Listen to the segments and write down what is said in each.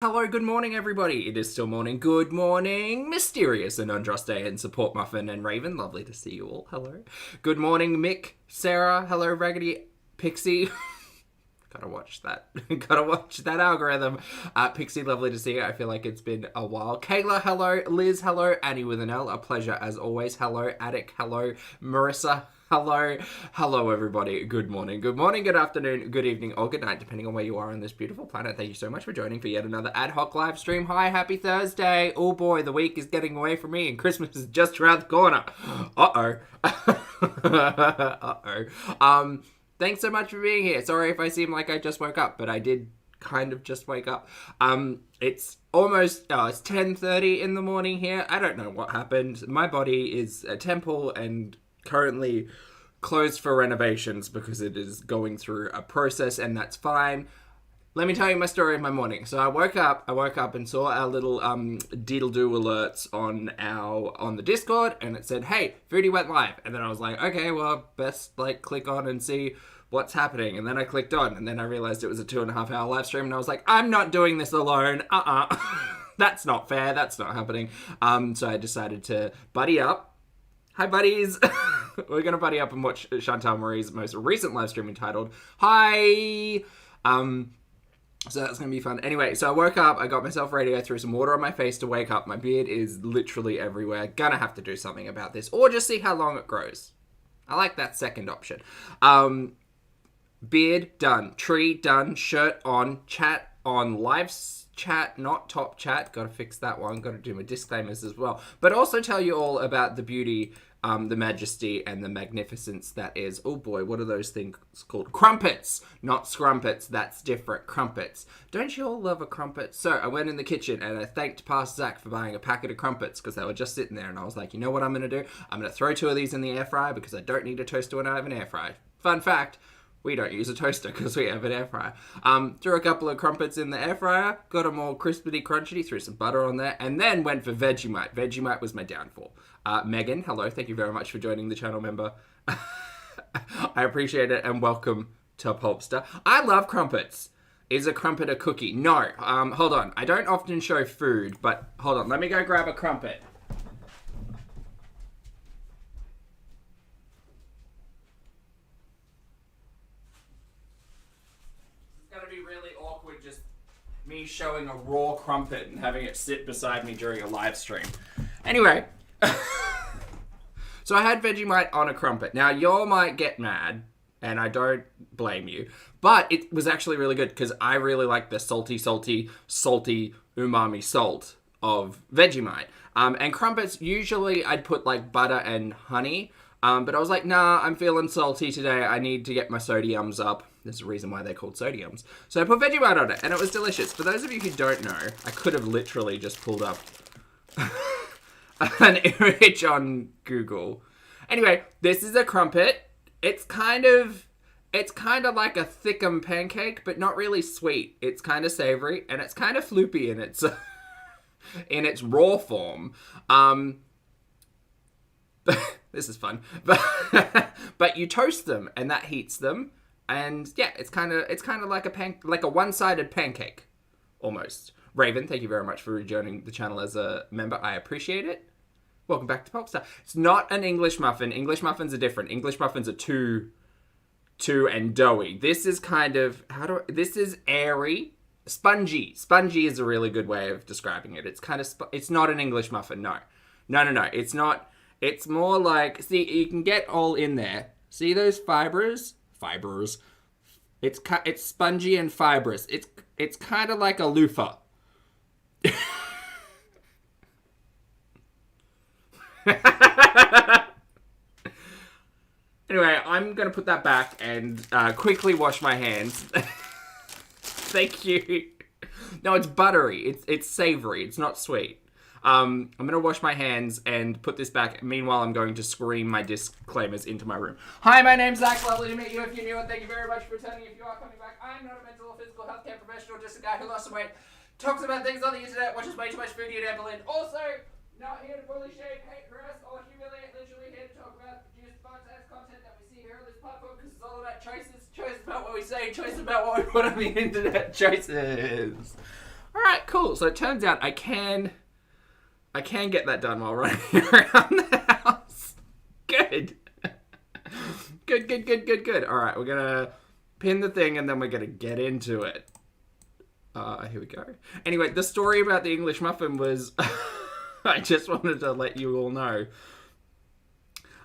Hello, good morning, everybody. It is still morning. Good morning, Mysterious and Andraste and Support Muffin and Raven. Lovely to see you all. Hello. Good morning, Mick, Sarah. Hello, Raggedy, Pixie. Gotta watch that. Gotta watch that algorithm. Pixie, lovely to see you. I feel like it's been a while. Kayla, hello. Liz, hello. Annie with an L, a pleasure as always. Hello. Attic, hello. Marissa, hello. Hello, everybody. Good morning. Good morning, good afternoon, good evening, or good night, depending on where you are on this beautiful planet. Thank you so much for joining for yet another ad hoc live stream. Hi, happy Thursday. Oh boy, the week is getting away from me and Christmas is just around the corner. Uh-oh. Uh-oh. Thanks so much for being here. Sorry if I seem like I just woke up, but I did kind of just wake up. It's almost, it's 10:30 in the morning here. I don't know what happened. My body is a temple and currently closed for renovations because it is going through a process, and that's fine. Let me tell you my story of my morning. So I woke up and saw our little diddle-do alerts on the Discord, and it said, hey, Foodie went live. And then I was like, okay, well, best click on and see what's happening. And then I clicked on, and then I realized it was a 2.5 hour live stream, and I was like, I'm not doing this alone. That's not fair. That's not happening. So I decided to buddy up. Hi, buddies. We're going to buddy up and watch Chantal Marie's most recent live stream entitled Hi. So that's going to be fun. Anyway, so I woke up, I got myself ready, I threw some water on my face to wake up. My beard is literally everywhere. Gonna have to do something about this, or just see how long it grows. I like that second option. Beard done, tree done, shirt on, chat on, live chat, not top chat. Gotta fix that one. Gotta do my disclaimers as well. But also tell you all about the beauty, the majesty, and the magnificence that is, oh boy, what are those things called? Crumpets! Not scrumpets, that's different. Crumpets. Don't you all love a crumpet? So I went in the kitchen and I thanked past Zach for buying a packet of crumpets because they were just sitting there, and I was like, you know what I'm gonna do? I'm gonna throw 2 of these in the air fryer because I don't need a toaster when I have an air fryer. Fun fact, we don't use a toaster because we have an air fryer. Threw a couple of crumpets in the air fryer, got them all crispity crunchy, threw some butter on there, and then went for Vegemite. Vegemite was my downfall. Megan, hello, thank you very much for joining the channel, member. I appreciate it, and welcome to Pulpster. I love crumpets. Is a crumpet a cookie? No. Hold on. I don't often show food, but hold on. Let me go grab a crumpet. Me showing a raw crumpet and having it sit beside me during a live stream. Anyway, so I had Vegemite on a crumpet. Now, y'all might get mad, and I don't blame you, but it was actually really good because I really like the salty umami salt of Vegemite. And crumpets, usually I'd put like butter and honey, but I was like, nah, I'm feeling salty today. I need to get my sodiums up. There's a reason why they're called sodiums. So I put Vegemite on it, and it was delicious. For those of you who don't know, I could have literally just pulled up an image on Google. Anyway, this is a crumpet. It's kind of like a thickum pancake, but not really sweet. It's kind of savory, and it's kind of floopy in its in its raw form. This is fun. But you toast them, and that heats them. And yeah, it's kind of like a one-sided pancake, almost. Raven, thank you very much for rejoining the channel as a member. I appreciate it. Welcome back to Popstar. It's not an English muffin. English muffins are different. English muffins are too and doughy. This is kind of this is airy, spongy. Spongy is a really good way of describing it. It's kind of it's not an English muffin. No. It's not. It's more like, see, you can get all in there. See those fibers? It's spongy and fibrous. It's kind of like a loofah. Anyway, I'm gonna put that back and quickly wash my hands. Thank you. No, it's buttery. It's savory. It's not sweet. I'm going to wash my hands and put this back. Meanwhile, I'm going to scream my disclaimers into my room. Hi, my name's Zach. Lovely to meet you if you're new, and thank you very much for returning if you are coming back. I'm not a mental or physical healthcare professional, just a guy who lost some weight, talks about things on the internet, watches way too much Foodie and Amberlynn. Also, not here to bully, shame, hate, harass, or humiliate. Literally here to talk about produced fun-ass content that we see here on this platform, because it's all about choices about what we say, choices about what we put on the internet, choices. All right, cool. So it turns out I can get that done while running around the house. Good. Good. All right, we're going to pin the thing and then we're going to get into it. Here we go. Anyway, the story about the English muffin was... I just wanted to let you all know.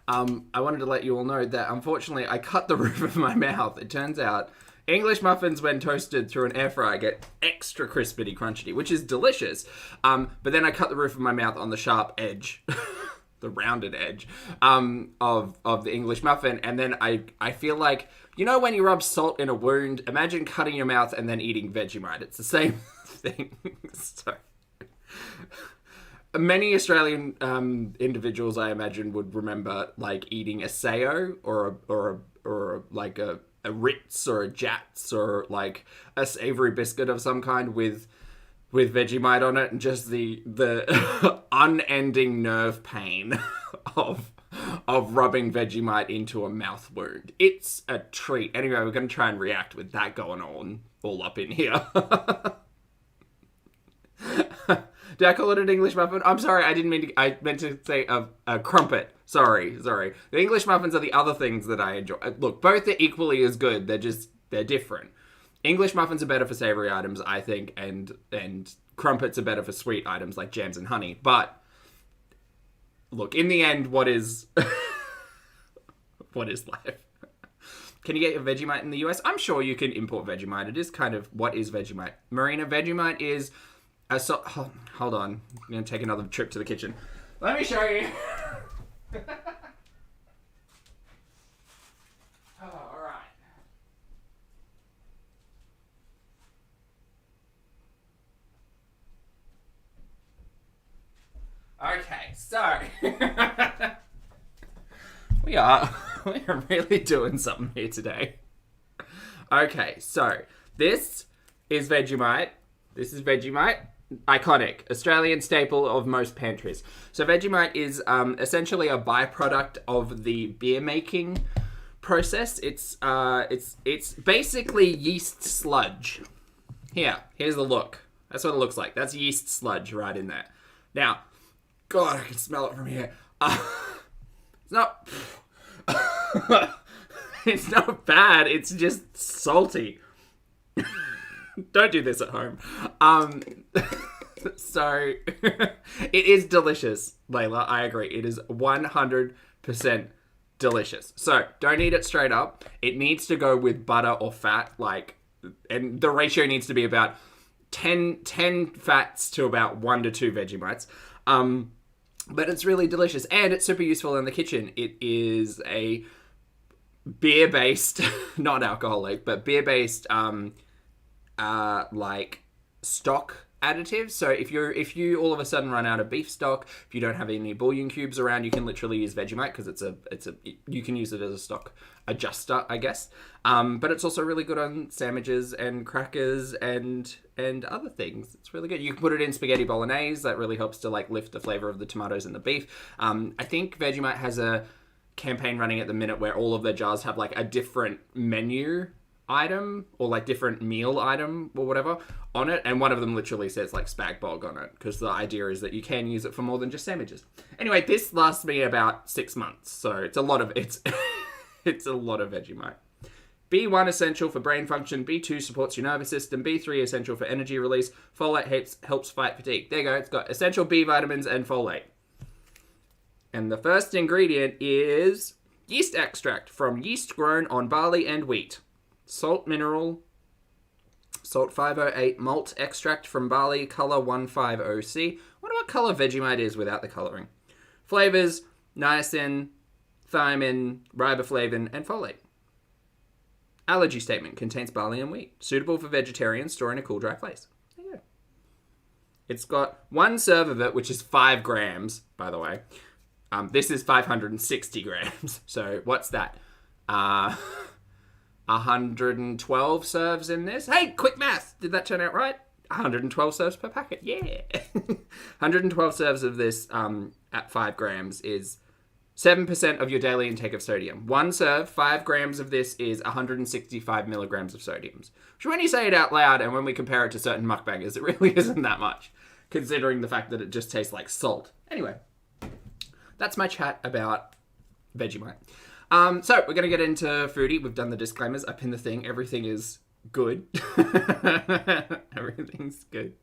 I wanted to let you all know that, unfortunately, I cut the roof of my mouth. It turns out English muffins, when toasted through an air fryer, get extra crispity crunchy, which is delicious. But then I cut the roof of my mouth on the sharp edge, the rounded edge, of the English muffin. And then I feel like, you know when you rub salt in a wound, imagine cutting your mouth and then eating Vegemite. It's the same thing. So... Many Australian individuals, I imagine, would remember like eating a Sayo or like a Ritz or a Jats or like a savoury biscuit of some kind with Vegemite on it, and just the unending nerve pain of rubbing Vegemite into a mouth wound. It's a treat. Anyway, we're going to try and react with that going on all up in here. Did I call it an English muffin? I'm sorry, I didn't mean to. I meant to say a crumpet. Sorry. The English muffins are the other things that I enjoy. Look, both are equally as good. They're different. English muffins are better for savoury items, I think, and crumpets are better for sweet items like jams and honey. But look, in the end, what is life? Can you get your Vegemite in the US? I'm sure you can import Vegemite. It is kind of, what is Vegemite? Marina, Vegemite is hold on. I'm going to take another trip to the kitchen. Let me show you. All right. Okay, so we are really doing something here today. Okay, so this is Vegemite. Iconic Australian staple of most pantries. So Vegemite is essentially a byproduct of the beer making process. It's basically yeast sludge. Here's the look. That's what it looks like. That's yeast sludge right in there. Now, God, I can smell it from here. It's not. It's not bad. It's just salty. Don't do this at home. So, it is delicious, Layla. I agree. It is 100% delicious. So, don't eat it straight up. It needs to go with butter or fat, and the ratio needs to be about 10 fats to about 1 to 2 Vegemites. But it's really delicious, and it's super useful in the kitchen. It is a beer-based, not alcoholic, but beer-based, stock additives. So if you all of a sudden run out of beef stock, if you don't have any bouillon cubes around, you can literally use Vegemite because you can use it as a stock adjuster, I guess. But it's also really good on sandwiches and crackers and other things. It's really good. You can put it in spaghetti bolognese. That really helps to lift the flavor of the tomatoes and the beef. I think Vegemite has a campaign running at the minute where all of their jars have a different menu item or different meal item or whatever on it, and one of them literally says spag bog on it, because the idea is that you can use it for more than just sandwiches. Anyway, this lasts me about 6 months, so it's a lot of it's a lot of Vegemite. B1 essential for brain function, B2 supports your nervous system, B3 essential for energy release, folate helps fight fatigue. There you go, it's got essential B vitamins and folate. And the first ingredient is yeast extract from yeast grown on barley and wheat. Salt mineral, salt 508, malt extract from barley, color 150C. Wonder what color Vegemite is without the coloring. Flavors, niacin, thiamine, riboflavin, and folate. Allergy statement, contains barley and wheat. Suitable for vegetarians, store in a cool, dry place. There you go. It's got 1 serve of it, which is 5 grams, by the way. This is 560 grams. So what's that? 112 serves in this. Hey, quick math. Did that turn out right? 112 serves per packet. Yeah. 112 serves of this at 5 grams is 7% of your daily intake of sodium. One serve, 5 grams of this is 165 milligrams of sodium. Which when you say it out loud and when we compare it to certain mukbangers, it really isn't that much, considering the fact that it just tastes like salt. Anyway, that's my chat about Vegemite. So we're going to get into Foodie. We've done the disclaimers. I pinned the thing. Everything is good. Everything's good.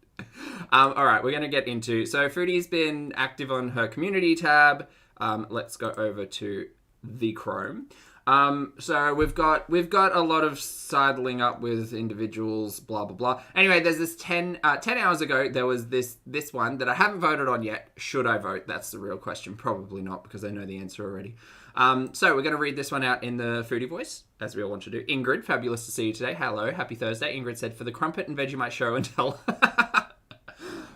All right, we're going to get into... So Foodie's been active on her community tab. Let's go over to the Chrome. So we've got a lot of sidling up with individuals, blah, blah, blah. Anyway, there's this 10 hours ago, there was this one that I haven't voted on yet. Should I vote? That's the real question. Probably not, because I know the answer already. So we're going to read this one out in the Foodie voice, as we all want to do. Ingrid, fabulous to see you today. Hello, happy Thursday. Ingrid said, for the Crumpet and Vegemite show and tell...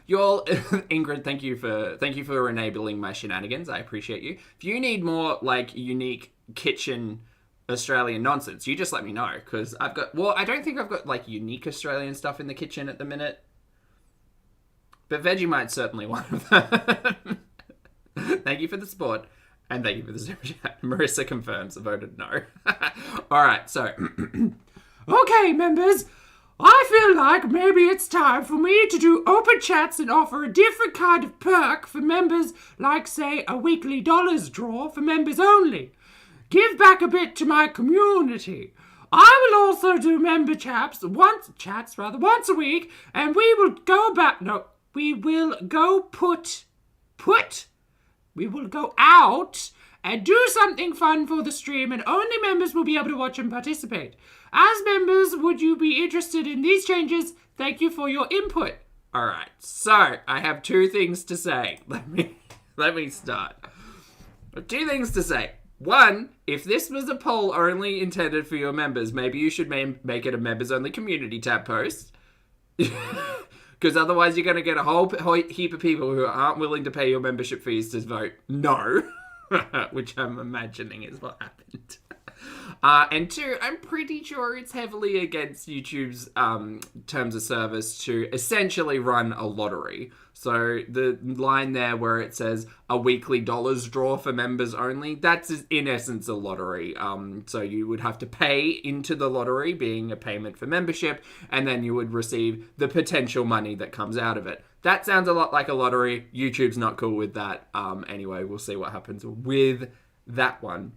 Y'all, Ingrid, thank you for enabling my shenanigans. I appreciate you. If you need more, like, unique kitchen Australian nonsense, you just let me know, because I don't think I've got, like, unique Australian stuff in the kitchen at the minute. But Vegemite's certainly one of them. Thank you for the support, and thank you for the super chat. Marissa confirms, voted no. Alright, so... Okay, members... I feel like maybe it's time for me to do open chats and offer a different kind of perk for members, like, say, a weekly dollars draw for members only. Give back a bit to my community. I will also do member chats once a week, and we will go out and do something fun for the stream, and only members will be able to watch and participate. As members, would you be interested in these changes? Thank you for your input. All right, so I have 2 things to say. Let me start. I have 2 things to say. One, if this was a poll only intended for your members, maybe you should make it a members-only community tab post. Because otherwise you're going to get a whole heap of people who aren't willing to pay your membership fees to vote no. Which I'm imagining is what happened. And 2, I'm pretty sure it's heavily against YouTube's terms of service to essentially run a lottery. So the line there where it says a weekly dollars draw for members only, that's in essence a lottery. So you would have to pay into the lottery, being a payment for membership, and then you would receive the potential money that comes out of it. That sounds a lot like a lottery. YouTube's not cool with that. Anyway, we'll see what happens with that one.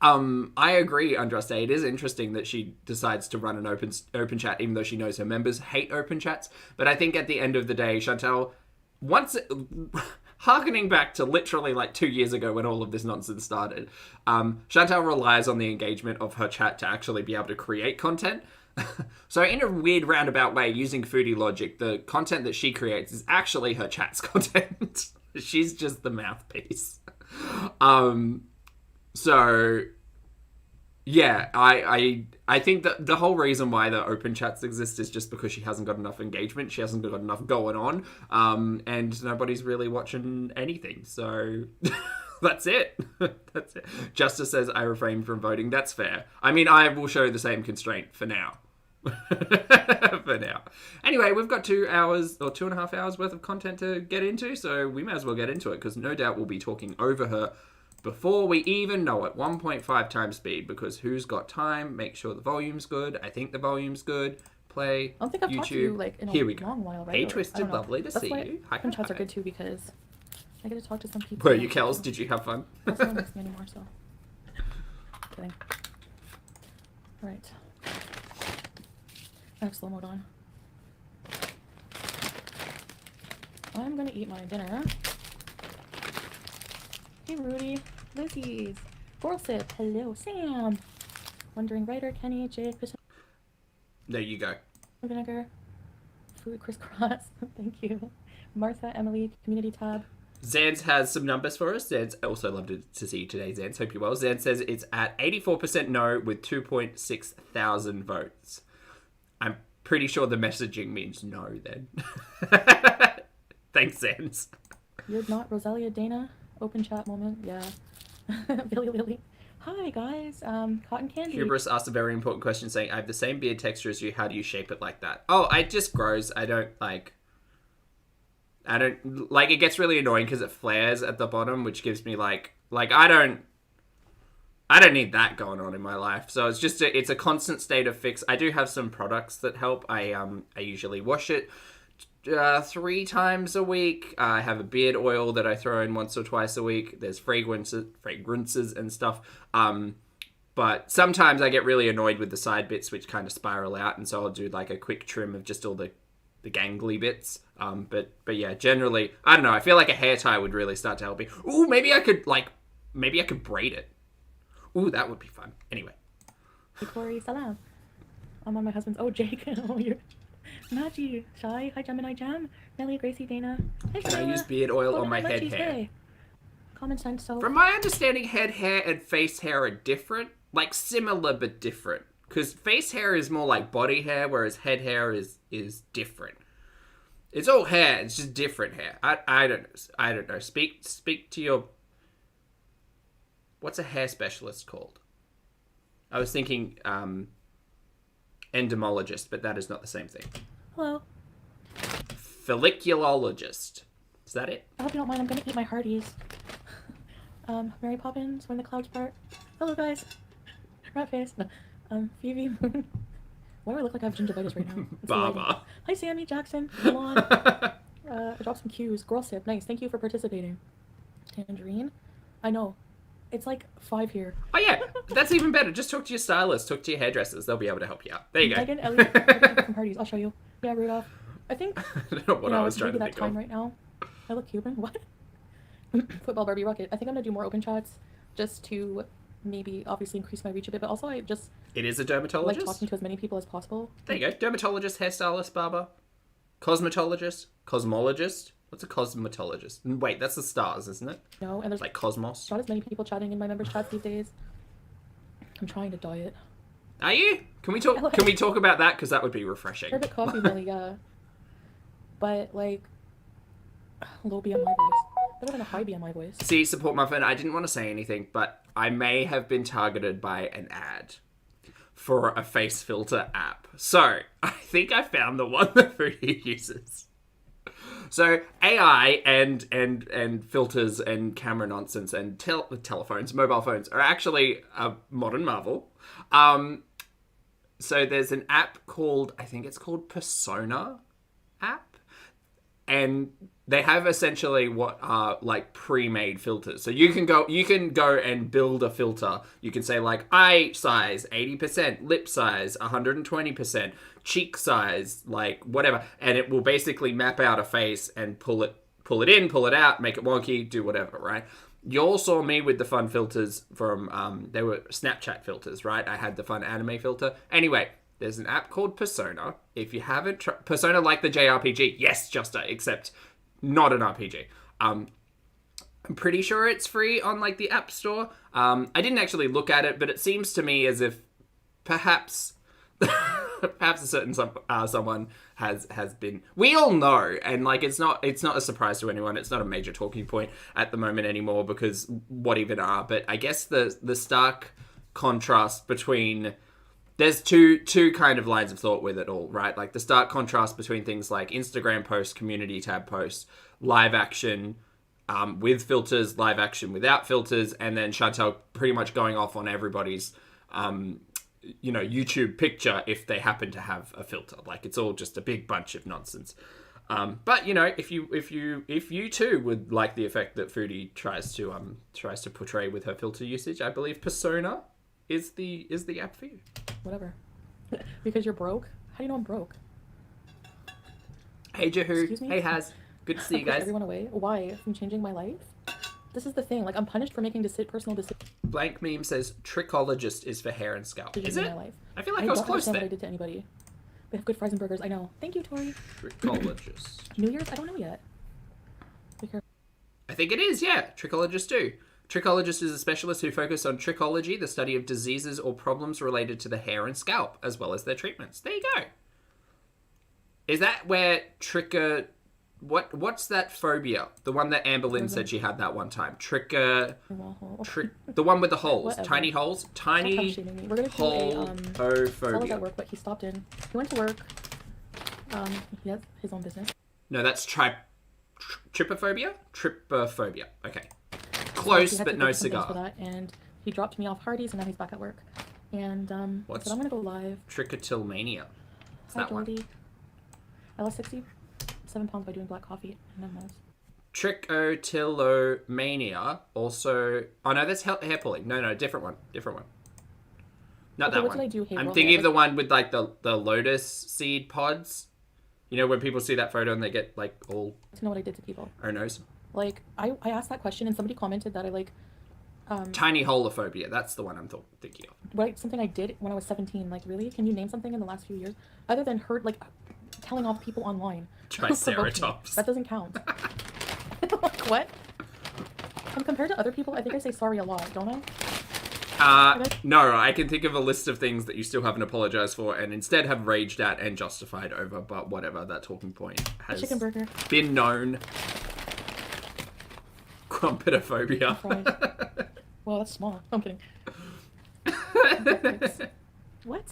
I agree, Andraste. It is interesting that she decides to run an open chat, even though she knows her members hate open chats. But I think at the end of the day, Chantal, harkening back to literally like 2 years ago when all of this nonsense started, Chantal relies on the engagement of her chat to actually be able to create content. So in a weird roundabout way, using Foodie logic, the content that she creates is actually her chat's content. She's just the mouthpiece. So, yeah, I think that the whole reason why the open chats exist is just because she hasn't got enough engagement, she hasn't got enough going on, and nobody's really watching anything, so that's it. That's it. Justice says, I refrain from voting. That's fair. I mean, I will show the same constraint for now. For now. Anyway, we've got 2 hours or 2.5 hours worth of content to get into, so we may as well get into it, because no doubt we'll be talking over her before we even know it. 1.5 times speed, because who's got time? Make sure the volume's good. I think the volume's good. Play. I don't think I've YouTube. talked to you like in a long while, right? Hey, Twisted, lovely to see you. Hi, open chats are good too, because I get to talk to some people. Were you, Kels? Did you have fun? Also don't miss me anymore, so. Kidding. Alright. I have slow mode on. I'm gonna eat my dinner. Hey Rudy, Lizzie's, Gorsip, hello, Sam, Wondering Writer, Kenny, Jake, Fish. There you go. Vinegar, Food Crisscross, thank you. Martha, Emily, Community tab. Zans has some numbers for us. Zans also loved to see you today, Zans. Hope you're well. Zans says it's at 84% no with 2.6 thousand votes. I'm pretty sure the messaging means no then. Thanks, Zans. You're not Rosalia Dana? Open chat moment, yeah. Billy Lily. Hi guys, cotton candy. Hubris asked a very important question saying, I have the same beard texture as you, how do you shape it like that? Oh, it just grows. I don't like... I don't like it gets really annoying because it flares at the bottom, which gives me like I don't need that going on in my life. So it's just it's a constant state of fix. I do have some products that help. I usually wash it 3 times a week. I have a beard oil that I throw in once or twice a week. There's fragrances and stuff. But sometimes I get really annoyed with the side bits, which kind of spiral out, and so I'll do like a quick trim of just all the gangly bits. But yeah, generally, I don't know. I feel like a hair tie would really start to help me. Ooh, maybe I could braid it. Ooh, that would be fun. Anyway. Hey, Corey, salam. I'm on my husband's. Oh, Jake. Oh, you're Maggie. Shy. Hi, Gemini Jam. Nelly, Gracie, Dana. Hey, Can I use beard oil on my head hair? Hey. Common sense. So. From my understanding, head hair and face hair are different. Like similar but different. Because face hair is more like body hair, whereas head hair is different. It's all hair. It's just different hair. I don't know. Speak to your. What's a hair specialist called? I was thinking entomologist, but that is not the same thing. Hello. Folliculologist. Is that it? I hope you don't mind. I'm gonna eat my Hearties. Mary Poppins, when the clouds part. Hello, guys. Rat face. No. Phoebe Moon. Why do I look like I have gingivitis right now? Baba. Hi, Sammy, Jackson, Milan. I dropped some cues. Girl sip. Nice. Thank you for participating. Tangerine. I know. It's like 5 here. Oh, yeah. That's even better. Just talk to your stylist. Talk to your hairdressers. They'll be able to help you out. There you go. Megan, Elliot, from parties. I'll show you. Yeah, Rudolph. I think... I don't know what I was trying to think that time of. right now. I look Cuban. What? Football Barbie Rocket. I think I'm going to do more open chats just to maybe obviously increase my reach a bit, but also I just... It is a dermatologist? Like talking to as many people as possible. There you go. Dermatologist, hairstylist, barber, cosmetologist, cosmologist. What's a cosmetologist? Wait, that's the stars, isn't it? No, and there's like Cosmos. Not as many people chatting in my members' chats these days. I'm trying to diet. Are you? Can we talk about that? Because that would be refreshing. Perfect coffee, really, yeah. But like, low BMI voice. Better than a high BMI voice. See, support muffin. I didn't want to say anything, but I may have been targeted by an ad for a face filter app. So I think I found the one that Foodie uses. So AI and filters and camera nonsense and telephones, mobile phones are actually a modern marvel. So there's an app called, I think it's called Persona app. And they have essentially what are like pre-made filters. So you can go and build a filter. You can say like eye size 80%, lip size 120%, cheek size like whatever, and it will basically map out a face and pull it in, pull it out, make it wonky, do whatever, right? You all saw me with the fun filters from they were Snapchat filters, right? I had the fun anime filter. Anyway, there's an app called Persona. If you haven't tried Persona, like the JRPG, yes, Justa, except not an RPG. I'm pretty sure it's free on like the App Store. I didn't actually look at it, but it seems to me as if perhaps a certain someone has been. We all know, and like it's not a surprise to anyone. It's not a major talking point at the moment anymore because what even are? But I guess the stark contrast between. There's two kind of lines of thought with it all, right? Like the stark contrast between things like Instagram posts, community tab posts, live action with filters, live action without filters, and then Chantal pretty much going off on everybody's, YouTube picture if they happen to have a filter. Like it's all just a big bunch of nonsense. But if you too would like the effect that Foodie tries to portray with her filter usage, I believe Persona is the app for you. Whatever. Because you're broke? How do you know I'm broke? Hey Jahoo. Excuse me? Hey Haz. Good to see you guys. Everyone away. Why? From changing my life? This is the thing. Like I'm punished for making personal decisions. Blank meme says trichologist is for hair and scalp. Is it? My life. I feel like I was close there. What I did to anybody. They have good fries and burgers. I know. Thank you, Tori. Trichologist. New Year's? I don't know yet. I think it is. Yeah. Trichologists do. Trichologist is a specialist who focuses on trichology, the study of diseases or problems related to the hair and scalp, as well as their treatments. There you go. Is that where what's that phobia? The one that Amberlynn said she had that one time. The one with the holes. Whatever. Tiny holes. Tiny hole. Phobia. At work, but he stopped in. He went to work. He has his own business. No, that's Trypophobia? Trypophobia. Okay. He Close, had but to no go to some things for cigar. that, and he dropped me off Hardee's, and now he's back at work. And I What's said I'm gonna go live. Trichotillmania? What's Hi, that one? Goldie. I lost 67 pounds by doing black coffee and then those. Trichotillomania. Also, oh no, that's hair pulling. No, different one. Not Okay, that what one. did I do? Hey, I'm well, thinking yeah, of the one with like the lotus seed pods. You know when people see that photo and they get like all to know what I did to people. oh no's. Like I asked that question and somebody commented that I like Tiny holophobia. That's the one I'm thinking of. something I did when I was 17. Like, really? Can you name something in the last few years other than like telling off people online? Triceratops. That doesn't count. Like, what? And compared to other people, I think I say sorry a lot, don't I? No, I can think of a list of things that you still haven't apologized for and instead have raged at and justified over, but whatever, that talking point has Chicken burger. been known. Crumpetophobia. Well, that's small. I'm kidding. What?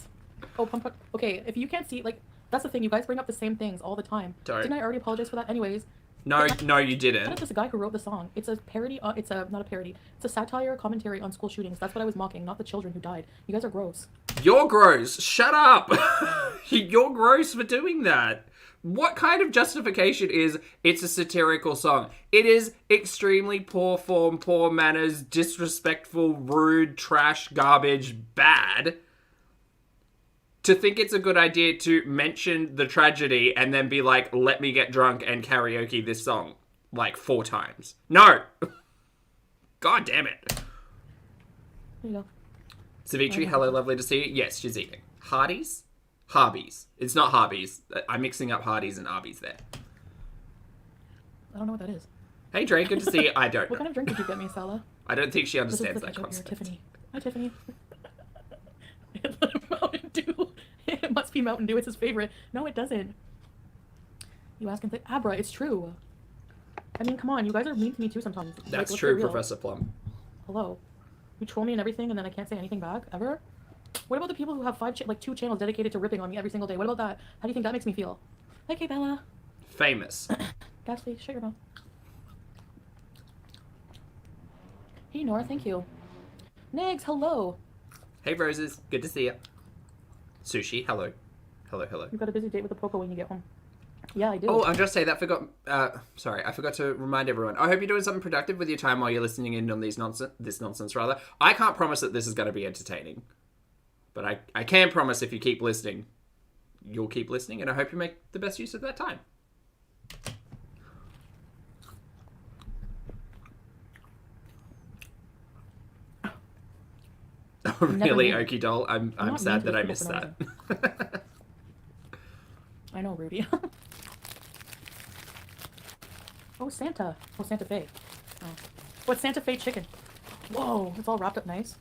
Oh, pump. Okay, if you can't see, like, that's the thing. You guys bring up the same things all the time. Don't. Didn't I already apologize for that? Anyways. No, you How didn't. did this guy who wrote the song? It's a parody. It's a not a parody. It's a satire commentary on school shootings. That's what I was mocking, not the children who died. You guys are gross. You're gross. Shut up. You're gross for doing that. What kind of justification is it's a satirical song? It is extremely poor form, poor manners, disrespectful, rude, trash, garbage, bad. To think it's a good idea to mention the tragedy and then be like, let me get drunk and karaoke this song like 4 times. No. God damn it. There you go. Savitri, hello, lovely to see you. Yes, she's eating. Hardee's? Harbies. It's not Harbies. I'm mixing up Hardee's and Arby's there. I don't know what that is. Hey, Drake, good to see you. I don't What know. kind of drink did you get me, Sala? I don't think she This is understands the that ketchup here, concept. Tiffany. Hi, Tiffany. Mountain Dew. It must be Mountain Dew. It's his favorite. No, it doesn't. You ask and say, Abra, it's true. I mean, come on. You guys are mean to me too sometimes. That's let's true, get real. Professor Plum. Hello. You troll me and everything, and then I can't say anything back ever. What about the people who have 2 channels dedicated to ripping on me every single day? What about that? How do you think that makes me feel? Hi, Kay Bella. Famous. Gasly, shut your mouth. Hey, Nora, thank you. Nags, hello. Hey, Roses. Good to see you. Sushi, hello. Hello. You've got a busy date with the Poco when you get home. Yeah, I do. Oh, I'll just say that I forgot to remind everyone. I hope you're doing something productive with your time while you're listening in on this nonsense, rather. I can't promise that this is going to be entertaining. But I can promise if you keep listening, you'll keep listening, and I hope you make the best use of that time. Oh, really, Okie doll? I'm not sad mean that to I missed people for that. I know, Rudy. Oh, Santa. Oh, Santa Fe. Oh. What's Santa Fe chicken? Whoa, it's all wrapped up nice.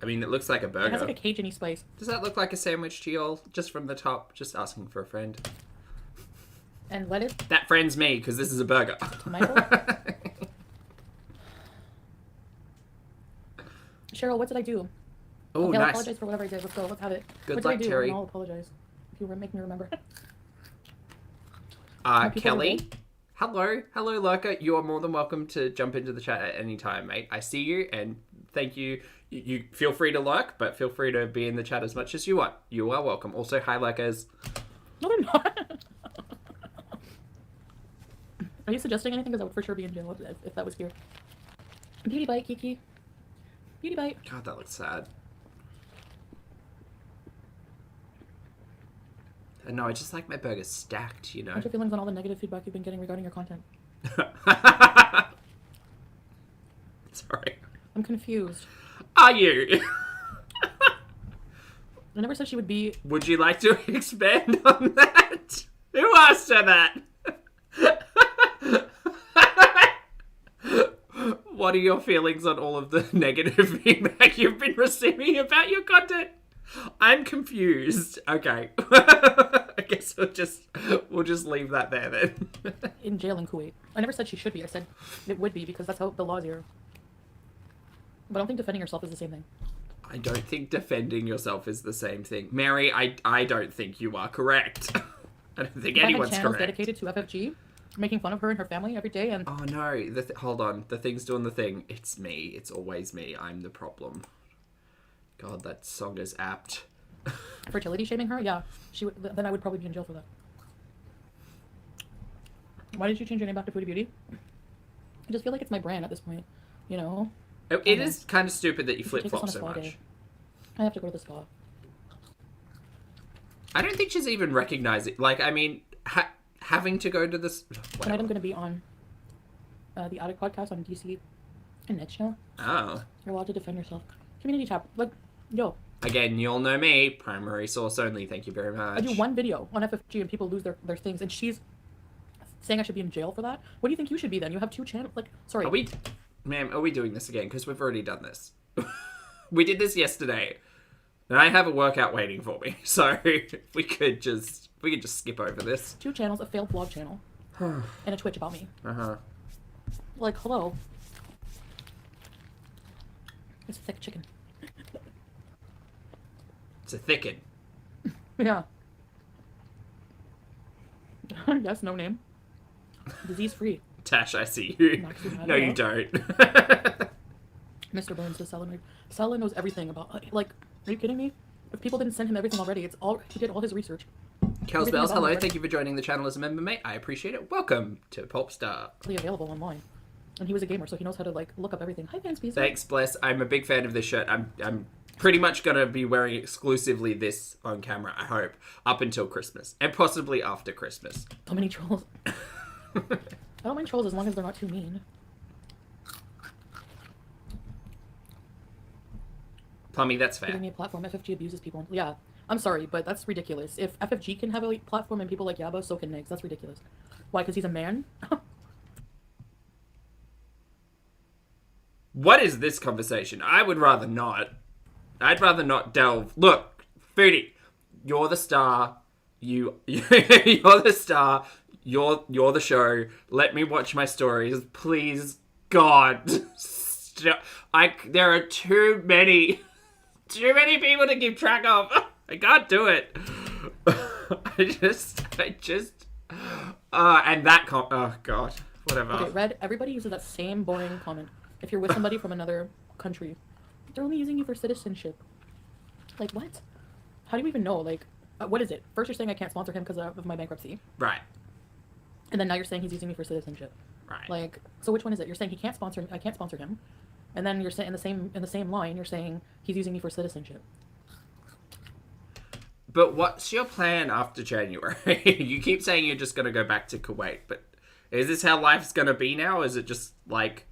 I mean, it looks like a It burger. has like a Cajun-y spice. Does that look like a sandwich to y'all? Just from the top, just asking for a friend. And lettuce. That friend's me, because this is a burger. Tomato. Cheryl, what did I do? Oh, okay, I'll nice. apologize for whatever I did. Let's go. Let's have it. Good what luck, did I do? Terry. And I'll apologize. If you make me remember. Kelly. Hello, Lurker. You are more than welcome to jump into the chat at any time, mate. I see you, and thank you. You feel free to lurk, but feel free to be in the chat as much as you want. You are welcome. Also, hi, lurkers. No, they're not. Are you suggesting anything? Because I would for sure be in jail if that was here. Beauty bite, Kiki. Beauty bite. God, that looks sad. No, I just like my burgers stacked, you know. What's your feelings on all the negative feedback you've been getting regarding your content? Sorry. I'm confused. Are you? I never said she would be. Would you like to expand on that? Who asked her that? What are your feelings on all of the negative feedback you've been receiving about your content? I'm confused. Okay. I guess we'll just leave that there then. In jail in Kuwait. I never said she should be. I said it would be because that's how the laws here. But I don't think defending yourself is the same thing. I don't think defending yourself is the same thing. Mary, I don't think you are correct. I don't think If anyone's I had channels correct. dedicated to FFG, making fun of her and her family every day, and Oh no, hold on. The thing's doing the thing. It's me. It's always me. I'm the problem. God, that song is apt. fertility shaming her, yeah, then I would probably be in jail for that. Why did you change your name back to Foodie Beauty? I just feel like it's my brand at this point, you know? It is kind of stupid that you flip-flop so much. Day. I have to go to the spa. I don't think she's even recognizing. Like, I mean, having to go to this. Tonight I'm going to be on the Attic podcast on DC and Nick's channel. Oh. You're allowed to defend yourself. Community tab. Like, yo. Again, you'll know me. Primary source only. Thank you very much. I do one video on FFG and people lose their things, and she's saying I should be in jail for that? What do you think you should be then? You have 2 channels. Like, sorry. Are we doing this again? Because we've already done this. We did this yesterday. And I have a workout waiting for me. So we could just skip over this. 2 channels, a failed vlog channel, and a Twitch about me. Uh-huh. Like, hello. It's a thick chicken. It's a thicken. Yeah. Yes, no name. Disease free. Tash, I see you. No, you don't. Mr. Burns says Sella Reed. Sella knows everything about, like, are you kidding me? If people didn't send him everything already, he did all his research. Kels Bells, hello, thank you for joining the channel as a member, mate. I appreciate it. Welcome to Popstar. Available online. And he was a gamer, so he knows how to, like, look up everything. Hi, Fanspeed. Thanks, Bless. I'm a big fan of this shirt. I'm pretty much going to be wearing exclusively this on camera, I hope, up until Christmas. And possibly after Christmas. So many trolls. I don't mind trolls as long as they're not too mean. Plummy, that's fair. Giving me a platform, FFG abuses people. Yeah, I'm sorry, but that's ridiculous. If FFG can have a platform and people like Yaba, so can Nigs. That's ridiculous. Why? Because he's a man? What is this conversation? I would rather not. I'd rather not delve. Look, Foodie, you're the star. You're the star. You're the show. Let me watch my stories, please. God, there are too many people to keep track of. I can't do it. And that oh God, whatever. Okay, Red. Everybody uses that same boring comment. If you're with somebody from another country, they're only using you for citizenship. Like, what? How do you even know? Like, what is it? First, you're saying I can't sponsor him because of my bankruptcy. Right. And then now you're saying he's using me for citizenship. Right. Like, so which one is it? You're saying I can't sponsor him, and then you're saying in the same line, you're saying he's using me for citizenship. But what's your plan after January? You keep saying you're just going to go back to Kuwait, but is this how life's going to be now? Is it just, like,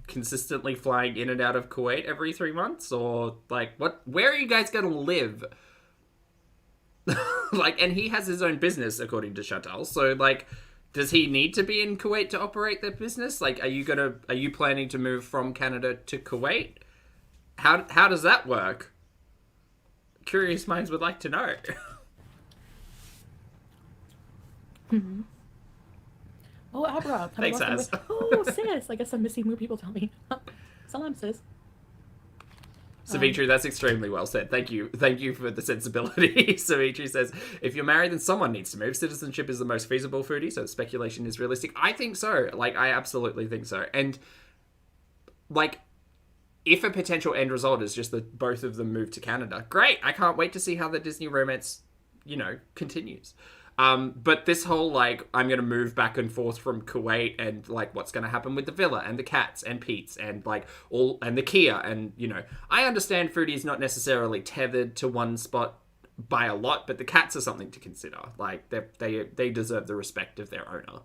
consistently flying in and out of Kuwait every 3 months? Or, like, where are you guys going to live? Like, and he has his own business, according to Chantal, so, like, does he need to be in Kuwait to operate their business? Like, are you planning to move from Canada to Kuwait? How does that work? Curious minds would like to know. Mm-hmm. Oh, Abra. Thanks, Az. Oh, sis. I guess I'm missing more people tell me. Salam, sis. Savitri, that's extremely well said. Thank you for the sensibility. Savitri says, if you're married, then someone needs to move. Citizenship is the most feasible, Foodie, so speculation is realistic. I think so. Like, I absolutely think so. And, like, if a potential end result is just that both of them move to Canada, great. I can't wait to see how the Disney romance, continues. But this whole, like, I'm going to move back and forth from Kuwait and, like, what's going to happen with the villa and the cats and Pete's and, like, and the Kia and, I understand Foodie is not necessarily tethered to one spot by a lot, but the cats are something to consider. Like, they deserve the respect of their owner.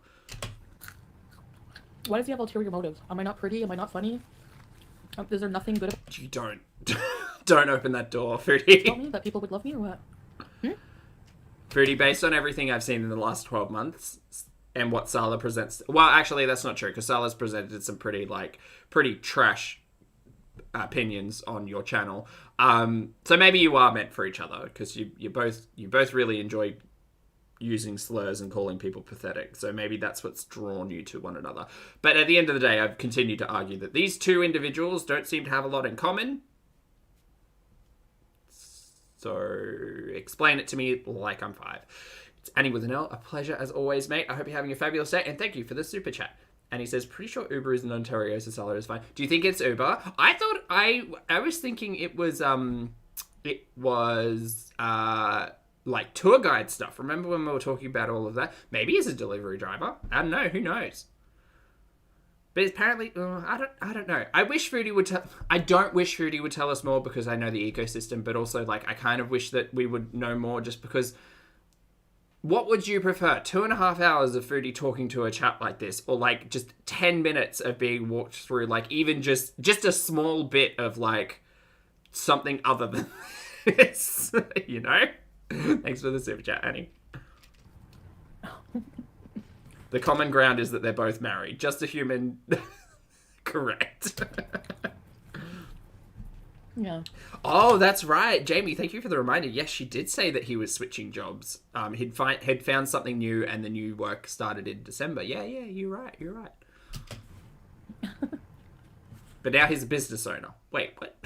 Why does he have ulterior motives? Am I not pretty? Am I not funny? Is there nothing good about You don't open that door, Foodie. Tell me that people would love me or what? Foodie, based on everything I've seen in the last 12 months and what Sala presents... Well, actually, that's not true, because Sala's presented some pretty trash opinions on your channel. So maybe you are meant for each other, because you both really enjoy using slurs and calling people pathetic. So maybe that's what's drawn you to one another. But at the end of the day, I've continued to argue that these two individuals don't seem to have a lot in common. So explain it to me like I'm 5. It's Annie with an L. A pleasure as always, mate. I hope you're having a fabulous day, and thank you for the super chat. And he says, pretty sure Uber is in Ontario, so salary is fine. Do you think it's Uber? I was thinking it was like tour guide stuff. Remember when we were talking about all of that? Maybe he's a delivery driver. I don't know. Who knows? But apparently, I don't know. I wish Foodie would tell. I don't wish Foodie would tell us more because I know the ecosystem, but also like I kind of wish that we would know more just because. What would you prefer? 2.5 hours of Foodie talking to a chap like this, or like just 10 minutes of being walked through, like even just a small bit of like something other than this, you know? Thanks for the super chat, Annie. The common ground is that they're both married. Just a human. Correct. Yeah. Oh, that's right. Jamie, thank you for the reminder. Yes, she did say that he was switching jobs. He'd found something new and the new work started in December. Yeah, you're right. But now he's a business owner. Wait, what?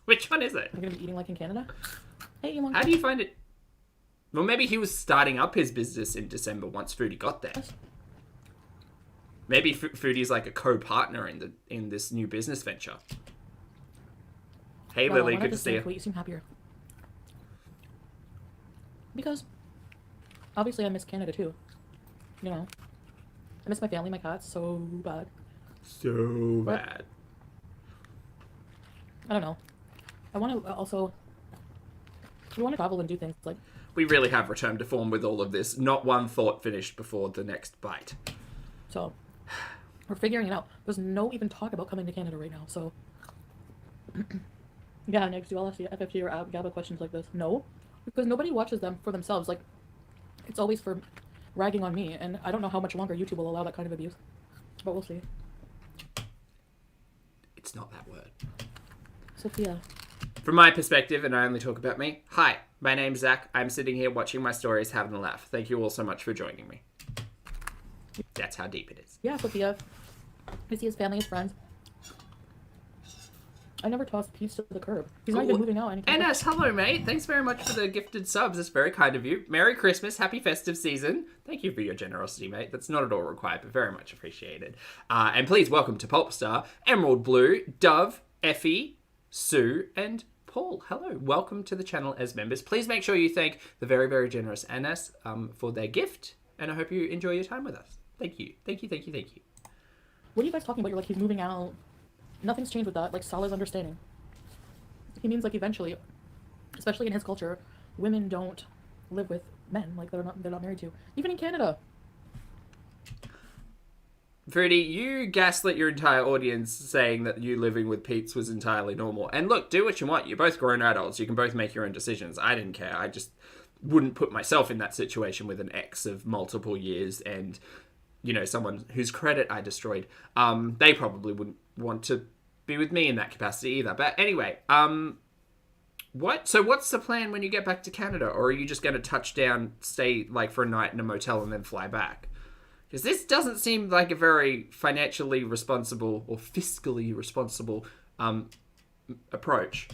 Which one is it? You're going to be eating like in Canada? Hey, how do you find it? Well, maybe he was starting up his business in December once Foodie got there. Maybe Foodie's like a co-partner in this new business venture. Hey, Lily, good to see you. You seem happier. Because, obviously, I miss Canada, too. You know. I miss my family, my cats, so bad. So bad. I don't know. I want to also... We want to travel and do things, like... We really have returned to form with all of this. Not one thought finished before the next bite. So, we're figuring it out. There's no even talk about coming to Canada right now, so... Yeah, Nick, do you all ask the FFG or GABA questions like this? No, because nobody watches them for themselves. Like, it's always for ragging on me, and I don't know how much longer YouTube will allow that kind of abuse. But we'll see. It's not that word. Sophia. From my perspective, and I only talk about me, hi, my name's Zach. I'm sitting here watching my stories, having a laugh. Thank you all so much for joining me. That's how deep it is. Yeah, Sophia. I see his family, his friends. I never tossed Peach to the curb. He's not even moving out anytime. NS, hello, mate. Thanks very much for the gifted subs. That's very kind of you. Merry Christmas. Happy festive season. Thank you for your generosity, mate. That's not at all required, but very much appreciated. And please welcome to Pulpstar, Emerald Blue, Dove, Effie, Sue, and Paul. Hello. Welcome to the channel as members. Please make sure you thank the very, very generous NS for their gift, and I hope you enjoy your time with us. Thank you. Thank you. What are you guys talking about? You're like, he's moving out. Nothing's changed with that. Like, Salah's understanding. He means, like, eventually, especially in his culture, women don't live with men. Like, they're not married to. Even in Canada. Fruity, you gaslit your entire audience saying that you living with Pete's was entirely normal. And look, do what you want. You're both grown adults. You can both make your own decisions. I didn't care. I just wouldn't put myself in that situation with an ex of multiple years and, you know, someone whose credit I destroyed. They probably wouldn't want to be with me in that capacity either. But anyway, what's the plan when you get back to Canada? Or are you just going to touch down, stay like for a night in a motel and then fly back? Because this doesn't seem like a very financially responsible or fiscally responsible approach.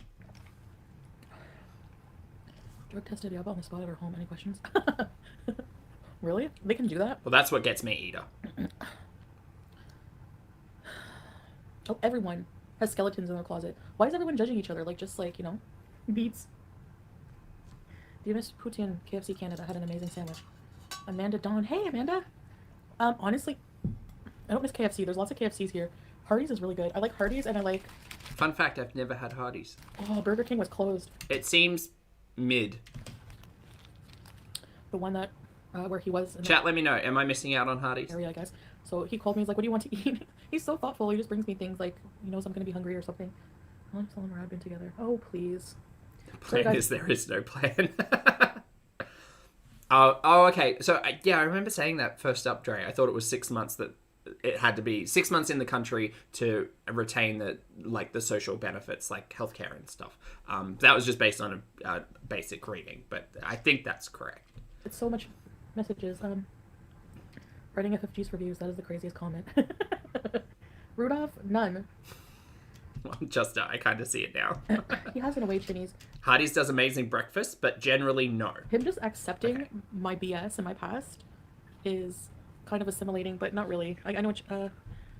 Drug tested Yaba on the spot at her home. Any questions? Really? They can do that? Well, that's what gets me, Ida. Oh, everyone has skeletons in their closet. Why is everyone judging each other? Like, just like, you know, beats. Do you miss Putin? KFC Canada had an amazing sandwich. Amanda Dawn. Hey, Amanda. Honestly, I don't miss KFC. There's lots of KFCs here. Hardee's is really good. I like Hardee's and I like... Fun fact, I've never had Hardee's. Oh, Burger King was closed. It seems mid. The one that, where he was... Chat, let me know. Am I missing out on Hardee's? Area, I guess. So he called me, he's like, what do you want to eat? He's so thoughtful. He just brings me things like, he knows I'm going to be hungry or something. I want to tell him we're been together. Oh, please. Plan is there is no plan. Oh, okay. So, yeah, I remember saying that first up, Dre. I thought it was 6 months that it had to be 6 months in the country to retain the social benefits, like healthcare and stuff. That was just based on a basic reading, but I think that's correct. It's so much messages. Writing FFG's reviews, that is the craziest comment. Rudolph, none. Well, I kind of see it now. He has an away Chinese. Hardee's does amazing breakfast, but generally no. Him just accepting my BS in my past is kind of assimilating, but not really. I know what.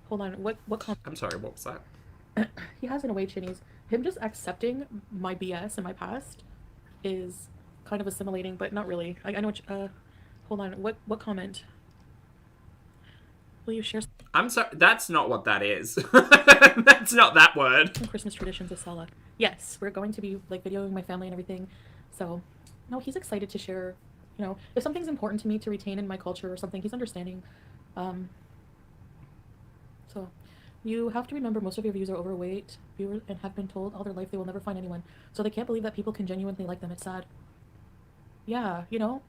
Hold on. What? I'm sorry. What was that? He has in a way chinnies. Him just accepting my BS in my past is kind of assimilating, but not really. I know what. Hold on. What comment? Will you share I'm sorry. That's not what that is. That's not that word. some Christmas traditions with Sella? Yes, we're going to be like videoing my family and everything. So, no, he's excited to share. You know, if something's important to me to retain in my culture or something, he's understanding. So, you have to remember most of your viewers are overweight viewers and have been told all their life they will never find anyone. So they can't believe that people can genuinely like them. It's sad. Yeah, you know,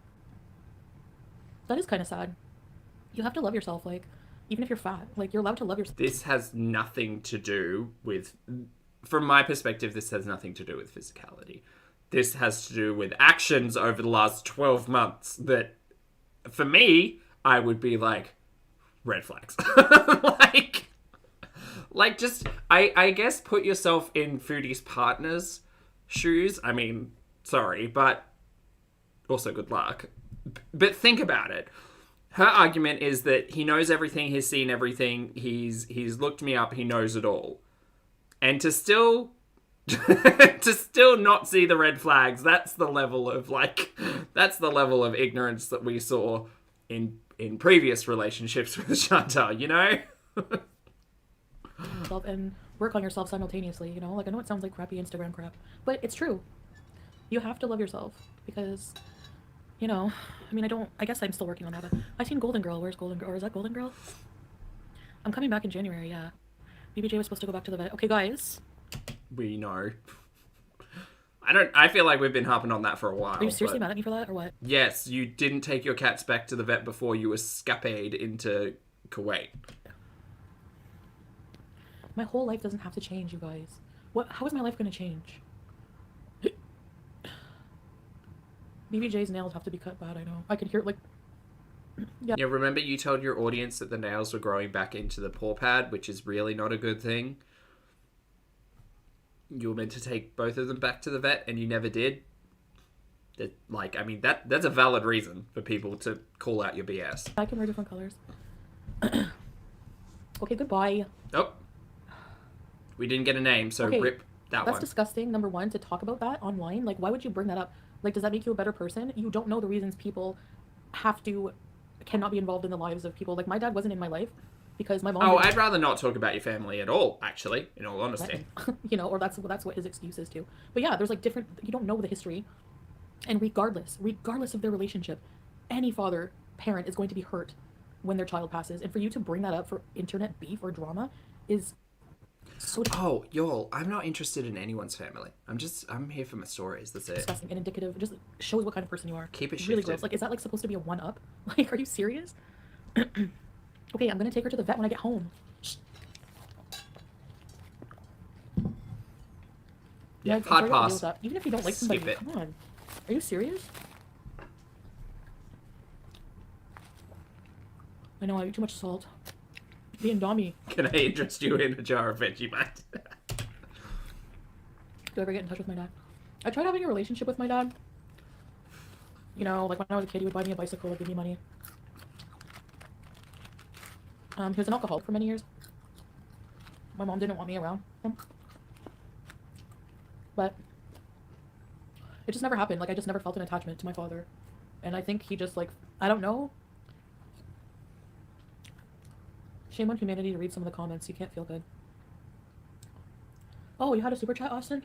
that is kind of sad. You have to love yourself, like, even if you're fat, like, you're allowed to love yourself. This has nothing to do with, from my perspective, this has nothing to do with physicality. This has to do with actions over the last 12 months that, for me, I would be like, red flags. like just, I guess put yourself in Foodie's partner's shoes. I mean, sorry, but also good luck. But think about it. Her argument is that he knows everything, he's seen everything, he's looked me up, he knows it all. And to still not see the red flags, that's the level of ignorance that we saw in previous relationships with Chantal, you know? And work on yourself simultaneously, you know? Like, I know it sounds like crappy Instagram crap, but it's true. You have to love yourself because, you know, I mean, I guess I'm still working on that, but I've seen Golden Girl. Where's Golden Girl? Or is that Golden Girl? I'm coming back in January, yeah. BBJ was supposed to go back to the vet. Okay, guys. We know. I feel like we've been harping on that for a while. Are you seriously mad at me for that, or what? Yes, you didn't take your cats back to the vet before you escapade into Kuwait. My whole life doesn't have to change, you guys. How is my life going to change? BBJ's nails have to be cut bad, I know. I can hear it, like... Yeah, remember you told your audience that the nails were growing back into the paw pad, which is really not a good thing? You were meant to take both of them back to the vet, and you never did? That's a valid reason for people to call out your BS. I can wear different colors. Okay, goodbye. Oh. We didn't get a name, so okay, rip that one. That's disgusting, number one, to talk about that online. Like, why would you bring that up? Like, does that make you a better person? You don't know the reasons people cannot be involved in the lives of people. Like, my dad wasn't in my life because my mom... I'd rather not talk about your family at all, actually, in all honesty. You know, or that's what his excuse is too. But yeah, there's like different... You don't know the history. And regardless of their relationship, any parent is going to be hurt when their child passes. And for you to bring that up for internet beef or drama is... Oh, y'all, I'm not interested in anyone's family. I'm here for my stories. That's it. Disgusting and indicative. It just shows what kind of person you are. Keep it really shifted. gross. Like, is that like supposed to be a one-up? Like, are you serious? Okay, I'm gonna take her to the vet when I get home. Yeah, hard pass. Even if you don't like somebody, Skip it. come on. Are you serious? I know I eat too much salt. Being Dommy. Can I interest you in a jar of Vegemite? Do I ever get in touch with my dad? I tried having a relationship with my dad. You know, like when I was a kid, he would buy me a bicycle or give me money. He was an alcoholic for many years. My mom didn't want me around him. But it just never happened. Like, I just never felt an attachment to my father. And I think he just, like, I don't know. Shame on humanity to read some of the comments. You can't feel good. Oh, you had a super chat, Austin?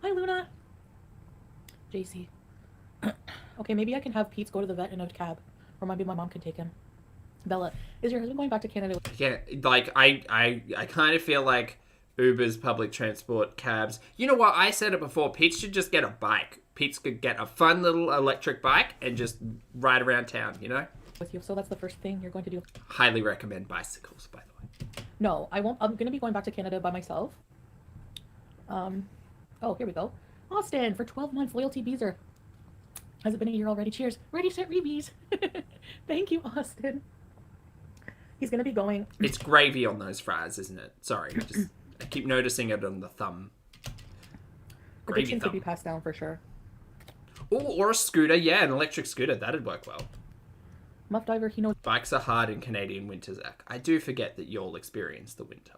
Hi, Luna. JC. Okay, maybe I can have Pete go to the vet in a cab. Or maybe my mom can take him. Bella, is your husband going back to Canada? Yeah, like, I kind of feel like Ubers, public transport, cabs. You know what? I said it before. Pete should just get a bike. Pete could get a fun little electric bike and just ride around town, you know? With you, so that's the first thing you're going to do. Highly recommend bicycles, by the way. No, I won't. I'm going to be going back to Canada by myself. Oh, here we go. Austin, for 12 months, loyalty Beezer. Has it been a year already? Cheers. Ready, set, rebees. Thank you, Austin. He's going to be going... It's gravy on those fries, isn't it? Sorry, I keep noticing it on the thumb. Gravy Addiction could be thumb. passed down for sure. Ooh, or a scooter. Yeah, an electric scooter. That'd work well. Muff Diver, he knows. Bikes are hard in Canadian winter, Zach. I do forget that you'll experience the winter.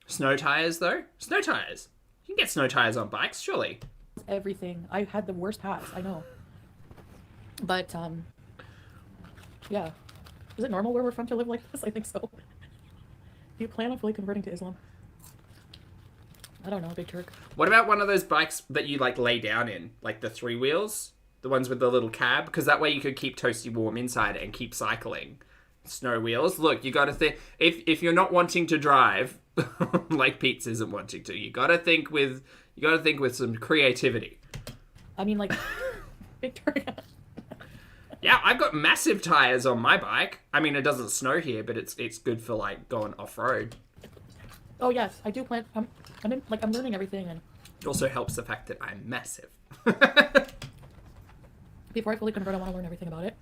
Snow tires, though? Snow tires. You can get snow tires on bikes, surely. Everything. I had the worst pass, I know. But, yeah. Is it normal where we're from to live like this? I think so. Do you plan on fully converting to Islam? I don't know, Big Turk. What about one of those bikes that you, like, lay down in? Like the 3 wheels? The ones with the little cab? Because that way you could keep Toasty warm inside and keep cycling. Snow wheels. Look, you gotta think... If you're not wanting to drive, like Pete's isn't wanting to, you gotta think with some creativity. I mean, like, Big Turk. Yeah, I've got massive tires on my bike. I mean, it doesn't snow here, but it's good for, like, going off-road. Oh, yes, I do plan... I'm learning everything, and... It also helps the fact that I'm massive. Before I fully convert, I want to learn everything about it.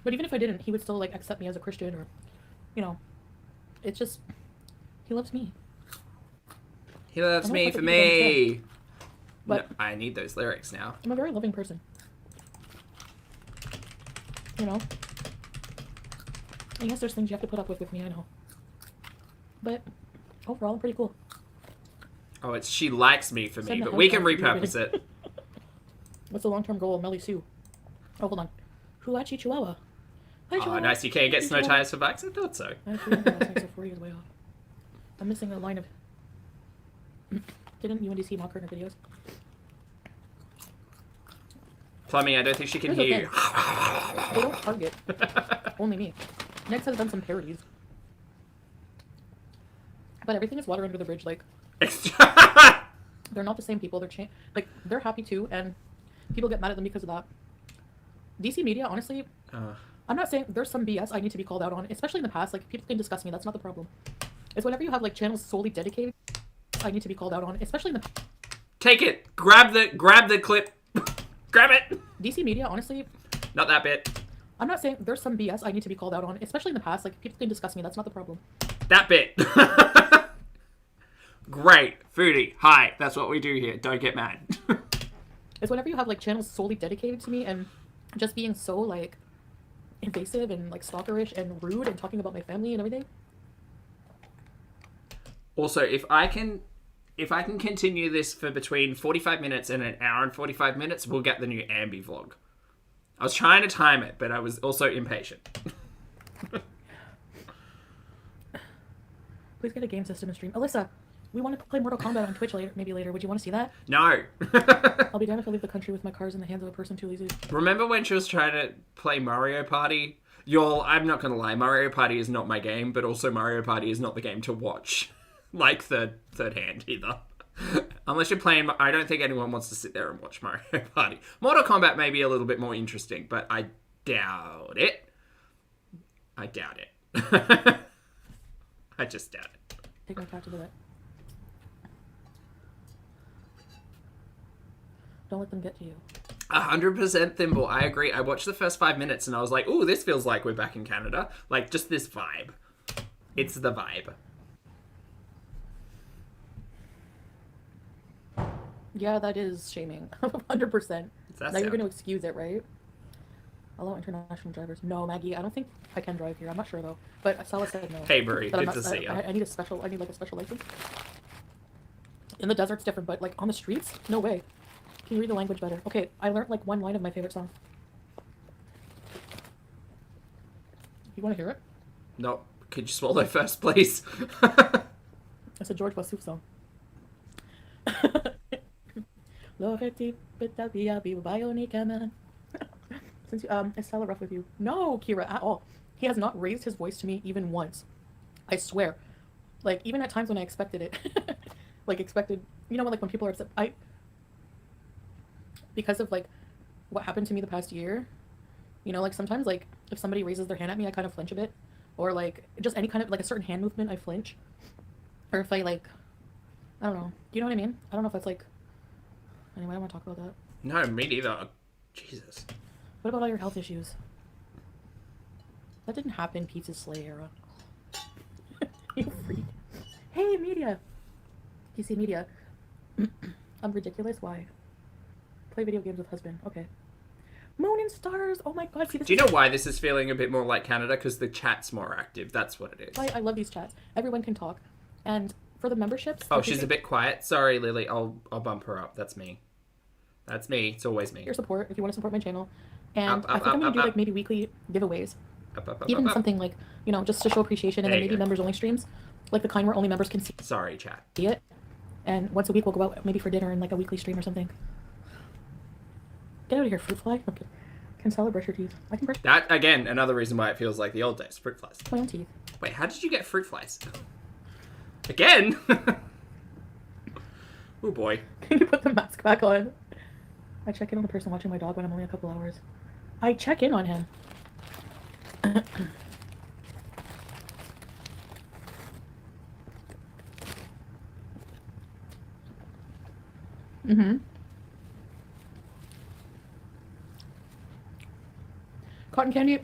But even if I didn't, he would still, like, accept me as a Christian, or, you know, it's just, he loves me. He loves me for me. But no, I need those lyrics now. I'm a very loving person. You know? I guess there's things you have to put up with me, I know. But overall, I'm pretty cool. Oh, it's she likes me for me, Send the but we house can out to be repurpose ready. it. What's the long-term goal of Melly Sue? Oh, hold on. Huachi Chihuahua. Hi, Oh, Chihuahua. nice. You can't get Hi, snow Chihuahua. tires for bikes? I thought so. Actually, I'm 4 years way off. I'm missing a line of... Didn't UNDC mock her in her videos? Plummy, I don't think she can Here's the hear you. They don't target. Only me. Next has done some parodies. But everything is water under the bridge. Like, they're not the same people. They're happy too, and people get mad at them because of that. DC media, honestly, I'm not saying there's some BS I need to be called out on, especially in the past. Like, people can discuss me. That's not the problem. It's whenever you have like channels solely dedicated, I need to be called out on, especially in the... Take it. Grab the clip. Grab it. DC media, honestly, Not that bit. I'm not saying there's some BS I need to be called out on, especially in the past. Like, people can discuss me. That's not the problem. That bit. Great. Foodie. Hi. That's what we do here. Don't get mad. It's whenever you have like channels solely dedicated to me and just being so like invasive and like stalkerish and rude and talking about my family and everything. Also, if I can continue this for between 45 minutes and an hour and 45 minutes, we'll get the new Ambi vlog. I was trying to time it, but I was also impatient. Please get a game system and stream. Alyssa, we want to play Mortal Kombat on Twitch later. Maybe later. Would you want to see that? No. I'll be damned if I leave the country with my cars in the hands of a person too lazy. Remember when she was trying to play Mario Party? Y'all, I'm not gonna lie, Mario Party is not my game, but also Mario Party is not the game to watch. Like third hand either. Unless you're playing, I don't think anyone wants to sit there and watch Mario Party. Mortal Kombat may be a little bit more interesting, but I doubt it. I doubt it. I just doubt it. Take my cat to the vet. Don't let them get to you. 100% Thimble. I agree. I watched the first 5 minutes and I was like, ooh, this feels like we're back in Canada. Like, just this vibe. It's the vibe. Yeah, that is shaming. 100%. Now you're going to excuse it, right? Allow international drivers. No, Maggie, I don't think I can drive here. I'm not sure though. But Sala said no. Hey, Marie, But good to see you. I need like a special license. In the desert's different, but like on the streets, no way. Can you read the language better? Okay, I learned like one line of my favorite song. You want to hear it? No. Could you swallow first, please? It's a George Wassouf song. Since is Stella rough with you? No, Kira, at all. He has not raised his voice to me even once. I swear. Like, even at times when I expected it. You know, like when people are upset. Because of like what happened to me the past year, you know, like sometimes like if somebody raises their hand at me, I kind of flinch a bit. Or like just any kind of like a certain hand movement, I flinch. Or if I like, I don't know. You know what I mean? I don't know if that's like, anyway, I don't want to talk about that. No, me neither. Jesus. What about all your health issues? That didn't happen Pizza Slay era. You freak. Hey, media. DC Media. I'm ridiculous. Why? Play video games with husband. Okay. Moon and stars. Oh my god. See, this Do you know why this is feeling a bit more like Canada? Because the chat's more active. That's what it is. I love these chats. Everyone can talk. And for the memberships... Oh, she's a bit quiet. Sorry, Lily. I'll bump her up. That's me. That's me. It's always me. Your support, if you want to support my channel. And I think I'm going to do, like, maybe weekly giveaways. Even something like, you know, just to show appreciation. And then maybe members-only streams. Like the kind where only members can see Sorry, chat. it. And once a week we'll go out maybe for dinner and like a weekly stream or something. Get out of here, fruit fly. Okay. Can Stella brush your teeth? I can brush That, again, another reason why it feels like the old days. Fruit flies. my own teeth. Wait, how did you get fruit flies? Again? Oh boy. Can you put the mask back on? I check in on the person watching my dog when I'm only a couple hours. I check in on him. Cotton candy.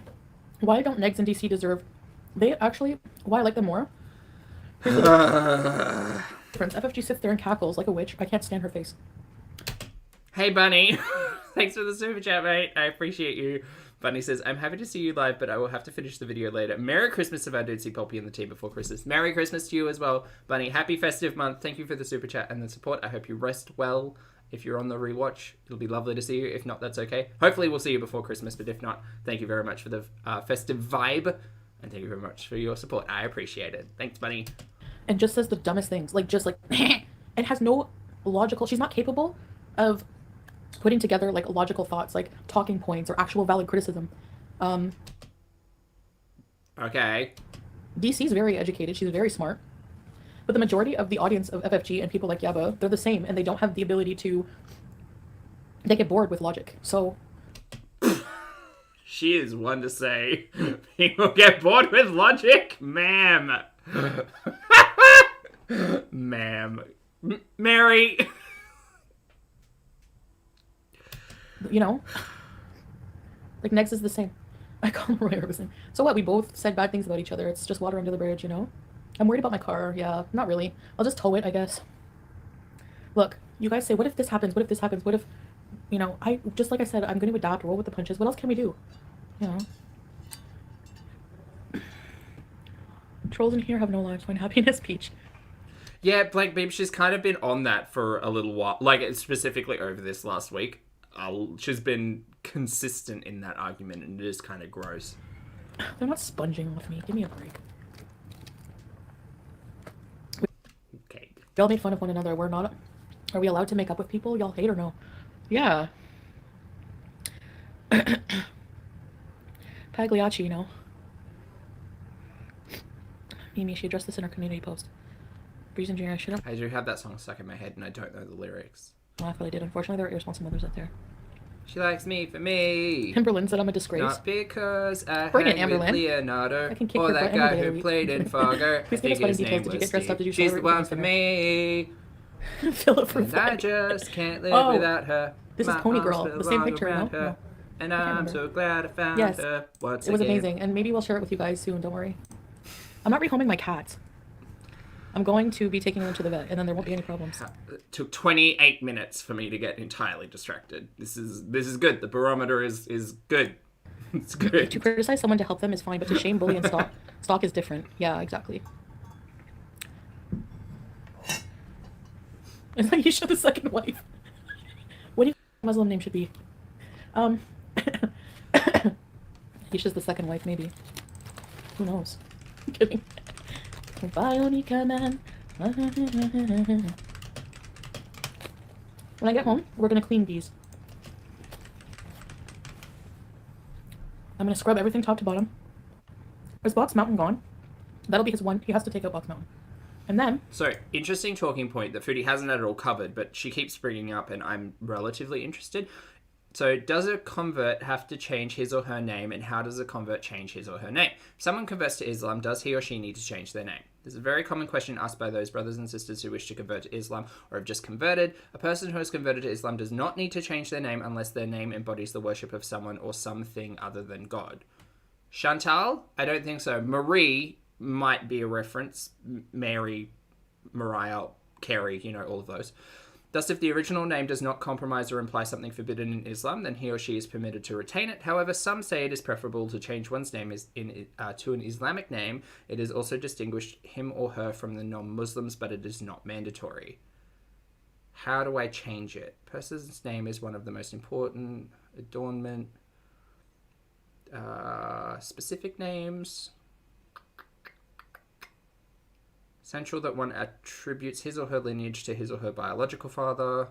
Why don't Negs and DC deserve? They actually. Why I like them more? Here's the difference. FFG sits there and cackles like a witch. I can't stand her face. Hey, Bunny. Thanks for the super chat, mate. I appreciate you. Bunny says, I'm happy to see you live, but I will have to finish the video later. Merry Christmas if I don't see Pulpy and the team before Christmas. Merry Christmas to you as well, Bunny. Happy festive month. Thank you for the super chat and the support. I hope you rest well. If you're on the rewatch, it'll be lovely to see you. If not, that's okay. Hopefully we'll see you before Christmas, but if not, thank you very much for the festive vibe. And thank you very much for your support. I appreciate it. Thanks, Bunny. And just says the dumbest things. Like, just like, and has no logical, she's not capable of putting together, like, logical thoughts, like talking points or actual valid criticism. Okay. DC's very educated. She's very smart. But the majority of the audience of FFG and people like Yaba, they're the same, and they don't have the ability to... They get bored with logic, so... She is one to say, people get bored with logic? Ma'am. Ma'am. Mary. You know? Like, Next is the same. I call him Roy Orbison. So what, we both said bad things about each other. It's just water under the bridge, you know? I'm worried about my car. Yeah, not really. I'll just tow it, I guess. Look, you guys say, what if this happens? What if this happens? What if, you know, just like I said, I'm going to adapt, roll with the punches. What else can we do? You know? Trolls in here have no lives. Find happiness, Peach. Yeah, Blank Beam, she's kind of been on that for a little while. Like, specifically over this last week. She's been consistent in that argument, and it is kind of gross. They're not sponging off me. Give me a break. Okay. Y'all made fun of one another. We're not... Are we allowed to make up with people y'all hate or no? Yeah. Pagliacci, you know. Mimi, she addressed this in her community post. Breeze Engineer, I should have... I do have that song stuck in my head, and I don't know the lyrics. Well, I thought I did. Unfortunately, there are irresponsible mothers out there. She likes me for me. Amberlynn said I'm a disgrace. Not because I Bring it, hang with Amberlynn. Leonardo. I can kick or your that butt guy any day of who the week. played in Fargo. Please I give us think his funny name details. Did you was get dressed up? Did you She's the celebrate one for me. Philip from And I just can't live Oh, without her. this is My Pony arms Girl, feel the same long picture, around no? her. No. And I can't I'm remember. so glad I found Yes. her once It was again. amazing, and maybe we'll share it with you guys soon. Don't worry. I'm not rehoming my cats. I'm going to be taking them to the vet, and then there won't be any problems. It took 28 minutes for me to get entirely distracted. This is good. The barometer is good. It's good. To criticize someone to help them is fine, but to shame, bully, and stalk is different. Yeah, exactly. It's like you show the second wife. What do you think Muslim name should be? Yisha's the second wife, maybe. Who knows? I'm kidding. Bionica man. When I get home, we're gonna clean these. I'm gonna scrub everything top to bottom. Is Box Mountain gone? That'll be his one. He has to take out Box Mountain. And then... So, interesting talking point that Foodie hasn't had it all covered, but she keeps bringing up and I'm relatively interested. So, does a convert have to change his or her name, and how does a convert change his or her name? If someone converts to Islam, does he or she need to change their name? This is a very common question asked by those brothers and sisters who wish to convert to Islam or have just converted. A person who has converted to Islam does not need to change their name unless their name embodies the worship of someone or something other than God. Chantal? I don't think so. Marie might be a reference. Mary, Mariah, Carey, you know, all of those. Thus, if the original name does not compromise or imply something forbidden in Islam, then he or she is permitted to retain it. However, some say it is preferable to change one's name to an Islamic name. It has also distinguished him or her from the non-Muslims, but it is not mandatory. How do I change it? Person's name is one of the most important adornment. Specific names. Essential that one attributes his or her lineage to his or her biological father,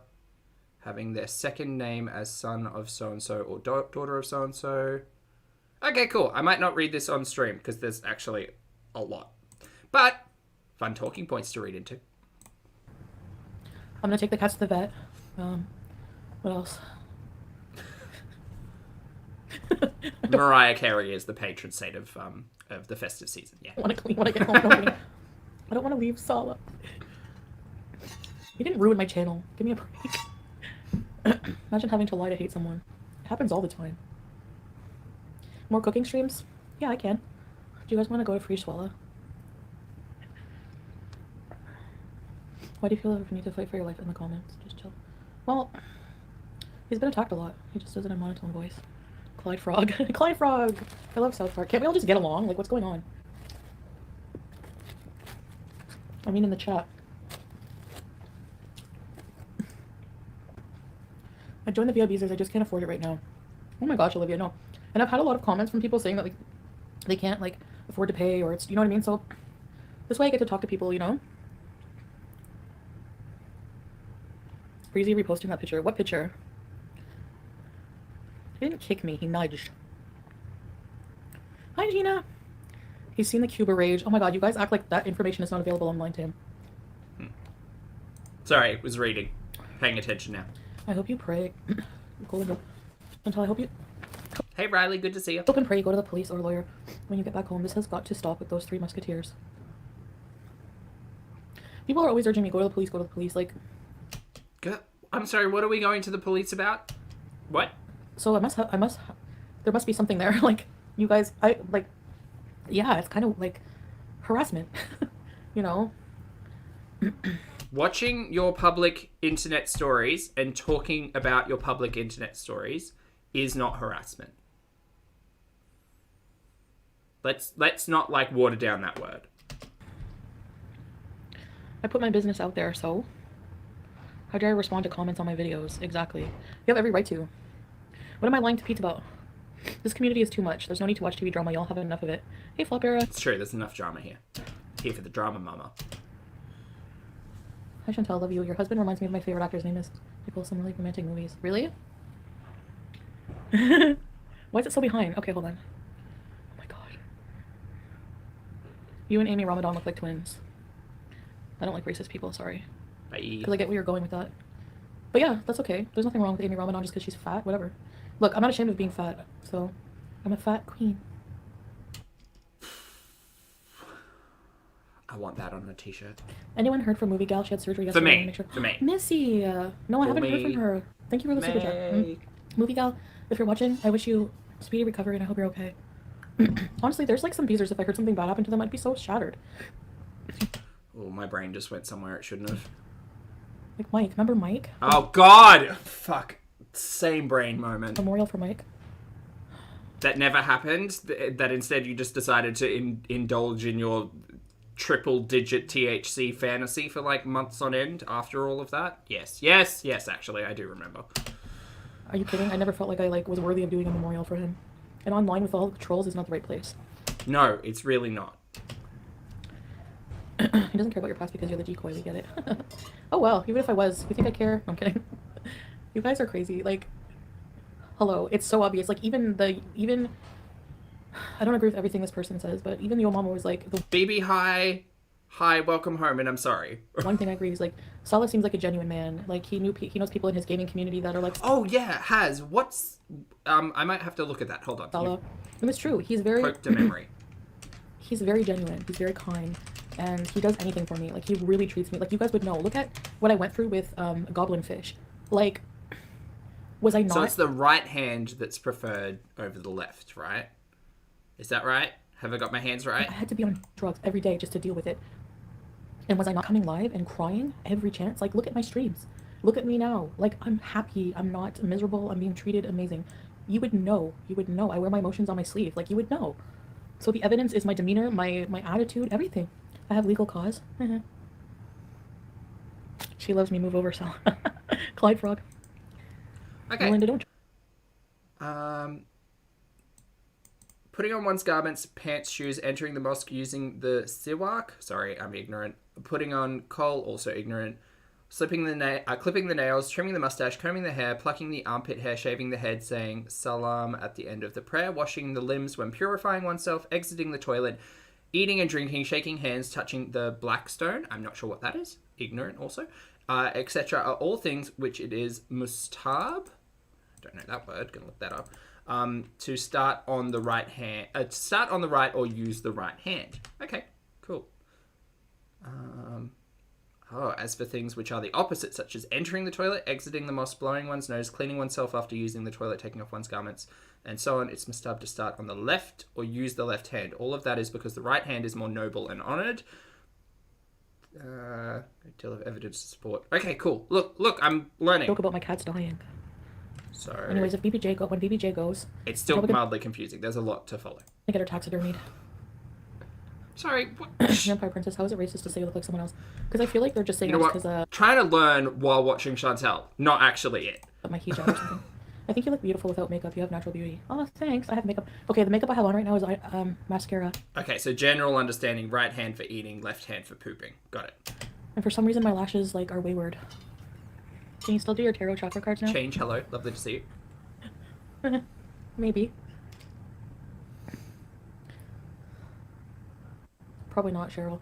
having their second name as son of so-and-so or daughter of so-and-so. Okay, cool. I might not read this on stream because there's actually a lot. But fun talking points to read into. I'm going to take the cats to the vet. What else? Mariah Carey is the patron saint of the festive season. Yeah. I want to clean when I get home. I don't want to leave Sala. You didn't ruin my channel. Give me a break. Imagine having to lie to hate someone. It happens all the time. More cooking streams? Yeah, I can. Do you guys want to go to Free Swallow? Why do you feel like you need to fight for your life in the comments? Just chill. Well, he's been attacked a lot. He just does it in a monotone voice. Clyde Frog. Clyde Frog! I love South Park. Can't we all just get along? Like, what's going on? I mean, in the chat. I joined the VIBs, I just can't afford it right now. Oh my gosh, Olivia, no. And I've had a lot of comments from people saying that, like, they can't, like, afford to pay, or it's, you know what I mean? So, this way I get to talk to people, you know? Breezy reposting that picture. What picture? He didn't kick me, he nudged. Hi, Gina. He's seen the Cuba rage. Oh my god, you guys act like that information is not available online to him. Sorry, I was reading. Paying attention now. I hope you pray. Go and go. Until I hope you... Hey Riley, good to see you. Hope and pray, go to the police or lawyer when you get back home. This has got to stop with those three musketeers. People are always urging me, go to the police, go to the police. Like... I'm sorry, what are we going to the police about? What? So there must be something there. Like, you guys, yeah, it's kind of like harassment, you know? Watching your public internet stories and talking about your public internet stories is not harassment. Let's not, like, water down that word. I put my business out there, so how dare I respond to comments on my videos? Exactly. You have every right to. What am I lying to Pete about? This community is too much. There's no need to watch TV drama. Y'all have enough of it. Hey, Flop Era. It's true. There's enough drama here. Here for the drama, mama. Hi, Chantal. Love you. Your husband reminds me of my favorite actor's name is. They pull some really romantic movies. Really? Why is it so behind? Okay, hold on. Oh my god. You and Amy Ramadan look like twins. I don't like racist people. Sorry. Bye. Because I get where you're going with that. But yeah, that's okay. There's nothing wrong with Amy Ramadan just because she's fat. Whatever. Look, I'm not ashamed of being fat. So, I'm a fat queen. I want that on a t-shirt. Anyone heard from Movie Gal? She had surgery yesterday. For me. Missy! No, I haven't heard from her. Thank you for the super chat. Movie Gal, if you're watching, I wish you speedy recovery and I hope you're okay. Honestly, there's like some beezers. If I heard something bad happen to them, I'd be so shattered. Oh, my brain just went somewhere it shouldn't have. Like Mike. Remember Mike? Oh, God! Fuck. Same brain moment. Memorial for Mike. That never happened. That instead you just decided to indulge in your triple-digit THC fantasy for like months on end after all of that. Yes, actually, I do remember. Are you kidding? I never felt like I was worthy of doing a memorial for him. And online with all the trolls is not the right place. No, it's really not. He doesn't care about your past because you're the decoy. We get it. Oh well, even if I was, you think I care? I'm kidding. You guys are crazy. Like, hello, it's so obvious. Like, even I don't agree with everything this person says, but even your mama was like, BB, hi, welcome home, and I'm sorry. One thing I agree is, like, Salah seems like a genuine man. Like, he knows people in his gaming community that are like... Oh, yeah, has. What's... I might have to look at that. Hold on. Salah. And it's true. He's very... Poke to memory. He's very genuine. He's very kind. And he does anything for me. Like, he really treats me... Like, you guys would know. Look at what I went through with Goblin Fish. Like, was I not... So it's the right hand that's preferred over the left, right? Is that right? Have I got my hands right? I had to be on drugs every day just to deal with it. And was I not coming live and crying every chance? Like, look at my streams. Look at me now. Like, I'm happy. I'm not miserable. I'm being treated amazing. You would know. You would know. I wear my emotions on my sleeve. Like, you would know. So the evidence is my demeanor, my attitude, everything. I have legal cause. She loves me. Move over, Sal. Clyde Frog. Okay. Melinda, don't. Putting on one's garments, pants, shoes, entering the mosque using the siwak. Sorry, I'm ignorant. Putting on kohl, also ignorant. Clipping the nails, trimming the mustache, combing the hair, plucking the armpit hair, shaving the head, saying salam at the end of the prayer, washing the limbs when purifying oneself, exiting the toilet, eating and drinking, shaking hands, touching the black stone. I'm not sure what that is. Ignorant also. Etc. are all things which it is mustab. Don't know that word. Gonna look that up. To start on the right hand. Start on the right or use the right hand. Okay, cool. As for things which are the opposite, such as entering the toilet, exiting the mosque, blowing one's nose, cleaning oneself after using the toilet, taking off one's garments, and so on, it's mustab to start on the left or use the left hand. All of that is because the right hand is more noble and honoured. A deal of evidence to support. Okay, cool. Look, I'm learning. Joke about my cats dying. So, anyways, if when BBJ goes, it's still mildly confusing. There's a lot to follow. I get her taxidermied. Sorry, what? Vampire Princess, how is it racist to say you look like someone else? Because I feel like they're just saying because trying to learn while watching Chantel, not actually it. My hijab or something. I think you look beautiful without makeup. You have natural beauty. Oh, thanks. I have makeup. Okay, the makeup I have on right now is mascara. Okay, so general understanding: right hand for eating, left hand for pooping. Got it. And for some reason, my lashes are wayward. Can you still do your tarot chakra cards now? Change. Hello, lovely to see you. Maybe. Probably not, Cheryl.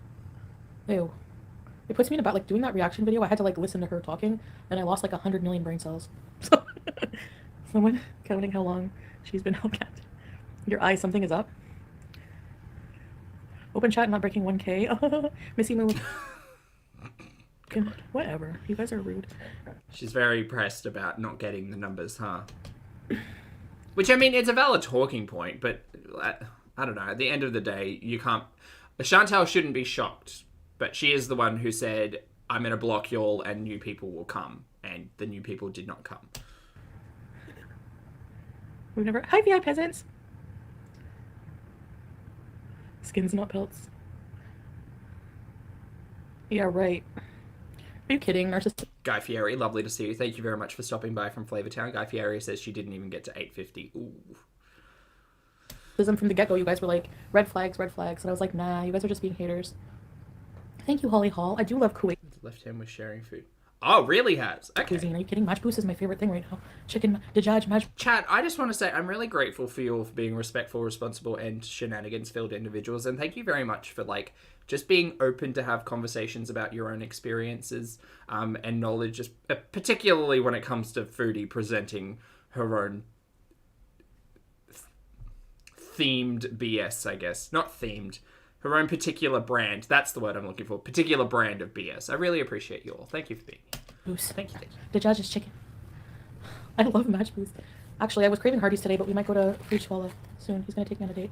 Ew. It puts me in a bad, doing that reaction video, I had to, listen to her talking, and I lost, 100 million brain cells. So, someone counting how long she's been held captive. Your eye, something is up. Open chat, not breaking 1K. Missy Moon. Whatever. You guys are rude. She's very pressed about not getting the numbers, huh? Which, I mean, it's a valid talking point, but, I don't know, at the end of the day, you can't... Chantal shouldn't be shocked, but she is the one who said, I'm going to block y'all and new people will come. And the new people did not come. We've never... Hi, VI peasants! Skins, not pelts. Yeah, right. Are you kidding, narcissist? Guy Fieri, lovely to see you. Thank you very much for stopping by from Flavortown. Guy Fieri says she didn't even get to 850. Ooh. From the get-go, you guys were like, red flags, and I was like, nah, you guys are just being haters. Thank you, Holly Hall. I do love Kuwait. Left hand was sharing food. Oh, really has? Okay. Cuisine. Are you kidding? Majboos is my favorite thing right now. Chicken, dajaj, maj... Chat, I just want to say I'm really grateful for you all for being respectful, responsible, and shenanigans-filled individuals, and thank you very much for, just being open to have conversations about your own experiences, and knowledge, just, particularly when it comes to Foodie presenting her own themed BS, I guess. Not themed. Her own particular brand. That's the word I'm looking for. Particular brand of BS. I really appreciate you all. Thank you for being here. Boost. Thank you. The judge is chicken. I love Match Boost. Actually, I was craving Hardee's today, but we might go to Fruitwalla soon. He's going to take me on a date.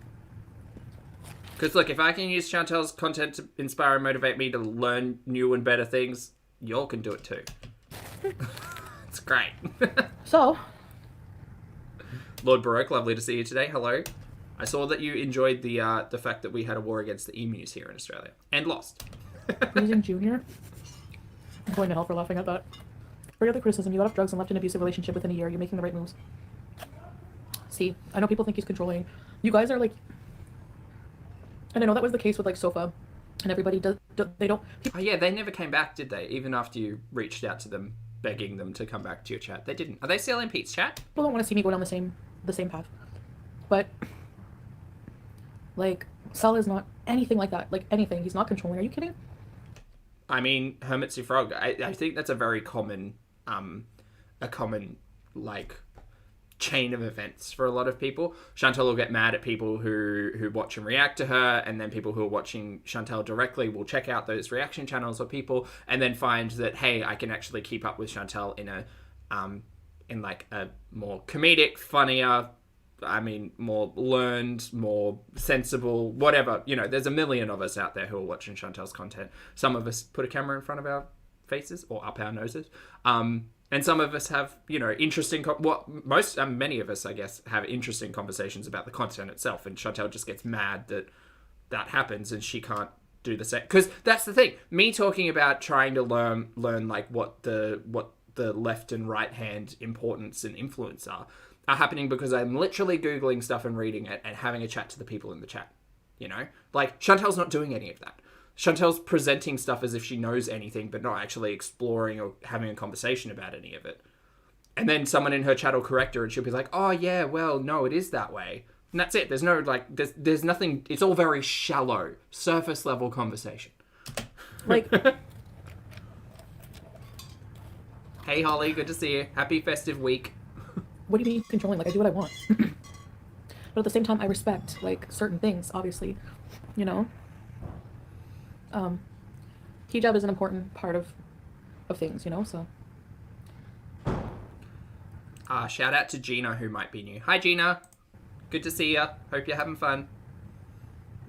Because, look, if I can use Chantel's content to inspire and motivate me to learn new and better things, y'all can do it too. It's great. So. Lord Baroque, lovely to see you today. Hello. I saw that you enjoyed the fact that we had a war against the emus here in Australia. And lost. Losing Junior? I'm going to hell for laughing at that. Forget the criticism. You got off drugs and left an abusive relationship within a year. You're making the right moves. See, I know people think he's controlling. You guys are and I know that was the case with Sofa. And everybody they don't... Oh yeah, they never came back, did they? Even after you reached out to them, begging them to come back to your chat. They didn't. Are they still in Pete's chat? People don't want to see me go down the same path. But... Sal is not anything like that. Anything. He's not controlling. Are you kidding? I mean, Hermit's your frog. I think that's a very common, chain of events for a lot of people. Chantal will get mad at people who watch and react to her, and then people who are watching Chantal directly will check out those reaction channels or people, and then find that, hey, I can actually keep up with Chantal in a more comedic, funnier, I mean, more learned, more sensible, whatever. You know, there's a million of us out there who are watching Chantel's content. Some of us put a camera in front of our faces or up our noses. And some of us have, you know, interesting... many of us, I guess, have interesting conversations about the content itself. And Chantel just gets mad that happens and she can't do the same. Because that's the thing. Me talking about trying to learn like what the left and right hand importance and influence are happening because I'm literally Googling stuff and reading it and having a chat to the people in the chat. You know? Like, Chantel's not doing any of that. Chantel's presenting stuff as if she knows anything, but not actually exploring or having a conversation about any of it. And then someone in her chat will correct her and she'll be like, oh yeah, well, no, it is that way. And that's it. There's no, like, there's nothing, it's all very shallow, surface level conversation. Like... Hey Holly, good to see you. Happy festive week. What do you mean controlling? Like, I do what I want. But at the same time, I respect, like, certain things, obviously. You know? Hijab is an important part of things, you know, so. Shout out to Gina, who might be new. Hi, Gina. Good to see ya. Hope you're having fun.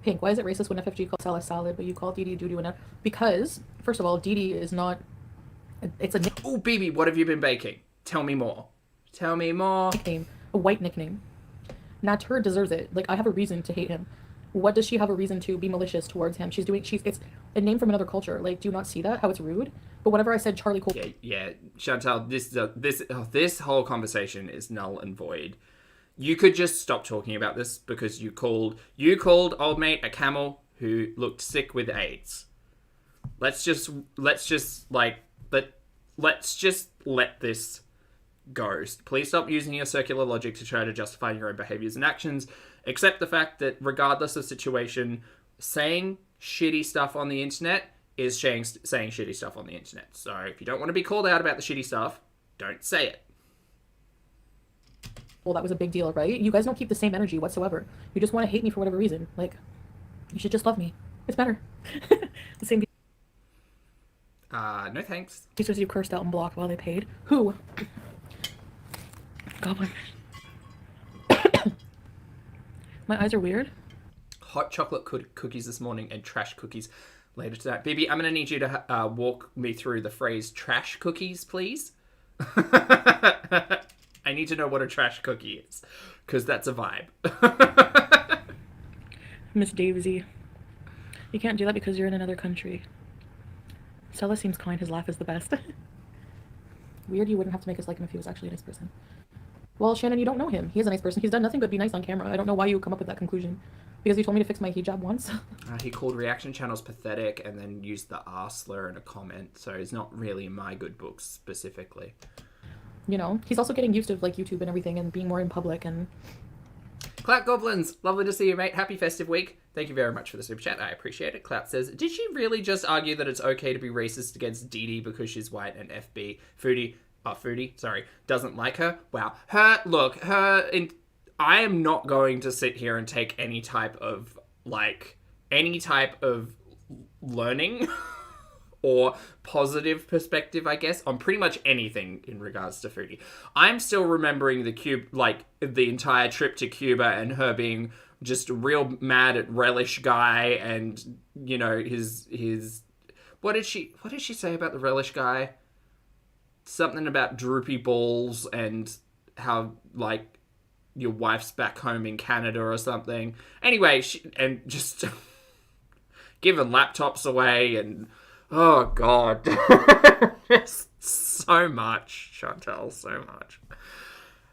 Pink, why is it racist when FFG calls salad salad, but you call Dee doo-doo and because, first of all, Dee is not, it's a nickname. Oh, BB, what have you been baking? Tell me more. Tell me more. Nickname, a white nickname. Natur deserves it. Like, I have a reason to hate him. What does she have a reason to be malicious towards him? It's a name from another culture. Like, do you not see that? How it's rude? But whenever I said Charlie Cole... Yeah, Chantal, this whole conversation is null and void. You could just stop talking about this because you called old mate a camel who looked sick with AIDS. Let's just let this go. Please stop using your circular logic to try to justify your own behaviors and actions. Accept the fact that regardless of situation, saying shitty stuff on the internet is saying shitty stuff on the internet. So if you don't want to be called out about the shitty stuff, don't say it. Well, that was a big deal, right? You guys don't keep the same energy whatsoever. You just want to hate me for whatever reason. Like, you should just love me. It's better. The same no thanks. Users you cursed out and blocked while they paid. Who? Goblin. My eyes are weird. Hot chocolate cookies this morning and trash cookies later tonight. Baby, I'm going to need you to walk me through the phrase trash cookies, please. I need to know what a trash cookie is, because that's a vibe. Miss Daisy. You can't do that because you're in another country. Stella seems kind. His laugh is the best. Weird you wouldn't have to make us like him if he was actually a nice person. Well, Shannon, you don't know him. He is a nice person. He's done nothing but be nice on camera. I don't know why you come up with that conclusion. Because you told me to fix my hijab once. He called reaction channels pathetic and then used the R slur in a comment. So he's not really in my good books specifically. You know, he's also getting used to like YouTube and everything and being more in public and... Clout Goblins, lovely to see you, mate. Happy festive week. Thank you very much for the super chat. I appreciate it. Clout says, did she really just argue that it's okay to be racist against Dee because she's white and FB Foodie, doesn't like her? Wow. I am not going to sit here and take any type of learning or positive perspective, I guess, on pretty much anything in regards to Foodie. I'm still remembering the entire trip to Cuba and her being just real mad at Relish guy and, you know, his what did she say about the Relish guy? Something about droopy balls and how, like, your wife's back home in Canada or something. Anyway, and just giving laptops away and... Oh, God. Just so much, Chantel, so much.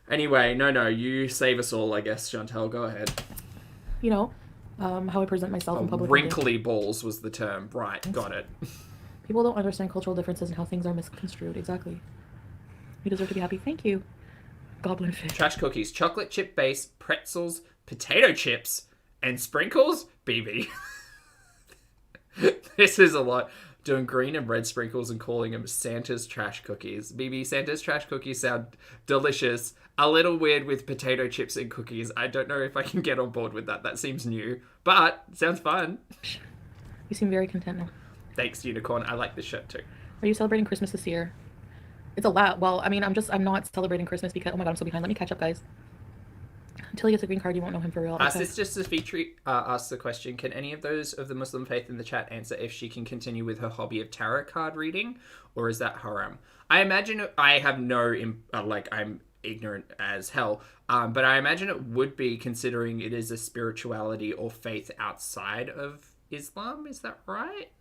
Anyway, no, you save us all, I guess, Chantel. Go ahead. You know, how I present myself in public. Wrinkly balls was the term. Right, got it. People don't understand cultural differences and how things are misconstrued. Exactly. You deserve to be happy. Thank you. Goblin fish. Trash cookies, chocolate chip base, pretzels, potato chips, and sprinkles? BB. This is a lot. Doing green and red sprinkles and calling them Santa's trash cookies. BB, Santa's trash cookies sound delicious. A little weird with potato chips and cookies. I don't know if I can get on board with that. That seems new. But, sounds fun. You seem very content now. Thanks, Unicorn. I like this shirt too. Are you celebrating Christmas this year? It's a lot. Well, I mean, I'm not celebrating Christmas because... Oh my god, I'm so behind. Let me catch up, guys. Until he gets a green card, you won't know him for real. Okay. Sister Safitri asks the question, can any of those of the Muslim faith in the chat answer if she can continue with her hobby of tarot card reading, or is that haram? I imagine, I have no, I'm ignorant as hell, but I imagine it would be, considering it is a spirituality or faith outside of Islam. Is that right?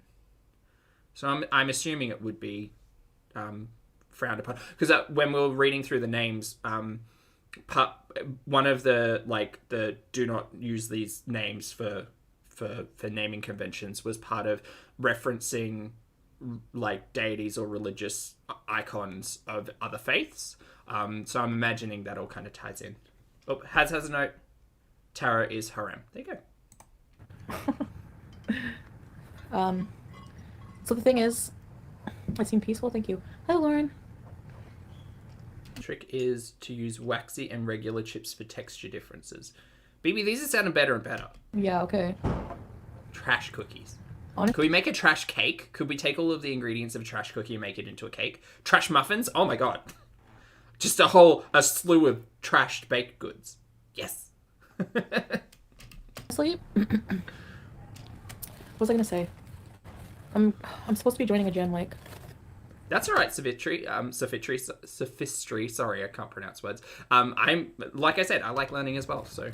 So I'm assuming it would be frowned upon. Because when we were reading through the names, one of the do not use these names for naming conventions was part of referencing like deities or religious icons of other faiths. So I'm imagining that all kind of ties in. Oh, has a note. Tarot is haram. There you go. So the thing is, I seem peaceful. Thank you. Hi, Lauren. Trick is to use waxy and regular chips for texture differences. BB, these are sounding better and better. Yeah, okay. Trash cookies. Honestly, could we make a trash cake? Could we take all of the ingredients of a trash cookie and make it into a cake? Trash muffins? Oh my god. Just a slew of trashed baked goods. Yes. Honestly, what was I gonna say? I'm supposed to be joining a gen, like... That's all right, Sophistry. Sorry, I can't pronounce words. I'm, like I said, I like learning as well, so...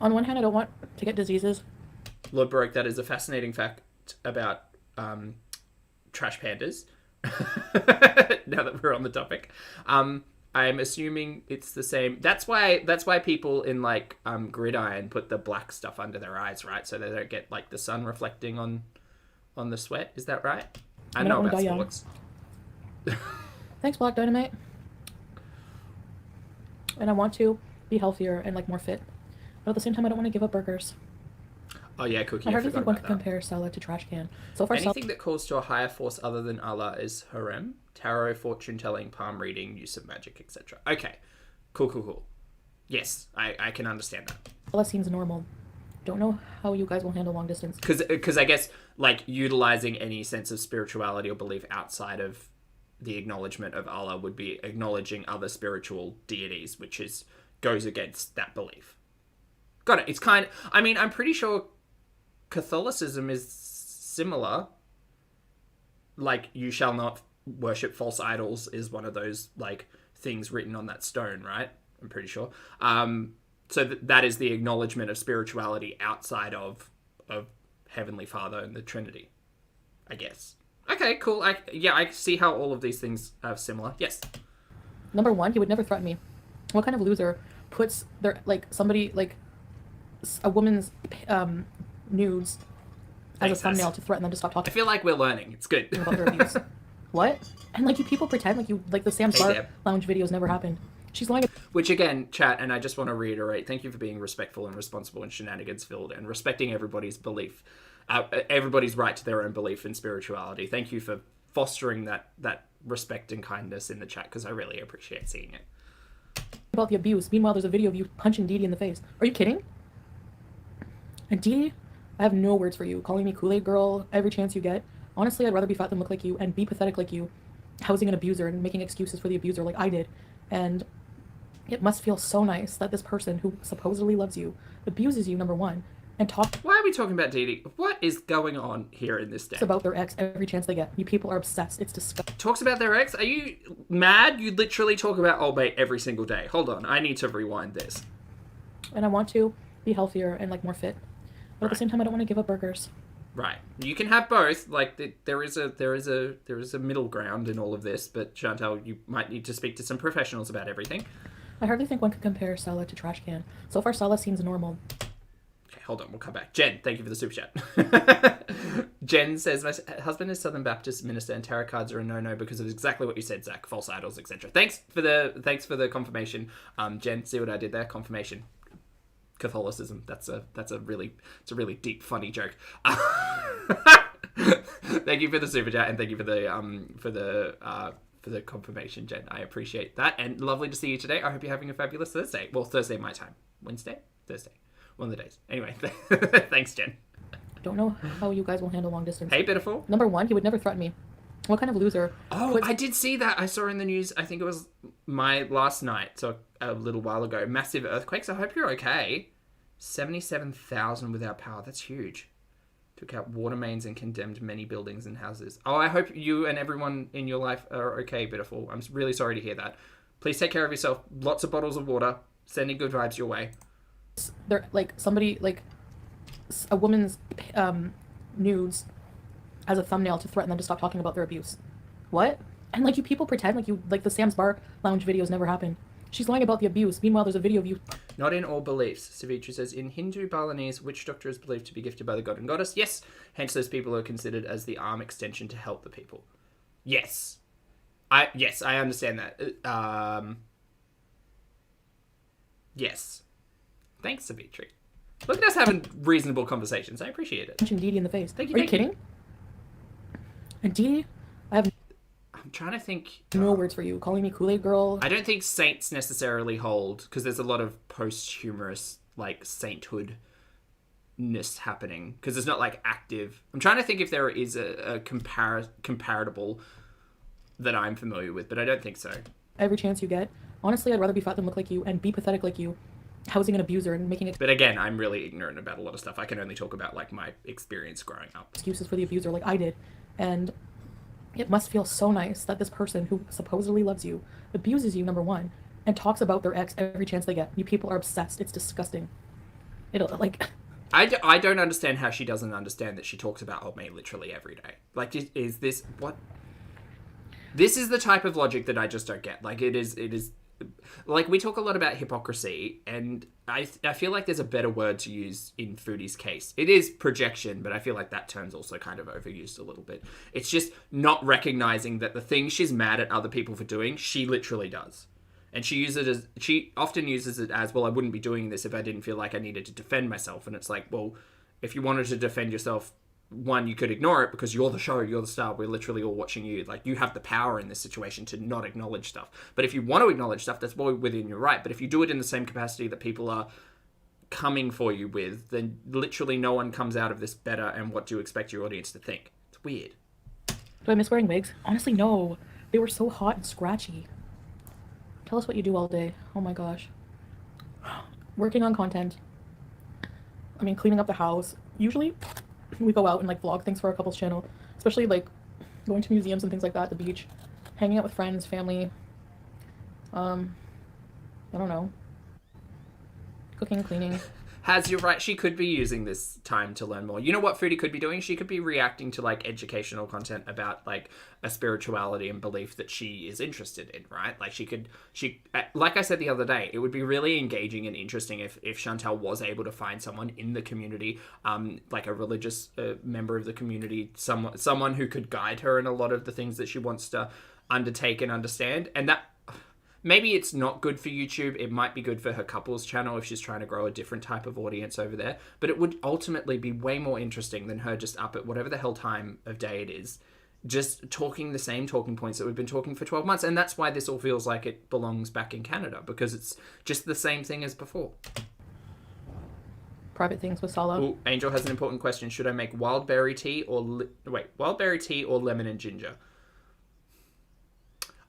On one hand, I don't want to get diseases. Lord Baroque, that is a fascinating fact about trash pandas. Now that we're on the topic. I'm assuming it's the same. That's why people in like Gridiron put the black stuff under their eyes, right? So they don't get like the sun reflecting on the sweat. Is that right? I know about sports. Thanks, Black Dynamite. And I want to be healthier and like more fit, but at the same time, I don't want to give up burgers. Oh yeah, Cookie. I hardly think one could compare salad to trash can. So far, anything that calls to a higher force other than Allah is haram. Tarot, fortune telling, palm reading, use of magic, etc. Okay, cool. Yes, I can understand that. Well, that seems normal. Don't know how you guys will handle long distance. Because I guess like utilizing any sense of spirituality or belief outside of the acknowledgement of Allah would be acknowledging other spiritual deities, which goes against that belief. Got it. It's kind of, I mean, I'm pretty sure Catholicism is similar. Like, you shall not worship false idols is one of those like things written on that stone, right? I'm pretty sure. So that is the acknowledgement of spirituality outside of Heavenly Father and the Trinity, I guess. Okay, cool. I see how all of these things are similar. Yes. Number one, he would never threaten me. What kind of loser puts their somebody a woman's nudes as a thumbnail to threaten them to stop talking? I feel like we're learning. It's good. About their abuse. What? And you people pretend the Sam's Bar Lounge videos never happened. She's lying. Which again, chat, and I just want to reiterate, thank you for being respectful and responsible and shenanigans filled and respecting everybody's belief, everybody's right to their own belief in spirituality. Thank you for fostering that respect and kindness in the chat, because I really appreciate seeing it. About the abuse. Meanwhile, there's a video of you punching Dee Dee in the face. Are you kidding? And Dee Dee, I have no words for you. Calling me Kool-Aid girl every chance you get. Honestly, I'd rather be fat than look like you and be pathetic like you, housing an abuser and making excuses for the abuser like I did. And it must feel so nice that this person who supposedly loves you abuses you, number one, and Why are we talking about Dee Dee? What is going on here in this day? It's about their ex every chance they get. You people are obsessed. It's disgusting. Talks about their ex? Are you mad? You literally talk about Old Mate every single day. Hold on, I need to rewind this. And I want to be healthier and more fit, but at the same time, I don't want to give up burgers. Right. You can have both. There is a middle ground in all of this, but Chantal, you might need to speak to some professionals about everything. I hardly think one could compare salad to trash can. So far, salad seems normal. Okay, hold on. We'll come back. Jen, thank you for the super chat. Jen says, my husband is Southern Baptist minister and tarot cards are a no-no because of exactly what you said, Zach. False idols, etc. Thanks for the confirmation. Jen, see what I did there? Confirmation. Catholicism. That's a really deep, funny joke. Thank you for the super chat and thank you for the confirmation, Jen. I appreciate that, and lovely to see you today. I hope you're having a fabulous Thursday. Well, Thursday my time. Wednesday? Thursday. One of the days. Anyway, thanks, Jen. Don't know how you guys will handle long distance. Hey, Beautiful. Number one, he would never threaten me. What kind of loser? Oh, I did see that. I saw in the news, I think it was my last night, so a little while ago, massive earthquakes. I hope you're okay. 77,000 without power. That's huge. Took out water mains and condemned many buildings and houses. Oh, I hope you and everyone in your life are okay, Beautiful. I'm really sorry to hear that. Please take care of yourself. Lots of bottles of water. Sending good vibes your way. They're like somebody, like a woman's nudes as a thumbnail to threaten them to stop talking about their abuse. What? And like, you people pretend like the Sam's Bar Lounge videos never happened. She's lying about the abuse. Meanwhile, there's a video of you. Not in all beliefs. Savitri says, in Hindu Balinese, witch doctor is believed to be gifted by the god and goddess. Yes. Hence, those people are considered as the arm extension to help the people. Yes. I understand that. Yes. Thanks, Savitri. Look at us having reasonable conversations. I appreciate it. Punching Dee Dee in the face. Thank you. Are you kidding? And Dee Dee, I'm trying to think. No words for you. Calling me Kool-Aid girl. I don't think saints necessarily hold, because there's a lot of posthumous, like, sainthood-ness happening, because it's not, like, active. I'm trying to think if there is a comparable that I'm familiar with, but I don't think so. Every chance you get. Honestly, I'd rather be fat than look like you and be pathetic like you. Housing an abuser and making But again, I'm really ignorant about a lot of stuff. I can only talk about, like, my experience growing up. Excuses for the abuser like I did. And it must feel so nice that this person who supposedly loves you abuses you, number one, and talks about their ex every chance they get. You people are obsessed. It's disgusting. It'll, like... I don't understand how she doesn't understand that she talks about old me literally every day. Like, is this... What? This is the type of logic that I just don't get. Like, it is... Like, we talk a lot about hypocrisy, and I feel like there's a better word to use in Foodie's case. It is projection, but I feel like that term's also kind of overused a little bit. It's just not recognizing that the thing she's mad at other people for doing, she literally does. And she often uses it as, well, I wouldn't be doing this if I didn't feel like I needed to defend myself. And it's like, well, if you wanted to defend yourself, one, you could ignore it because you're the show, you're the star, we're literally all watching you. Like, you have the power in this situation to not acknowledge stuff. But if you want to acknowledge stuff, that's well within your right. But if you do it in the same capacity that people are coming for you with, then literally no one comes out of this better, and what do you expect your audience to think? It's weird. Do I miss wearing wigs? Honestly, no. They were so hot and scratchy. Tell us what you do all day. Oh my gosh. Working on content. I mean, cleaning up the house. Usually... we go out and like vlog things for our couple's channel, especially like going to museums and things like that, at the beach, hanging out with friends, family. I don't know. Cooking, cleaning. Has, you're right, she could be using this time to learn more. You know what Foodie could be doing? She could be reacting to like educational content about like a spirituality and belief that she is interested in, right? Like she like I said the other day, it would be really engaging and interesting if Chantal was able to find someone in the community, like a religious member of the community, someone who could guide her in a lot of the things that she wants to undertake and understand. And that, maybe it's not good for YouTube. It might be good for her couples channel if she's trying to grow a different type of audience over there. But it would ultimately be way more interesting than her just up at whatever the hell time of day it is, just talking the same talking points that we've been talking for 12 months. And that's why this all feels like it belongs back in Canada, because it's just the same thing as before. Private things with Sala. Ooh, Angel has an important question. Should I make wild berry tea or lemon and ginger?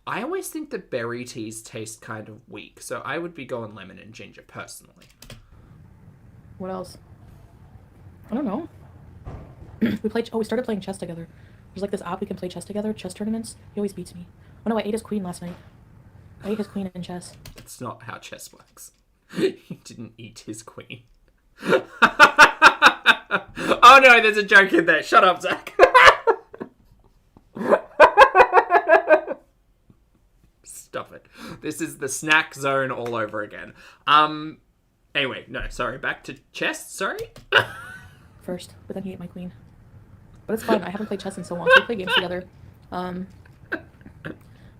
I always think that berry teas taste kind of weak, so I would be going lemon and ginger, personally. What else? I don't know. We started playing chess together. There's like this app we can play chess together, chess tournaments. He always beats me. Oh no, I ate his queen last night. I ate his queen in chess. That's not how chess works. You didn't eat his queen. Oh no, there's a joke in there. Shut up, Zach. Stop it. This is the snack zone all over again. Anyway, no, sorry. Back to chess. Sorry. First, but then he ate my queen. But it's fun. I haven't played chess in so long, so we play games together.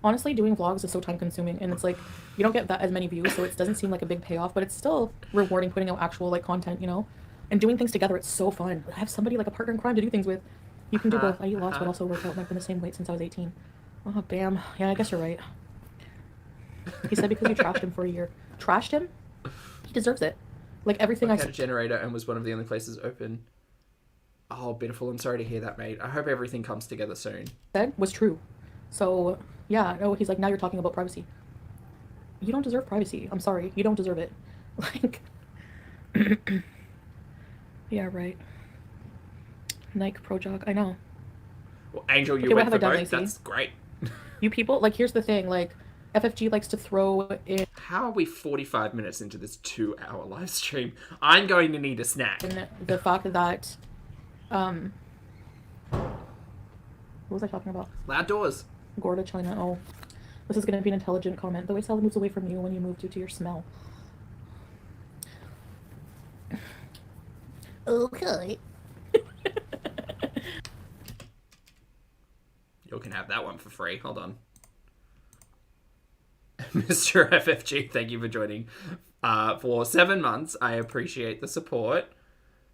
Honestly, doing vlogs is so time consuming, and it's like, you don't get that as many views, so it doesn't seem like a big payoff, but it's still rewarding putting out actual like content, you know? And doing things together, it's so fun. I have somebody, like a partner in crime, to do things with. You can do both. I eat lots, but also work out, and I've been the same weight since I was 18. Oh, bam. Yeah, I guess you're right. He said because you trashed him for a year. Trashed him? He deserves it. Like everything I had a generator and was one of the only places open. Oh, beautiful. I'm sorry to hear that, mate. I hope everything comes together soon. said was true. So, yeah, no, he's like, now you're talking about privacy. You don't deserve privacy. I'm sorry. You don't deserve it. Like, yeah, right. Nike Pro Jog. I know. Well, Angel, you Okay, what went have I for done, both. Lacey? That's great. You people, like, here's the thing. Like, FFG likes to throw in How are we 45 minutes into this 2-hour live stream? I'm going to need a snack. the fact that, what was I talking about? Loud doors. Gorda China. Oh, this is going to be an intelligent comment. The way Sally moves away from you when you move due to your smell. Okay. You can have that one for free. Hold on. Mr. FFG, thank you for joining. For 7 months, I appreciate the support.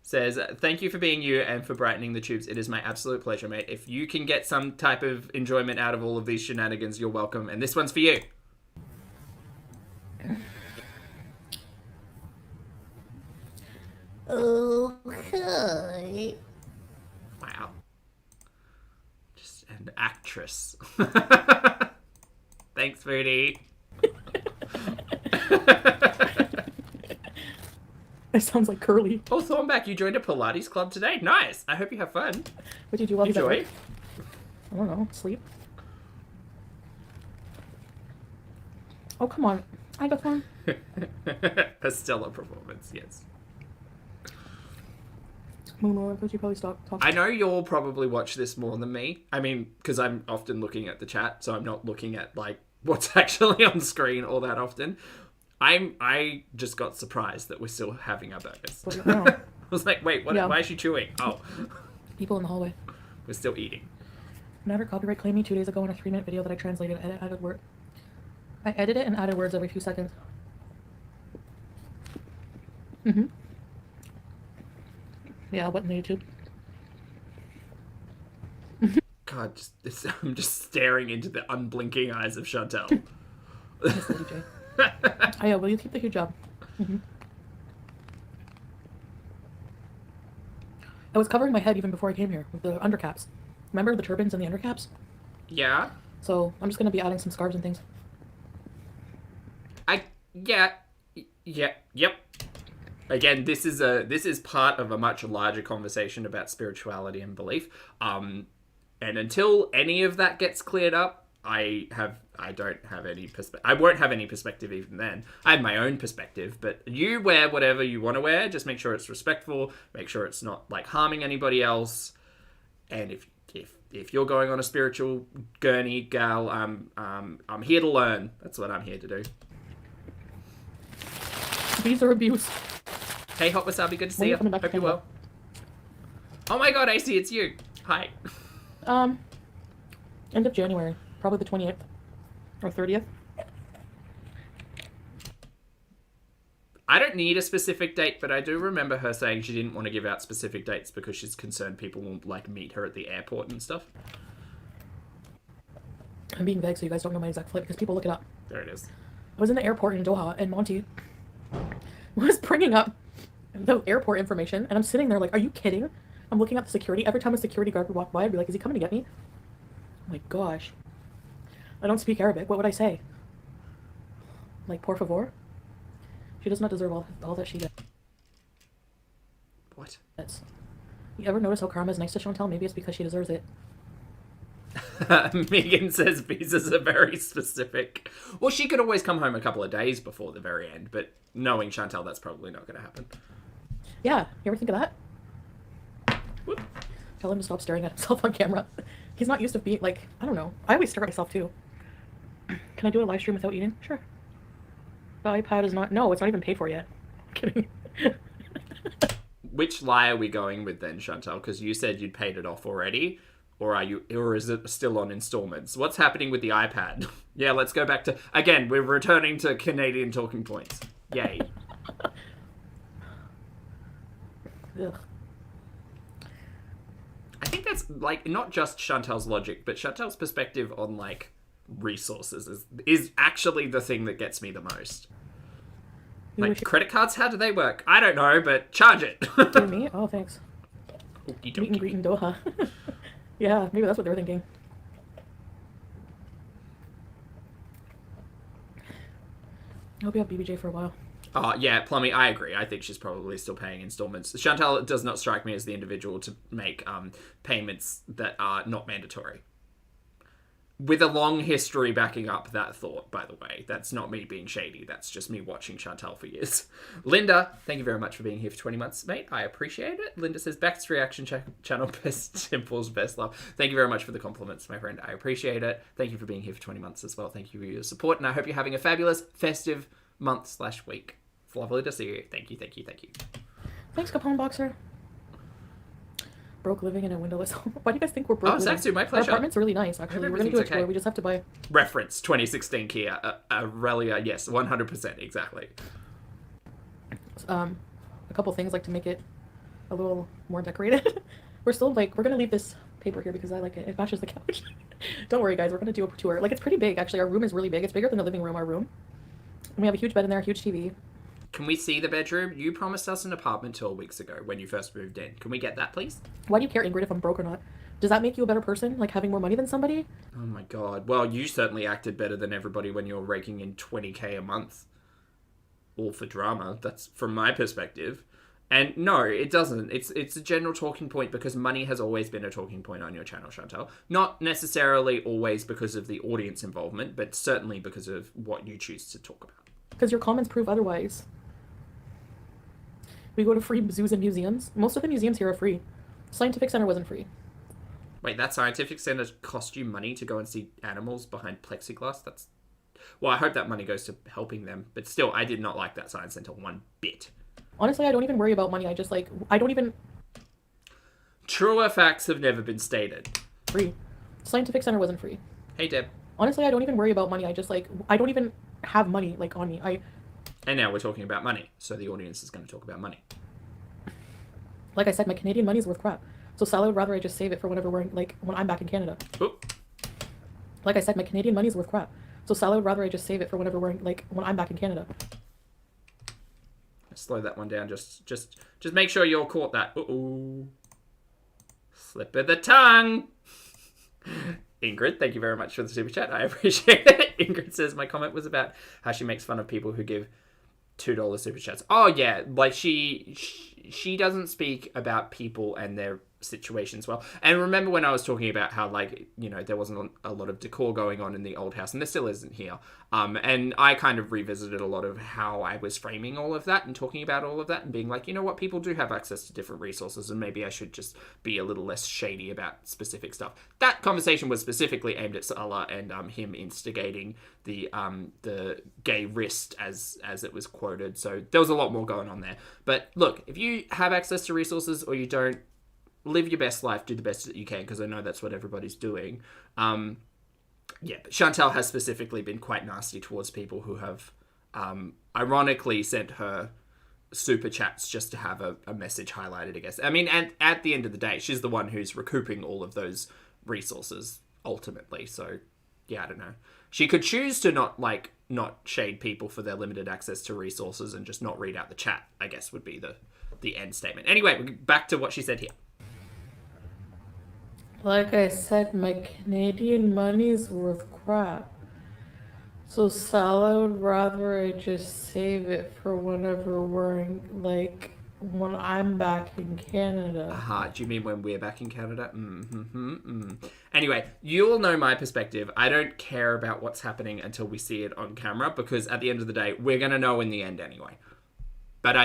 Says, thank you for being you and for brightening the tubes. It is my absolute pleasure, mate. If you can get some type of enjoyment out of all of these shenanigans, you're welcome. And this one's for you. Okay. Wow. Just an actress. Thanks, Foodie. It sounds like Curly. Oh, Thornback, you joined a Pilates club today? Nice. I hope you have fun. What did you do while you Enjoy. I don't know. Sleep. Oh, come on. I got one. A stellar performance, yes. Momo, I thought you probably stop talking. I know you'll probably watch this more than me. I mean, because I'm often looking at the chat, so I'm not looking at, like, what's actually on screen all that often. I just got surprised that we're still having our burgers. I was like, wait, what? Yeah. Why is she chewing? Oh, People in the hallway. we're still eating. Never copyright claimed me 2 days ago in a 3-minute video that I translated and added word. I edit it and added words every few seconds. Yeah, what in the YouTube? God, I'm just staring into the unblinking eyes of Chantel. Miss Lady J. Oh yeah, will you keep the hijab? I was covering my head even before I came here with the undercaps. Remember the turbans and the undercaps? Yeah? So I'm just gonna be adding some scarves and things. Yep. Again, this is part of a much larger conversation about spirituality and belief. And until any of that gets cleared up, I don't have any perspective. I won't have any perspective even then. I have my own perspective, but you wear whatever you want to wear. Just make sure it's respectful. Make sure it's not like harming anybody else. And if you're going on a spiritual gurney, gal, I'm here to learn. That's what I'm here to do. These are abuse. Hey, Hot Wasabi, good to When see are you. you coming back to Hope you're Canada? well. Oh my god, AC, it's you. Hi. End of January, probably the 28th or 30th. I don't need a specific date, but I do remember her saying she didn't want to give out specific dates because she's concerned people will, like, meet her at the airport and stuff. I'm being vague so you guys don't know my exact flight because people look it up. There it is. I was in the airport in Doha and Monty was bringing up the airport information and I'm sitting there like, are you kidding? I'm looking at the security. Every time a security guard would walk by, I'd be like, is he coming to get me? Oh my gosh. I don't speak Arabic. What would I say? Like, por favor? She does not deserve all that she What? gets. You ever notice how Karma is nice to Chantel? Maybe it's because she deserves it. Megan says visas are very specific. Well, she could always come home a couple of days before the very end, but knowing Chantel, that's probably not going to happen. Yeah, you ever think of that? Whoop. Tell him to stop staring at himself on camera. He's not used to being, like, I don't know. I always stare at myself, too. Can I do a live stream without eating? Sure. The iPad is not... No, it's not even paid for yet. I'm kidding. Which lie are we going with then, Chantel? Because you said you'd paid it off already. Or is it still on installments? What's happening with the iPad? Yeah, let's go back to... Again, we're returning to Canadian talking points. Yay. Ugh. I think that's, like, not just Chantel's logic, but Chantel's perspective on, like, resources is actually the thing that gets me the most. You Like, wish- credit cards, how do they work? I don't know, but charge it. You me? Oh, thanks. Okie Meet and dokie. greet in Doha. Yeah, maybe that's what they were thinking. I hope you have BBJ for a while. Yeah, Plummy, I agree. I think she's probably still paying installments. Chantal does not strike me as the individual to make payments that are not mandatory. With a long history backing up that thought, by the way. That's not me being shady. That's just me watching Chantal for years. Linda, thank you very much for being here for 20 months, mate. I appreciate it. Linda says, Beck's reaction channel, best simples, best love. Thank you very much for the compliments, my friend. I appreciate it. Thank you for being here for 20 months as well. Thank you for your support, and I hope you're having a fabulous festive month/week. It's lovely to see you. Thank you, thank you, thank you. Thanks, Capone Boxer. Broke living in a windowless home. Why do you guys think we're broke living? Satsu, my pleasure. Our apartment's really nice, actually. We're going to do a tour. Okay. We just have to buy... Reference 2016 Kia Aurelia. Yes, 100%, exactly. A couple things, like, to make it a little more decorated. We're still, like... We're going to leave this paper here because I like it. It matches the couch. Don't worry, guys. We're going to do a tour. Like, it's pretty big, actually. Our room is really big. It's bigger than the living room, our room. And we have a huge bed in there, a huge TV. Can we see the bedroom? You promised us an apartment 12 weeks ago when you first moved in. Can we get that, please? Why do you care, Ingrid, if I'm broke or not? Does that make you a better person, like having more money than somebody? Oh my god. Well, you certainly acted better than everybody when you were raking in 20k a month. All for drama. That's from my perspective. And no, it doesn't. It's a general talking point because money has always been a talking point on your channel, Chantal. Not necessarily always because of the audience involvement, but certainly because of what you choose to talk about. Because your comments prove otherwise. We go to free zoos and museums. Most of the museums here are free. Scientific Center wasn't free. Wait, that scientific center cost you money to go and see animals behind plexiglass? That's... Well, I hope that money goes to helping them. But still, I did not like that science center one bit. Honestly, I don't even worry about money. I just, like... I don't even... Truer facts have never been stated. Free. Scientific Center wasn't free. Hey, Deb. Honestly, I don't even worry about money. I just, like... I don't even have money, like, on me. And now we're talking about money. So the audience is going to talk about money. Like I said, my Canadian money's worth crap. So Sally would rather I just save it for whenever we're, like, when I'm back in Canada. Oop. Like I said, my Canadian money's worth crap. So Sally would rather I just save it for whenever we're, like, when I'm back in Canada. Slow that one down. Just make sure you're caught that. Uh-oh. Slip of the tongue. Ingrid, thank you very much for the super chat. I appreciate it. Ingrid says my comment was about how she makes fun of people who give $2 super chats. Oh yeah, like she doesn't speak about people and their situations well. And remember when I was talking about how, like, you know, there wasn't a lot of decor going on in the old house, and there still isn't here. And I kind of revisited a lot of how I was framing all of that and talking about all of that and being like, you know what, people do have access to different resources, and maybe I should just be a little less shady about specific stuff. That conversation was specifically aimed at Salah and him instigating the gay wrist as it was quoted. So there was a lot more going on there. But look, if you have access to resources or you don't, live your best life, do the best that you can, because I know that's what everybody's doing. Yeah, but Chantal has specifically been quite nasty towards people who have ironically sent her super chats just to have a message highlighted, I guess. I mean, and at the end of the day, she's the one who's recouping all of those resources ultimately. So, yeah, I don't know. She could choose to not shade people for their limited access to resources and just not read out the chat, I guess would be the end statement. Anyway, back to what she said here. Like I said, my Canadian money's worth crap. So Salah would rather I just save it for whenever when I'm back in Canada. Aha, do you mean when we're back in Canada? Anyway, you all know my perspective. I don't care about what's happening until we see it on camera, because at the end of the day, we're going to know in the end anyway. But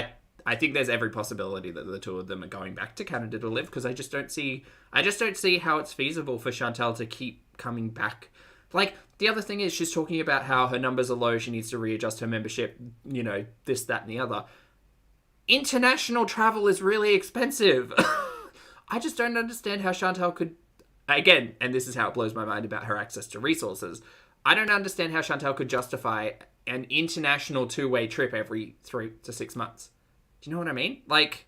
I think there's every possibility that the two of them are going back to Canada to live, because I just don't see how it's feasible for Chantal to keep coming back. Like, the other thing is she's talking about how her numbers are low, she needs to readjust her membership, you know, this, that, and the other. International travel is really expensive. I just don't understand how Chantal could, again, and this is how it blows my mind about her access to resources, I don't understand how Chantal could justify an international two-way trip every 3 to 6 months. Do you know what I mean? Like,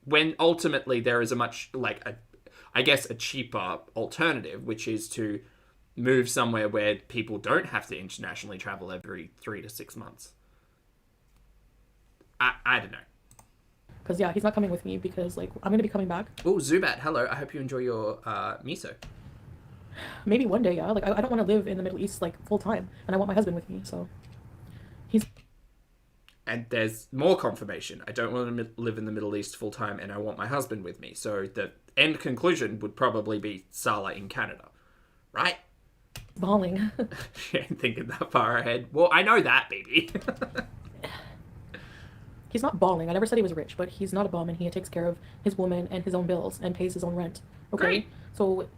when ultimately there is a much, I guess, a cheaper alternative, which is to move somewhere where people don't have to internationally travel every 3 to 6 months. I don't know. Because, yeah, he's not coming with me because, like, I'm going to be coming back. Oh, Zubat, hello. I hope you enjoy your miso. Maybe one day, yeah. Like, I don't want to live in the Middle East, like, full time. And I want my husband with me, so. He's... And there's more confirmation. I don't want to live in the Middle East full time, and I want my husband with me. So the end conclusion would probably be Sala in Canada. Right? Balling. She ain't thinking that far ahead. Well, I know that, baby. He's not balling. I never said he was rich, but he's not a bum, and he takes care of his woman and his own bills and pays his own rent. Okay? Great. So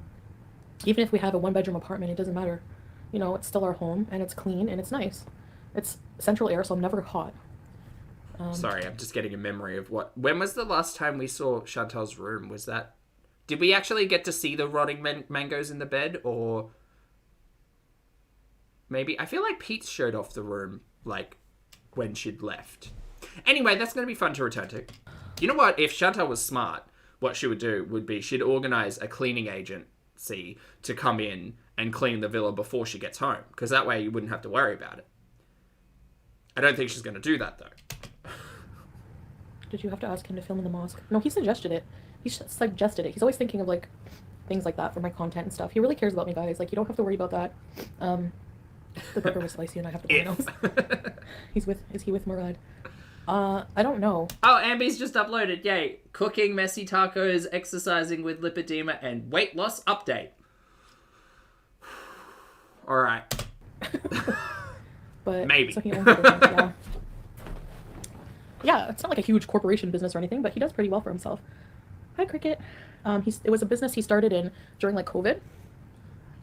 even if we have a one-bedroom apartment, it doesn't matter. You know, it's still our home, and it's clean, and it's nice. It's central air, so I'm never hot. Sorry, I'm just getting a memory of what... When was the last time we saw Chantal's room? Was that... Did we actually get to see the rotting mangoes in the bed, or... Maybe... I feel like Pete showed off the room, like, when she'd left. Anyway, that's going to be fun to return to. You know what? If Chantal was smart, what she would do would be she'd organise a cleaning agency to come in and clean the villa before she gets home, because that way you wouldn't have to worry about it. I don't think she's going to do that, though. Did you have to ask him to film in the mosque? No, he suggested it. He suggested it. He's always thinking of, like, things like that for my content and stuff. He really cares about me, guys. Like, you don't have to worry about that. The burger was slicey and I have to blow my nose. Is he with Murad? I don't know. Oh, Amby's just uploaded. Yay. Cooking messy tacos, exercising with lipedema, and weight loss update. Alright. But maybe. So he owns everything, yeah. Yeah, it's not like a huge corporation business or anything, but he does pretty well for himself. Hi, Cricket. It was a business he started in during, like, COVID.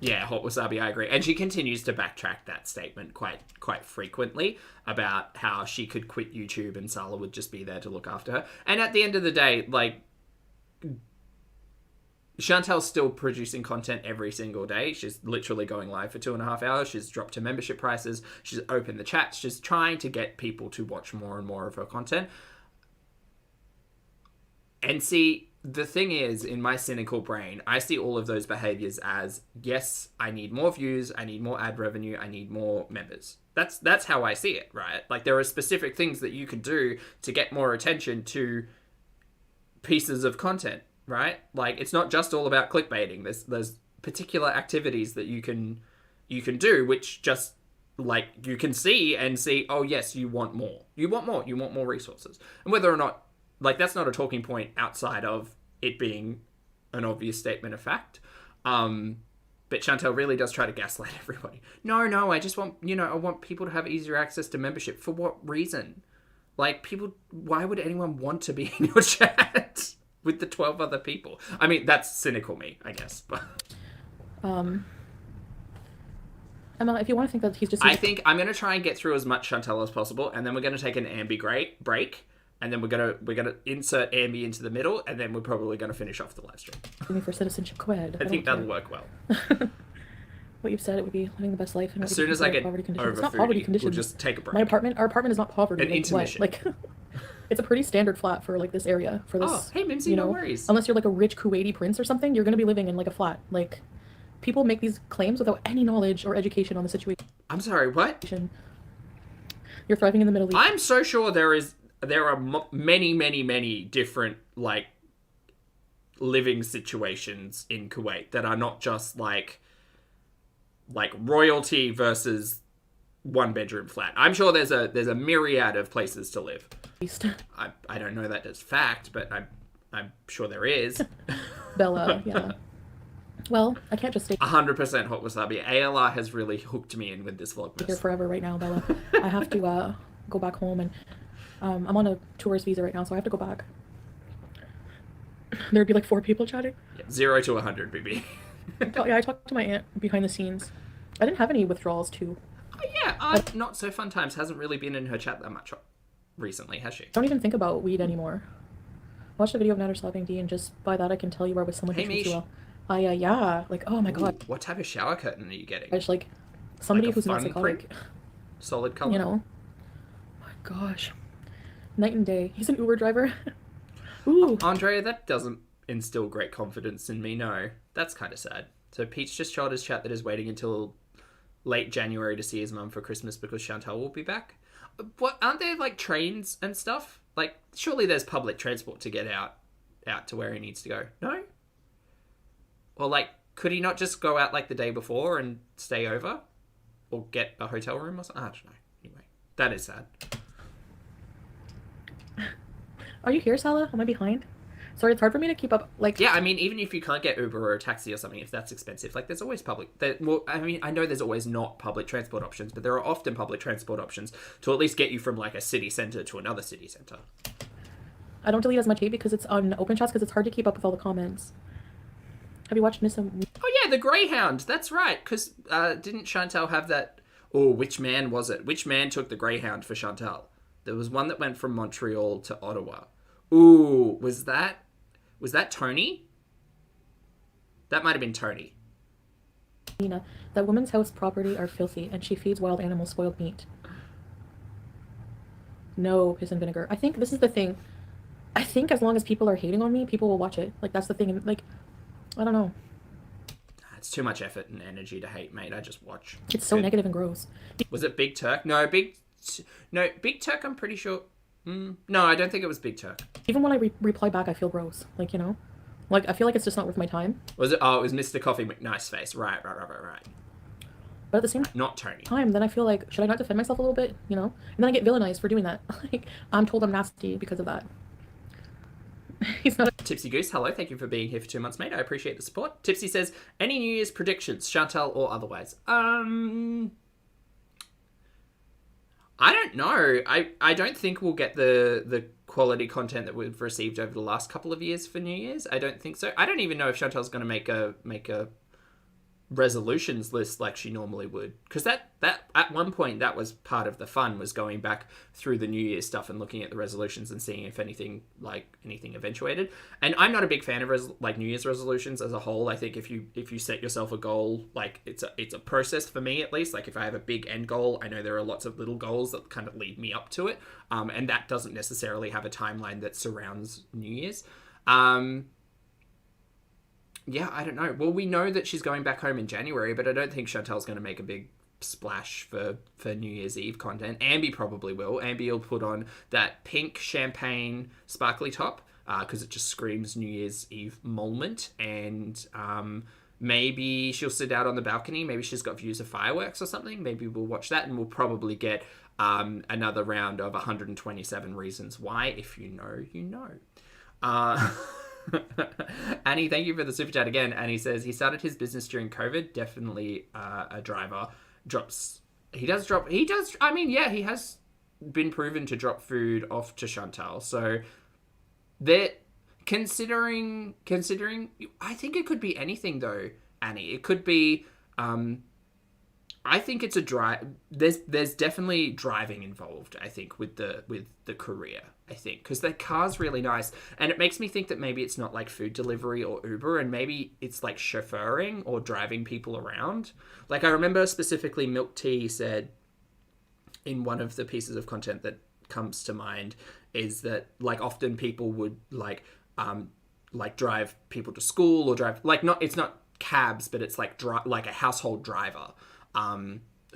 Yeah, Hot Wasabi, I agree. And she continues to backtrack that statement quite frequently about how she could quit YouTube and Sala would just be there to look after her. And at the end of the day, like, Chantal's still producing content every single day. She's literally going live for 2.5 hours. She's dropped her membership prices. She's opened the chats. She's trying to get people to watch more and more of her content. And see, the thing is, in my cynical brain, I see all of those behaviors as, yes, I need more views, I need more ad revenue, I need more members. That's how I see it, right? Like, there are specific things that you could do to get more attention to pieces of content, right? Like, it's not just all about clickbaiting. There's particular activities that you can do, which just, like, you can see and see, oh yes, you want more. You want more resources. And whether or not, like, that's not a talking point outside of it being an obvious statement of fact. But Chantal really does try to gaslight everybody. No, I just want, I want people to have easier access to membership. For what reason? Like, why would anyone want to be in your chat with the 12 other people? I mean, that's cynical me, I guess. But Emma, if you want to think that he's just... I think I'm going to try and get through as much Chantal as possible, and then we're going to take an Amby break. And then we're gonna insert Amby into the middle, and then we're probably gonna finish off the live stream. For citizenship quid. I think that'll work well. What you've said, it would be living the best life. As soon as I get over it's not poverty conditions. We'll just take a break. Our apartment is not poverty. An intermission. Like, it's a pretty standard flat for, like, this area. For this, oh, hey, Mimsy, no worries. Unless you're, like, a rich Kuwaiti prince or something, you're gonna be living in, like, a flat. Like, people make these claims without any knowledge or education on the situation. I'm sorry, what? You're thriving in the Middle East. I'm so sure there are many different, like, living situations in Kuwait that are not just like royalty versus one-bedroom flat. I'm sure there's a myriad of places to live. I don't know that as fact, but I'm sure there is. Bella, yeah. Well, I can't just stay 100% Hot Wasabi. ALR has really hooked me in with this Vlogmas. Here forever right now, Bella. I have to go back home, and I'm on a tourist visa right now, so I have to go back. There'd be like 4 people chatting. Yeah, 0 to 100, baby. Yeah, I talked to my aunt behind the scenes. I didn't have any withdrawals too. Yeah, not so fun times hasn't really been in her chat that much recently, has she? I don't even think about weed anymore. Watch the video of Nader slapping D, and just by that I can tell you I was someone who treats you well. Yeah, like, oh my god. What type of shower curtain are you getting? I just, like, somebody like who's not psychotic. Solid color. You know? My gosh. Night and day. He's an Uber driver. Ooh. Andrea, that doesn't instill great confidence in me, no. That's kind of sad. So Pete's just showed his chat that is waiting until late January to see his mum for Christmas because Chantal will be back. What, aren't there, like, trains and stuff Like, surely there's public transport to get out to where he needs to go. No? Or, like, could he not just go out, like, the day before and stay over? Or get a hotel room or something? I don't know. Anyway, that is sad. Are you here, Salah? Am I behind? Sorry, it's hard for me to keep up, like... Yeah, I mean, even if you can't get Uber or a taxi or something, if that's expensive, like, there's always well, I mean, I know there's always not public transport options, but there are often public transport options to at least get you from, like, a city centre to another city centre. I don't delete as much hate because it's on open chats because it's hard to keep up with all the comments. Have you watched Nissa? Oh, yeah, the Greyhound. That's right, because didn't Chantal have that... Oh, which man was it? Which man took the Greyhound for Chantal? There was one that went from Montreal to Ottawa. Ooh, was that Tony? That might have been Tony. Nina, that woman's house property are filthy, and she feeds wild animals spoiled meat. No piss and vinegar. I think this is the thing. I think as long as people are hating on me, people will watch it. Like, that's the thing. And, like, I don't know. It's too much effort and energy to hate, mate. I just watch. It's so negative and gross. Was it Big Turk? No, Big Turk, I'm pretty sure. No, I don't think it was Big Turk. Even when I reply back, I feel gross. Like, you know? Like, I feel like it's just not worth my time. Was it? Oh, it was Mr. Coffee McNiceface. Right. But at the same not Tony. time, then I feel like, should I not defend myself a little bit? You know? And then I get villainized for doing that. Like, I'm told I'm nasty because of that. He's not a... Tipsy Goose, hello. Thank you for being here for 2 months, mate. I appreciate the support. Tipsy says, any New Year's predictions, Chantal or otherwise? I don't know. I don't think we'll get the quality content that we've received over the last couple of years for New Year's. I don't think so. I don't even know if Chantal's going to make a resolutions list like she normally would, because that at one point that was part of the fun, was going back through the New Year's stuff and looking at the resolutions and seeing if anything eventuated. And I'm not a big fan of New Year's resolutions as a whole. I think if you set yourself a goal, like it's a process for me, at least. Like if I have a big end goal, I know there are lots of little goals that kind of lead me up to it, and that doesn't necessarily have a timeline that surrounds New Year's. Yeah, I don't know. Well, we know that she's going back home in January, but I don't think Chantal's going to make a big splash for New Year's Eve content. Ambi probably will. Ambi will put on that pink champagne sparkly top because it just screams New Year's Eve moment. And maybe she'll sit out on the balcony. Maybe she's got views of fireworks or something. Maybe we'll watch that, and we'll probably get another round of 127 Reasons Why. If you know, you know. Annie, thank you for the super chat again. Annie says he started his business during COVID. Definitely a driver. He does. I mean, yeah, he has been proven to drop food off to Chantal. So they're considering. I think it could be anything though, Annie. It could be. I think it's a drive. There's definitely driving involved, I think, with the career. I think because the car's really nice, and it makes me think that maybe it's not like food delivery or Uber, and maybe it's like chauffeuring or driving people around. Like I remember specifically, Milk Tea said in one of the pieces of content that comes to mind is that like often people would like drive people to school or drive it's not cabs, but it's like like a household driver.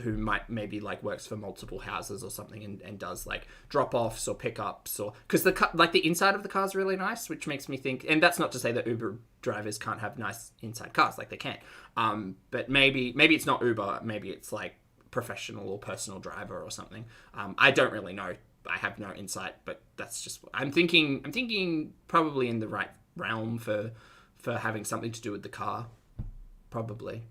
Who might maybe like works for multiple houses or something and does like drop-offs or pickups, or because the inside of the car is really nice, which makes me think, and that's not to say that Uber drivers can't have nice inside cars, like they can, but maybe it's not Uber, maybe it's like professional or personal driver or something. I don't really know. I have no insight, but that's just I'm thinking probably in the right realm for having something to do with the car, probably.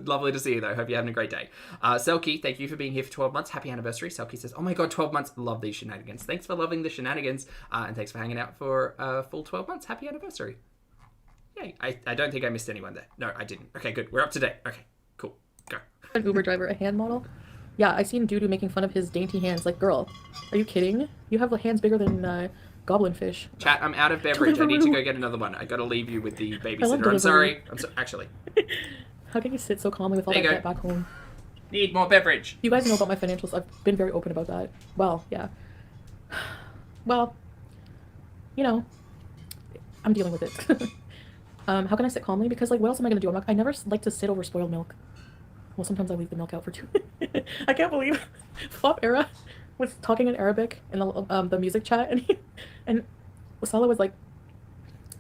Lovely to see you, though. Hope you're having a great day. Selkie, thank you for being here for 12 months. Happy anniversary. Selkie says, oh my god, 12 months. Love these shenanigans. Thanks for loving the shenanigans. And thanks for hanging out for a full 12 months. Happy anniversary. Yay. I don't think I missed anyone there. No, I didn't. Okay, good. We're up to date. Okay, cool. Go. An Uber driver, a hand model? Yeah, I seen Dudu making fun of his dainty hands. Like, girl, are you kidding? You have hands bigger than goblin fish. Chat, I'm out of beverage. I need to go get another one. I gotta leave you with the babysitter. I'm sorry. Actually. How can you sit so calmly with all that back home? Need more beverage. You guys know about my financials. I've been very open about that. Well, yeah. Well, you know, I'm dealing with it. How can I sit calmly? Because, like, what else am I going to do? I never like to sit over spoiled milk. Well, sometimes I leave the milk out for 2. I can't believe. Flop era. was talking in Arabic in the music chat, and Wasala was like,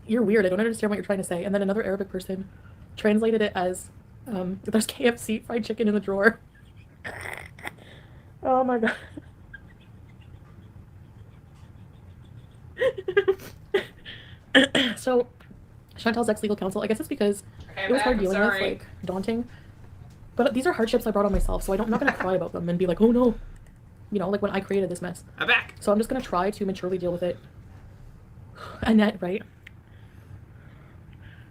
"You're weird. I don't understand what you're trying to say." And then another Arabic person translated it as, "There's KFC fried chicken in the drawer." Oh my god. So, Chantal's ex-legal counsel. I guess it's because it was hard dealing with, like, daunting. But these are hardships I brought on myself, so I'm not gonna cry about them and be like, "Oh no," you know, like when I created this mess. I'm back. So I'm just gonna try to maturely deal with it. Annette, right?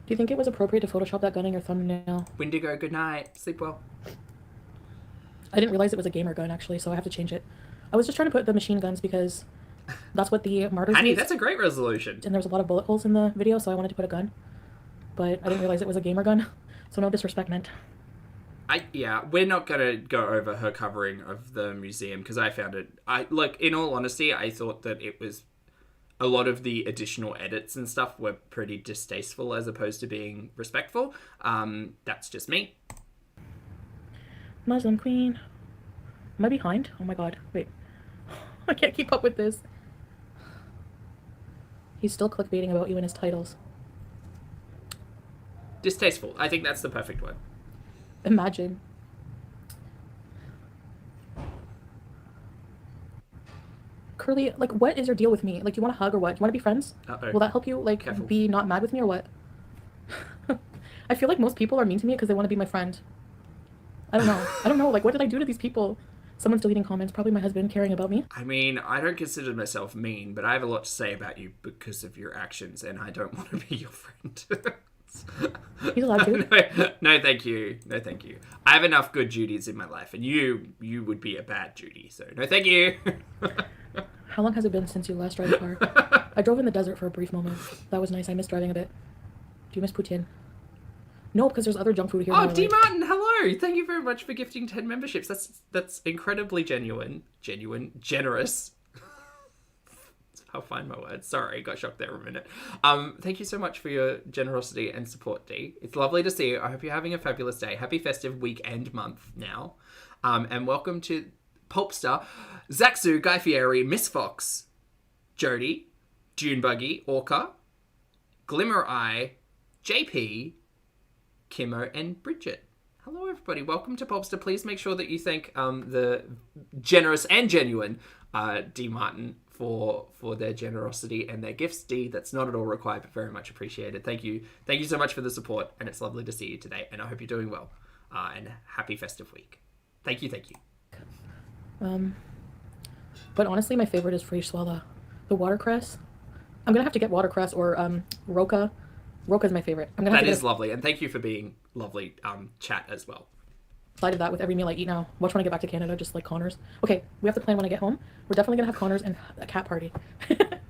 Do you think it was appropriate to Photoshop that gun in your thumbnail? Windigo, good night. Sleep well. I didn't realize it was a gamer gun, actually, so I have to change it. I was just trying to put the machine guns because that's what the martyrs Honey, use. that's a great resolution. And there's a lot of bullet holes in the video, so I wanted to put a gun. But I didn't realize it was a gamer gun, so no disrespect meant. Yeah, we're not gonna go over her covering of the museum because I found it. In all honesty, I thought that it was a lot of the additional edits and stuff were pretty distasteful as opposed to being respectful. That's just me. Muslim queen. Am I behind? Oh my god. Wait. I can't keep up with this. He's still clickbaiting about you in his titles. Distasteful. I think that's the perfect word. Imagine. Curly, like, what is your deal with me? Like, do you want a hug or what? Do you want to be friends? Uh-oh. Will that help you, like, Careful. be not mad with me or what? I feel like most people are mean to me because they want to be my friend. I don't know. I don't know. Like, what did I do to these people? Someone's deleting comments. Probably my husband caring about me. I mean, I don't consider myself mean, but I have a lot to say about you because of your actions, and I don't want to be your friend. He's allowed to. No, thank you. No, thank you. I have enough good Judys in my life, and you would be a bad Judy, so no, thank you. How long has it been since you last drove a car? I drove in the desert for a brief moment. That was nice. I miss driving a bit. Do you miss poutine? No, because there's other junk food here. Oh, D. Martin, hello! Thank you very much for gifting 10 memberships. That's incredibly generous. I'll find my words. Sorry, got shocked there for a minute. Thank you so much for your generosity and support, D. It's lovely to see you. I hope you're having a fabulous day. Happy festive week and month now. And welcome to Pulpster, Zaxu, Guy Fieri, Miss Fox, Jody, Junebuggy, Orca, Glimmer Eye, JP, Kimmo, and Bridget. Hello, everybody. Welcome to Pulpster. Please make sure that you thank the generous and genuine D. Martin for their generosity and their gifts. D, that's not at all required, but very much appreciated. Thank you. Thank you so much for the support, and it's lovely to see you today, and I hope you're doing well. And happy festive week. Thank you. But honestly, my favorite is Frischwelle. The watercress. I'm gonna have to get watercress or roca. Roca's my favorite. I'm gonna have That to is lovely, and thank you for being lovely chat as well. Side of that with every meal I eat now. Watch when I get back to Canada, just like Connor's. Okay, we have to plan when I get home. We're definitely gonna have Connor's and a cat party. But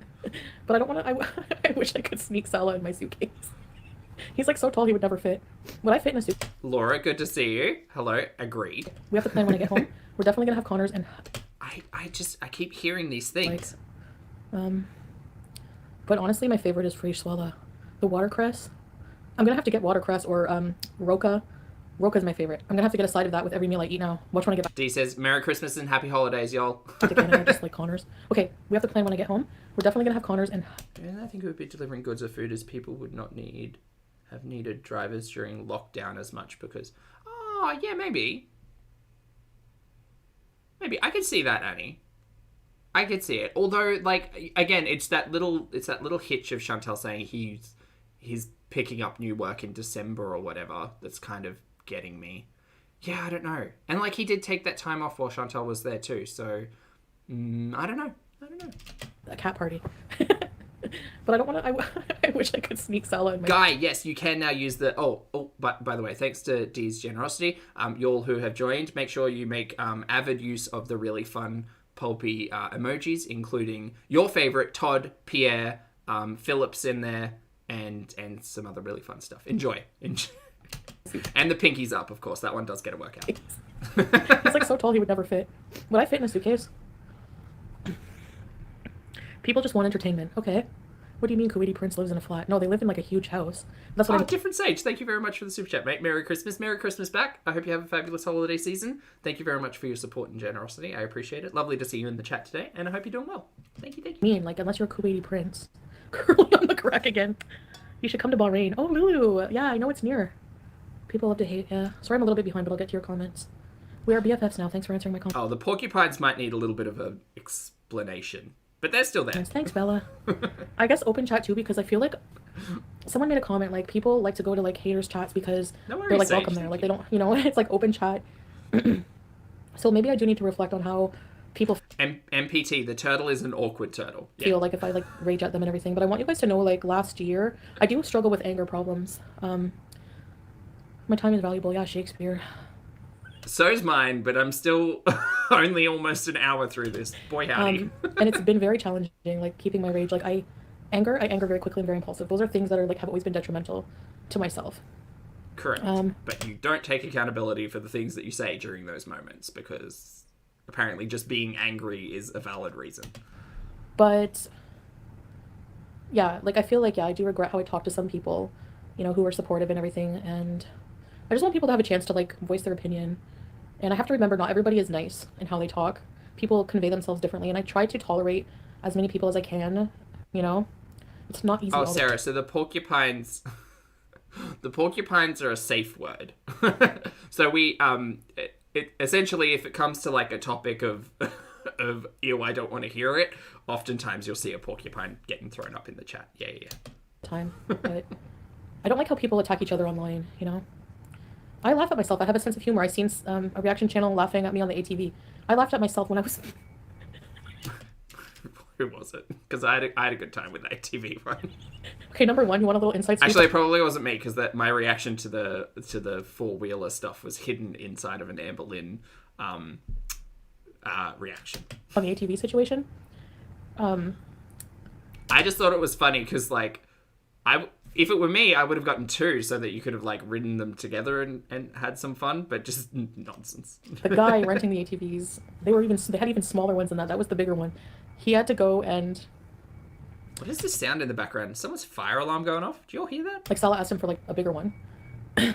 I don't want to. I wish I could sneak Salah in my suitcase. He's like so tall he would never fit. Would I fit in a suit? Laura, good to see you. Hello, agreed. We have to plan when I get home. We're definitely gonna have Connor's and. I keep hearing these things. Like, but honestly, my favorite is Frischwelle. The watercress. I'm gonna have to get watercress or roca. Roca's my favorite. I'm gonna have to get a side of that with every meal I eat now. Watch when I get back D says, Merry Christmas and Happy Holidays, y'all. to Canada, just like Connor's. Okay, we have to plan when I get home. We're definitely gonna have Connor's and. And I think it would be delivering goods or food as people would not have needed drivers during lockdown as much because, oh yeah, maybe I could see that, Annie. I could see it. Although, like, again, it's that little hitch of Chantal saying he's picking up new work in December or whatever that's kind of getting me. Yeah, I don't know. And like he did take that time off while Chantal was there too. So I don't know. A cat party. But I don't want to. I wish I could sneak Salah in my. Guy, yes, you can now use the. But by the way, thanks to Dee's generosity, y'all who have joined, make sure you make avid use of the really fun Pulpy emojis, including your favorite Todd, Pierre, Phillips in there, and some other really fun stuff. Enjoy. And the pinkies up, of course. That one does get a workout. He's like so tall he would never fit. Would I fit in a suitcase? People just want entertainment. Okay. What do you mean Kuwaiti prince lives in a flat? No, they live in like a huge house. That's what Oh, different sage. Thank you very much for the super chat, mate. Merry Christmas. Merry Christmas back. I hope you have a fabulous holiday season. Thank you very much for your support and generosity. I appreciate it. Lovely to see you in the chat today, and I hope you're doing well. Thank you, thank you. mean. Like, unless you're a Kuwaiti prince. Curly on the crack again. You should come to Bahrain. Oh, Lulu. Yeah, I know it's near. People love to hate. Yeah. Sorry I'm a little bit behind, but I'll get to your comments. We are BFFs now. Thanks for answering my comment. Oh, the porcupines might need a little bit of an explanation, but they're still there. Thanks, Bella. I guess open chat too, because I feel like someone made a comment, like, people like to go to, like, haters chats because No worries, they're, like, Sage, welcome there. thank Like, they don't, you know, it's, like, open chat. So maybe I do need to reflect on how people MPT, the turtle is an awkward turtle. Yeah. feel, like, if I, like, rage at them and everything. But I want you guys to know, like, last year, I do struggle with anger problems. My time is valuable. Yeah, Shakespeare. So's mine, but I'm still only almost an hour through this. Boy, howdy. And it's been very challenging, like, keeping my rage. Like, I anger very quickly and very impulsive. Those are things that are, like, have always been detrimental to myself. Correct. But you don't take accountability for the things that you say during those moments, because apparently just being angry is a valid reason. But yeah, like, I feel like, yeah, I do regret how I talked to some people, you know, who were supportive and everything, and I just want people to have a chance to, like, voice their opinion. And I have to remember, not everybody is nice in how they talk. People convey themselves differently, and I try to tolerate as many people as I can, you know? It's not easy. Oh, Sarah, so the porcupines... the porcupines are a safe word. So we, essentially, if it comes to, like, a topic of, of, ew, I don't want to hear it, oftentimes you'll see a porcupine getting thrown up in the chat. Yeah. Time, but I don't like how people attack each other online, you know? I laugh at myself. I have a sense of humor. I seen a reaction channel laughing at me on the ATV. I laughed at myself when I was... Who was it? Because I had a good time with that TV one. Okay, number one, you want a little insight? Actually, it probably wasn't me, because my reaction to the four-wheeler stuff was hidden inside of an Amberlynn reaction. On the ATV situation? I just thought it was funny, because, like, if it were me, I would have gotten two so that you could have, like, ridden them together and had some fun, but just nonsense. The guy renting the ATVs, they had even smaller ones than that. That was the bigger one. He had to go and... What is this sound in the background? Someone's fire alarm going off? Do you all hear that? Like, Salah asked him for, like, a bigger one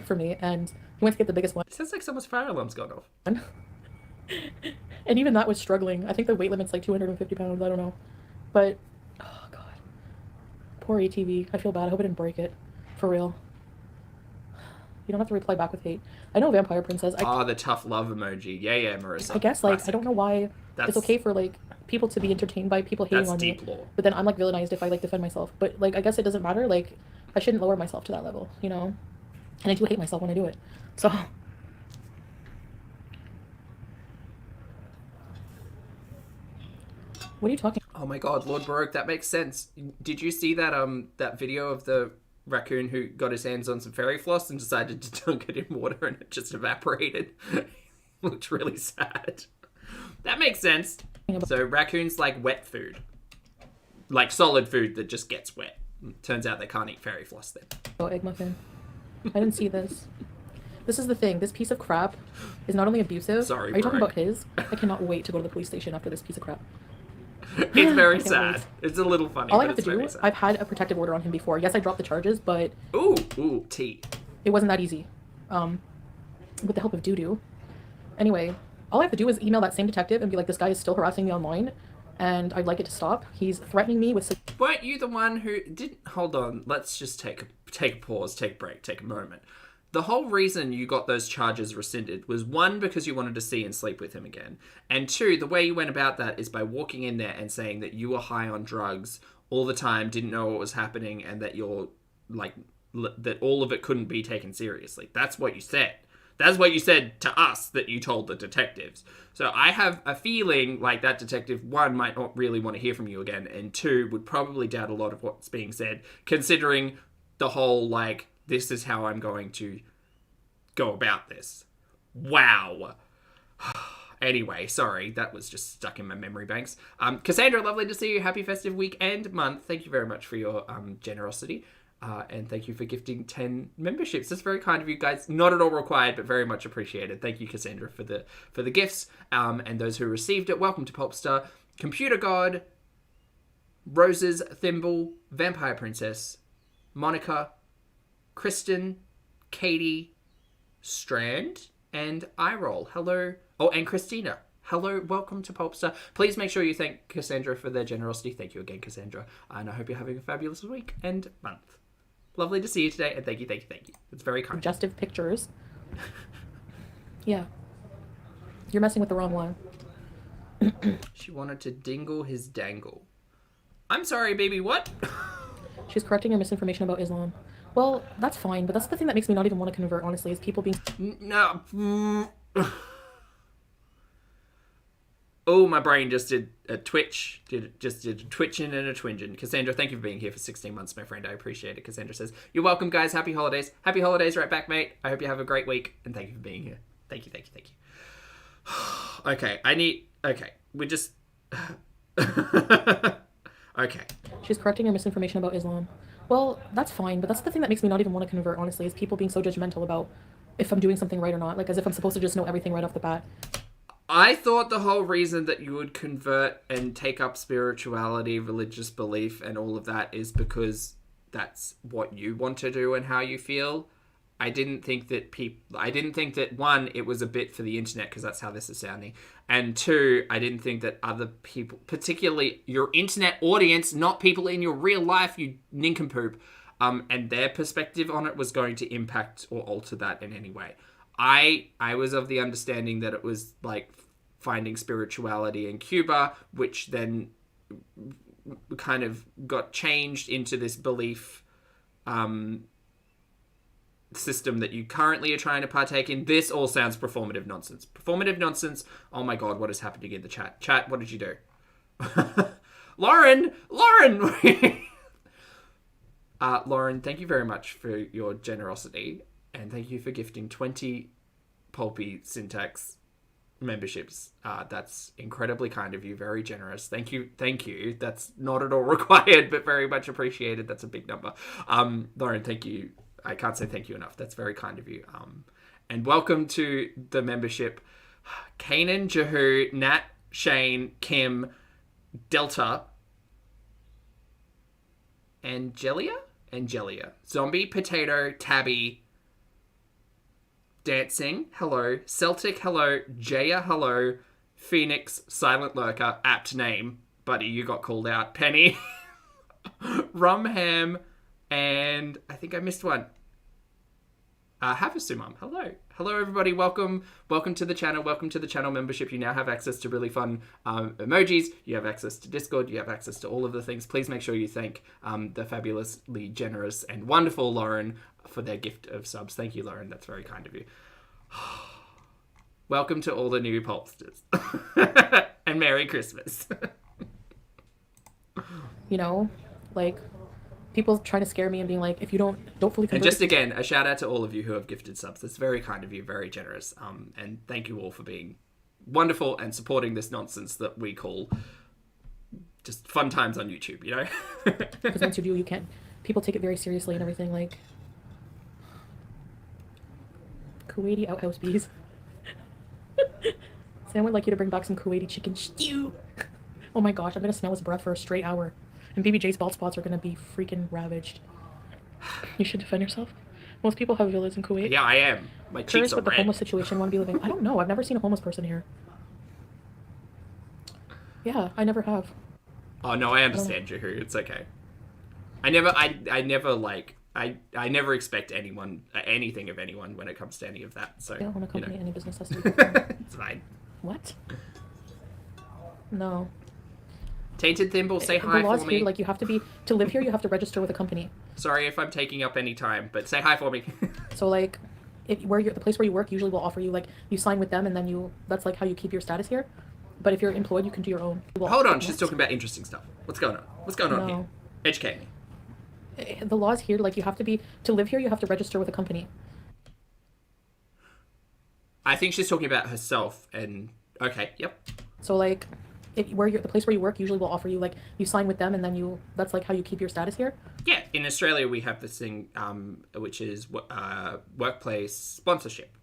for me, and he went to get the biggest one. It sounds like someone's fire alarm's going off. And even that was struggling. I think the weight limit's like 250 pounds. I don't know. But, oh, God. Poor ATV. I feel bad. I hope I didn't break it. For real. You don't have to reply back with hate. I know Vampire Princess. The tough love emoji. Yeah, Marissa. I guess, like, Classic. I don't know why it's okay for, like, people to be entertained by people hating on me. Deep lore. But then I'm, like, villainized if I, like, defend myself. But, like, I guess it doesn't matter. Like, I shouldn't lower myself to that level, you know? And I do hate myself when I do it. So... What are you talking about? Oh my god, Lord Baroque, that makes sense. Did you see that that video of the raccoon who got his hands on some fairy floss and decided to dunk it in water and it just evaporated? Looked really sad. That makes sense. So raccoons like wet food. Like solid food that just gets wet. Turns out they can't eat fairy floss then. Oh, egg muffin. I didn't see this. This is the thing. This piece of crap is not only abusive. Sorry, Are you talking Baroque. about his? I cannot wait to go to the police station after this piece of crap. It's very I can't sad. wait. It's a little funny. All I but have to it's very do, sad. I've had a protective order on him before. Yes, I dropped the charges, but Ooh, tea. it wasn't that easy. With the help of Doodoo. Anyway, all I have to do is email that same detective and be like, this guy is still harassing me online, and I'd like it to stop. He's threatening me with... Weren't you the one who didn't... Hold on, let's just take a pause, take a break, take a moment. The whole reason you got those charges rescinded was, one, because you wanted to see and sleep with him again. And two, the way you went about that is by walking in there and saying that you were high on drugs all the time, didn't know what was happening, and that you're, like, that all of it couldn't be taken seriously. That's what you said. That's what you said to us that you told the detectives. So I have a feeling like that detective, one, might not really want to hear from you again, and two, would probably doubt a lot of what's being said, considering the whole, like, this is how I'm going to go about this. Wow. Anyway, sorry, that was just stuck in my memory banks. Cassandra, lovely to see you. Happy festive week and month. Thank you very much for your generosity. And thank you for gifting 10 memberships. That's very kind of you guys. Not at all required, but very much appreciated. Thank you, Cassandra, for the gifts. And those who received it, welcome to Popstar. Computer God, Rose's Thimble, Vampire Princess, Monica, Kristen, Katie, Strand, and iRoll. Hello. Oh, and Christina. Hello, welcome to Pulpstar. Please make sure you thank Cassandra for their generosity. Thank you again, Cassandra. And I hope you're having a fabulous week and month. Lovely to see you today, and thank you. It's very kind. Suggestive pictures. Yeah. You're messing with the wrong one. She wanted to dingle his dangle. I'm sorry, baby, what? She's correcting your misinformation about Islam. Well, that's fine, but that's the thing that makes me not even want to convert, honestly, is people being... No. Oh, my brain just did a twitch. Just did a twitching and a twinging. Cassandra, thank you for being here for 16 months, my friend. I appreciate it. Cassandra says, you're welcome, guys. Happy holidays. Happy holidays right back, mate. I hope you have a great week. And thank you for being here. Thank you. Okay, okay, we just... Okay. She's correcting your misinformation about Islam. Well, that's fine, but that's the thing that makes me not even want to convert, honestly, is people being so judgmental about if I'm doing something right or not. Like, as if I'm supposed to just know everything right off the bat. I thought the whole reason that you would convert and take up spirituality, religious belief, and all of that is because that's what you want to do and how you feel. I didn't think that one, it was a bit for the internet because that's how this is sounding, and two, I didn't think that other people, particularly your internet audience, not people in your real life, you nincompoop, and their perspective on it was going to impact or alter that in any way. I was of the understanding that it was like finding spirituality in Cuba, which then kind of got changed into this belief system that you currently are trying to partake in. This all sounds performative nonsense. Performative nonsense. Oh my God, what is happening in the chat? Chat, what did you do? Lauren! Lauren, thank you very much for your generosity. And thank you for gifting 20 Pulpy Syntax memberships. That's incredibly kind of you. Very generous. Thank you. That's not at all required, but very much appreciated. That's a big number. Lauren, thank you. I can't say thank you enough. That's very kind of you. And welcome to the membership. Kanan, Jehu, Nat, Shane, Kim, Delta, Angelia, Zombie, Potato, Tabby, Dancing, hello. Celtic, hello. Jaya, hello. Phoenix, Silent Lurker, apt name. Buddy, you got called out. Penny, Rumham, and I think I missed one. Havasumam, hello. Hello, everybody. Welcome to the channel. Welcome to the channel membership. You now have access to really fun emojis. You have access to Discord. You have access to all of the things. Please make sure you thank the fabulously generous and wonderful Lauren for their gift of subs. Thank you, Lauren. That's very kind of you. Welcome to all the new Pulpsters. And Merry Christmas. You know, like, people trying to scare me and being like, if you don't fully convert... And just again, a shout out to all of you who have gifted subs. That's very kind of you, very generous. And thank you all for being wonderful and supporting this nonsense that we call just fun times on YouTube, you know? Because once you do, you can't... People take it very seriously and everything, like... Kuwaiti outhouse bees. Sam would like you to bring back some Kuwaiti chicken stew. Oh my gosh, I'm gonna smell his breath for a straight hour. And BBJ's bald spots are gonna be freaking ravaged. You should defend yourself. Most people have villas in Kuwait. Yeah, I am. My cheeks Curious are what the red. homeless situation want to be living. I don't know. I've never seen a homeless person here. Yeah, I never have. Oh no, I understand, Juhu. It's okay. I never expect anything of anyone when it comes to any of that. So I don't own a company. You know. Any business has to be. It's fine. What? No. Tainted Thimble, say The hi laws for me. here, like, you have to be to live here. You have to register with a company. Sorry if I'm taking up any time, but say hi for me. So like, if the place where you work usually will offer you, like, you sign with them and then that's like how you keep your status here. But if you're employed, you can do your own. Hold on, she's talking about interesting stuff. What's going on? What's going on here? Educate me. The laws here, like, you have to be to live here. You have to register with a company. I think she's talking about herself. And okay, yep. So like, the place where you work usually will offer you, like, you sign with them and then that's like how you keep your status here. Yeah, in Australia we have this thing which is workplace sponsorship.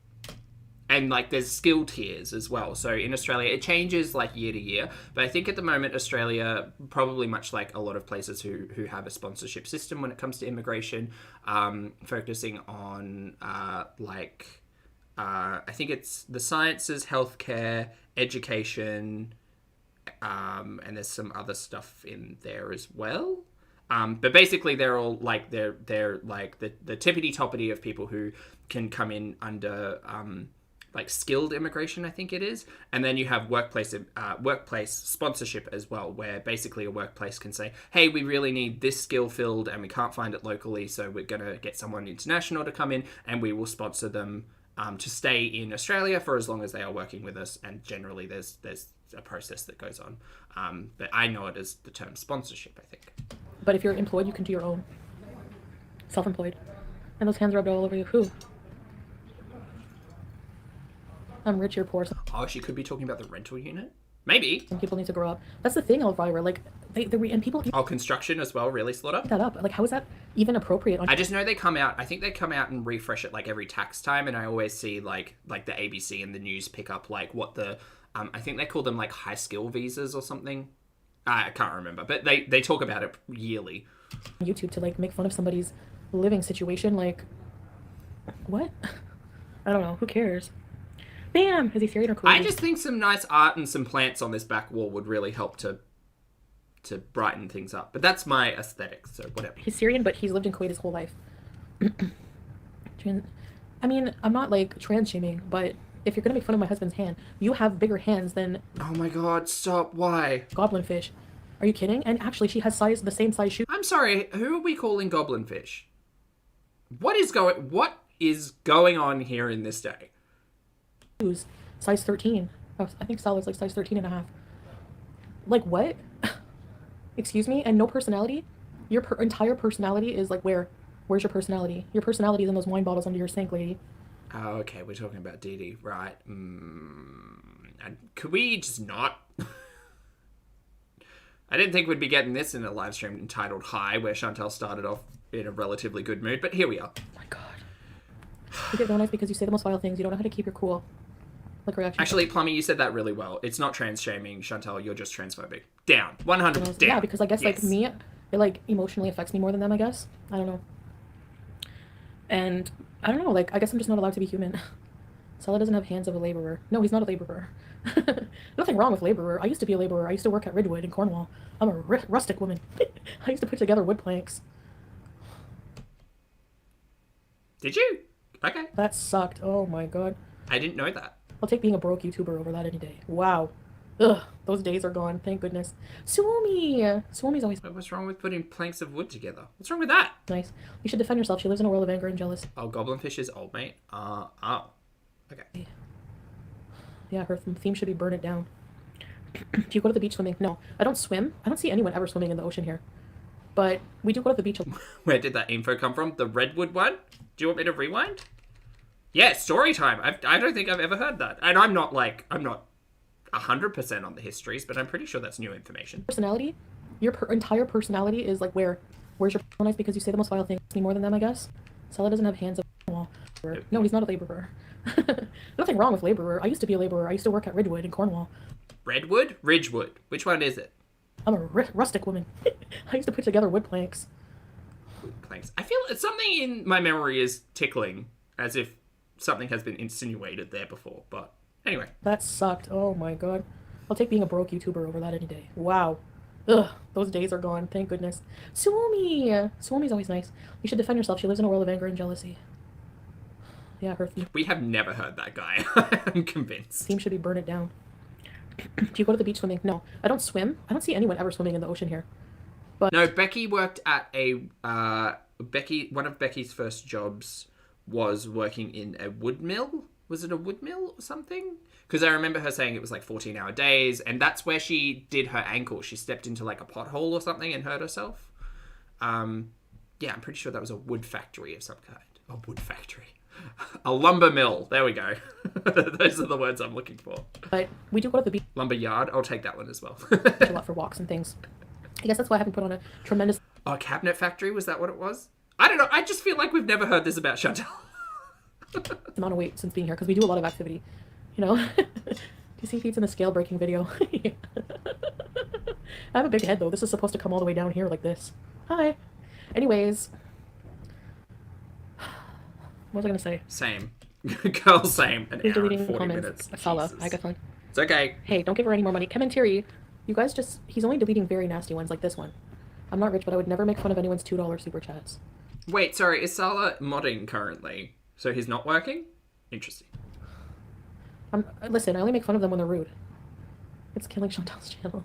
and like there's skill tiers as well. So in Australia, it changes like year to year, but I think at the moment Australia, probably much like a lot of places who have a sponsorship system when it comes to immigration, focusing on I think it's the sciences, healthcare, education, and there's some other stuff in there as well. But basically, they're all like they're like the tippity toppity of people who can come in under like skilled immigration, I think it is, and then you have workplace sponsorship as well, where basically a workplace can say, hey, we really need this skill filled and we can't find it locally, so we're gonna get someone international to come in and we will sponsor them to stay in Australia for as long as they are working with us. And generally there's a process that goes on, but I know it as the term sponsorship, I think. But if you're employed, you can do your own. Self-employed. And those hands rubbed all over you. Who? I'm rich, you're poor. Oh, she could be talking about the rental unit? Maybe. Some people need to grow up. That's the thing, Elvira. Like, and people... Oh, construction as well, really, Slaughter? That up. Like, how is that even appropriate? I just know they come out... I think they come out and refresh it, like, every tax time, and I always see, like the ABC and the news pick up, like, what the... I think they call them, like, high-skill visas or something. I can't remember, but they talk about it yearly. YouTube to, like, make fun of somebody's living situation, like... What? I don't know. Who cares? Bam! Is he Syrian or Korean? I just think some nice art and some plants on this back wall would really help to brighten things up. But that's my aesthetic, so whatever. He's Syrian, but he's lived in Kuwait his whole life. I mean, I'm not, like, trans-shaming, but if you're gonna make fun of my husband's hand, you have bigger hands than... Oh my god, stop, why? Goblin fish. Are you kidding? And actually, she has the same size shoes. I'm sorry, who are we calling goblin fish? What is going on here in this day? Size 13. Oh, I think Sal's like size 13 and a half. Like, what? Excuse me? And no personality? Your entire personality is like, where's your personality? Your personality is in those wine bottles under your sink, lady. Oh, okay, we're talking about Dee Dee, right. And could we just not? I didn't think we'd be getting this in a live stream entitled Hi, where Chantal started off in a relatively good mood, but here we are. Oh my god. You get villainized because you say the most vile things. You don't know how to keep your cool. Like reaction. Actually, Plummy, you said that really well. It's not trans-shaming, Chantal. You're just transphobic. Down. 100 down. Yeah, because I guess, yes. Like, me, it, like, emotionally affects me more than them, I guess. I don't know. And, I don't know, like, I guess I'm just not allowed to be human. Sala doesn't have hands of a laborer. No, he's not a laborer. Nothing wrong with laborer. I used to be a laborer. I used to work at Ridgewood in Cornwall. I'm a rustic woman. I used to put together wood planks. Did you? Okay. That sucked. Oh my god. I didn't know that. I'll take being a broke YouTuber over that any day. Wow. Ugh, those days are gone. Thank goodness. Suomi! Suomi's always... What's wrong with putting planks of wood together? What's wrong with that? Nice. You should defend yourself. She lives in a world of anger and jealousy. Oh, Goblinfish is old, mate. Oh. Okay. Yeah, her theme should be burn it down. Do you go to the beach swimming? No. I don't swim. I don't see anyone ever swimming in the ocean here. But we do go to the beach. Where did that info come from? The Redwood one? Do you want me to rewind? Yeah, story time. I don't think I've ever heard that. And I'm not 100% on the histories, but I'm pretty sure that's new information. Personality? Your entire personality is like, where's your personality? Because you say the most vile things me more than them, I guess. Sala doesn't have hands of wall. No, he's not a laborer. Nothing wrong with laborer. I used to be a laborer. I used to work at Ridgewood in Cornwall. Redwood? Ridgewood. Which one is it? I'm a rustic woman. I used to put together wood planks. Wood planks. I feel something in my memory is tickling, as if something has been insinuated there before, but anyway. That sucked. Oh my god. I'll take being a broke YouTuber over that any day. Wow. Ugh, those days are gone. Thank goodness. Suomi! Suomi's always nice. You should defend yourself. She lives in a world of anger and jealousy. Yeah, her theme. We have never heard that guy. I'm convinced. Theme should be burn it down. Do you go to the beach swimming? No. I don't swim. I don't see anyone ever swimming in the ocean here. But no, Becky worked at one of Becky's first jobs was working in a wood mill. Was it a wood mill or something? Because I remember her saying it was like 14-hour days, and that's where she did her ankle. She stepped into like a pothole or something and hurt herself. Yeah, I'm pretty sure that was a wood factory of some kind. A wood factory. A lumber mill. There we go. Those are the words I'm looking for. But we do go to the beach. Lumber yard. I'll take that one as well. A lot for walks and things. I guess that's why I haven't put on a tremendous... Oh, cabinet factory? Was that what it was? I don't know. I just feel like we've never heard this about Chantal. amount of weight since being here because we do a lot of activity. You know? Do you see feet in the scale breaking video? Yeah. I have a big head though. This is supposed to come all the way down here like this. Hi. Anyways. What was I gonna say? Same. Girl, same. An Who's hour and deleting 40 comments? minutes. Sala. Jesus. I guess fine. It's okay. Hey, don't give her any more money. Kementiri, you guys just... He's only deleting very nasty ones like this one. I'm not rich, but I would never make fun of anyone's $2 super chats. Wait, sorry. Is Sala modding currently? So he's not working? Interesting. Listen, I only make fun of them when they're rude. It's killing Chantal's channel.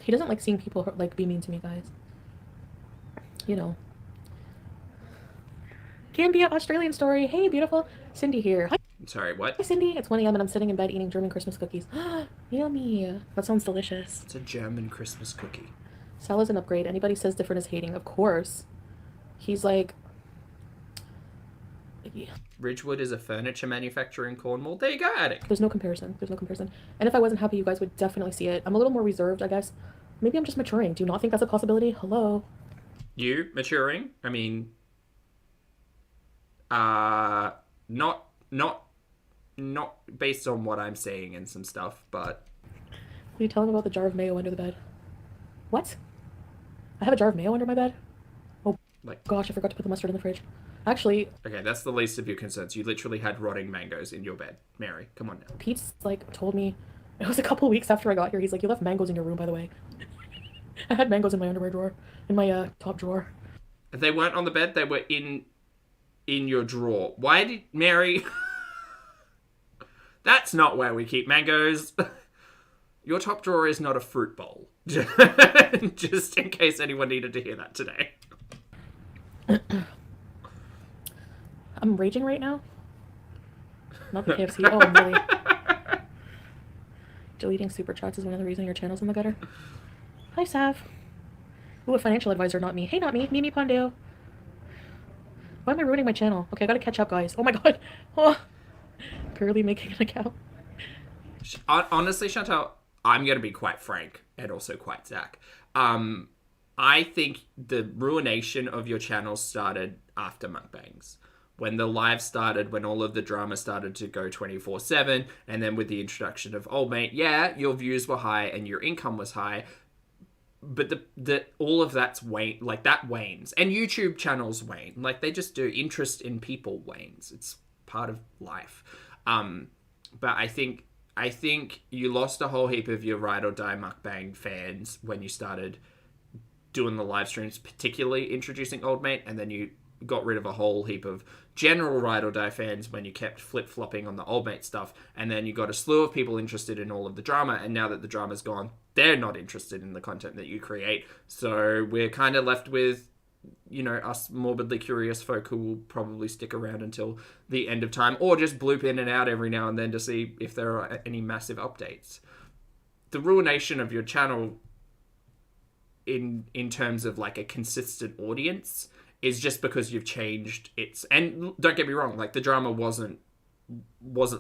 He doesn't like seeing people like be mean to me, guys. You know. Gambia Australian story. Hey, beautiful. Cindy here. Hi. Sorry, what? Hi, Cindy. It's 1 a.m. and I'm sitting in bed eating German Christmas cookies. Yummy. That sounds delicious. It's a German Christmas cookie. Sala's an upgrade. Anybody says different is hating. Of course. He's like... Yeah. Ridgewood is a furniture manufacturer in Cornwall. There you go, Attic. There's no comparison. There's no comparison. And if I wasn't happy, you guys would definitely see it. I'm a little more reserved, I guess. Maybe I'm just maturing. Do you not think that's a possibility? Hello? You maturing? I mean... Not based on what I'm saying and some stuff, but... Will you tell him about the jar of mayo under the bed? What? I have a jar of mayo under my bed? Oh, like, gosh, I forgot to put the mustard in the fridge. Actually... Okay, that's the least of your concerns. You literally had rotting mangoes in your bed. Mary, come on now. Pete's, like, told me... It was a couple weeks after I got here. He's like, you left mangoes in your room, by the way. I had mangoes in my underwear drawer. In my, top drawer. They weren't on the bed. They were in your drawer. Why did... Mary... That's not where we keep mangoes. Your top drawer is not a fruit bowl. Just in case anyone needed to hear that today. I'm raging right now. Not the KFC. Oh, I'm really... Deleting super chats is one of the reasons your channel's in the gutter. Hi, Sav. Ooh, a financial advisor, not me. Hey, not me. Mimi Pondeo. Why am I ruining my channel? Okay, I gotta catch up, guys. Oh my god. Oh. Currently making an account. Honestly, Chantal, I'm going to be quite frank and also quite Zach. I think the ruination of your channel started after mukbangs. When the live started, when all of the drama started to go 24/7, and then with the introduction of Old Mate, yeah, your views were high and your income was high, but the all of that's that wanes, and YouTube channels wane. Like, they just do. Interest in people wanes. It's part of life. But I think you lost a whole heap of your ride or die mukbang fans when you started doing the live streams, particularly introducing Old Mate, and then you got rid of a whole heap of general ride or die fans when you kept flip-flopping on the Old Mate stuff, and then you got a slew of people interested in all of the drama, and now that the drama's gone, they're not interested in the content that you create. So we're kind of left with, you know, us morbidly curious folk who will probably stick around until the end of time, or just bloop in and out every now and then to see if there are any massive updates. The ruination of your channel in terms of like a consistent audience is just because you've changed its... And don't get me wrong, like, the drama wasn't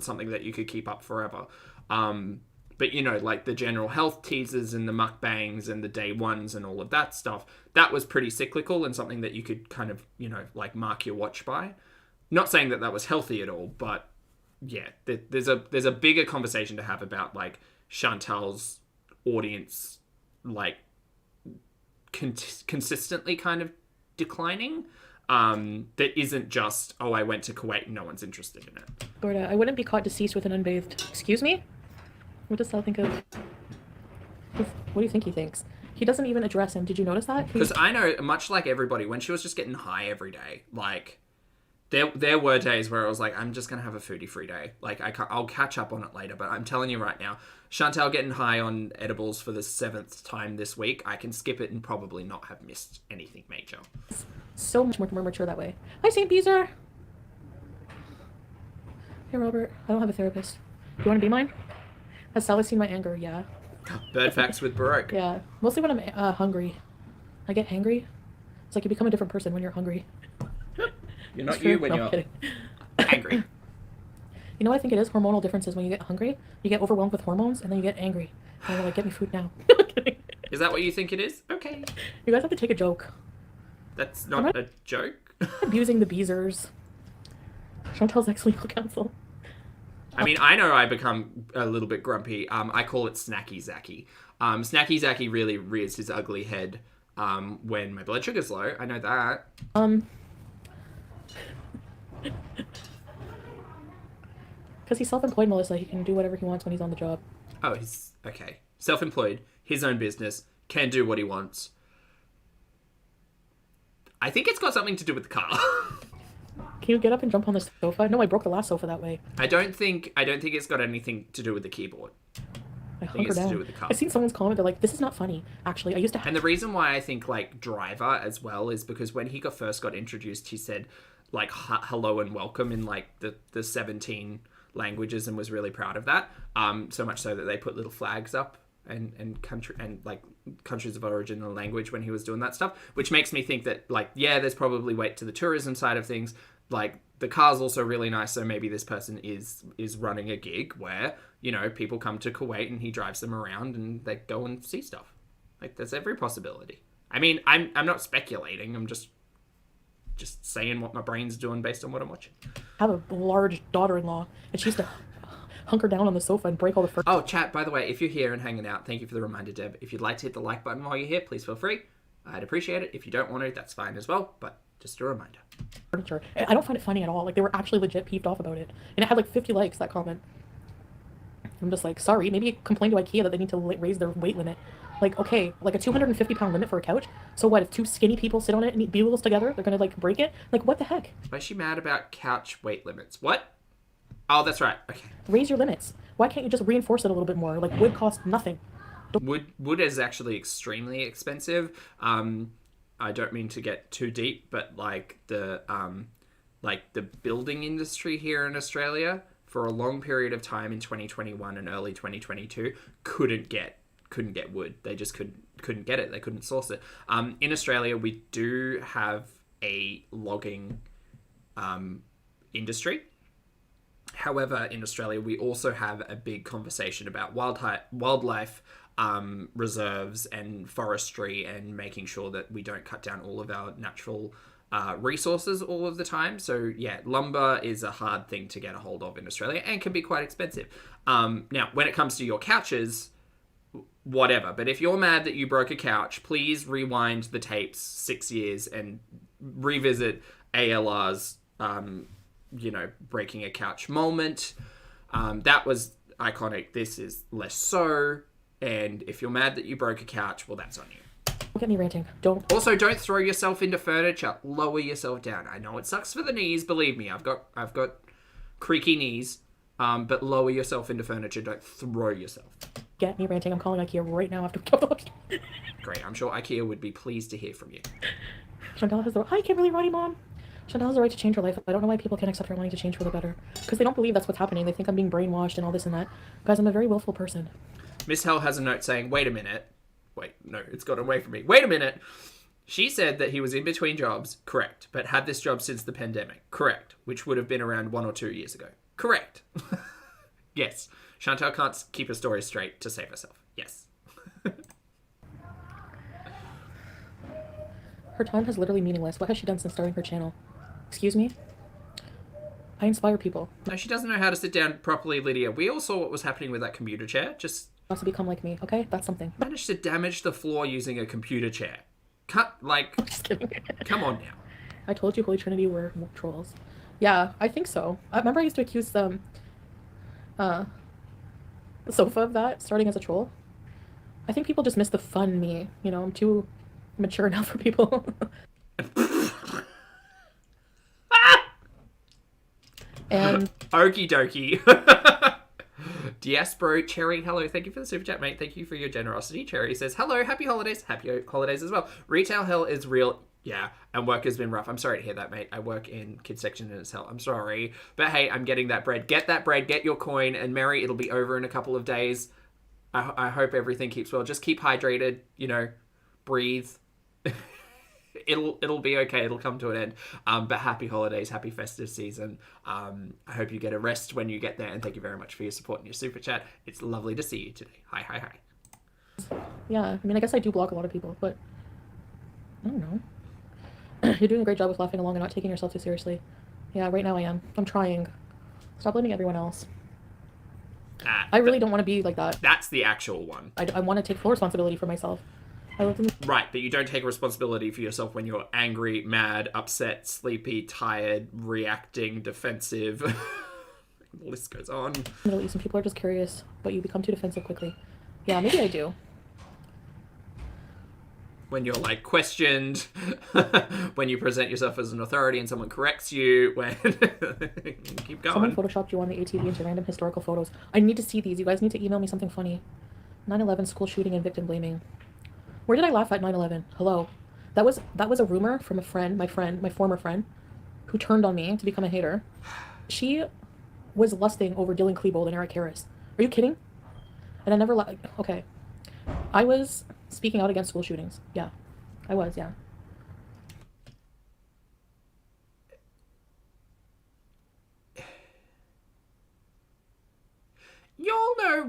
something that you could keep up forever. But, you know, like the general health teasers and the mukbangs and the day ones and all of that stuff, that was pretty cyclical and something that you could kind of, you know, like, mark your watch by. Not saying that was healthy at all, but yeah, there's a bigger conversation to have about, like, Chantal's audience, like, consistently kind of declining. That isn't just, oh, I went to Kuwait and no one's interested in it. Gorda, I wouldn't be caught deceased with an unbathed... Excuse me? What does Sal think of... What do you think he thinks? He doesn't even address him. Did you notice that? Because I know, much like everybody, when she was just getting high every day, like, there were days where I was like, I'm just going to have a foodie-free day. Like, I'll catch up on it later, but I'm telling you right now, Chantal getting high on edibles for the 7th time this week, I can skip it and probably not have missed anything major. So much more mature that way. Hi, St. Beezer! Hey, Robert. I don't have a therapist. You want to be mine? Has Sally seen my anger? Yeah. Bird facts with Baroque. Yeah. Mostly when I'm hungry. I get hangry. It's like you become a different person when you're hungry. You're not you when no, you're kidding. angry. You know what I think it is? Hormonal differences. When you get hungry, you get overwhelmed with hormones, and then you get angry. And you're like, get me food now. Kidding. Is that what you think it is? Okay. You guys have to take a joke. That's not a joke. Abusing the Beezers. Chantal's ex-legal counsel. I mean, I know I become a little bit grumpy. I call it Snacky Zacky. Snacky Zacky really rears his ugly head when my blood sugar's low. I know that. Because he's self-employed, Melissa. He can do whatever he wants when he's on the job. Oh, he's okay. Self-employed, his own business, can do what he wants. I think it's got something to do with the car. Can you get up and jump on the sofa? No, I broke the last sofa that way. I don't think it's got anything to do with the keyboard. I think hunker it's to down. do with the car. I've seen someone's comment. They're like, "This is not funny." Actually, I used to. And the reason why I think like Driver as well is because when he first got introduced, he said like hello and welcome in like the 17 languages and was really proud of that. So much so that they put little flags up and country and like countries of origin and language when he was doing that stuff, which makes me think that like, yeah, there's probably weight to the tourism side of things. Like the car's also really nice, so maybe this person is running a gig where, you know, people come to Kuwait and he drives them around and they go and see stuff. Like there's every possibility. I mean, I'm not speculating. I'm just saying what my brain's doing based on what I'm watching. I have a large daughter-in-law, and she used to hunker down on the sofa and break all the furniture. Oh, chat, by the way, if you're here and hanging out, thank you for the reminder, Deb. If you'd like to hit the like button while you're here, please feel free. I'd appreciate it. If you don't want to, that's fine as well, but just a reminder. Furniture. I don't find it funny at all. Like, they were actually legit peeved off about it. And it had like 50 likes, that comment. I'm just like, sorry, maybe complain to IKEA that they need to raise their weight limit. Like, okay, like a 250-pound limit for a couch. So what, if two skinny people sit on it and eat bugles together, they're gonna like break it? Like, what the heck? Why is she mad about couch weight limits? What? Oh, that's right. Okay. Raise your limits. Why can't you just reinforce it a little bit more? Like, wood costs nothing. Wood is actually extremely expensive. I don't mean to get too deep, but like the building industry here in Australia for a long period of time in 2021 and early 2022 couldn't get wood. They just couldn't get it. They couldn't source it. In Australia, we do have a logging industry. However, in Australia, we also have a big conversation about wildlife reserves and forestry and making sure that we don't cut down all of our natural resources all of the time. So yeah, lumber is a hard thing to get a hold of in Australia and can be quite expensive. Now, when it comes to your couches, whatever. But if you're mad that you broke a couch, please rewind the tapes 6 years and revisit ALR's, breaking a couch moment. That was iconic. This is less so. And if you're mad that you broke a couch, well, that's on you. Don't get me ranting. Don't. Also, don't throw yourself into furniture. Lower yourself down. I know it sucks for the knees. Believe me, I've got creaky knees. But lower yourself into furniture. Don't throw yourself. Get me ranting. I'm calling IKEA right now after we go. Great. I'm sure IKEA would be pleased to hear from you. Chantal has the... Hi, Kimberly, Roddy, Mom. Chantal has the right to change her life. I don't know why people can't accept her wanting to change for the better. Because they don't believe that's what's happening. They think I'm being brainwashed and all this and that. Guys, I'm a very willful person. Miss Hell has a note saying, wait a minute. Wait, no, it's got away from me. Wait a minute. She said that he was in between jobs. Correct. But had this job since the pandemic. Correct. Which would have been around 1 or 2 years ago. Correct. Yes. Chantal can't keep her story straight to save herself. Yes. Her time has literally meaningless. What has she done since starting her channel? Excuse me? I inspire people. No, she doesn't know how to sit down properly, Lydia. We all saw what was happening with that computer chair. Just Wants to become like me, okay? That's something. managed to damage the floor using a computer chair. Just kidding. Come on now. I told you Holy Trinity were trolls. Yeah, I think so. I remember I used to accuse the sofa of that, starting as a troll. I think people just miss the fun me. You know, I'm too mature now for people. And Okie dokie. Diaspro Cherry, hello, thank you for the super chat, mate. Thank you for your generosity. Cherry says, hello, happy holidays. Happy holidays as well. Retail hell is real. Yeah, and work has been rough. I'm sorry to hear that, mate. I work in kids section and it's hell. I'm sorry. But hey, I'm getting that bread. Get that bread, get your coin, and Mary, it'll be over in a couple of days. I hope everything keeps well. Just keep hydrated, breathe. It'll be okay. It'll come to an end. But happy holidays, happy festive season. I hope you get a rest when you get there, and thank you very much for your support and your super chat. It's lovely to see you today. Hi. yeah, I mean, I guess I do block a lot of people, but I don't know. You're doing a great job with laughing along and not taking yourself too seriously. Yeah, right now I am. I'm trying. Stop blaming everyone else. Ah, I really don't want to be like that. That's the actual one. I want to take full responsibility for myself. Right, but you don't take responsibility for yourself when you're angry, mad, upset, sleepy, tired, reacting, defensive. The list goes on. Middle Eastern people are just curious, but you become too defensive quickly. Yeah, maybe I do. When you're like questioned, when you present yourself as an authority and someone corrects you, when keep going. Someone photoshopped you on the ATV into random historical photos. I need to see these. You guys need to email me something funny. 9/11 school shooting and victim blaming. Where did I laugh at 9/11? Hello. That was a rumor from a friend, my former friend, who turned on me to become a hater. She was lusting over Dylan Klebold and Eric Harris. Are you kidding? And I never okay. I was speaking out against school shootings. Yeah. I was, yeah. You'll know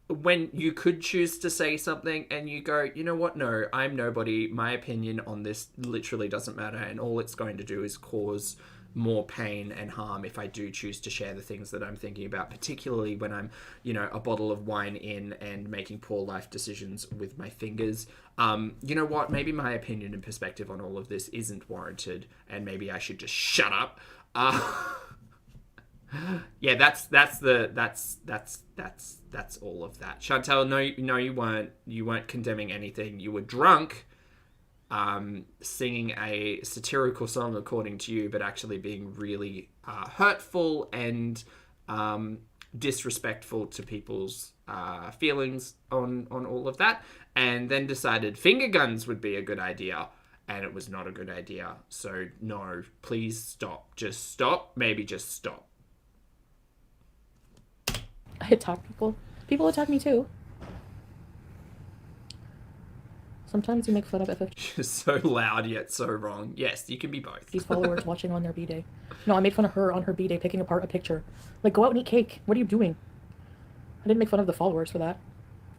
when you could choose to say something and you go, you know what, no, I'm nobody, my opinion on this literally doesn't matter, and all it's going to do is cause more pain and harm if I do choose to share the things that I'm thinking about, particularly when I'm, a bottle of wine in and making poor life decisions with my fingers. You know what, maybe my opinion and perspective on all of this isn't warranted, and maybe I should just shut up. Yeah, that's all of that. Chantal, no, you weren't. You weren't condemning anything. You were drunk, singing a satirical song according to you, but actually being really hurtful and disrespectful to people's feelings on all of that, and then decided finger guns would be a good idea. And it was not a good idea. So no, please stop. Just stop. Maybe just stop. I attack people. People attack me too. Sometimes you make fun of FF. You're so loud yet so wrong. Yes, you can be both. These followers watching on their B-day. No, I made fun of her on her B-day picking apart a picture. Like, go out and eat cake. What are you doing? I didn't make fun of the followers for that.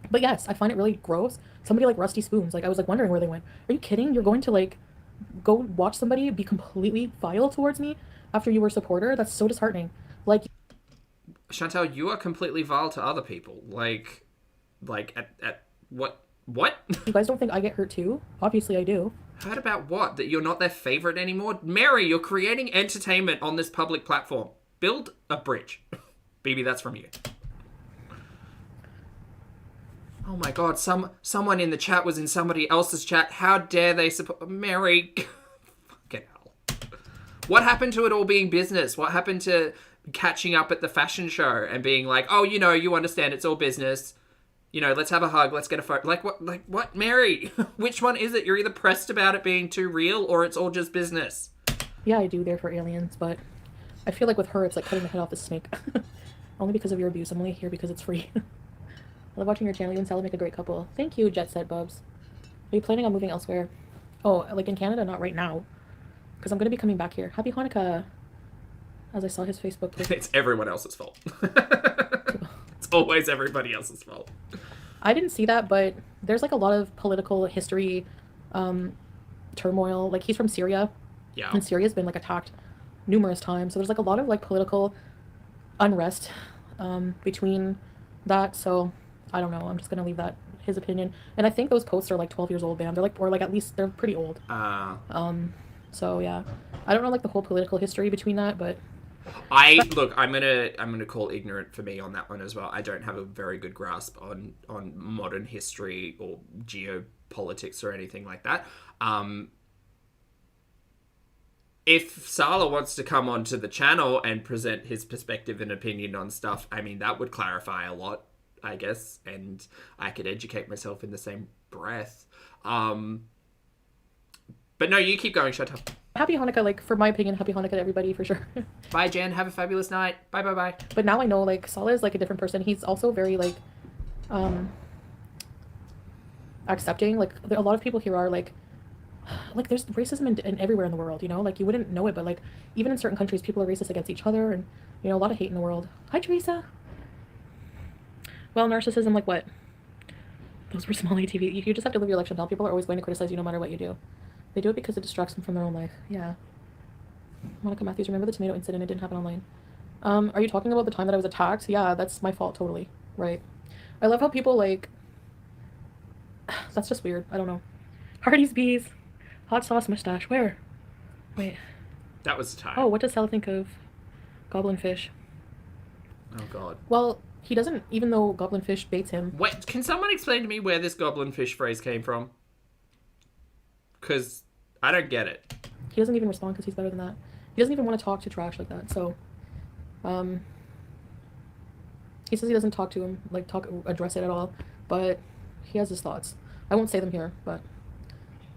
But yes, I find it really gross. Somebody like Rusty Spoons. Like, I was like wondering where they went. Are you kidding? You're going to like go watch somebody be completely vile towards me after you were a supporter? That's so disheartening. Like, Chantal, you are completely vile to other people. Like at what? What? You guys don't think I get hurt too? Obviously I do. Hurt about what? That you're not their favorite anymore? Mary, you're creating entertainment on this public platform. Build a bridge. Baby, that's from you. Oh my god, someone in the chat was in somebody else's chat. How dare they support Mary? Fucking hell. What happened to it all being business? What happened to catching up at the fashion show and being like, oh, you understand, it's all business. Let's have a hug, let's get a photo. Like what, Mary? Which one is it? You're either pressed about it being too real or it's all just business. Yeah, I do there for aliens, but I feel like with her, it's like cutting the head off the snake. Only because of your abuse. I'm only here because it's free. I love watching your channel. You and Sally make a great couple. Thank you, Jet Set Bubs. Are you planning on moving elsewhere? Oh, like in Canada? Not right now. Because I'm going to be coming back here. Happy Hanukkah. As I saw his Facebook post. It's everyone else's fault. It's always everybody else's fault. I didn't see that, but there's like a lot of political history turmoil. Like, he's from Syria. Yeah. And Syria's been like attacked numerous times. So there's like a lot of like political unrest between that. So I don't know. I'm just going to leave that his opinion. And I think those posts are like 12 years old, man. They're like, or like at least they're pretty old. So yeah, I don't know like the whole political history between that, but I'm gonna call ignorant for me on that one as well. I don't have a very good grasp on modern history or geopolitics or anything like that. If Sala wants to come onto the channel and present his perspective and opinion on stuff, I mean, that would clarify a lot, I guess, and I could educate myself in the same breath. But no, you keep going, shut up. Happy Hanukkah, like, for my opinion, happy Hanukkah to everybody, for sure. Bye, Jen. Have a fabulous night. Bye, bye, bye. But now I know, like, Salah is, like, a different person. He's also very, like, accepting. Like, a lot of people here are, like, there's racism in everywhere in the world, Like, you wouldn't know it, but, like, even in certain countries, people are racist against each other, and, a lot of hate in the world. Hi, Teresa. Well, narcissism, like, what? Those were small ATV. You just have to live your life, Chantal. People are always going to criticize you no matter what you do. They do it because it distracts them from their own life. Yeah. Monica Matthews, remember the tomato incident? It didn't happen online. Are you talking about the time that I was attacked? Yeah, that's my fault, totally. Right. I love how people, like... That's just weird. I don't know. Hardy's Bees. Hot sauce mustache. Where? Wait. That was the time. Oh, what does Sal think of goblin fish? Oh, God. Well, he doesn't, even though goblin fish baits him. Wait, can someone explain to me where this goblin fish phrase came from? Because I don't get it. He doesn't even respond because he's better than that. He doesn't even want to talk to trash like that, so... He says he doesn't talk to him, like, address it at all, but he has his thoughts. I won't say them here, but...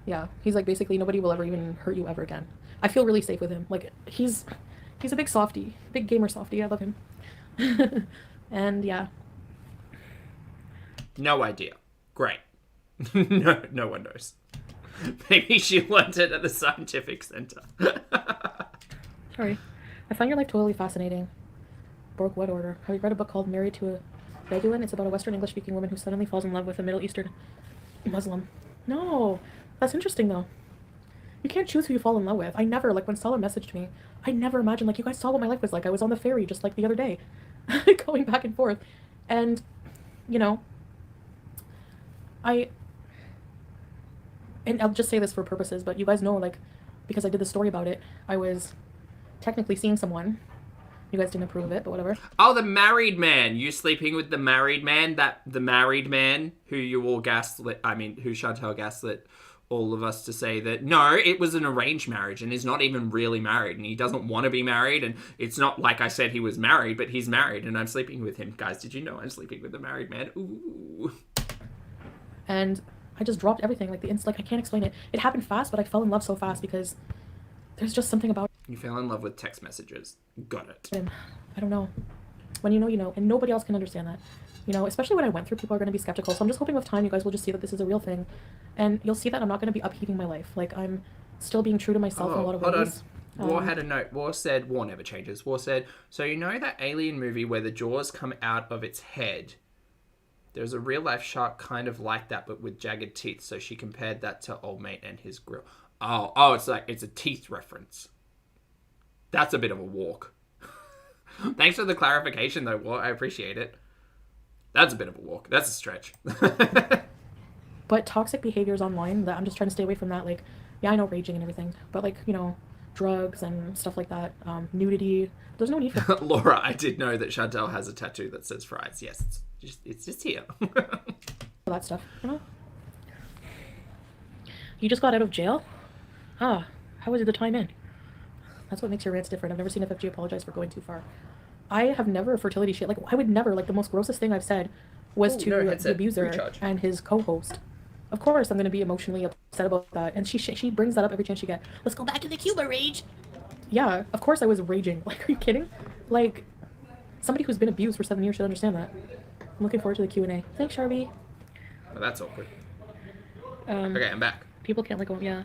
Yeah, he's like, basically, nobody will ever even hurt you ever again. I feel really safe with him. Like, he's a big softie. Big gamer softie. I love him. And, yeah. No idea. Great. No one knows. Maybe she learned it at the scientific center. Sorry. I find your life totally fascinating. Broke what order? Have you read a book called Married to a Bedouin? It's about a Western English-speaking woman who suddenly falls in love with a Middle Eastern Muslim. No. That's interesting, though. You can't choose who you fall in love with. I never, like, when Stella messaged me, I never imagined, like, you guys saw what my life was like. I was on the ferry just, like, the other day. Going back and forth. And, you know, and I'll just say this for purposes, but you guys know, like, because I did the story about it, I was technically seeing someone. You guys didn't approve of it, but whatever. Oh, the married man. You sleeping with the married man? The married man who you all gaslit, who Chantal gaslit all of us to say that, no, it was an arranged marriage and he's not even really married and he doesn't want to be married and it's not like I said he was married, but he's married and I'm sleeping with him. Guys, did you know I'm sleeping with the married man? Ooh. And I just dropped everything, like, I can't explain it. It happened fast, but I fell in love so fast because there's just something about You fell in love with text messages. Got it. him. I don't know. When you know, you know. And nobody else can understand that. You know, especially what I went through, people are going to be skeptical. So I'm just hoping with time you guys will just see that this is a real thing. And you'll see that I'm not going to be upheaving my life. Like, I'm still being true to myself in a lot of ways. War had a note. War said, War never changes. War said, so you know that alien movie where the jaws come out of its head? There's a real life shark kind of like that, but with jagged teeth. So she compared that to Old Mate and his grill. Oh, it's a teeth reference. That's a bit of a walk. Thanks for the clarification, though, War. I appreciate it. That's a bit of a walk. That's a stretch. But toxic behaviors online, that I'm just trying to stay away from that. Like, yeah, I know raging and everything, but, like, you know, drugs and stuff like that, nudity. There's no need for Laura, I did know that Chantal has a tattoo that says fries. Yes, it's just here. that stuff, you know? You just got out of jail? How was the time in? That's what makes your rants different. I've never seen FFG apologize for going too far. I have never fertility shit. Like, I would never, like, the most grossest thing I've said was to the abuser and his co-host. Of course, I'm going to be emotionally upset about that. And she brings that up every chance she gets. Let's go back to the Cuba rage. Yeah, of course I was raging. Like, are you kidding? Like, somebody who's been abused for 7 years should understand that. I'm looking forward to the Q&A. Thanks, Sharby. Well, that's awkward. Okay, I'm back. People can't let go. Yeah.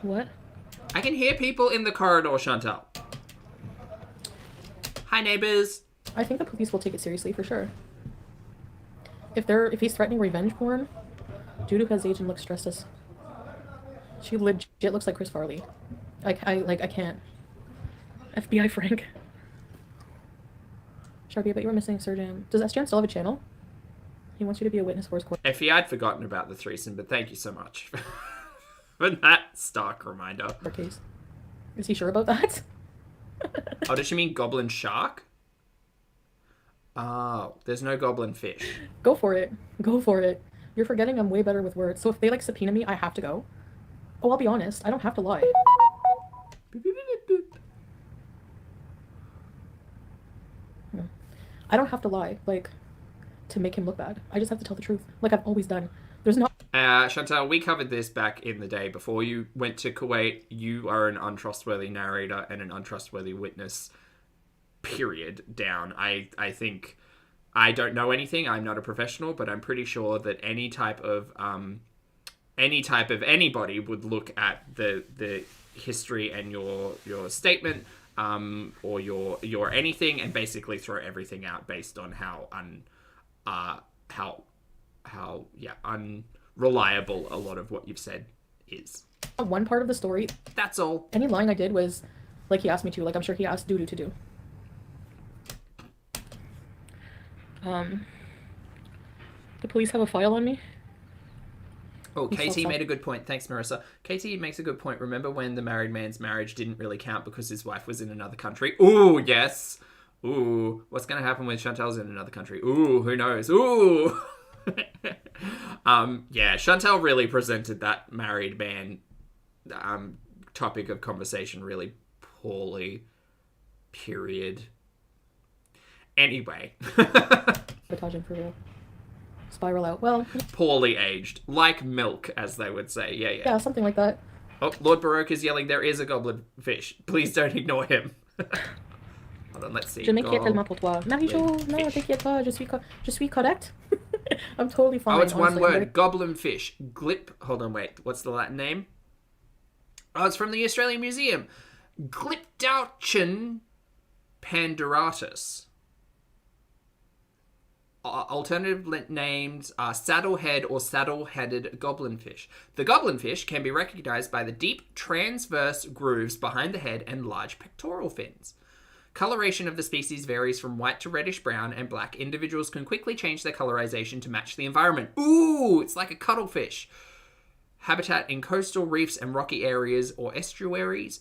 What? I can hear people in the corridor, Chantal. Hi, neighbors. I think the police will take it seriously for sure. If he's threatening revenge porn, Judo has age and looks stressed as. She legit looks like Chris Farley. I can't. FBI Frank. Sharpie, but you were missing Surgeon. Does SGN still have a channel? He wants you to be a witness for his court. Effie, I'd forgotten about the threesome, but thank you so much for that stark reminder. Case. Is he sure about that? Oh, does she mean goblin shark? Oh, there's no goblin fish. Go for it. Go for it. You're forgetting I'm way better with words. So if they, like, subpoena me, I have to go. Oh, I'll be honest. I don't have to lie. Boop, boop, boop, boop. I don't have to lie, like, to make him look bad. I just have to tell the truth, like I've always done. There's no... Chantal, we covered this back in the day before you went to Kuwait. You are an untrustworthy narrator and an untrustworthy witness, period, down. I think... I don't know anything. I'm not a professional, but I'm pretty sure that any type of anybody would look at the history and your statement, or your anything, and basically throw everything out based on how unreliable a lot of what you've said is. One part of the story, That's all. any lying I did was, like, he asked me to. Like, I'm sure he asked Dudu to do. The police have a file on me. Oh, KT made a good point. Thanks, Marissa. KT makes a good point. Remember when the married man's marriage didn't really count because his wife was in another country? Ooh, yes. Ooh, what's going to happen when Chantal's in another country? Ooh, who knows? Ooh. Yeah, Chantal really presented that married man topic of conversation really poorly. Period. Anyway. Sabotaging for real. Spiral out. Well, Poorly aged. Like milk, as they would say. Yeah, yeah. yeah, something like that. Oh, Lord Baroque is yelling, there is a goblin fish. Please don't ignore him. Hold on, let's see. Je m'inquiète tellement pour toi. Marie-Jo, non, t'inquiète pas, je suis correct. I'm totally fine. Oh, it's one honestly. word. Goblin fish. Glip. Hold on, wait. What's the Latin name? Oh, it's from the Australian Museum. Glyptauchen panduratus. Alternative names are saddlehead or saddle-headed goblinfish. The goblinfish can be recognized by the deep transverse grooves behind the head and large pectoral fins. Coloration of the species varies from white to reddish brown and black. Individuals can quickly change their colorization to match the environment. Ooh, it's like a cuttlefish. Habitat in coastal reefs and rocky areas or estuaries.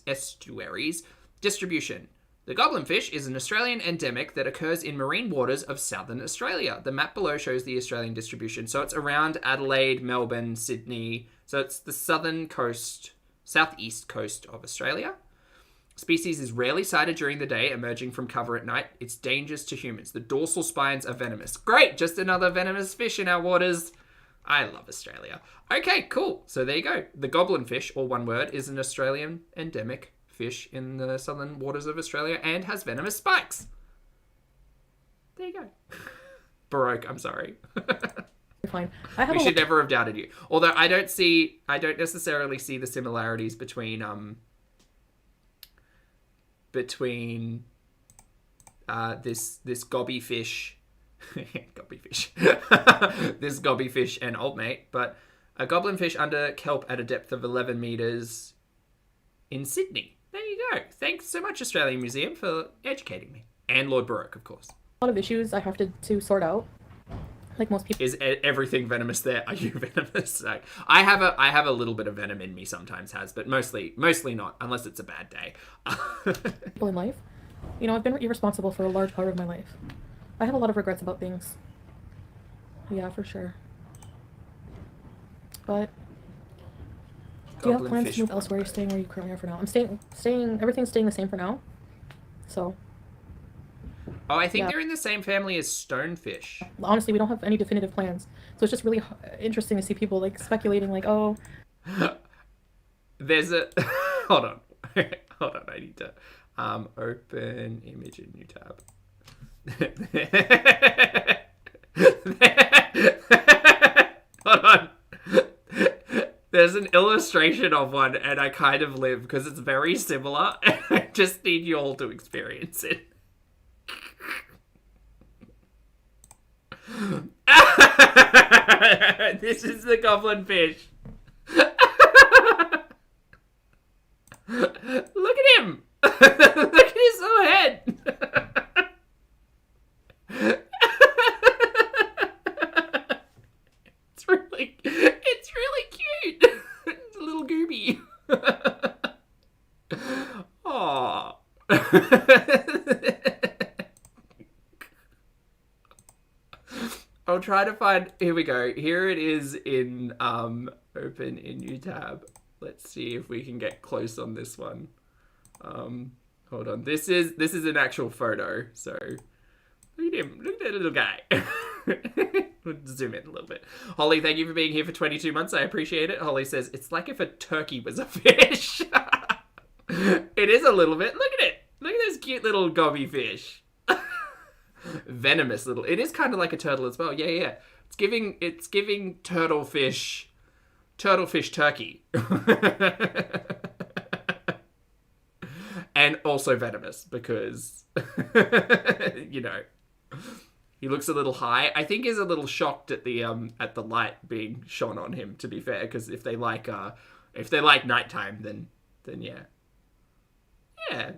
Distribution. The goblinfish is an Australian endemic that occurs in marine waters of southern Australia. The map below shows the Australian distribution. So it's around Adelaide, Melbourne, Sydney. So it's the southern coast, southeast coast of Australia. Species is rarely sighted during the day, emerging from cover at night. It's dangerous to humans. The dorsal spines are venomous. Great, just another venomous fish in our waters. I love Australia. Okay, cool. So there you go. The goblinfish, or one word, is an Australian endemic fish in the southern waters of Australia and has venomous spikes. There you go. Baroque, I'm sorry. Fine. We should never have doubted you. Although I don't necessarily see the similarities between this gobby fish this gobby fish and old mate, but a goblinfish under kelp at a depth of 11 meters in Sydney. There you go. Thanks so much, Australian Museum, for educating me. And Lord Baroque, of course. A lot of issues I have to sort out. Like most people. Is everything venomous there? Are you venomous? Like, I have a little bit of venom in me sometimes, but mostly not, unless it's a bad day. People in life. You know, I've been irresponsible for a large part of my life. I have a lot of regrets about things. Yeah, for sure. But do you have plans to move elsewhere? You're staying where you currently are for now. I'm staying. Everything's staying the same for now. So. Oh, I think they're in the same family as stonefish. Honestly, we don't have any definitive plans, so it's just really interesting to see people like speculating, like, oh. There's a hold on. I need to open image in new tab. Hold on. There's an illustration of one, and I kind of live because it's very similar. And I just need you all to experience it. This is the goblin fish. Look at him. Look at his little head. It's really cute. It's a little gooby. Aww. I'll try to find. Here we go. Here it is in open in new tab. Let's see if we can get close on this one. Hold on. This is an actual photo. So look at him. Look at that little guy. We'll zoom in a little bit. Holly, thank you for being here for 22 months. I appreciate it. Holly says it's like if a turkey was a fish. It is a little bit. Look at it. Look at this cute little gobby fish. Venomous little. It is kind of like a turtle as well. Yeah. It's giving turtle fish turkey. And also venomous because you know, he looks a little high. I think he's a little shocked at the light being shone on him, to be fair, because if they like If they're like nighttime, then yeah. Yeah.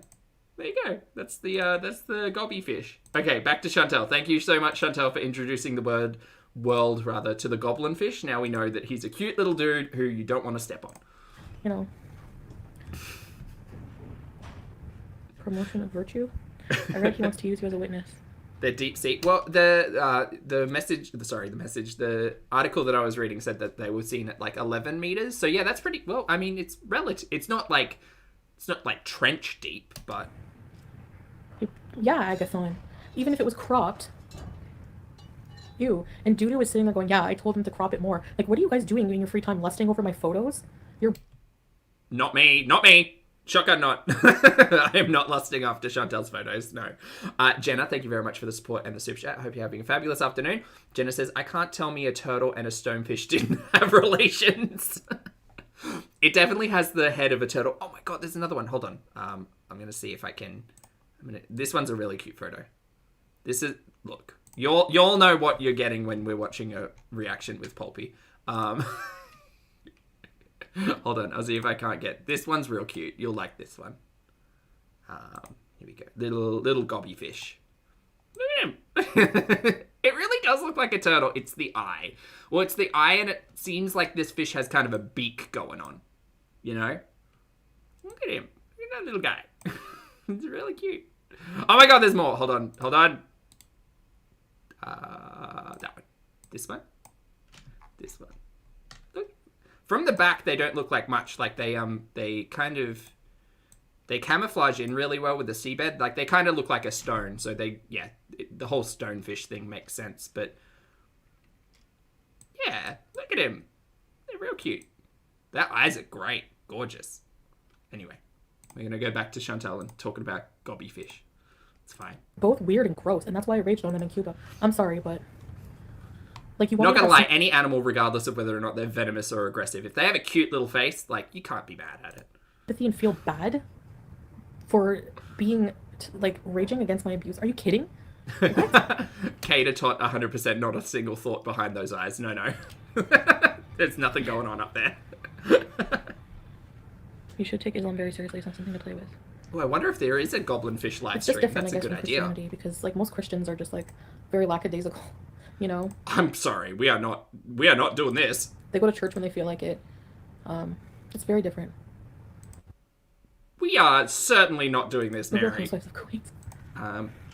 There you go. That's the gobby fish. Okay, back to Chantel. Thank you so much, Chantel, for introducing the world to the goblin fish. Now we know that he's a cute little dude who you don't want to step on. You know. Promotion of virtue? I read he wants to use you as a witness. The deep sea. Well, the article that I was reading said that they were seen at like 11 meters. So yeah, that's pretty well. I mean, it's relative. It's not like trench deep, but yeah, I guess not. Even if it was cropped. Ew. And Dudu was sitting there going, yeah, I told him to crop it more. Like, what are you guys doing in your free time, lusting over my photos? You're not me. Shotgun not. I am not lusting after Chantel's photos, no. Jenna, thank you very much for the support and the super chat. I hope you're having a fabulous afternoon. Jenna says, I can't tell me a turtle and a stonefish didn't have relations. It definitely has the head of a turtle. Oh my god, there's another one. Hold on. I'm going to see if I can... This one's a really cute photo. This is... Look. You'll know what you're getting when we're watching a reaction with Pulpy. Hold on, I'll see if I can't get... This one's real cute. You'll like this one. Here we go. Little gobby fish. Look at him. It really does look like a turtle. It's the eye. Well, it's the eye, and it seems like this fish has kind of a beak going on. You know? Look at him. Look at that little guy. It's really cute. Oh my god, there's more. Hold on. That one. This one. Look. From the back, they don't look like much. Like, they camouflage in really well with the seabed. Like, they kind of look like a stone. So the whole stonefish thing makes sense. But, yeah, look at him. They're real cute. That eyes are great. Gorgeous. Anyway, we're going to go back to Chantel and talking about gobby fish. It's fine. Both weird and gross, and that's why I raged on them in Cuba. I'm sorry, but... Like, you not gonna lie, any animal, regardless of whether or not they're venomous or aggressive, if they have a cute little face, like, you can't be mad at it. Empathy and feel bad for being, raging against my abuse. Are you kidding? Kata taught 100% not a single thought behind those eyes. No. There's nothing going on up there. You should take Islam very seriously. It's not something to play with. Oh, I wonder if there is a goblin fish live it's just stream. Different, That's I guess, a good idea. Because, most Christians are just, very lackadaisical, you know? I'm sorry. We are not doing this. They go to church when they feel like it. It's very different. We are certainly not doing this, Mary. Housewives of Queens.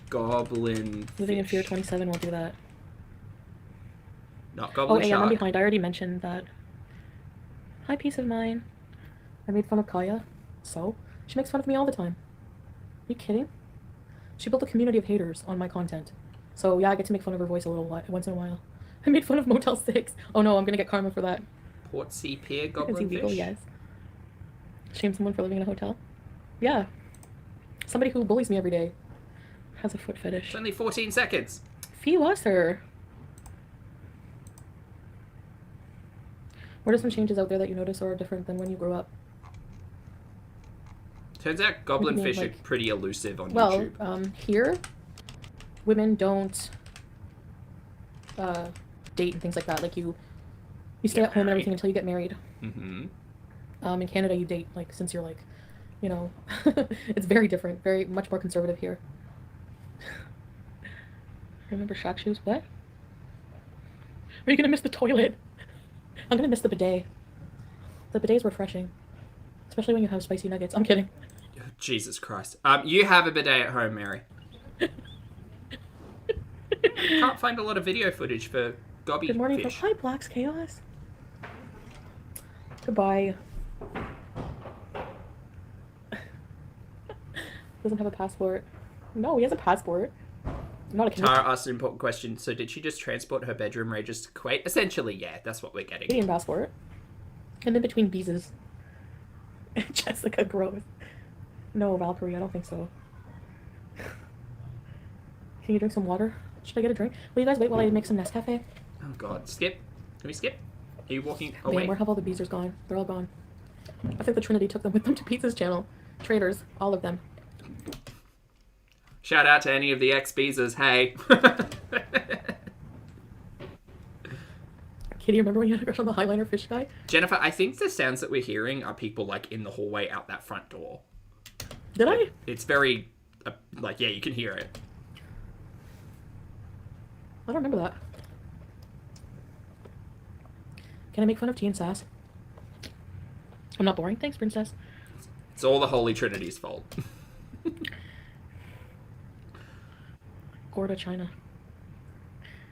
Goblin Living in fish. Fear 27 won't do that. Not goblin shark. shark. I'm behind. I already mentioned that. Hi, peace of mind. I made fun of Kaya. So? She makes fun of me all the time. Are you kidding? She built a community of haters on my content. So, yeah, I get to make fun of her voice once in a while. I made fun of Motel 6. Oh no, I'm gonna get karma for that. Portsea Pier goblin Is he legal? fish? Yes. Shame someone for living in a hotel? Yeah. Somebody who bullies me every day has a foot fetish. It's only 14 seconds. Fee was her. What are some changes out there that you notice or are different than when you grew up? Turns out goblin fish are pretty elusive on YouTube. Well, here, women don't date and things like that. Like, you stay at home and everything until you get married. Mm-hmm. In Canada, you date, since you're, it's very different. Very much more conservative here. Remember Shaq shoes? What? Are you gonna miss the toilet? I'm gonna miss the bidet. The bidet's refreshing. Especially when you have spicy nuggets. I'm kidding. Jesus Christ. You have a bidet at home, Mary. Can't find a lot of video footage for gobby Good morning fish. Hi, Black's Chaos. Goodbye. Doesn't have a passport. No, he has a passport. I'm not a Canadian. Tara asked an important question. So did she just transport her bedroom rages to Kuwait? Essentially, yeah. That's what we're getting. Canadian passport. And in between visas. Jessica Gross. No, Valkyrie, I don't think so. Can you drink some water? Should I get a drink? Will you guys wait while I make some Nescafe? Oh god. Skip. Can we skip? Are you walking Man, away? where have all the beezers gone? They're all gone. I think the Trinity took them with them to Pizza's channel. Traitors, all of them. Shout out to any of the ex-Beezers, hey. Kitty, remember when you had a crush on the highliner fish guy? Jennifer, I think the sounds that we're hearing are people like in the hallway out that front door. Did I? It's very, like, yeah, you can hear it. I don't remember that. Can I make fun of tea and sass? I'm not boring. Thanks, princess. It's all the Holy Trinity's fault. Gorda, China.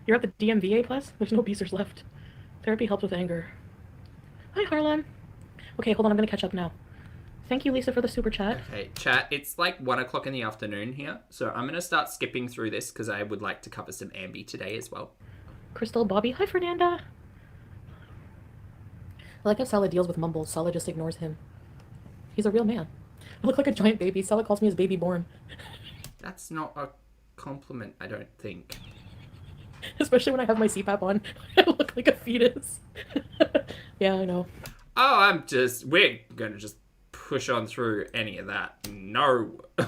You're at the DMVA plus? There's no beasters left. Therapy helps with anger. Hi, Harlem. Okay, hold on. I'm going to catch up now. Thank you, Lisa, for the super chat. Okay, chat. It's like 1 o'clock in the afternoon here. So I'm going to start skipping through this because I would like to cover some Ambi today as well. Crystal, Bobby. Hi, Fernanda. I like how Salah deals with mumbles. Salah just ignores him. He's a real man. I look like a giant baby. Salah calls me his baby born. That's not a compliment, I don't think. Especially when I have my CPAP on. I look like a fetus. Yeah, I know. Oh, we're going to just push on through any of that. No. No,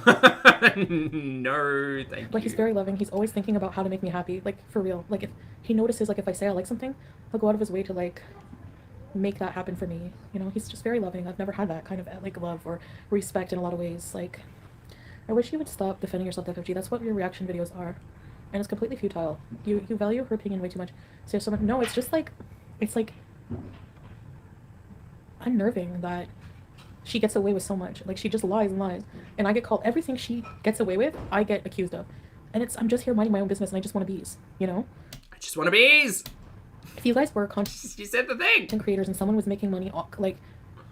thank you. Like, he's very loving. He's always thinking about how to make me happy. Like, for real. Like, if he notices, like, if I say I like something, he'll go out of his way to, like, make that happen for me. You know, he's just very loving. I've never had that kind of, like, love or respect in a lot of ways. Like, I wish you would stop defending yourself, FFG. That's what your reaction videos are. And it's completely futile. You value her opinion way too much. So someone, no, it's just like, it's like unnerving that she gets away with so much. Like, she just lies and lies. And I get called, everything she gets away with, I get accused of. And I'm just here minding my own business and I just want to bees, you know? I just want to bees! If you guys were content She said the thing! creators and someone was making money, like,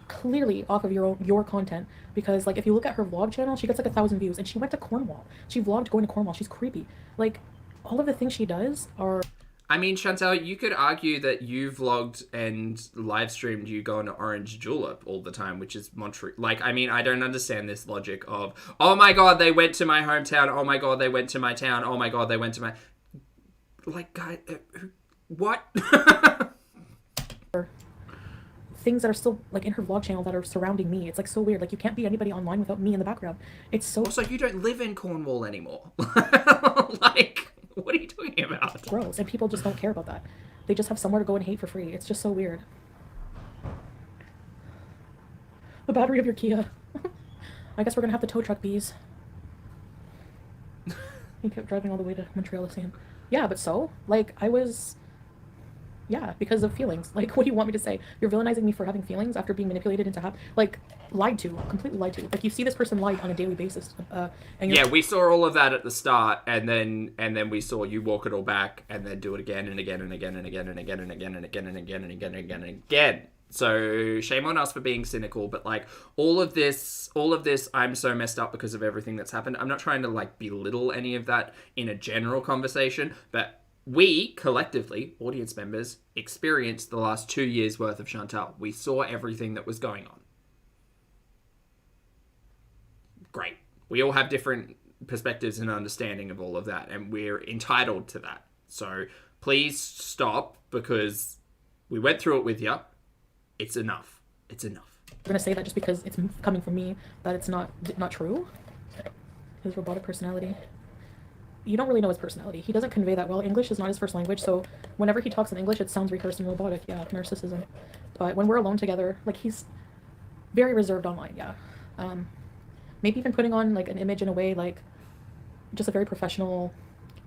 clearly off of your content, because, like, if you look at her vlog channel, she gets like 1,000 views, and she went to Cornwall. She vlogged going to Cornwall. She's creepy. Like, all of the things she does are... I mean, Chantal, you could argue that you vlogged and live streamed you going to Orange Julep all the time, which is Montreal. Like, I mean, I don't understand this logic of, oh my god, they went to my hometown, oh my god, they went to my town, oh my god, they went to my... Like, guy, what? Things that are still, like, in her vlog channel that are surrounding me. It's, like, so weird. Like, you can't be anybody online without me in the background. It's so... Also, you don't live in Cornwall anymore. Like, what are you talking about? gross, and people just don't care about that. They just have somewhere to go and hate for free. It's just so weird. The battery of your Kia. I guess we're gonna have to tow truck bees. He kept driving all the way to Montreal to see him. Yeah, but so? Like, I was... Yeah, because of feelings. Like, what do you want me to say? You're villainizing me for having feelings after being manipulated into like, lied to, completely lied to. Like, you see this person lied on a daily basis, and you're... Yeah, we saw all of that at the start, and then we saw you walk it all back, and then do it again and again and again and again and again and again and again and again and again and again and again. So shame on us for being cynical, but like all of this, I'm so messed up because of everything that's happened. I'm not trying to like belittle any of that in a general conversation, but we, collectively, audience members, experienced the last 2 years' worth of Chantal. We saw everything that was going on. Great. We all have different perspectives and understanding of all of that, and we're entitled to that. So please stop, because we went through it with you. It's enough. It's enough. I'm gonna say that just because it's coming from me, that it's not true. His robotic personality. You don't really know his personality. He doesn't convey that well. English is not his first language, so whenever he talks in English, it sounds rehearsed and robotic. Yeah, narcissism. But when we're alone together, like, he's very reserved online, yeah. Maybe even putting on, like, an image in a way, like, just a very professional,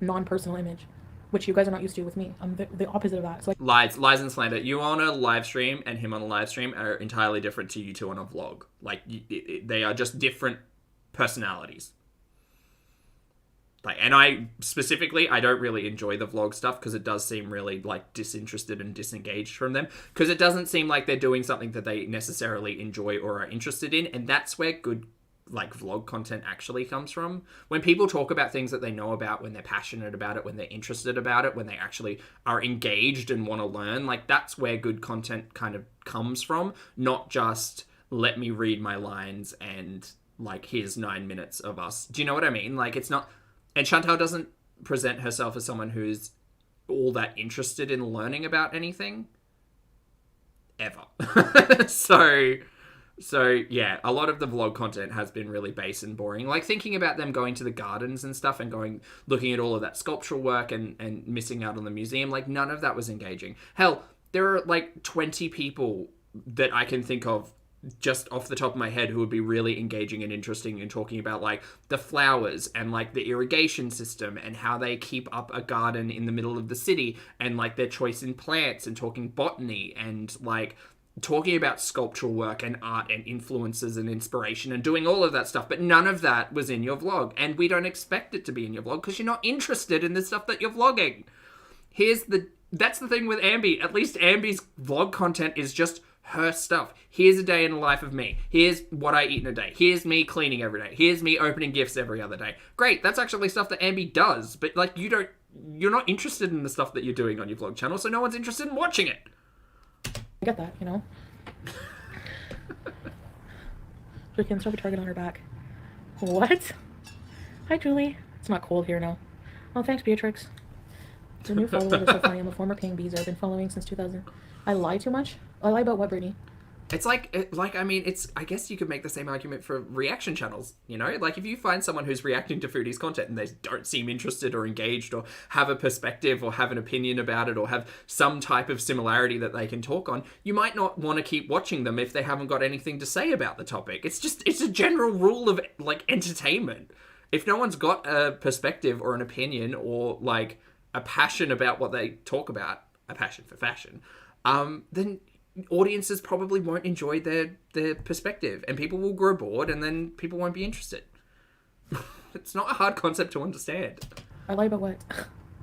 non-personal image, which you guys are not used to with me. I'm the opposite of that. So, like, lies and slander. You on a live stream and him on a live stream are entirely different to you two on a vlog. Like, they are just different personalities. Like, and I don't really enjoy the vlog stuff because it does seem really, like, disinterested and disengaged from them, because it doesn't seem like they're doing something that they necessarily enjoy or are interested in, and that's where good, like, vlog content actually comes from. When people talk about things that they know about, when they're passionate about it, when they're interested about it, when they actually are engaged and want to learn, like, that's where good content kind of comes from, not just let me read my lines and, like, here's 9 minutes of us. Do you know what I mean? Like, it's not... And Chantal doesn't present herself as someone who's all that interested in learning about anything. Ever. So yeah, a lot of the vlog content has been really base and boring. Like, thinking about them going to the gardens and stuff and looking at all of that sculptural work and missing out on the museum, like, none of that was engaging. Hell, there are like 20 people that I can think of just off the top of my head who would be really engaging and interesting in talking about like the flowers and like the irrigation system and how they keep up a garden in the middle of the city and like their choice in plants and talking botany and like talking about sculptural work and art and influences and inspiration and doing all of that stuff. But none of that was in your vlog, and we don't expect it to be in your vlog because you're not interested in the stuff that you're vlogging. That's the thing with Ambi. At least Ambi's vlog content is just her stuff. Here's a day in the life of me. Here's what I eat in a day. Here's me cleaning every day. Here's me opening gifts every other day. Great, that's actually stuff that Ambi does, but like you're not interested in the stuff that you're doing on your vlog channel, so no one's interested in watching it. I get that, you know. We can throw a target on her back. What? Hi, Julie. It's not cold here now. Oh, thanks, Beatrix. The new follower is so funny. I'm a former paying beezer. I've been following since 2000. I lie too much? I lie about what, Brittany? It's I guess you could make the same argument for reaction channels, you know? Like, if you find someone who's reacting to Foodie's content and they don't seem interested or engaged or have a perspective or have an opinion about it or have some type of similarity that they can talk on, you might not want to keep watching them if they haven't got anything to say about the topic. It's a general rule of, like, entertainment. If no one's got a perspective or an opinion or, like, a passion about what they talk about, a passion for fashion, then audiences probably won't enjoy their perspective and people will grow bored and then people won't be interested. It's not a hard concept to understand. I lie about what?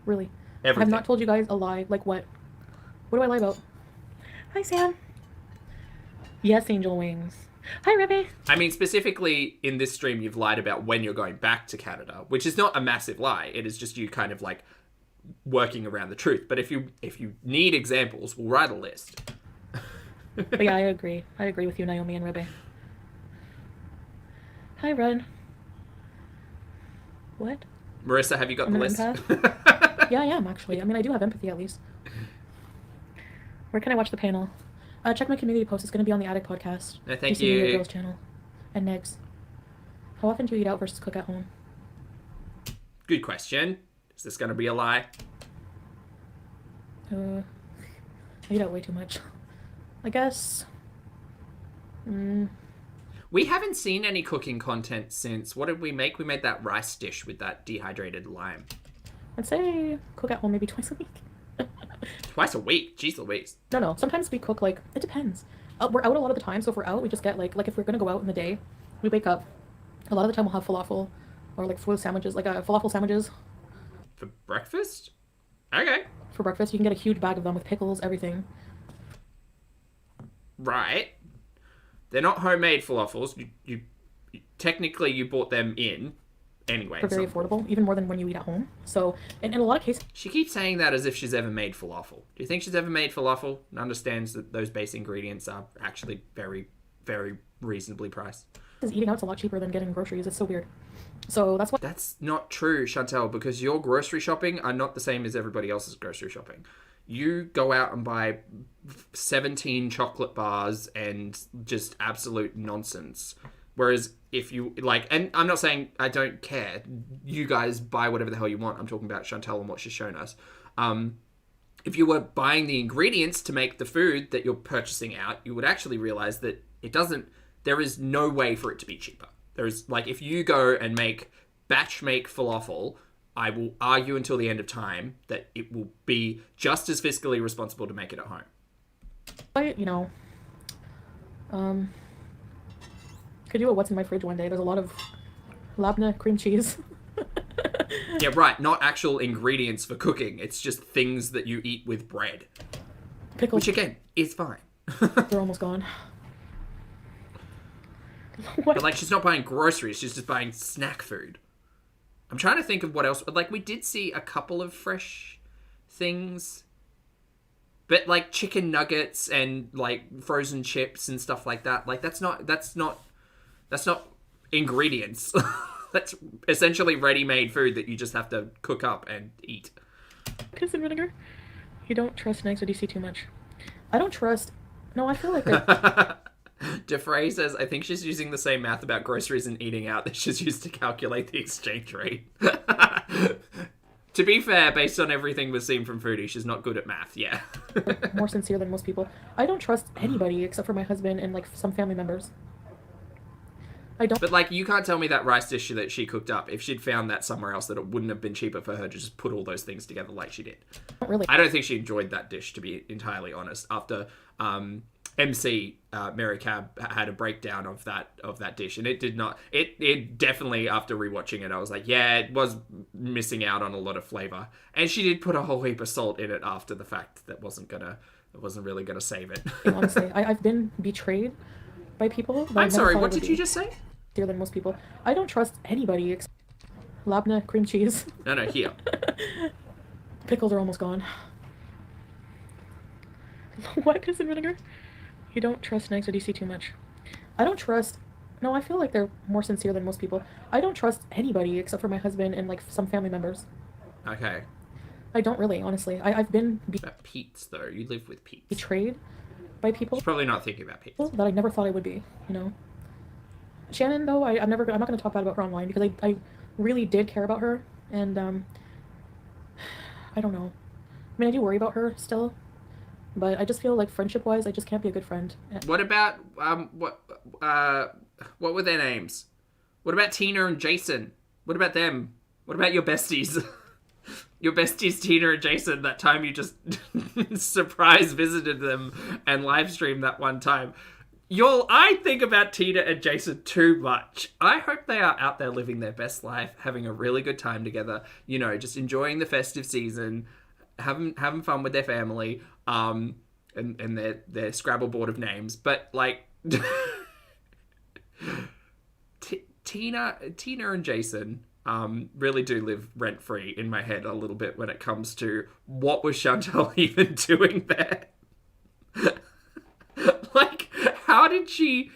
Really? Everything. I've not told you guys a lie. Like what? What do I lie about? Hi, Sam. Yes, Angel Wings. Hi, Ruby. I mean, specifically in this stream, you've lied about when you're going back to Canada, which is not a massive lie. It is just you kind of like working around the truth. But if you need examples, we'll write a list. But yeah, I agree. I agree with you, Naomi and Ruby. Hi, Run. What? Marissa, have you got the list? Yeah, I am, actually. I mean, I do have empathy, at least. Where can I watch the panel? Check my community post. It's going to be on the Attic podcast. No, thank you. Your Girls channel. And Negs. How often do you eat out versus cook at home? Good question. Is this going to be a lie? I eat out way too much. I guess. We haven't seen any cooking content since... What did we make? We made that rice dish with that dehydrated lime. I'd say cook at home maybe twice a week. Twice a week? Jeez Louise. No. Sometimes we cook, like, it depends. We're out a lot of the time, so if we're out, we just get, like if we're going to go out in the day, we wake up. A lot of the time we'll have falafel or, like, food sandwiches, like falafel sandwiches. For breakfast? Okay. For breakfast, you can get a huge bag of them with pickles, everything. Right. They're not homemade falafels. You technically you bought them in anyway. They're very affordable, even more than when you eat at home. So, in a lot of cases... She keeps saying that as if she's ever made falafel. Do you think she's ever made falafel and understands that those base ingredients are actually very, very reasonably priced? Eating out's a lot cheaper than getting groceries. It's so weird. So that's what... That's not true, Chantel, because your grocery shopping are not the same as everybody else's grocery shopping. You go out and buy 17 chocolate bars and just absolute nonsense. Whereas if you, like, and I'm not saying I don't care. You guys buy whatever the hell you want. I'm talking about Chantel and what she's shown us. If you were buying the ingredients to make the food that you're purchasing out, you would actually realize that there is no way for it to be cheaper. There is, like, if you go and batch make falafel, I will argue until the end of time that it will be just as fiscally responsible to make it at home. Could do a what's in my fridge one day. There's a lot of labna cream cheese. Yeah, right. Not actual ingredients for cooking. It's just things that you eat with bread. Pickles. Which, again, is fine. They're almost gone. But, like, she's not buying groceries. She's just buying snack food. I'm trying to think of what else. Like, we did see a couple of fresh things. But, like, chicken nuggets and, like, frozen chips and stuff like that. Like, that's not ingredients. That's essentially ready-made food that you just have to cook up and eat. Piss and vinegar? You don't trust Negs, or do you see too much? I don't trust... No, I feel like... DeFrey says, I think she's using the same math about groceries and eating out that she's used to calculate the exchange rate. To be fair, based on everything we've seen from Foodie, she's not good at math, yeah. More sincere than most people. I don't trust anybody except for my husband and, like, some family members. I don't. But, like, you can't tell me that rice dish that she cooked up, if she'd found that somewhere else, that it wouldn't have been cheaper for her to just put all those things together like she did. Not really. I don't think she enjoyed that dish, to be entirely honest. After MC Mary Cab had a breakdown of that dish, and it did not. It definitely, after rewatching it, I was like, yeah, it was missing out on a lot of flavor. And she did put a whole heap of salt in it after the fact. That wasn't really gonna save it. Honestly, I've been betrayed by people. I'm sorry, what did you just say? Dear than most people. I don't trust anybody except labna cream cheese. No, here. Pickles are almost gone. What is in vinegar? You don't trust Nice or DC too much. I don't trust. No, I feel like they're more sincere than most people. I don't trust anybody except for my husband and, like, some family members. Okay. I don't really, honestly. I've been About Pete's, though. You live with Pete. betrayed by people She's probably not thinking about Pete. that I never thought I would be, you know. Shannon, though, I'm not going to talk bad about her online because I really did care about her, and I don't know. I mean, I do worry about her still, but I just feel like friendship-wise, I just can't be a good friend. What about what were their names? What about Tina and Jason? What about them? What about your besties? Your besties Tina and Jason, that time you just surprise visited them and live streamed that one time. I think about Tina and Jason too much. I hope they are out there living their best life, having a really good time together, you know, just enjoying the festive season, having fun with their family, and their Scrabble board of names. But, like, Tina and Jason really do live rent-free in my head a little bit when it comes to what was Chantal even doing there. Like, how did she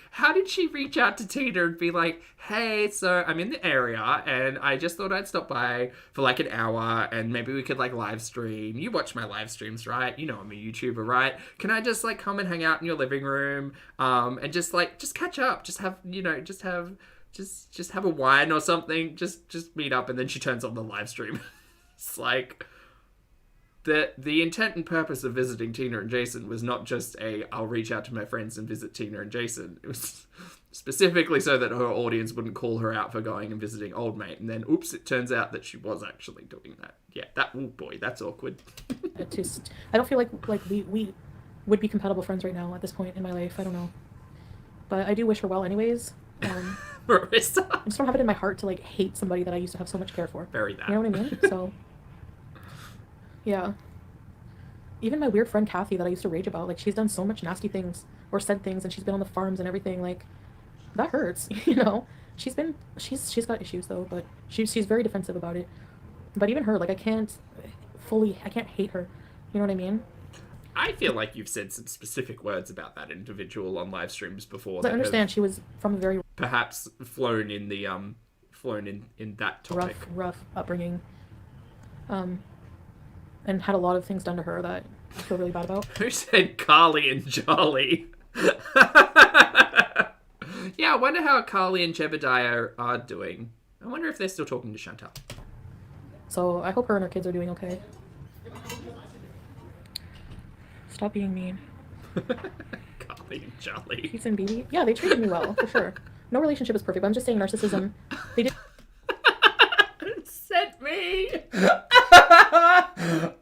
reach out to Tina and be like, hey, so I'm in the area and I just thought I'd stop by for like an hour and maybe we could like live stream. You watch my live streams, right? You know I'm a YouTuber, right? Can I just like come and hang out in your living room and just catch up, just have a wine or something, just meet up. And then she turns on the live stream. It's like the intent and purpose of visiting Tina and Jason was not just I'll reach out to my friends and visit Tina and Jason. It was specifically so that her audience wouldn't call her out for going and visiting old mate. And then, oops, it turns out that she was actually doing that. Yeah, oh boy, that's awkward. I don't feel like we would be compatible friends right now at this point in my life. I don't know. But I do wish her well anyways. Marissa. I just don't have it in my heart to like hate somebody that I used to have so much care for. Bury that. You know what I mean? So, yeah. Even my weird friend Kathy that I used to rage about, like, she's done so much nasty things or said things, and she's been on the farms and everything. Like, that hurts, you know. She's got issues though, but she's very defensive about it. But even her, like, I can't hate her. You know what I mean? I feel like you've said some specific words about that individual on live streams before. I understand she was from a very perhaps flown in that topic. rough upbringing, and had a lot of things done to her that I feel really bad about. Who said Carly and Charlie? Yeah, I wonder how Carly and Jebediah are doing. I wonder if they're still talking to Chantal. So I hope her and her kids are doing okay. Stop being mean. Carly and Charlie. Keith and BB? Yeah, they treated me well, for sure. No relationship is perfect, but I'm just saying narcissism. They did. Sent me.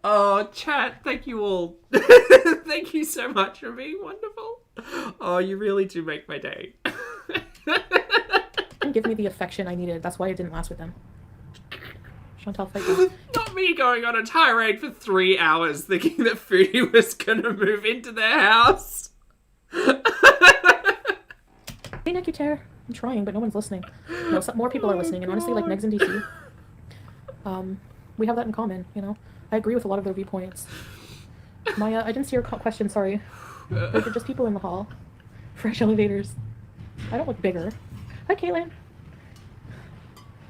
Oh, chat, thank you all. Thank you so much for being wonderful. Oh, you really do make my day. Didn't give me the affection I needed. That's why it didn't last with them. Chantal, fight back. Not me going on a tirade for 3 hours thinking that Foodie was gonna move into their house. Hey, Nick, you tear. I'm trying, but no one's listening. No, more people are listening, and honestly, like Negs and DC, we have that in common, you know? I agree with a lot of their viewpoints. Maya, I didn't see your question, sorry. They're just people in the hall. Fresh elevators. I don't look bigger. Hi, Caitlin.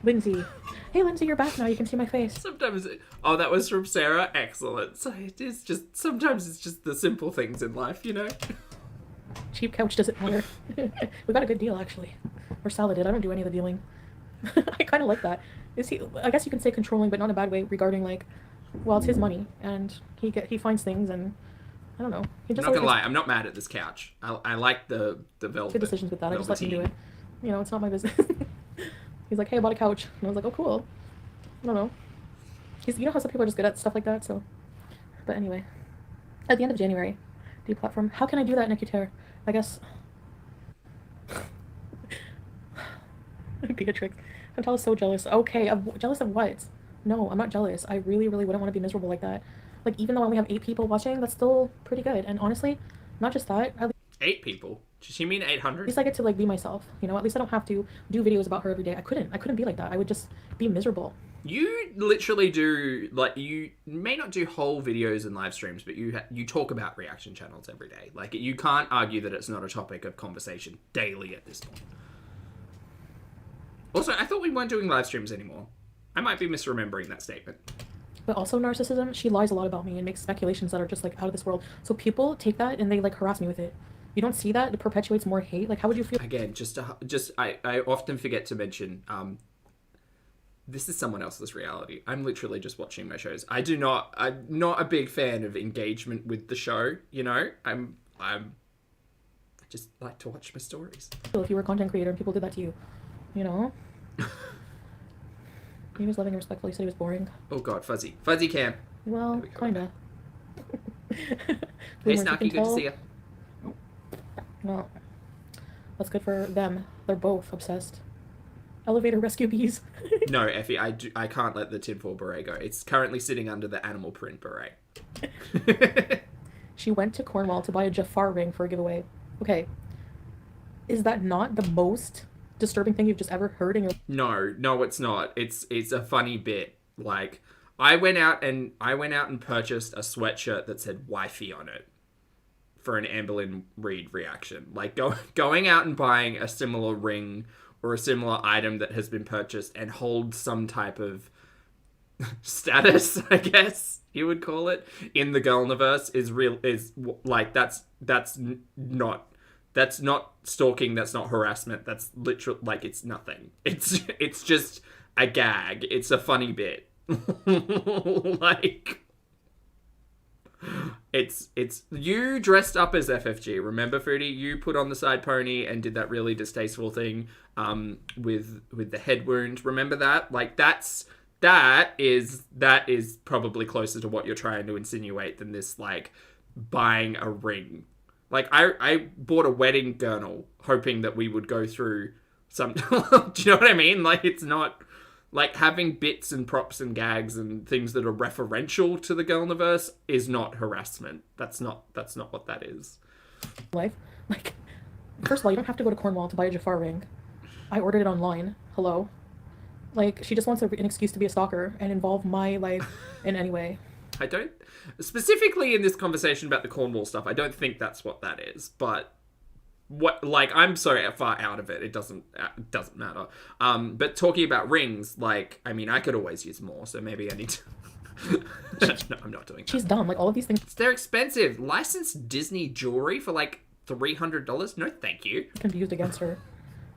Lindsay. Hey, Lindsay, you're back now. You can see my face. Sometimes that was from Sarah. Excellent. So it is just, sometimes it's just the simple things in life, you know? Cheap couch doesn't matter. We got a good deal, actually. Or Salad did. I don't do any of the dealing. I kind of like that. Is he? I guess you can say controlling, but not in a bad way. Regarding like, well, it's his money, and he finds things, and I don't know. He I'm just not always gonna makes lie, I'm not mad at this couch. I like the velvet. good decisions with that. I just let him do it. velveteen. You know, it's not my business. He's like, hey, I bought a couch, and I was like, oh, cool. I don't know. You know how some people are just good at stuff like that. So, but anyway, at the end of January, deplatform. How can I do that, Nicutaire? I guess. Beatrix. I'm so jealous. Okay, jealous of what? No, I'm not jealous. I really, really wouldn't want to be miserable like that. Like, even though I only have 8 people watching, that's still pretty good. And honestly, not just that, at 8 people? Does she mean 800? least I get to, like, be myself. You know, at least I don't have to do videos about her every day. I couldn't be like that. I would just be miserable. You literally do, like, you may not do whole videos and live streams, but you talk about reaction channels every day. Like, you can't argue that it's not a topic of conversation daily at this point. Also, I thought we weren't doing live streams anymore. I might be misremembering that statement. But also narcissism, she lies a lot about me and makes speculations that are just, like, out of this world. So people take that and they, like, harass me with it. You don't see that? It perpetuates more hate. Like, how would you feel? Again, I often forget to mention, this is someone else's reality. I'm literally just watching my shows. I'm not a big fan of engagement with the show, you know? I just like to watch my stories. If you were a content creator and people did that to you, you know? He was loving and respectful. He said he was boring. Oh god, Fuzzy Cam. Well, kinda. Hey Snarky, good to see you. Well, that's good for them. They're both obsessed. Elevator rescue bees. No, Effie, I can't let the tinfoil beret go. It's currently sitting under the animal print beret. She went to Cornwall to buy a Jafar ring for a giveaway. Okay. Is that not the most disturbing thing you've just ever heard in your... No, it's not. It's a funny bit. Like, I went out and purchased a sweatshirt that said wifey on it for an Amberlynn Reid reaction. Like, going out and buying a similar ring or a similar item that has been purchased and holds some type of status, I guess you would call it, in the girlniverse is like, that's not stalking, that's not harassment, that's literally, like, it's nothing. It's just a gag. It's a funny bit. Like, it's you dressed up as FFG. Remember, Foodie? You put on the side pony and did that really distasteful thing with the head wound. Remember that? Like, that is probably closer to what you're trying to insinuate than this, like, buying a ring. Like, I bought a wedding girdle hoping that we would go through some... Do you know what I mean? Like, it's not... Like, having bits and props and gags and things that are referential to the girlniverse is not harassment. That's not what that is. life? Like, first of all, you don't have to go to Cornwall to buy a Jafar ring. I ordered it online. Hello? Like, she just wants an excuse to be a stalker and involve my life in any way. I don't... Specifically in this conversation about the Cornwall stuff, I don't think that's what that is, but... What, like, I'm so far out of it, it doesn't matter. But talking about rings, like, I mean, I could always use more, so maybe I need to... No, I'm not doing that. She's dumb. Like, all of these things... They're expensive. Licensed Disney jewelry for, like, $300? No, thank you. can be used against her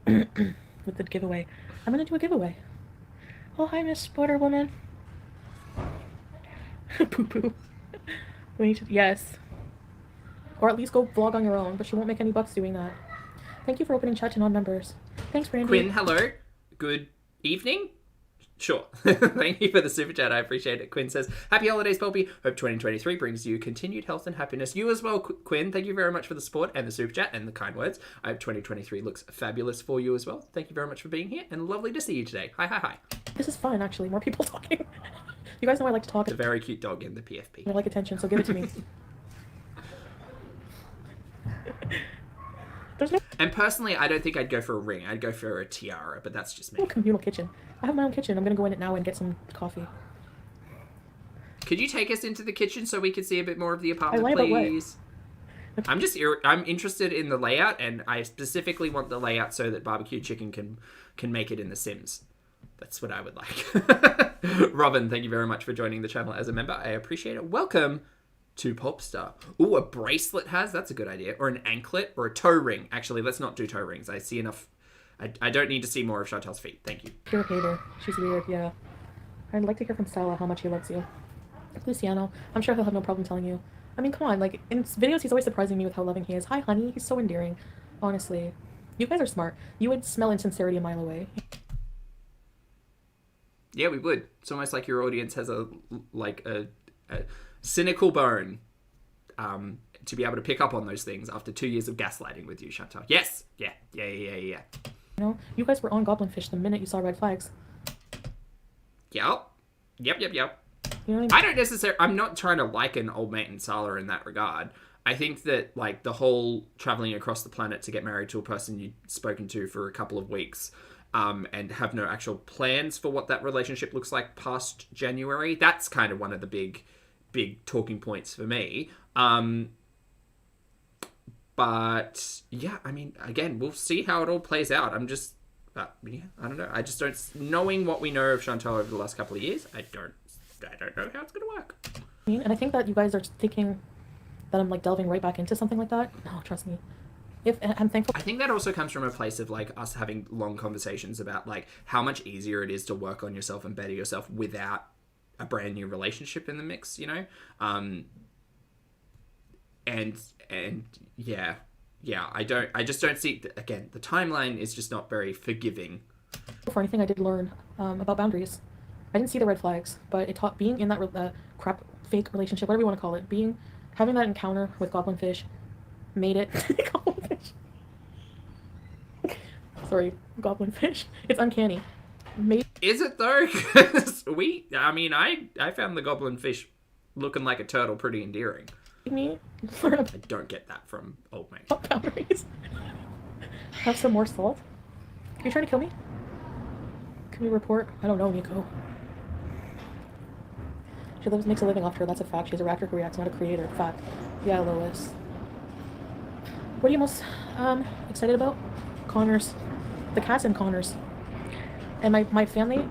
with the giveaway. I'm gonna do a giveaway. Oh, hi, Miss Spider Woman. Poo-poo. We need to... Yes. Or at least go vlog on your own, but she won't make any bucks doing that. Thank you for opening chat to non-members. Thanks, Brandy. Quinn, hello. Good evening? Sure. Thank you for the super chat. I appreciate it. Quinn says, happy holidays, Pulpy. Hope 2023 brings you continued health and happiness. You as well, Quinn. Thank you very much for the support and the super chat and the kind words. I hope 2023 looks fabulous for you as well. Thank you very much for being here and lovely to see you today. Hi. This is fun, actually. More people talking. You guys know I like to talk. It's a very cute dog in the PFP. I like attention, so give it to me. There's no And personally, I don't think I'd go for a ring. I'd go for a tiara, but that's just me. communal kitchen. I have my own kitchen. I'm gonna go in it now and get some coffee. Could you take us into the kitchen so we can see a bit more of the apartment, lie about what? please? I'm interested in the layout, and I specifically want the layout so that barbecue chicken can make it in The Sims. That's what I would like. Robin, thank you very much for joining the channel as a member. I appreciate it. Welcome to Popstar. Ooh, a bracelet that's a good idea. Or an anklet or a toe ring. Actually, let's not do toe rings. I see enough I don't need to see more of Chantal's feet. Thank you. Pure hater. She's weird, yeah. I'd like to hear from Stella how much he loves you. Luciano, I'm sure he'll have no problem telling you. I mean, come on, like, in videos he's always surprising me with how loving he is. Hi, honey. He's so endearing. Honestly. You guys are smart. You would smell insincerity a mile away. Yeah, we would. It's almost like your audience has a cynical bone to be able to pick up on those things after 2 years of gaslighting with you, Chantal. Yes! Yeah. You know, you guys were on Goblinfish the minute you saw red flags. Yep. You know what I mean? I don't necessarily... I'm not trying to liken Old Mate and Sala in that regard. I think that, like, the whole travelling across the planet to get married to a person you'd spoken to for a couple of weeks and have no actual plans for what that relationship looks like past January, that's kind of one of the big talking points for me. But, yeah, I mean, again, we'll see how it all plays out. I'm just... I don't know. I just don't... Knowing what we know of Chantal over the last couple of years, I don't know how it's going to work. And I think that you guys are thinking that I'm, like, delving right back into something like that. No, trust me. I'm thankful. I think that also comes from a place of, like, us having long conversations about, like, how much easier it is to work on yourself and better yourself without a brand new relationship in the mix, you know? And yeah, I just don't see, again, the timeline is just not very forgiving. For anything I did learn about boundaries. I didn't see the red flags, but it taught being in that crap, fake relationship, whatever you want to call it, having that encounter with Goblinfish made it... Goblinfish. Sorry, Goblinfish. It's uncanny. Is it though? I found the Goblinfish looking like a turtle pretty endearing. I don't get that from Old Mate. Boundaries. Have some more salt? Are you trying to kill me? Can we report? I don't know, Nico. She makes a living off her, that's a fact. She's a actor who reacts, not a creator. Fact. Yeah, Lois. What are you most excited about? Connors. The cat's in Connors. And my family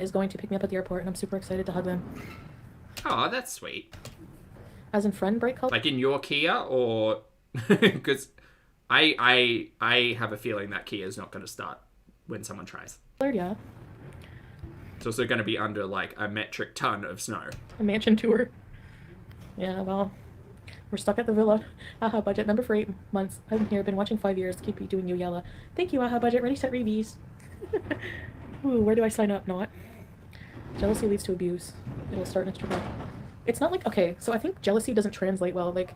is going to pick me up at the airport, and I'm super excited to hug them. Oh, that's sweet. As in friend bright color? Like in your Kia, or... Because I have a feeling that Kia is not going to start when someone tries. Yeah. It's also going to be under, like, a metric ton of snow. A mansion tour. Yeah, well, we're stuck at the villa. AHA budget, member for 8 months. I've been here, been watching 5 years. Keep doing you, Yella. Thank you, AHA budget. Ready, set, revies. Ooh, where do I sign up? Not. Jealousy leads to abuse. It will start next year. It's not like... Okay, so I think jealousy doesn't translate well, like...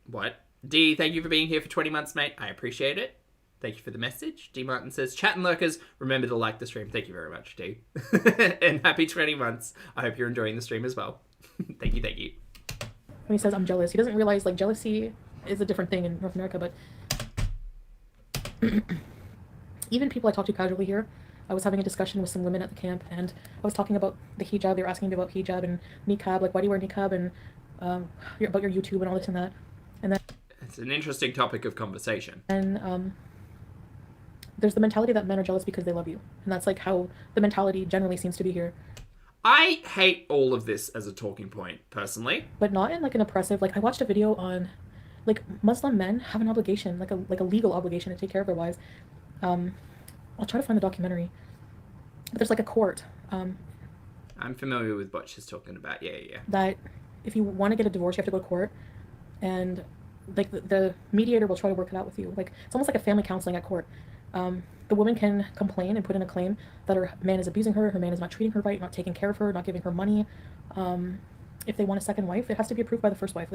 What? D, thank you for being here for 20 months, mate. I appreciate it. Thank you for the message. D Martin says, chat and lurkers, remember to like the stream. Thank you very much, D. And happy 20 months. I hope you're enjoying the stream as well. Thank you. When he says I'm jealous, he doesn't realize, like, jealousy is a different thing in North America, but... Even people I talk to casually here, I was having a discussion with some women at the camp, and I was talking about the hijab. They were asking me about hijab and niqab, like, why do you wear niqab, and about your YouTube and all this and that. And then... It's an interesting topic of conversation. And, there's the mentality that men are jealous because they love you. And that's, like, how the mentality generally seems to be here. I hate all of this as a talking point, personally. But not in, like, an oppressive... Like, I watched a video on, like, Muslim men have an obligation, like a legal obligation to take care of their wives. I'll try to find the documentary. But there's, like, a court. I'm familiar with what she's talking about. Yeah. That if you want to get a divorce, you have to go to court. And, like, the mediator will try to work it out with you. Like, it's almost like a family counseling at court. The woman can complain and put in a claim that her man is abusing her man is not treating her right, not taking care of her, not giving her money. If they want a second wife, it has to be approved by the first wife.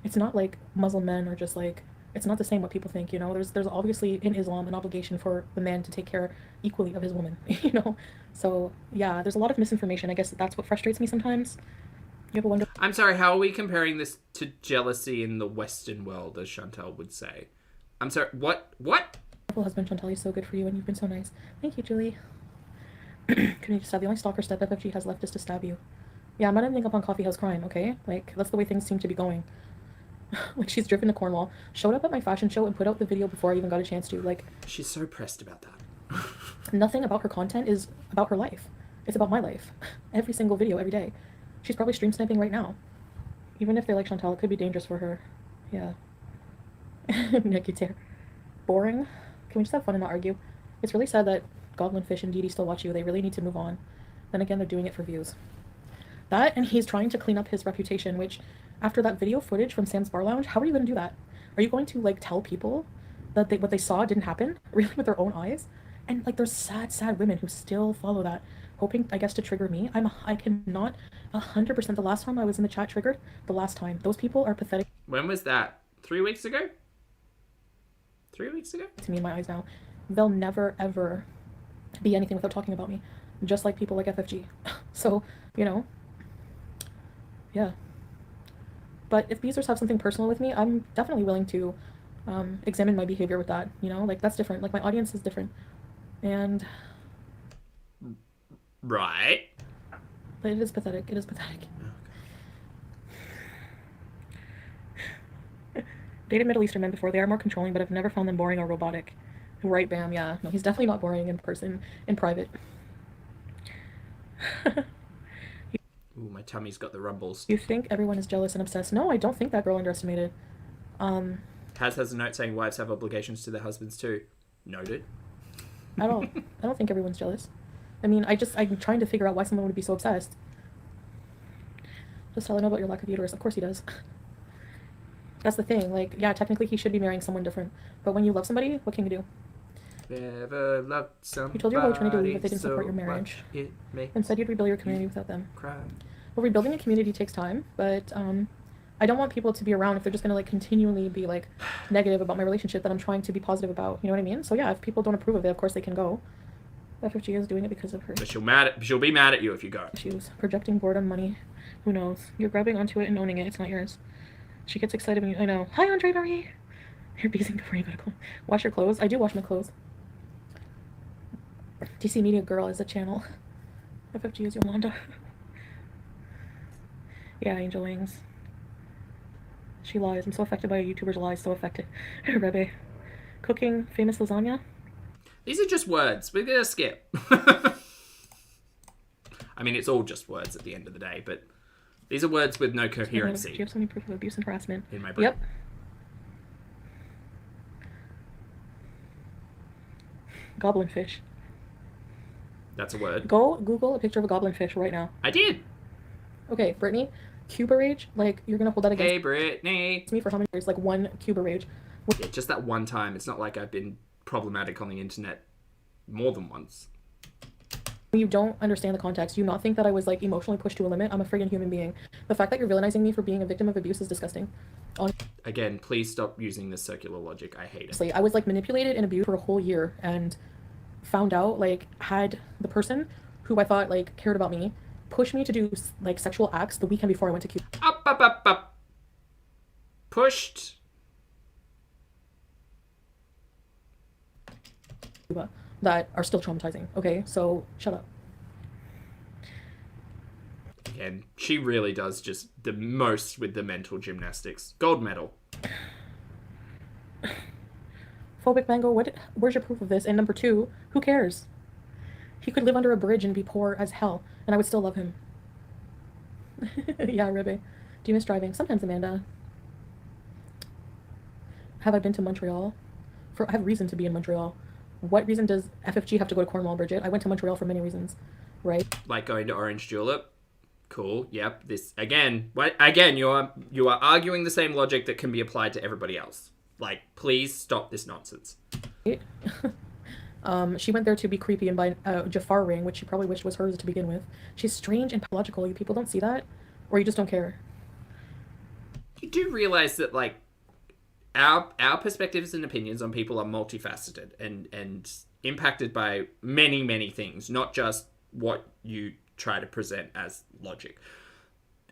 It's not like Muslim men are just like, it's not the same what people think, you know. There's obviously in Islam an obligation for the man to take care equally of his woman, you know. So yeah, there's a lot of misinformation. I guess that's what frustrates me sometimes. You ever wonder? I'm sorry, how are we comparing this to jealousy in the Western world, as Chantal would say? I'm sorry, what? Husband, Chantal, is so good for you, and you've been so nice. Thank you, Julie. Community stab. The only stalker step FFG has left is to stab you. Yeah, I'm not ending up on Coffee House Crime, okay? Like, that's the way things seem to be going. Like, she's driven to Cornwall, showed up at my fashion show, and put out the video before I even got a chance to. Like, she's so pressed about that. Nothing about her content is about her life. It's about my life. Every single video, every day. She's probably stream sniping right now. Even if they like Chantal, it could be dangerous for her. Yeah. Nick, it's here. Boring. Can we just have fun and not argue? It's really sad that Goblinfish and Dee Dee still watch you. They really need to move on. Then again, they're doing it for views. That, and he's trying to clean up his reputation, which, after that video footage from Sam's Bar Lounge, how are you going to do that? Are you going to, like, tell people that what they saw didn't happen? Really, with their own eyes? And, like, there's sad, sad women who still follow that, hoping, I guess, to trigger me. I cannot 100%. The last time I was in the chat triggered, the last time. Those people are pathetic. When was that? 3 weeks ago? 3 weeks ago? To me in my eyes now. They'll never, ever be anything without talking about me. Just like people like FFG. So, you know. Yeah. But if users have something personal with me, I'm definitely willing to examine my behavior with that. You know, like, that's different. Like, my audience is different. And... Right. But it is pathetic. It is pathetic. Dated Middle Eastern men before. They are more controlling, but I've never found them boring or robotic. Right, Bam, yeah. No, he's definitely not boring in person, in private. Ooh, my tummy's got the rumbles. You think everyone is jealous and obsessed? No, I don't think that girl underestimated. Has a note saying wives have obligations to their husbands too. Noted. I don't think everyone's jealous. I mean, I'm trying to figure out why someone would be so obsessed. Just tell him about your lack of uterus. Of course he does. That's the thing. Like, yeah, technically he should be marrying someone different. But when you love somebody, what can you do? Never loved somebody. You told your boyfriend to leave if they didn't support your marriage. And said you'd rebuild your community without them. Cry. Well, rebuilding a community takes time, but I don't want people to be around if they're just going to, like, continually be, like, negative about my relationship that I'm trying to be positive about. You know what I mean? So, yeah, if people don't approve of it, of course they can go. FFG is doing it because of her. But she'll be mad at you if you go. Issues. Projecting boredom, money. Who knows? You're grabbing onto it and owning it. It's not yours. She gets excited when you... I know. Hi, Andre Marie! You're beezing before you go to clothes. Wash your clothes? I do wash my clothes. DC Media Girl is a channel. FFG is Yolanda. Yeah, Angel Wings. She lies. I'm so affected by a YouTuber's lies. So affected. Rebe. Cooking famous lasagna? These are just words. We're gonna skip. I mean, it's all just words at the end of the day, but these are words with no coherency. Do you have so many proof of abuse and harassment? In my brain. Yep. Goblinfish. That's a word. Go Google a picture of a goblinfish right now. I did. Okay, Brittany, Cuba Rage, like, you're gonna hold that against Hey, Brittany. me for how many years? Like, one Cuba Rage. Yeah, just that one time. It's not like I've been problematic on the internet more than once. You don't understand the context. You not think that I was, like, emotionally pushed to a limit? I'm a friggin' human being. The fact that you're villainizing me for being a victim of abuse is disgusting. Again, please stop using this circular logic. I hate it. Honestly, I was, like, manipulated and abused for a whole year and found out, like, had the person who I thought, like, cared about me push me to do, like, sexual acts the weekend before I went to Cuba. Up. Pushed. That are still traumatizing. Okay, so shut up. And she really does just the most with the mental gymnastics. Gold medal. Phobic Mango, where's your proof of this? And number two, who cares? He could live under a bridge and be poor as hell, and I would still love him. Yeah, Ribby. Do you miss driving? Sometimes, Amanda. Have I been to Montreal? I have reason to be in Montreal. What reason does FFG have to go to Cornwall, Bridget? I went to Montreal for many reasons, right? Like going to Orange Julep. Cool. Yep. This again. Again, you are arguing the same logic that can be applied to everybody else. Like, please stop this nonsense. She went there to be creepy and buy a Jafar ring, which she probably wished was hers to begin with. She's strange and pathological. You people don't see that, or you just don't care. You do realize that, like, our perspectives and opinions on people are multifaceted and impacted by many things, not just what you try to present as logic.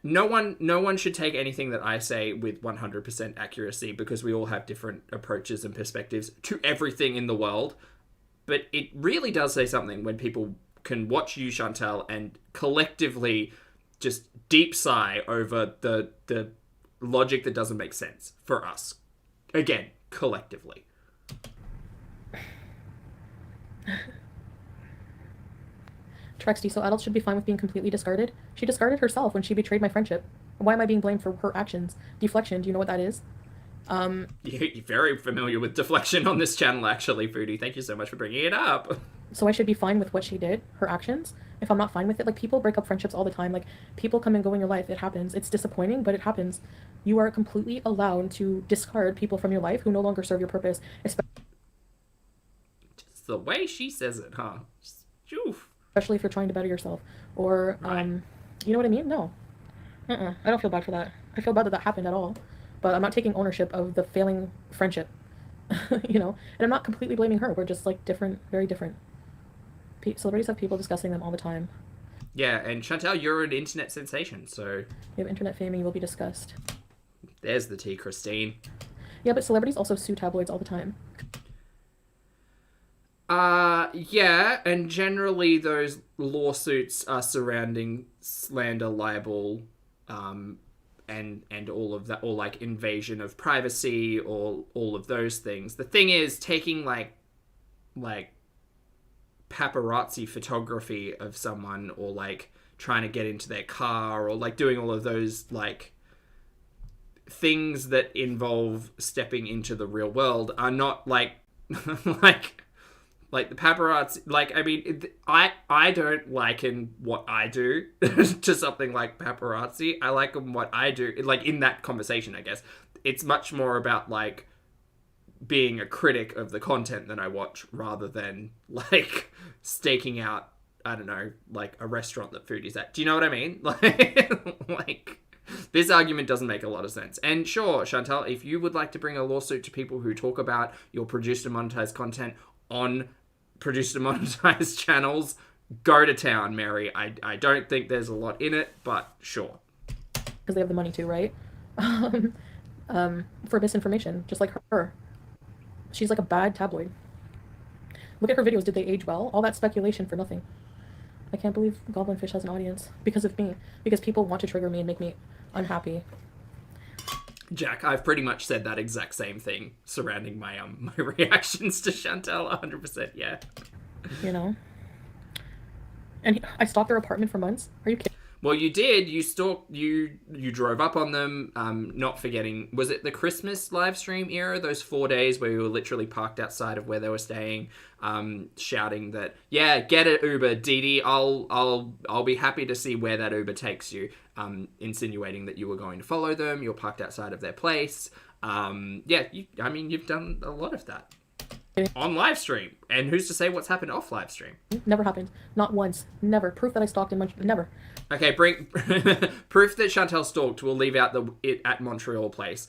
No one should take anything that I say with 100% accuracy, because we all have different approaches and perspectives to everything in the world. But it really does say something when people can watch you, Chantal, and collectively just deep sigh over the logic that doesn't make sense for us. Again, collectively. Trexty, so adults should be fine with being completely discarded? She discarded herself when she betrayed my friendship. Why am I being blamed for her actions? Deflection, do you know what that is? You're very familiar with deflection on this channel, actually, Foodie. Thank you so much for bringing it up. So I should be fine with what she did, her actions. If I'm not fine with it, like, people break up friendships all the time. Like, people come and go in your life. It happens. It's disappointing, but it happens. You are completely allowed to discard people from your life who no longer serve your purpose. Just the way she says it, huh? Especially if you're trying to better yourself. Or, right. You know what I mean? No. I don't feel bad for that. I feel bad that that happened at all. But I'm not taking ownership of the failing friendship. You know? And I'm not completely blaming her. We're just, like, different, very different. Celebrities have people discussing them all the time. Yeah, and Chantal, you're an internet sensation, so... You have internet fame and you will be discussed. There's the tea, Christine. Yeah, but celebrities also sue tabloids all the time. Yeah, and generally those lawsuits are surrounding slander, libel, and all of that, or like invasion of privacy, or all of those things. The thing is, taking like paparazzi photography of someone, or like trying to get into their car, or like doing all of those like things that involve stepping into the real world are not like like the paparazzi. Like, I mean, I don't liken what I do to something like paparazzi. I liken what I do, like, in that conversation, I guess. It's much more about, like, being a critic of the content that I watch, rather than, like, staking out, I don't know, like, a restaurant that Foodie's at. Do you know what I mean? Like, this argument doesn't make a lot of sense. And sure, Chantal, if you would like to bring a lawsuit to people who talk about your produced and monetized content on produced and monetized channels, go to town, Mary. I don't think there's a lot in it, but sure. Because they have the money to, right? For misinformation, just like her. She's like a bad tabloid. Look at her videos. Did they age well? All that speculation for nothing. I can't believe Goblin Fish has an audience because of me. Because people want to trigger me and make me unhappy. Jack, I've pretty much said that exact same thing surrounding my my reactions to Chantal. 100%, yeah. You know? And I stalked their apartment for months. Are you kidding? Well, you did. You stalked. You drove up on them. Not forgetting, was it the Christmas live stream era? Those 4 days where you were literally parked outside of where they were staying, shouting that, yeah, get it, Uber, Dee Dee. I'll be happy to see where that Uber takes you. Insinuating that you were going to follow them. You're parked outside of their place. Yeah. I mean, you've done a lot of that on live stream. And who's to say what's happened off live stream? Never happened. Not once. Never. Proof that I stalked in Montreal. Never. Okay, bring proof that Chantal stalked. We'll leave out it at Montreal place.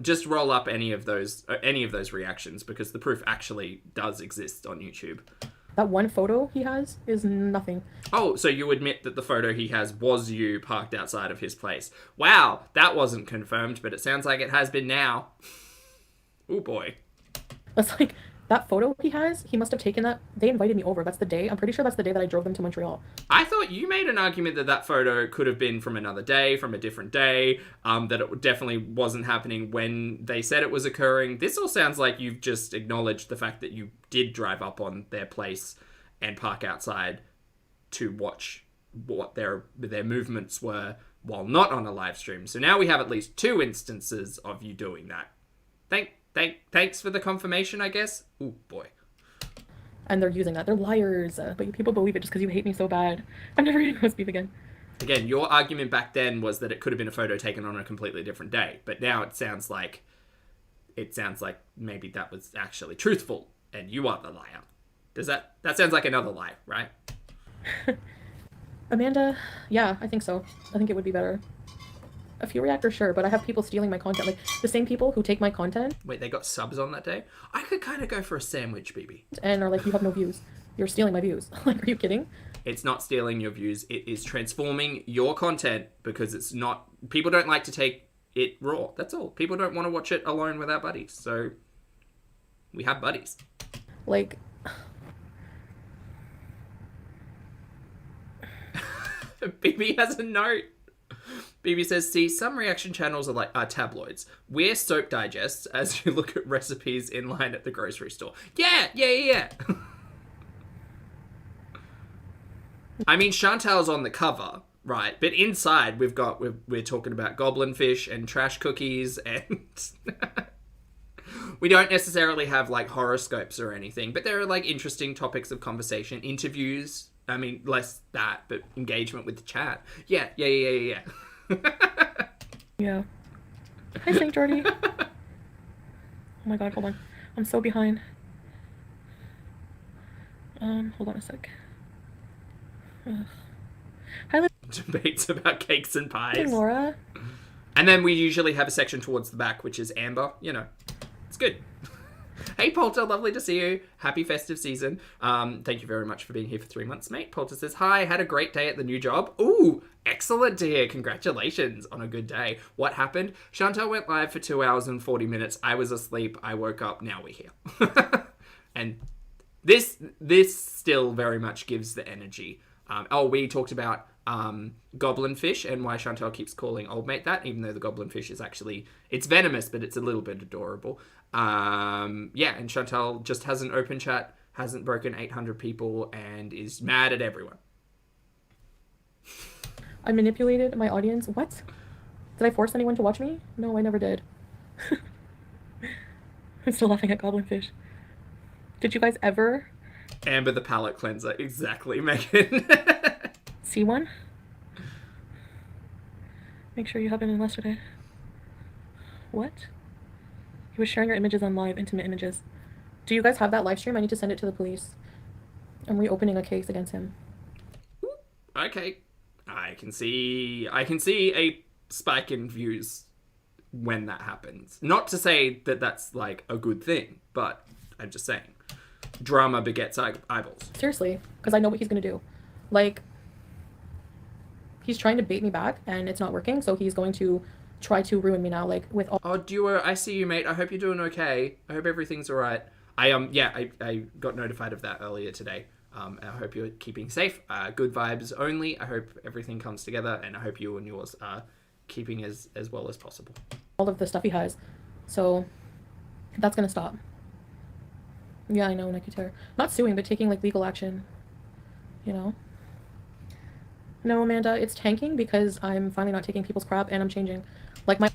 Just roll up any of those reactions, because the proof actually does exist on YouTube. That one photo he has is nothing. Oh, so you admit that the photo he has was you parked outside of his place. Wow, that wasn't confirmed, but it sounds like it has been now. Oh boy. That's like, that photo he has, he must have taken that. They invited me over. That's the day. I'm pretty sure that's the day that I drove them to Montreal. I thought you made an argument that photo could have been from another day, from a different day, that it definitely wasn't happening when they said it was occurring. This all sounds like you've just acknowledged the fact that you did drive up on their place and park outside to watch what their movements were while not on a live stream. So now we have at least 2 instances of you doing that. Thanks for the confirmation, I guess. Ooh, boy. And they're using that. They're liars. But you people believe it just because you hate me so bad. I'm never going to go speak again. Again, your argument back then was that it could have been a photo taken on a completely different day. But now it sounds like maybe that was actually truthful and you are the liar. That sounds like another lie, right? Amanda, yeah, I think so. I think it would be better. A few reactors, sure, but I have people stealing my content. Like, the same people who take my content. Wait, they got subs on that day? I could kind of go for a sandwich, BB. And are like, you have no views. You're stealing my views. Like, are you kidding? It's not stealing your views. It is transforming your content, because it's not... People don't like to take it raw. That's all. People don't want to watch it alone with our buddies. So, we have buddies. Like... BB has a note. BB says, see, some reaction channels are tabloids. We're soap digests as you look at recipes in line at the grocery store. Yeah. I mean, Chantal's on the cover, right? But inside we're talking about goblin fish and trash cookies and We don't necessarily have like horoscopes or anything, but there are like interesting topics of conversation, interviews. I mean, less that, but engagement with the chat. Yeah. Yeah. Hi, St. Jordy. Oh my god, hold on. I'm so behind. Hold on a sec. Hi, Debates about cakes and pies. Laura. And then we usually have a section towards the back, which is Amber. You know, it's good. Hey, Polter, lovely to see you. Happy festive season. Thank you very much for being here for 3 months, mate. Polter says, hi, had a great day at the new job. Ooh, excellent to hear. Congratulations on a good day. What happened? Chantal went live for 2 hours and 40 minutes. I was asleep. I woke up. Now we're here. And this still very much gives the energy. We talked about goblin fish and why Chantal keeps calling old mate that, even though the goblin fish is actually, it's venomous, but it's a little bit adorable. And Chantal just has an open chat, hasn't broken 800 people, and is mad at everyone. I manipulated my audience. What? Did I force anyone to watch me? No, I never did. I'm still laughing at goblin fish. Did you guys ever... Amber the palate cleanser. Exactly, Megan. See one? Make sure you haven't in yesterday. What? He was sharing your images on live, intimate images. Do you guys have that live stream? I need to send it to the police. I'm reopening a case against him. Okay. I can see a spike in views when that happens. Not to say that that's like a good thing, but I'm just saying. Drama begets eyeballs. Seriously, because I know what he's gonna do. Like, he's trying to bait me back, and it's not working, so he's going to try to ruin me now, like, with all... Oh, Duo, I see you, mate. I hope you're doing okay. I hope everything's alright. I got notified of that earlier today. I hope you're keeping safe. Good vibes only. I hope everything comes together, and I hope you and yours are keeping as well as possible. All of the stuff he has. So, that's gonna stop. Yeah, I know, HIIIII. Not suing, but taking, like, legal action. You know? No, Amanda, it's tanking because I'm finally not taking people's crap, and I'm changing. Like, my...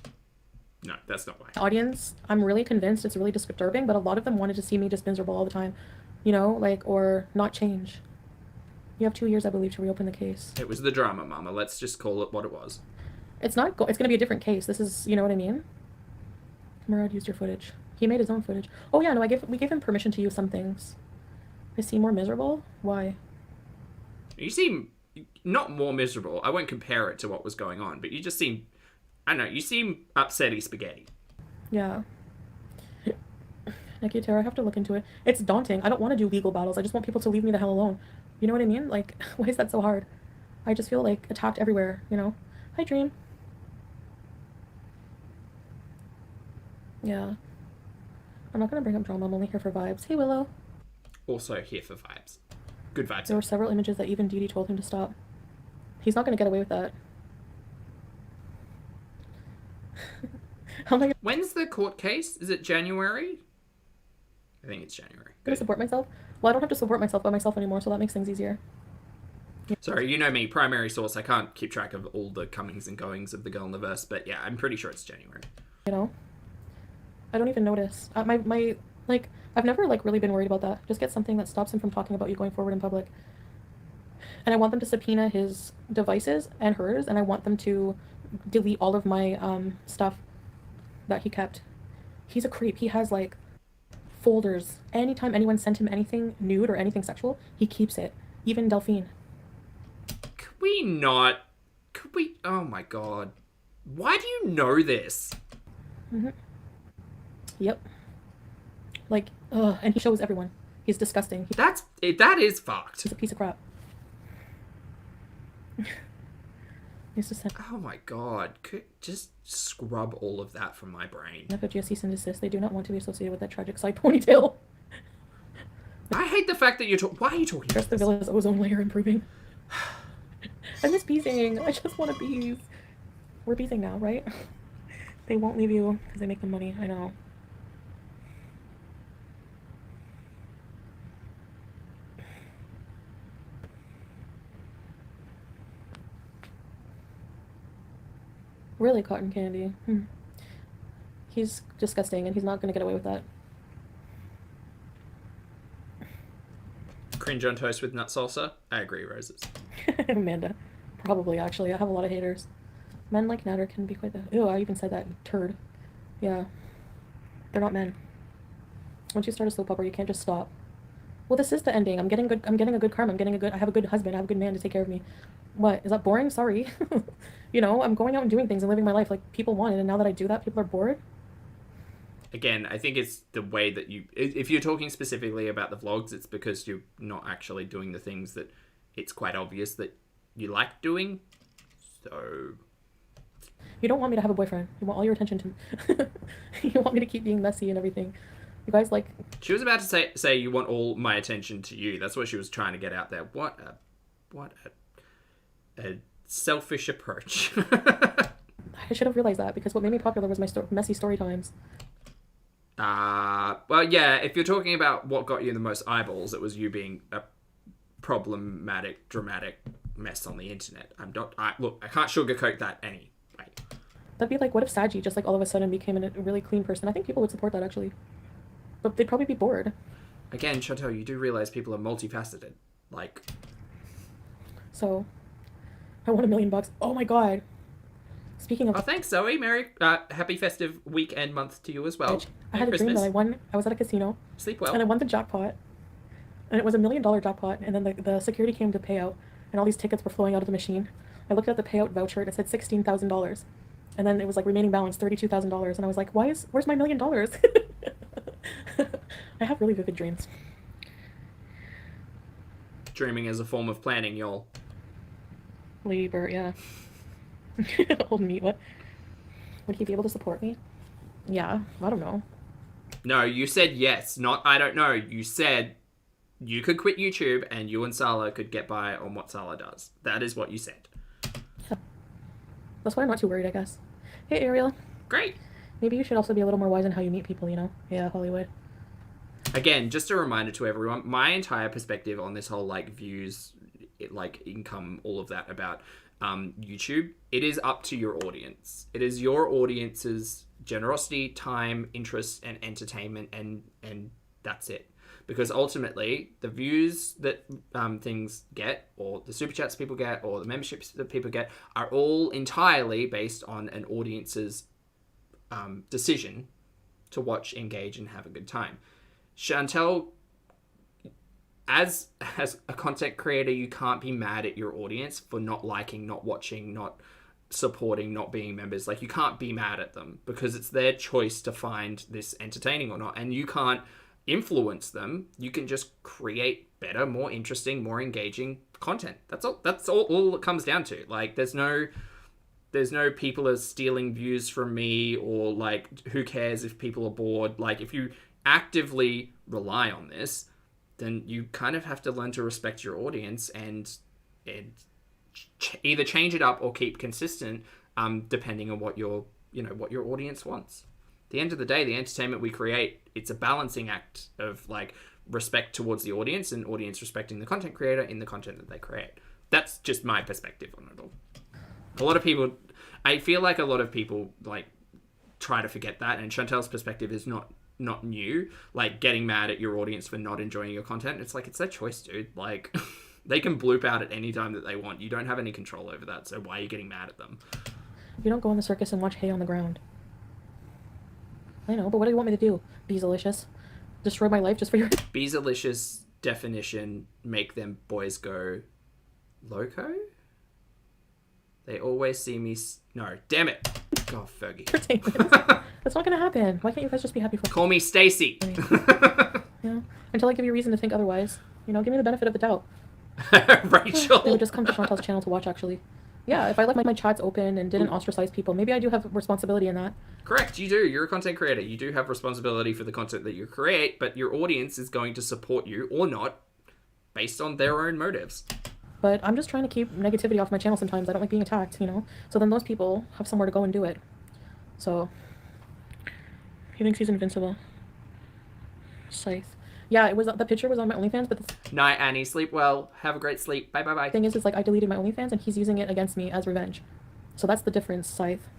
No, that's not why. Audience, I'm really convinced it's really disturbing, but a lot of them wanted to see me just miserable all the time. You know, like, or not change. You have 2 years, I believe, to reopen the case. It was the drama, Mama. Let's just call it what it was. It's not... it's gonna be a different case. This is... you know what I mean? Murad used your footage. He made his own footage. Oh, yeah, no, we gave him permission to use some things. I seem more miserable? Why? You seem... not more miserable. I won't compare it to what was going on, but you just seem... I don't know, you seem upsetty spaghetti. Yeah. HIIIII, I have to look into it. It's daunting. I don't want to do legal battles. I just want people to leave me the hell alone. You know what I mean? Like, why is that so hard? I just feel, like, attacked everywhere, you know? Hi, Dream. Yeah. I'm not gonna bring up drama. I'm only here for vibes. Hey, Willow. Also here for vibes. Good vibes. There were several images that even Dee Dee told him to stop. He's not gonna get away with that. How am I When's the court case? Is it January? I think it's January. gonna support myself? Well, I don't have to support myself by myself anymore, so that makes things easier. Sorry, you know me, primary source. I can't keep track of all the comings and goings of the girl in the verse, but yeah, I'm pretty sure it's January. You know? I don't even notice. Like, I've never, like, really been worried about that. Just get something that stops him from talking about you going forward in public. And I want them to subpoena his devices and hers, and I want them to delete all of my stuff that he kept. He's a creep. He has, like, folders. Anytime anyone sent him anything nude or anything sexual, he keeps it. Even Delphine. Could we... Oh my god. Why do you know this? Mm-hmm. Yep. Like, ugh, and he shows everyone. He's disgusting. That is fucked. He's a piece of crap. He's just Oh my god. Just scrub all of that from my brain. FFG cease and desist. They do not want to be associated with that tragic side ponytail. I hate the fact that you're why are you talking Just about the this? villa's ozone layer improving. I miss beezing. I just want to beeze. We're beezing now, right? They won't leave you because they make them money. I know. Really, cotton candy. He's disgusting, and he's not going to get away with that. Cringe on toast with nut salsa? I agree, Roses. Amanda. Probably, actually. I have a lot of haters. Men like Natter can be quite the... Ew, I even said that. Turd. Yeah. They're not men. Once you start a soap opera, you can't just stop. Well, this is the ending. I'm getting a good karma. I have a good husband. I have a good man to take care of me. What? Is that boring? Sorry. You know, I'm going out and doing things and living my life like people wanted, and now that I do that, people are bored. Again, I think it's the way that you... If you're talking specifically about the vlogs, it's because you're not actually doing the things that it's quite obvious that you like doing. So... You don't want me to have a boyfriend. You want all your attention to... You want me to keep being messy and everything. You guys, like... She was about to say you want all my attention to you. That's what she was trying to get out there. What a selfish approach. I should have realized that, because what made me popular was my messy story times. Well, yeah, if you're talking about what got you the most eyeballs, it was you being a problematic, dramatic mess on the internet. Look, I can't sugarcoat that anyway. That'd be like, what if Saji just like all of a sudden became a really clean person? I think people would support that, actually. But they'd probably be bored. Again, Chantal, you do realize people are multifaceted. Like... So, I won $1 million. Oh my god. Speaking of... Oh, thanks, Zoe. Happy festive week and month to you as well. I had a dream that I won. I was at a casino. Sleep well. And I won the jackpot. And it was $1 million jackpot. And then the security came to pay out. And all these tickets were flowing out of the machine. I looked at the payout voucher and it said $16,000. And then it was like remaining balance $32,000. And I was like, where's my $1 million? I have really vivid dreams. Dreaming as a form of planning, y'all. Lady Bird, yeah. Old meat, what? Would he be able to support me? Yeah, I don't know. No, you said yes, not I don't know. You said you could quit YouTube and you and Sala could get by on what Sala does. That is what you said. Yeah. That's why I'm not too worried, I guess. Hey, Ariel. Great. Maybe you should also be a little more wise in how you meet people, you know? Yeah, Hollywood. Again, just a reminder to everyone, my entire perspective on this whole, like, views, like, income, all of that about YouTube, it is up to your audience. It is your audience's generosity, time, interest, and entertainment, and that's it. Because ultimately, the views that things get, or the super chats people get, or the memberships that people get, are all entirely based on an audience's decision to watch, engage, and have a good time. Chantel, as a content creator, you can't be mad at your audience for not liking, not watching, not supporting, not being members. Like, you can't be mad at them because it's their choice to find this entertaining or not, and you can't influence them. You can just create better, more interesting, more engaging content. That's all it comes down to. Like, there's no people are stealing views from me, or like, who cares if people are bored. Like, if you actively rely on this, then you kind of have to learn to respect your audience and either change it up or keep consistent, depending on what your audience wants. At the end of the day, the entertainment we create, it's a balancing act of like respect towards the audience and audience respecting the content creator in the content that they create. That's just my perspective on it all. I feel like a lot of people like try to forget that, and Chantel's perspective is not new. Like, getting mad at your audience for not enjoying your content, it's like, it's their choice, dude. Like, they can bloop out at any time that they want. You don't have any control over that, so why are you getting mad at them? You don't go in the circus and watch hay on the ground. I know, but what do you want me to do? Beesalicious? Destroy my life just for your... Beesalicious definition, make them boys go loco? They always see me... No, damn it. God, Fergie. That's not gonna happen. Why can't you guys just be happy for... Call me Stacy. Yeah. Until I give you a reason to think otherwise. You know, give me the benefit of the doubt. Rachel. They would just come to Chantal's channel to watch, actually. Yeah, if I left my chats open and didn't ostracize people, maybe I do have responsibility in that. Correct, you do. You're a content creator. You do have responsibility for the content that you create, but your audience is going to support you or not based on their own motives. But I'm just trying to keep negativity off my channel sometimes. I don't like being attacked, you know? So then those people have somewhere to go and do it. So, he thinks he's invincible. Scythe. Yeah, the picture was on my OnlyFans, but Night, Annie. Sleep well. Have a great sleep. Bye, bye, bye. The thing is like, I deleted my OnlyFans, and he's using it against me as revenge. So that's the difference, Scythe.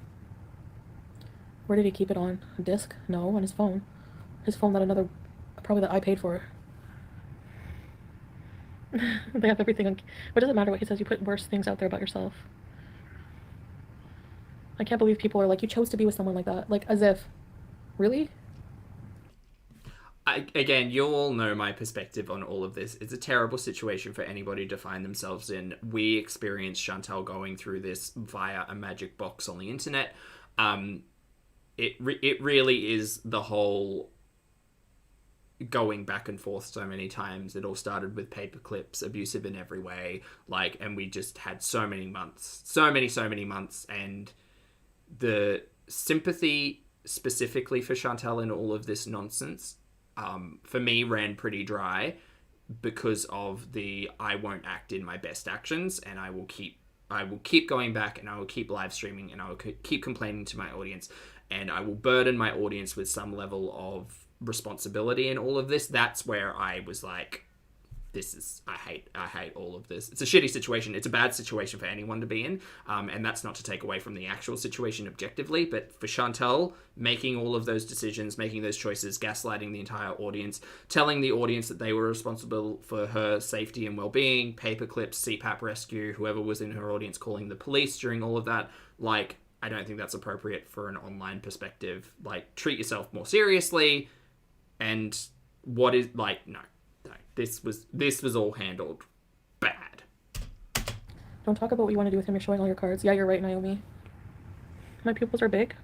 Where did he keep it on? A disc? No, on his phone. His phone probably that I paid for. They have everything on. What does it matter what he says? You put worse things out there about yourself. I can't believe people are like, you chose to be with someone like that. Like, as if. Really? Again, you all know my perspective on all of this. It's a terrible situation for anybody to find themselves in. We experienced Chantal going through this via a magic box on the internet. It really is the whole going back and forth so many times. It all started with paper clips, abusive in every way, like, and we just had so many months, so many months, and the sympathy specifically for Chantal in all of this nonsense, for me, ran pretty dry because of the I won't act in my best actions, and I will keep going back, and I will keep live streaming, and I will keep complaining to my audience, and I will burden my audience with some level of responsibility in all of this. That's where I was like, I hate all of this. It's a shitty situation. It's a bad situation for anyone to be in. And that's not to take away from the actual situation objectively, but for Chantal, making all of those decisions, making those choices, gaslighting the entire audience, telling the audience that they were responsible for her safety and well-being, paper clips, CPAP rescue, whoever was in her audience calling the police during all of that, like, I don't think that's appropriate for an online perspective. Like, treat yourself more seriously, and what is, like, no, this was all handled bad. Don't talk about what you want to do with him. You're showing all your cards. Yeah, you're right, Naomi. My pupils are big.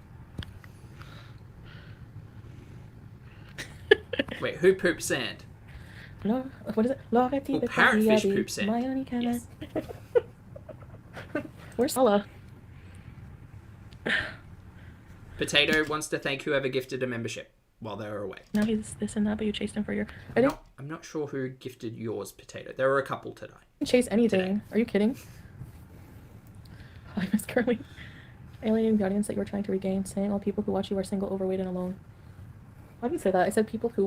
Wait, who poops sand? No, what is it? Parrotfish poop sand. Yes. Where's Sala? Potato wants to thank whoever gifted a membership while they were away. Now he's this and that, but you chased him for your... I'm not sure who gifted yours, Potato. There were a couple today. Chase anything. Today. Are you kidding? I was currently alienating the audience that you were trying to regain, saying all people who watch you are single, overweight, and alone. Why did you say that? I said people who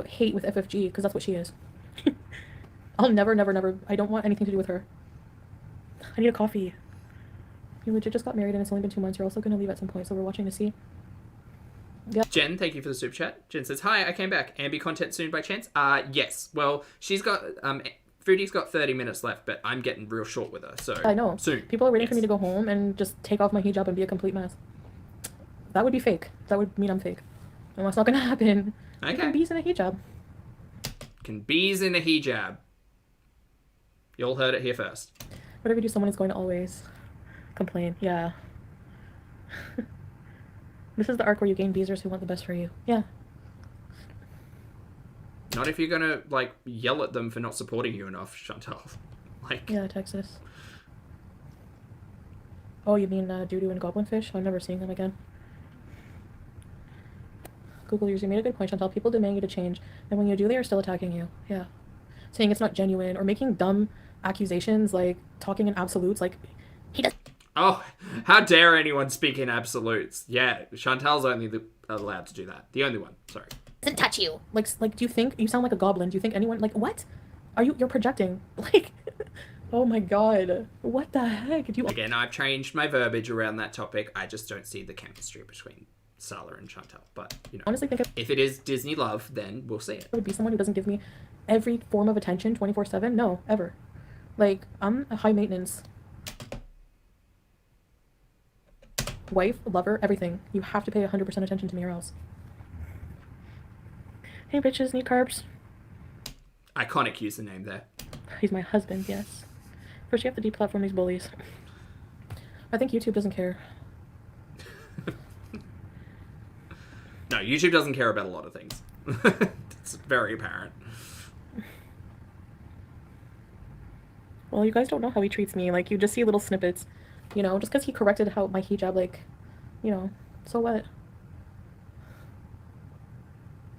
hate with FFG, because that's what she is. I'll never, I don't want anything to do with her. I need a coffee. You legit just got married and it's only been 2 months. You're also going to leave at some point, so we're watching to see. Yeah. Jen, thank you for the super chat. Jen says, hi, I came back. Ambi content soon by chance? Yes. Well, she's got, Foodie's got 30 minutes left, but I'm getting real short with her, so. I know. Soon. People are waiting for me to go home and just take off my hijab and be a complete mess. That would be fake. That would mean I'm fake. And that's not going to happen. Okay. You can bees in a hijab. Can bees in a hijab. You all heard it here first. Whatever you do, someone is going to always complain. Yeah. This is the arc where you gain beezers who want the best for you. Yeah. Not if you're gonna, like, yell at them for not supporting you enough, Chantal. Like... Yeah, Texas. Oh, you mean doo-doo and goblinfish? I'm never seeing them again. Google users, you made a good point, Chantal. People demand you to change, and when you do, they are still attacking you. Yeah. Saying it's not genuine, or making dumb accusations, like talking in absolutes, like, he does... Oh, how dare anyone speak in absolutes? Yeah, Chantal's only allowed to do that. The only one. Sorry. Doesn't touch you. Like, do you think you sound like a goblin? Do you think anyone, like, what? You're projecting? Like, oh my god, what the heck? Again, I've changed my verbiage around that topic. I just don't see the chemistry between Sala and Chantal. But honestly, think if it is Disney love, then we'll see it. I would be someone who doesn't give me every form of attention 24/7. No, ever. Like, I'm a high maintenance wife, lover, everything. You have to pay 100% attention to me or else. Hey, bitches, need carbs? Iconic username there. He's my husband, yes. First, you have to deplatform these bullies. I think YouTube doesn't care. No, YouTube doesn't care about a lot of things. It's very apparent. Well, you guys don't know how he treats me. Like, you just see little snippets. Just because he corrected how my hijab, like, so what?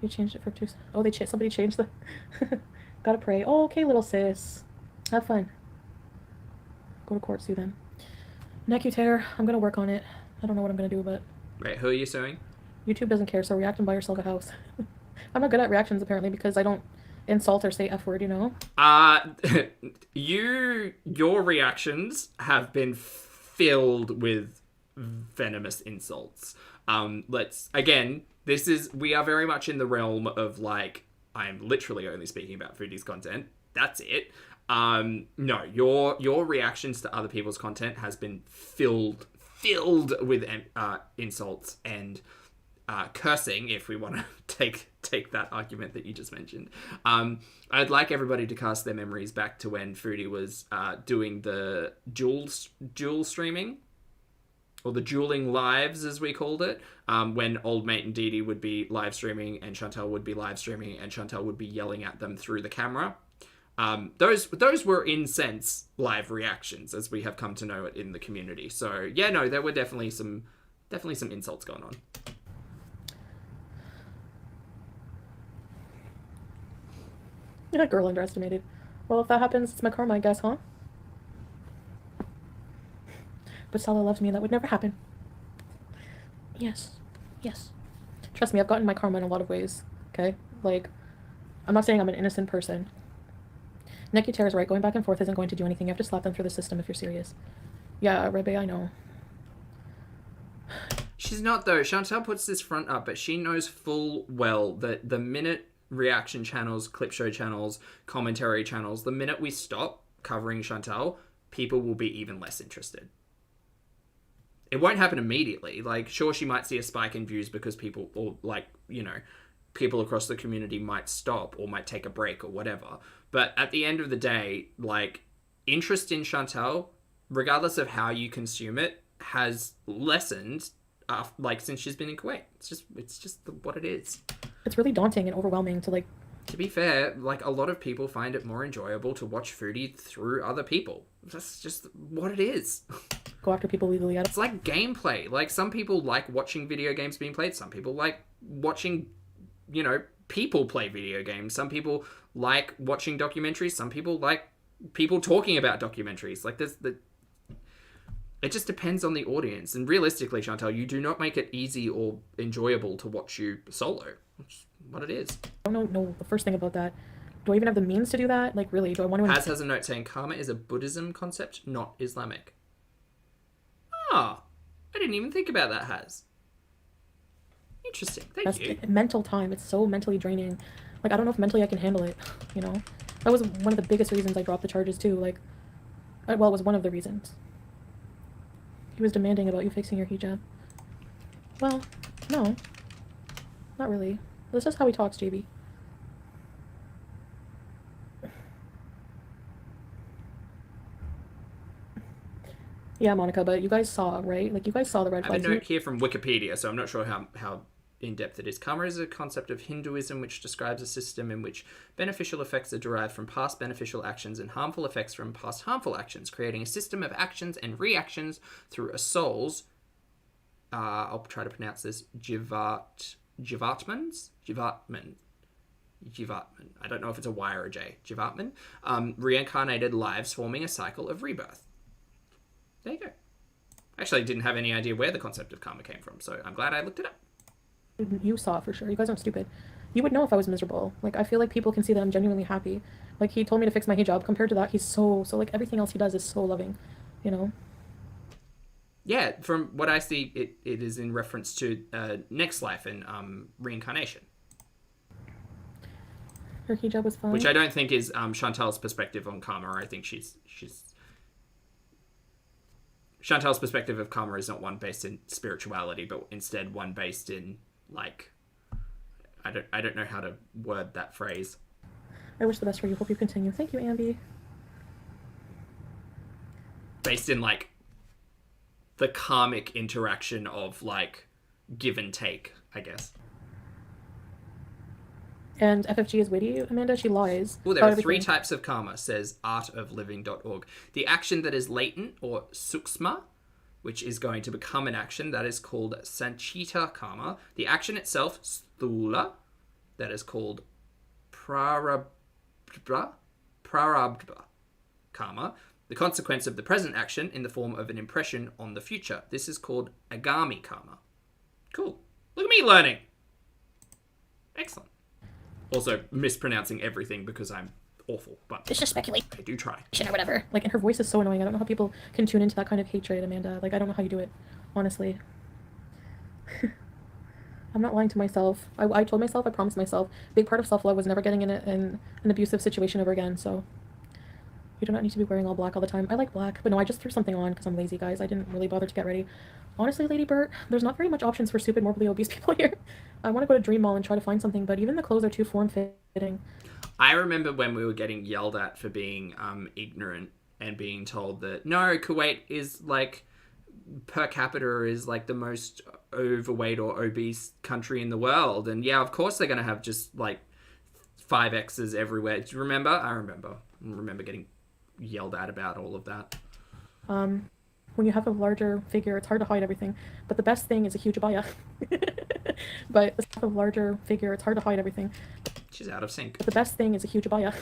You changed it for 2... Oh, somebody changed the... Gotta pray. Oh, okay, little sis. Have fun. Go to court, sue them. Neck you tear. I'm gonna work on it. I don't know what I'm gonna do, but... Wait, who are you suing? YouTube doesn't care, so react and buy yourself a house. I'm not good at reactions, apparently, because I don't insult or say F word, Your reactions have been filled with venomous insults. We are very much in the realm of, like, I'm literally only speaking about Foodie's content. that's it. No, your reactions to other people's content has been filled with insults and cursing, if we want to take that argument that you just mentioned. I'd like everybody to cast their memories back to when Foodie was doing the dual streaming, or the dueling lives, as we called it, when Old Mate and Dee Dee would be live streaming and Chantal would be live streaming and Chantal would be yelling at them through the camera. Those were in sense live reactions, as we have come to know it in the community. So yeah, no, there were definitely some insults going on. You're not girl underestimated. Well, if that happens, it's my karma, I guess, huh? But Stella loves me, and that would never happen. Yes. Yes. Trust me, I've gotten my karma in a lot of ways, okay? Like, I'm not saying I'm an innocent person. Neki Tara's right. Going back and forth isn't going to do anything. You have to slap them through the system if you're serious. Yeah, Rebe, I know. She's not, though. Chantal puts this front up, but she knows full well that the minute reaction channels, clip show channels, commentary channels, the minute we stop covering Chantal, people will be even less interested. It won't happen immediately. Like, sure, she might see a spike in views because people, or like, you know, people across the community might stop or might take a break or whatever. But at the end of the day, like, interest in Chantal, regardless of how you consume it, has lessened, like, since she's been in Kuwait. It's just what it is. It's really daunting and overwhelming to, like... To be fair, like, a lot of people find it more enjoyable to watch Foodie through other people. That's just what it is. Go after people legally. It's like gameplay. Like, some people like watching video games being played. Some people like watching, you know, people play video games. Some people like watching documentaries. Some people like people talking about documentaries. Like, it just depends on the audience. And realistically, Chantal, you do not make it easy or enjoyable to watch you solo. That's what it is. I don't know the first thing about that. Do I even have the means to do that? Like, really, do I want to... Has a note saying karma is a Buddhism concept, not Islamic. Ah, I didn't even think about that, Has. Interesting. Thank you. Mental time. It's so mentally draining. Like, I don't know if mentally I can handle it, you know? That was one of the biggest reasons I dropped the charges, too. Like, well, it was one of the reasons. He was demanding about you fixing your hijab. Well, no. Not really. This is how he talks, JB. Yeah, Monica, but you guys saw, right? Like, you guys saw the red flags. I have a note here from Wikipedia, so I'm not sure how in-depth it is. Karma is a concept of Hinduism which describes a system in which beneficial effects are derived from past beneficial actions and harmful effects from past harmful actions, creating a system of actions and reactions through a soul's, I'll try to pronounce this, Jivatman. I don't know if it's a Y or a J. Jivatman. Reincarnated lives forming a cycle of rebirth. There you go. Actually, I didn't have any idea where the concept of karma came from, so I'm glad I looked it up. You saw it for sure. You guys aren't stupid. You would know if I was miserable. Like, I feel like people can see that I'm genuinely happy. Like, he told me to fix my hijab. Compared to that, he's so, like, everything else he does is so loving, you know? Yeah, from what I see, it is in reference to next life and reincarnation. Her hijab was fine. Which I don't think is Chantal's perspective on karma. I think she's... Chantal's perspective of karma is not one based in spirituality, but instead one based in, like, I don't know how to word that phrase. I wish the best for you. Hope you continue. Thank you, Ambi. Based in, like, the karmic interaction of, like, give and take, I guess. And FFG is witty, Amanda. She lies. Well, there are three types of karma, says artofliving.org. The action that is latent, or suksma, which is going to become an action, that is called sanchita karma. The action itself, sthula, that is called prarabdha karma. The consequence of the present action in the form of an impression on the future. This is called agami karma. Cool. Look at me learning. Excellent. Also, mispronouncing everything because I'm awful, but... It's just speculate. I do try. Or whatever. Like, and her voice is so annoying. I don't know how people can tune into that kind of hatred, Amanda. Like, I don't know how you do it, honestly. I'm not lying to myself. I told myself, I promised myself, big part of self-love was never getting in an abusive situation ever again, so you do not need to be wearing all black all the time. I like black, but no, I just threw something on because I'm lazy, guys. I didn't really bother to get ready. Honestly, Lady Bert, there's not very much options for stupid, morbidly obese people here. I want to go to Dream Mall and try to find something, but even the clothes are too form-fitting. I remember when we were getting yelled at for being ignorant and being told that, no, Kuwait is like, per capita is like the most overweight or obese country in the world. And yeah, of course they're going to have just like 5Xs everywhere. Do you remember? I remember getting yelled at about all of that. When you have a larger figure, it's hard to hide everything. But the best thing is a huge abaya. But the larger figure, it's hard to hide everything. She's out of sync. But the best thing is a huge abaya.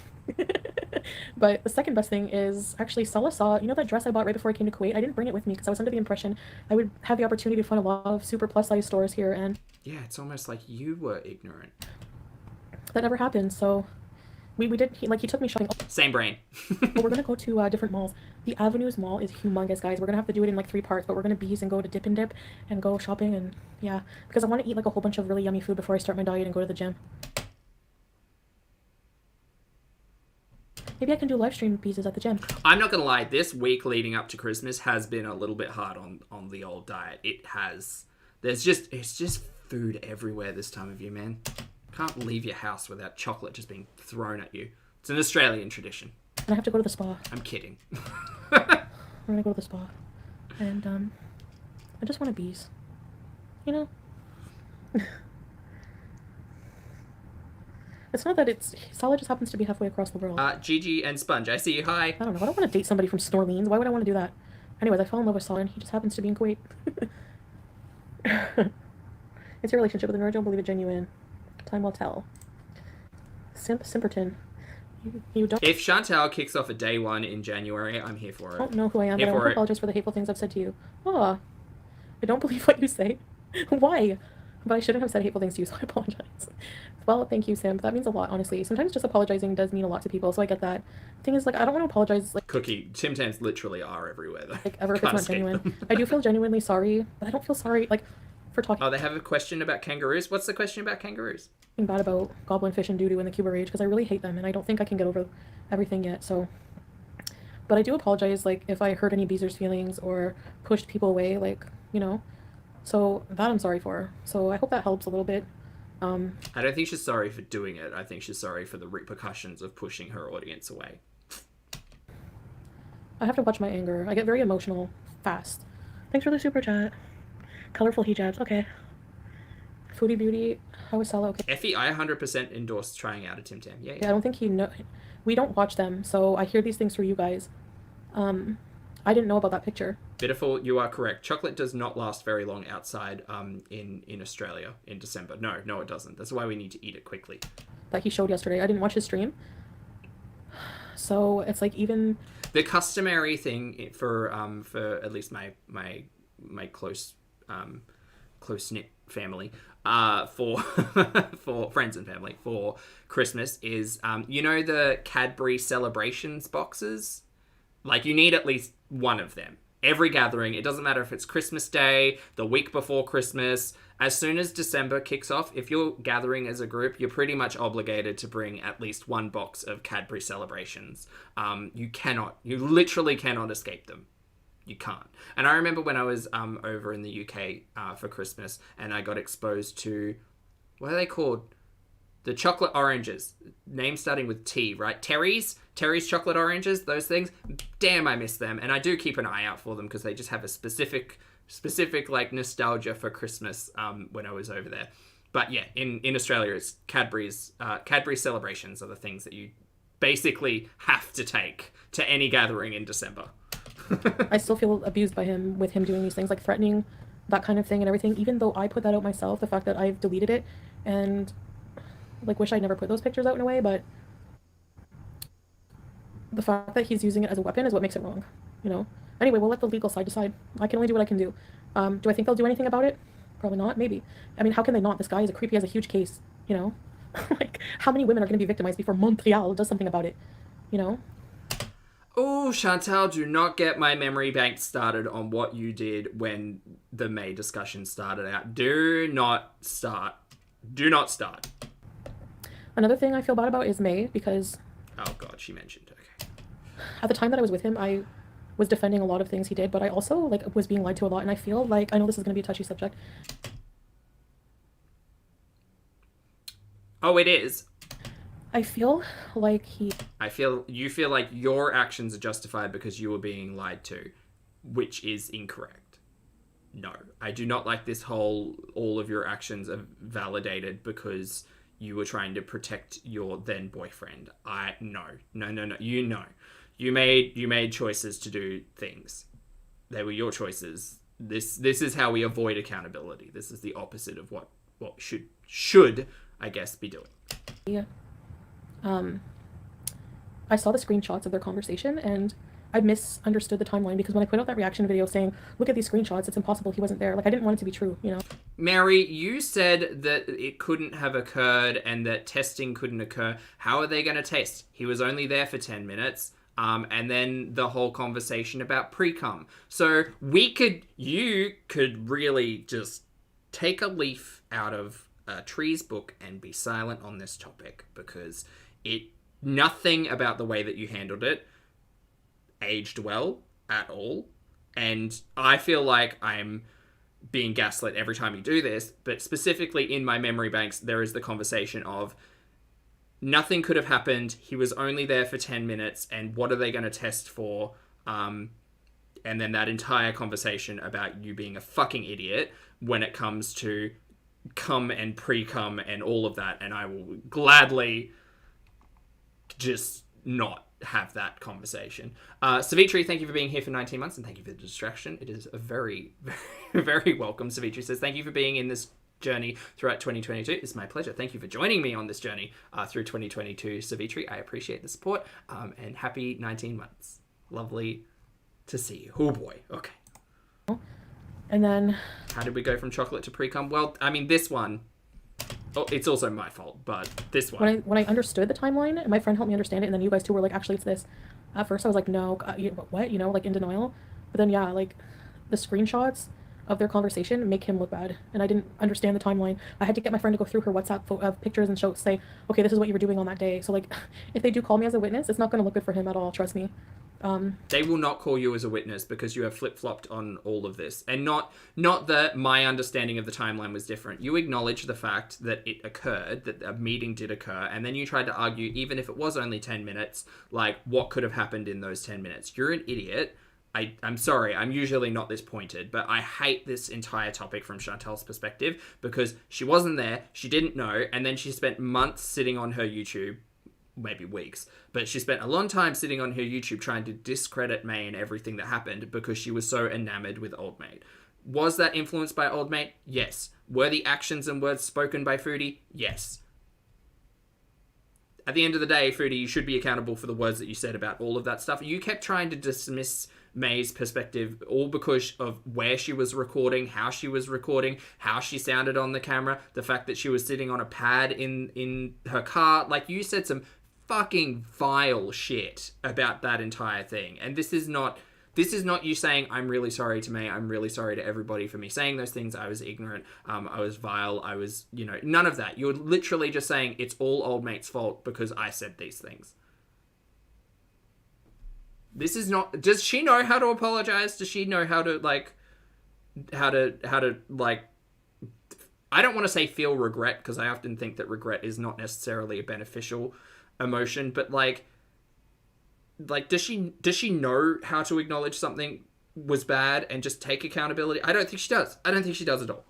But the second best thing is actually Stella saw, you know that dress I bought right before I came to Kuwait? I didn't bring it with me because I was under the impression I would have the opportunity to find a lot of super plus size stores here, and yeah, it's almost like you were ignorant. That never happened. So we did, he took me shopping. Same brain. But we're gonna go to different malls. The Avenues Mall is humongous, guys. We're gonna have to do it in like 3 parts, but we're gonna bees and go to Dip and Dip and go shopping, and yeah, because I want to eat like a whole bunch of really yummy food before I start my diet and go to the gym. Maybe I can do live stream pieces at the gym. I'm not gonna lie, this week leading up to Christmas has been a little bit hard on the old diet. It has. It's just food everywhere this time of year, man. Can't leave your house without chocolate just being thrown at you. It's an Australian tradition. And I have to go to the spa. I'm kidding. We're gonna go to the spa, and I just want a bees, you know. It's not that it's Sala just happens to be halfway across the world. Gigi and Sponge, I see you. Hi. I don't know. I don't want to date somebody from Snorleans. Why would I want to do that? Anyways, I fell in love with Sala, and he just happens to be in Kuwait. It's your relationship with an original, believe it genuine. Time will tell. Simpleton. You don't. If Chantal kicks off a day 1 in January, I'm here for it. I don't know who I am, but I want to apologize for the hateful things I've said to you. Oh, I don't believe what you say. Why? But I shouldn't have said hateful things to you, so I apologize. Well, thank you, Sim. That means a lot, honestly. Sometimes just apologizing does mean a lot to people, so I get that. The thing is, like, I don't want to apologize, like... Cookie, Tim Tams literally are everywhere, though. Like, ever if it's not genuine. I do feel genuinely sorry, but I don't feel sorry, like, for talking... Oh, they have a question about kangaroos? What's the question about kangaroos? Bad about goblin fish and doo-doo in the Cuba Rage, because I really hate them, and I don't think I can get over everything yet, so... But I do apologize, like, if I hurt any Beezer's feelings or pushed people away, like, you know... So, that I'm sorry for. So, I hope that helps a little bit. I don't think she's sorry for doing it. I think she's sorry for the repercussions of pushing her audience away. I have to watch my anger. I get very emotional fast. Thanks for the super chat. Colorful hijabs. Okay. Foodie Beauty. How is Sala? Okay. Effie, I 100% endorse trying out a Tim Tam. Yeah. Yeah, I don't think he know. We don't watch them, so I hear these things through you guys. I didn't know about that picture. Bitiful, you are correct. Chocolate does not last very long outside in Australia in December. No, it doesn't. That's why we need to eat it quickly. That he showed yesterday. I didn't watch his stream. So it's like even... The customary thing for at least my close knit family, for for friends and family for Christmas is you know the Cadbury celebrations boxes? Like, you need at least one of them. Every gathering, it doesn't matter if it's Christmas Day, the week before Christmas, as soon as December kicks off, if you're gathering as a group, you're pretty much obligated to bring at least one box of Cadbury celebrations. You literally cannot escape them. You can't. And I remember when I was over in the UK for Christmas, and I got exposed to, what are they called? The chocolate oranges. Name starting with T, right? Terry's chocolate oranges, those things. Damn, I miss them. And I do keep an eye out for them because they just have a specific like nostalgia for Christmas when I was over there. But yeah, in Australia, it's Cadbury celebrations are the things that you basically have to take to any gathering in December. I still feel abused by him with him doing these things, like threatening that kind of thing and everything, even though I put that out myself, the fact that I've deleted it and like wish I'd never put those pictures out in a way, but the fact that he's using it as a weapon is what makes it wrong, you know? Anyway, we'll let the legal side decide. I can only do what I can do. Do I think they'll do anything about it? Probably not, maybe. I mean, how can they not? This guy is a creep, he has a huge case, you know? Like, how many women are going to be victimized before Montreal does something about it, you know? Oh, Chantal, do not get my memory bank started on what you did when the May discussion started out. Do not start. Do not start. Another thing I feel bad about is May, because... Oh, God, she mentioned. Okay. At the time that I was with him, I was defending a lot of things he did, but I also, like, was being lied to a lot, and I feel like... I know this is going to be a touchy subject. Oh, it is. I feel like you feel like your actions are justified because you were being lied to, which is incorrect. No, I do not like this whole all of your actions are validated because you were trying to protect your then boyfriend. No. You made choices to do things. They were your choices. This is how we avoid accountability. This is the opposite of what should I guess be doing. Yeah. I saw the screenshots of their conversation and I misunderstood the timeline because when I put out that reaction video saying, look at these screenshots, it's impossible he wasn't there. Like, I didn't want it to be true, you know? Mary, you said that it couldn't have occurred and that testing couldn't occur. How are they going to test? He was only there for 10 minutes. And then the whole conversation about pre-cum. So you could really just take a leaf out of a tree's book and be silent on this topic because nothing about the way that you handled it aged well at all. And I feel like I'm being gaslit every time you do this, but specifically in my memory banks, there is the conversation of nothing could have happened. He was only there for 10 minutes. And what are they going to test for? And then that entire conversation about you being a fucking idiot when it comes to cum and pre-cum and all of that. And I will gladly just not have that conversation. Savitri, thank you for being here for 19 months and thank you for the distraction. It is a very, very, very welcome. Savitri says, thank you for being in this journey throughout 2022. It's my pleasure. Thank you for joining me on this journey through 2022, Savitri. I appreciate the support and happy 19 months. Lovely to see you. Oh boy. Okay. And then... How did we go from chocolate to pre-cum? Well, I mean, this one... Oh, it's also my fault, but this one... When I understood the timeline, my friend helped me understand it, and then you guys two were like, actually, it's this. At first, I was like, no, what? You know, like, in denial. But then, yeah, like, the screenshots of their conversation make him look bad, and I didn't understand the timeline. I had to get my friend to go through her WhatsApp pictures and say, okay, this is what you were doing on that day. So, like, if they do call me as a witness, it's not going to look good for him at all, trust me. They will not call you as a witness because you have flip-flopped on all of this. And not that my understanding of the timeline was different. You acknowledge the fact that it occurred, that a meeting did occur, and then you tried to argue, even if it was only 10 minutes, like, what could have happened in those 10 minutes? You're an idiot. I'm sorry, I'm usually not this pointed, but I hate this entire topic from Chantal's perspective because she wasn't there, she didn't know, and then she spent months sitting on her YouTube, maybe weeks, but she spent a long time sitting on her YouTube trying to discredit May and everything that happened because she was so enamored with Old Mate. Was that influenced by Old Mate? Yes. Were the actions and words spoken by Foodie? Yes. At the end of the day, Foodie, you should be accountable for the words that you said about all of that stuff. You kept trying to dismiss May's perspective all because of where she was recording, how she was recording, how she sounded on the camera, the fact that she was sitting on a pad in her car. Like, you said some fucking vile shit about that entire thing. And this is not you saying, I'm really sorry to May, I'm really sorry to everybody for me saying those things, I was ignorant, I was vile, I was, none of that. You're literally just saying it's all Old Mate's fault because I said these things. This is not... Does she know how to apologize? Does she know how to, how to I don't want to say feel regret, because I often think that regret is not necessarily a beneficial emotion, but, does she know how to acknowledge something was bad and just take accountability? I don't think she does. I don't think she does at all.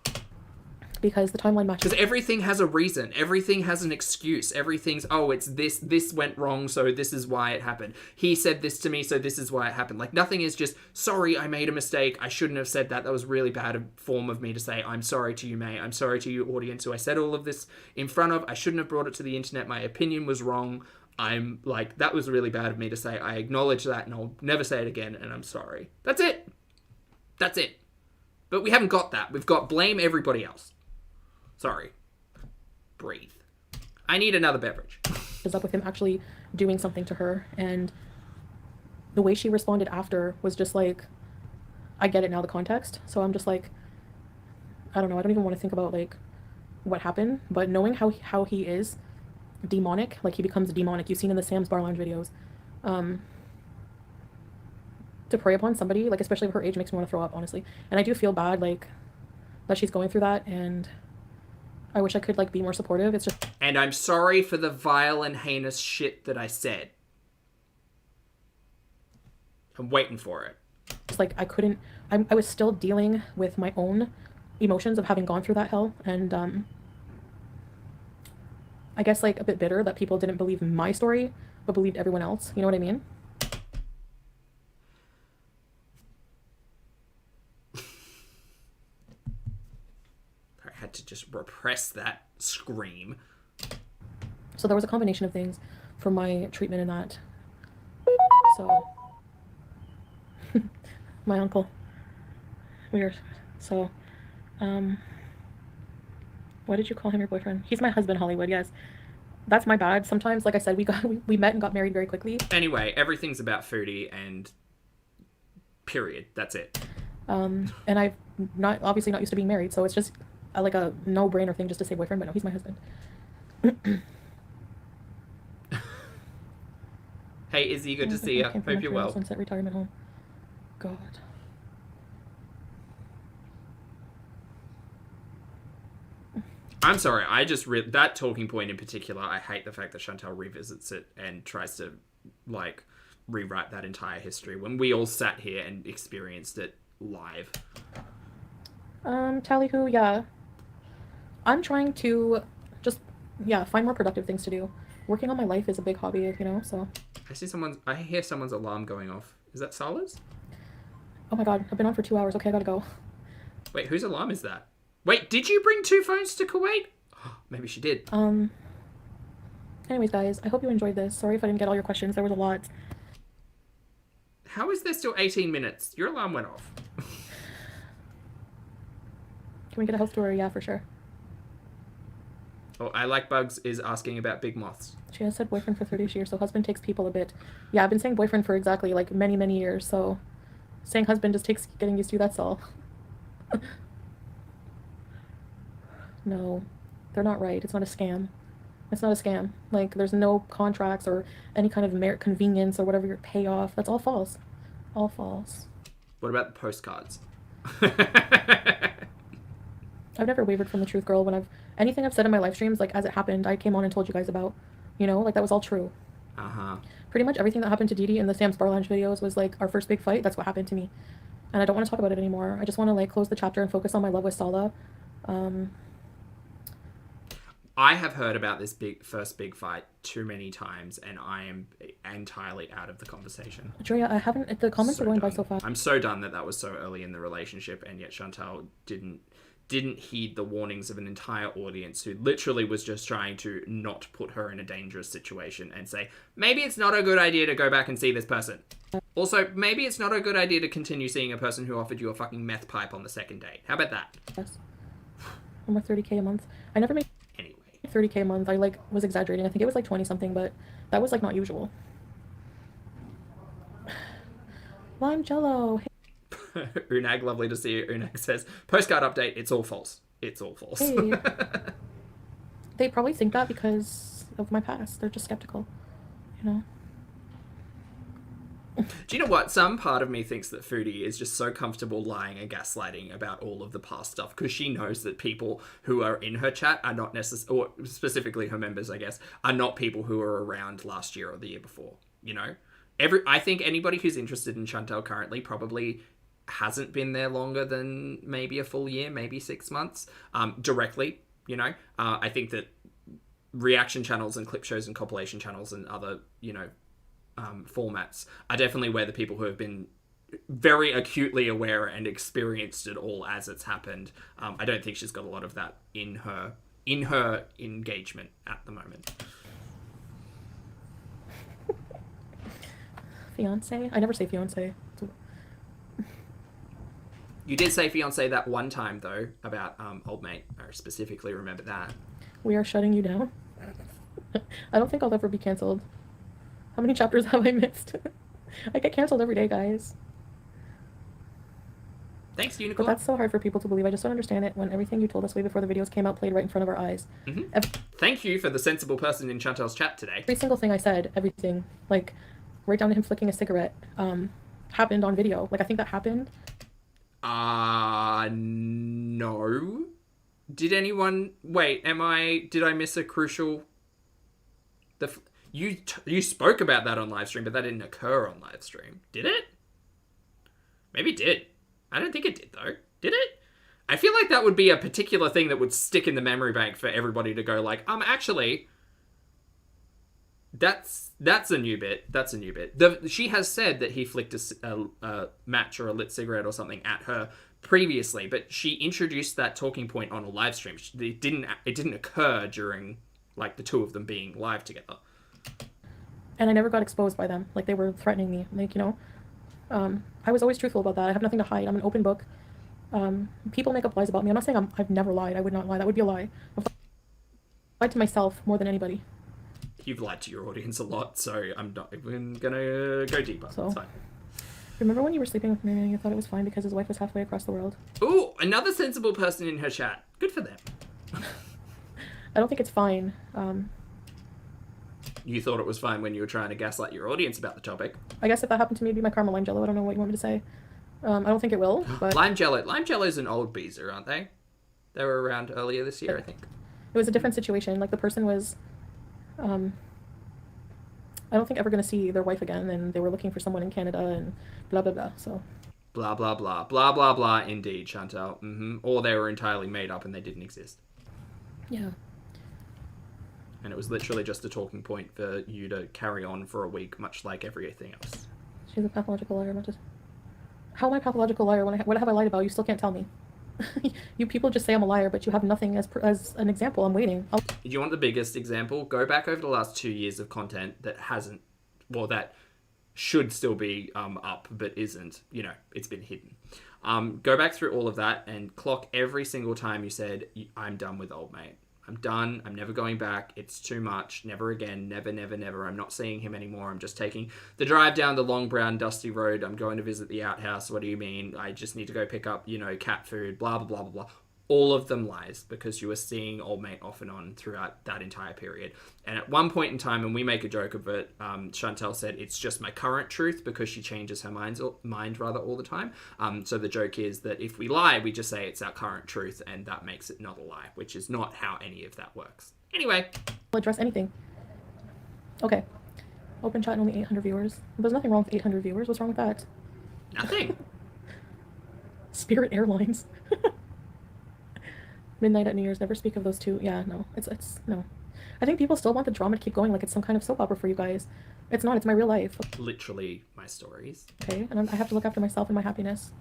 Because the timeline matches. Because everything has a reason. Everything has an excuse. Everything's, it's this went wrong, so this is why it happened. He said this to me, so this is why it happened. Like, nothing is just, sorry, I made a mistake. I shouldn't have said that. That was really bad a form of me to say, I'm sorry to you, May. I'm sorry to you, audience, who I said all of this in front of. I shouldn't have brought it to the internet. My opinion was wrong. I'm that was really bad of me to say. I acknowledge that and I'll never say it again, and I'm sorry. That's it. That's it. But we haven't got that. We've got blame everybody else. Sorry. Breathe. I need another beverage. Is up with him actually doing something to her, and the way she responded after was just like, I get it now, the context. So I'm just like, I don't know. I don't even want to think about like what happened, but knowing how he is demonic, like he becomes demonic. You've seen in the Sam's Bar Lounge videos. To prey upon somebody, like especially of her age, makes me want to throw up, honestly. And I do feel bad, like, that she's going through that, and I wish I could like be more supportive. It's just. And I'm sorry for the vile and heinous shit that I said. I'm waiting for it. It's like I couldn't. I was still dealing with my own emotions of having gone through that hell, and I guess like a bit bitter that people didn't believe my story but believed everyone else. You know what I mean? I had to just repress that scream. So there was a combination of things for my treatment in that. So my uncle. Weird. So what did you call him, your boyfriend? He's my husband, Hollywood, yes. That's my bad. Sometimes, like I said, we met and got married very quickly. Anyway, everything's about Foodie and period. That's it. And I've obviously not used to being married, so it's just like a no-brainer thing just to say boyfriend, but no, he's my husband. Hey, Izzy, good to see you. Hope you're well. Sunset retirement home. God. I'm sorry, I just that talking point in particular, I hate the fact that Chantal revisits it and tries to, like, rewrite that entire history when we all sat here and experienced it live. Tally-hoo, yeah. I'm trying to just, find more productive things to do. Working on my life is a big hobby, you know, so. I hear someone's alarm going off. Is that Sala's? Oh my god, I've been on for 2 hours. Okay, I gotta go. Wait, whose alarm is that? Wait, did you bring 2 phones to Kuwait? Maybe she did. Anyways, guys, I hope you enjoyed this. Sorry if I didn't get all your questions. There was a lot. How is there still 18 minutes? Your alarm went off. Can we get a health tour? Yeah, for sure. Oh, I Like Bugs is asking about big moths. She has said boyfriend for 30 years, so husband takes people a bit. Yeah, I've been saying boyfriend for exactly, like, many, many years, so saying husband just takes getting used to, that's all. No, they're not right. It's not a scam. It's not a scam. Like, there's no contracts or any kind of merit convenience or whatever your payoff. That's all false. All false. What about the postcards? I've never wavered from the truth, girl. Anything I've said in my live streams, like, as it happened, I came on and told you guys about. You know, like, that was all true. Uh-huh. Pretty much everything that happened to Dee Dee in the Sam's Bar Lounge videos was, like, our first big fight. That's what happened to me. And I don't want to talk about it anymore. I just want to, like, close the chapter and focus on my love with Sala. I have heard about this first big fight too many times, and I am entirely out of the conversation. Drea, I haven't. The comments are going by so fast. I'm so done that was so early in the relationship, and yet Chantal didn't heed the warnings of an entire audience who literally was just trying to not put her in a dangerous situation and say, maybe it's not a good idea to go back and see this person. Also, maybe it's not a good idea to continue seeing a person who offered you a fucking meth pipe on the second date. How about that? Yes. I'm worth 30K a month. I never made 30K a month. I, like, was exaggerating. I think it was like 20 something, but that was, like, not usual. Lime Jello. Unag, lovely to see you. Unag says, postcard update, it's all false. It's all false. Hey. They probably think that because of my past. They're just skeptical, you know? Do you know what? Some part of me thinks that Foodie is just so comfortable lying and gaslighting about all of the past stuff because she knows that people who are in her chat are not necessarily, or specifically her members, I guess, are not people who were around last year or the year before, you know? I think anybody who's interested in Chantal currently probably hasn't been there longer than maybe a full year, maybe 6 months, directly, you know? I think that reaction channels and clip shows and compilation channels and other, you know, formats are definitely where the people who have been very acutely aware and experienced it all as it's happened. I don't think she's got a lot of that in her engagement at the moment. Fiance? I never say fiance. You did say fiance that one time though about old mate. I specifically remember that. We are shutting you down. I don't think I'll ever be cancelled. How many chapters have I missed? I get canceled every day, guys. Thanks, But Unicorn. that's so hard for people to believe. I just don't understand it when everything you told us way before the videos came out played right in front of our eyes. Thank you for the sensible person in Chantel's chat today. Every single thing I said, everything, like, right down to him flicking a cigarette, happened on video. Like, I think that happened. No. Did anyone... Wait, did I miss a crucial... You spoke about that on livestream, but that didn't occur on livestream. Did it? Maybe it did. I don't think it did, though. Did it? I feel like that would be a particular thing that would stick in the memory bank for everybody to go like, actually... That's a new bit. That's a new bit. She has said that he flicked a match or a lit cigarette or something at her previously, but she introduced that talking point on a live stream. It didn't occur during like the two of them being live together. And I never got exposed by them. Like, they were threatening me. Like, you know, I was always truthful about that. I have nothing to hide. I'm an open book. People make up lies about me. I'm not saying I've never lied. I would not lie. That would be a lie. I've lied to myself more than anybody. You've lied to your audience a lot, so I'm not even gonna go deeper. So, it's fine. Remember when you were sleeping with me and you thought it was fine because his wife was halfway across the world? Ooh, another sensible person in her chat. Good for them. I don't think it's fine. You thought it was fine when you were trying to gaslight your audience about the topic. I guess if that happened to me, it'd be my caramel lime jello. I don't know what you want me to say. I don't think it will, but... Lime Jello's an old beezer, aren't they? They were around earlier this year, I think. It was a different situation. Like, the person was... I don't think ever going to see their wife again, and they were looking for someone in Canada, and blah, blah, blah, so... Blah, blah, blah. Blah, blah, blah, indeed, Chantal. Or they were entirely made up and they didn't exist. Yeah. And it was literally just a talking point for you to carry on for a week, much like everything else. She's a pathological liar. Not just... How am I a pathological liar? What have I lied about? You still can't tell me. You people just say I'm a liar, but you have nothing as an example. I'm waiting. Do you want the biggest example? Go back over the last 2 years of content that hasn't... Well, that should still be up, but isn't. You know, it's been hidden. Go back through all of that and clock every single time you said, I'm done with old mate. I'm done. I'm never going back. It's too much. Never again. Never, never, never. I'm not seeing him anymore. I'm just taking the drive down the long, brown, dusty road. I'm going to visit the outhouse. What do you mean? I just need to go pick up, you know, cat food, blah, blah, blah, blah, blah. All of them lies because you were seeing old mate off and on throughout that entire period. And at one point in time, and we make a joke of it, Chantel said, it's just my current truth because she changes her mind all the time. So the joke is that if we lie, we just say it's our current truth and that makes it not a lie, which is not how any of that works. Anyway. I'll address anything. Okay. Open chat and only 800 viewers. There's nothing wrong with 800 viewers. What's wrong with that? Nothing. Spirit Airlines. Midnight at New Year's. Never speak of those two. Yeah, no. It's no. I think people still want the drama to keep going like it's some kind of soap opera for you guys. It's not. It's my real life. Literally my stories. Okay, and I have to look after myself and my happiness.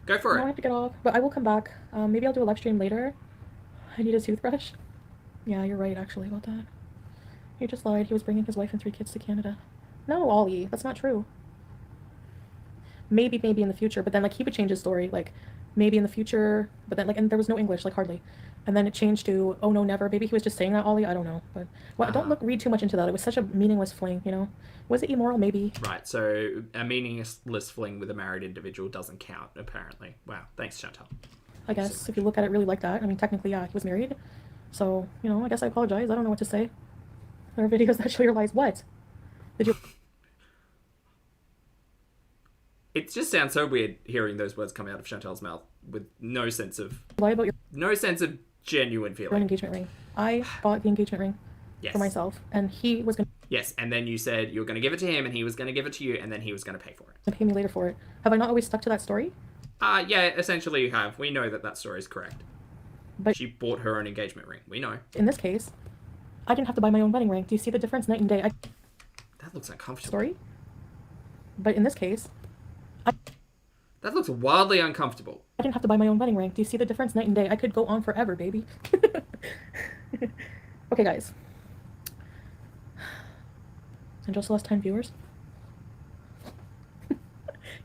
Go for it. I have to get off, but I will come back. Maybe I'll do a live stream later. I need a toothbrush. Yeah, you're right actually about that. He just lied. He was bringing his wife and 3 kids to Canada. No, Ollie, that's not true. Maybe in the future, but then like he would change his story, like maybe in the future, but then like, and there was no English, like hardly. And then it changed to, oh no, never. Maybe he was just saying that, Ollie, I don't know. But well, don't read too much into that. It was such a meaningless fling, you know? Was it immoral? Maybe. Right, so a meaningless fling with a married individual doesn't count, apparently. Wow, thanks, Chantal. I guess, if you look at it really like that. I mean, technically, yeah, he was married. So, you know, I guess I apologize. I don't know what to say. There are videos that show your lies. What? Did you... It just sounds so weird hearing those words come out of Chantel's mouth with no sense of... lie about your... No sense of genuine feeling. Your engagement ring. I bought the engagement ring for myself, and he was going to... Yes, and then you said you were going to give it to him, and he was going to give it to you, and then he was going to pay for it. And pay me later for it. Have I not always stuck to that story? Yeah, essentially you have. We know that story is correct. But she bought her own engagement ring. We know. In this case, I didn't have to buy my own wedding ring. Do you see the difference night and day? That looks uncomfortable. Story? But in this case... That looks wildly uncomfortable. I didn't have to buy my own wedding ring. Do you see the difference night and day? I could go on forever, baby. Okay, guys. And just last time viewers.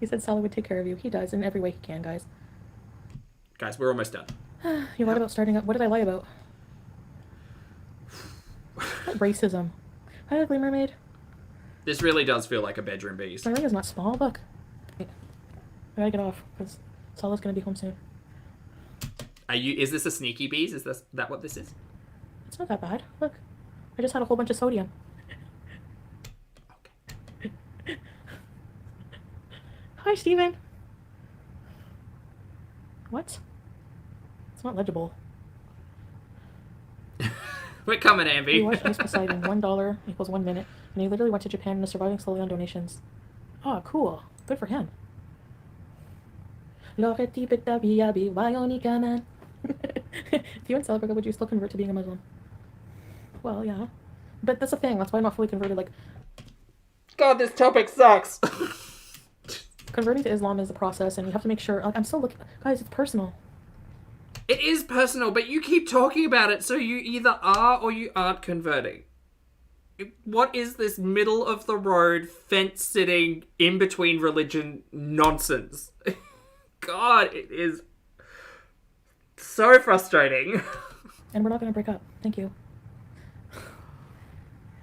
He said Sally would take care of you. He does in every way he can, guys. Guys, we're almost done. You lied about starting up. What did I lie about? Racism. Hi, ugly mermaid. This really does feel like a bedroom beast. My ring is not small. Look. Wait. I gotta get off because Salah's gonna be home soon. Is this a sneaky bees? Is that what this is? It's not that bad. Look. I just had a whole bunch of sodium. Okay. Hi, Steven. What? It's not legible. We're coming, Amby. He watched Ice Poseidon. $1 equals 1 minute. And he literally went to Japan and is surviving slowly on donations. Oh, cool. Good for him. If you went South Africa, would you still convert to being a Muslim? Well, yeah. But that's the thing. That's why I'm not fully converted. Like, God, this topic sucks. converting to Islam is a process, and you have to make sure. Like, I'm still looking. Guys, it's personal. It is personal, but you keep talking about it, so you either are or you aren't converting. What is this middle of the road, fence sitting, in between religion nonsense? God, it is so frustrating. And we're not going to break up. Thank you.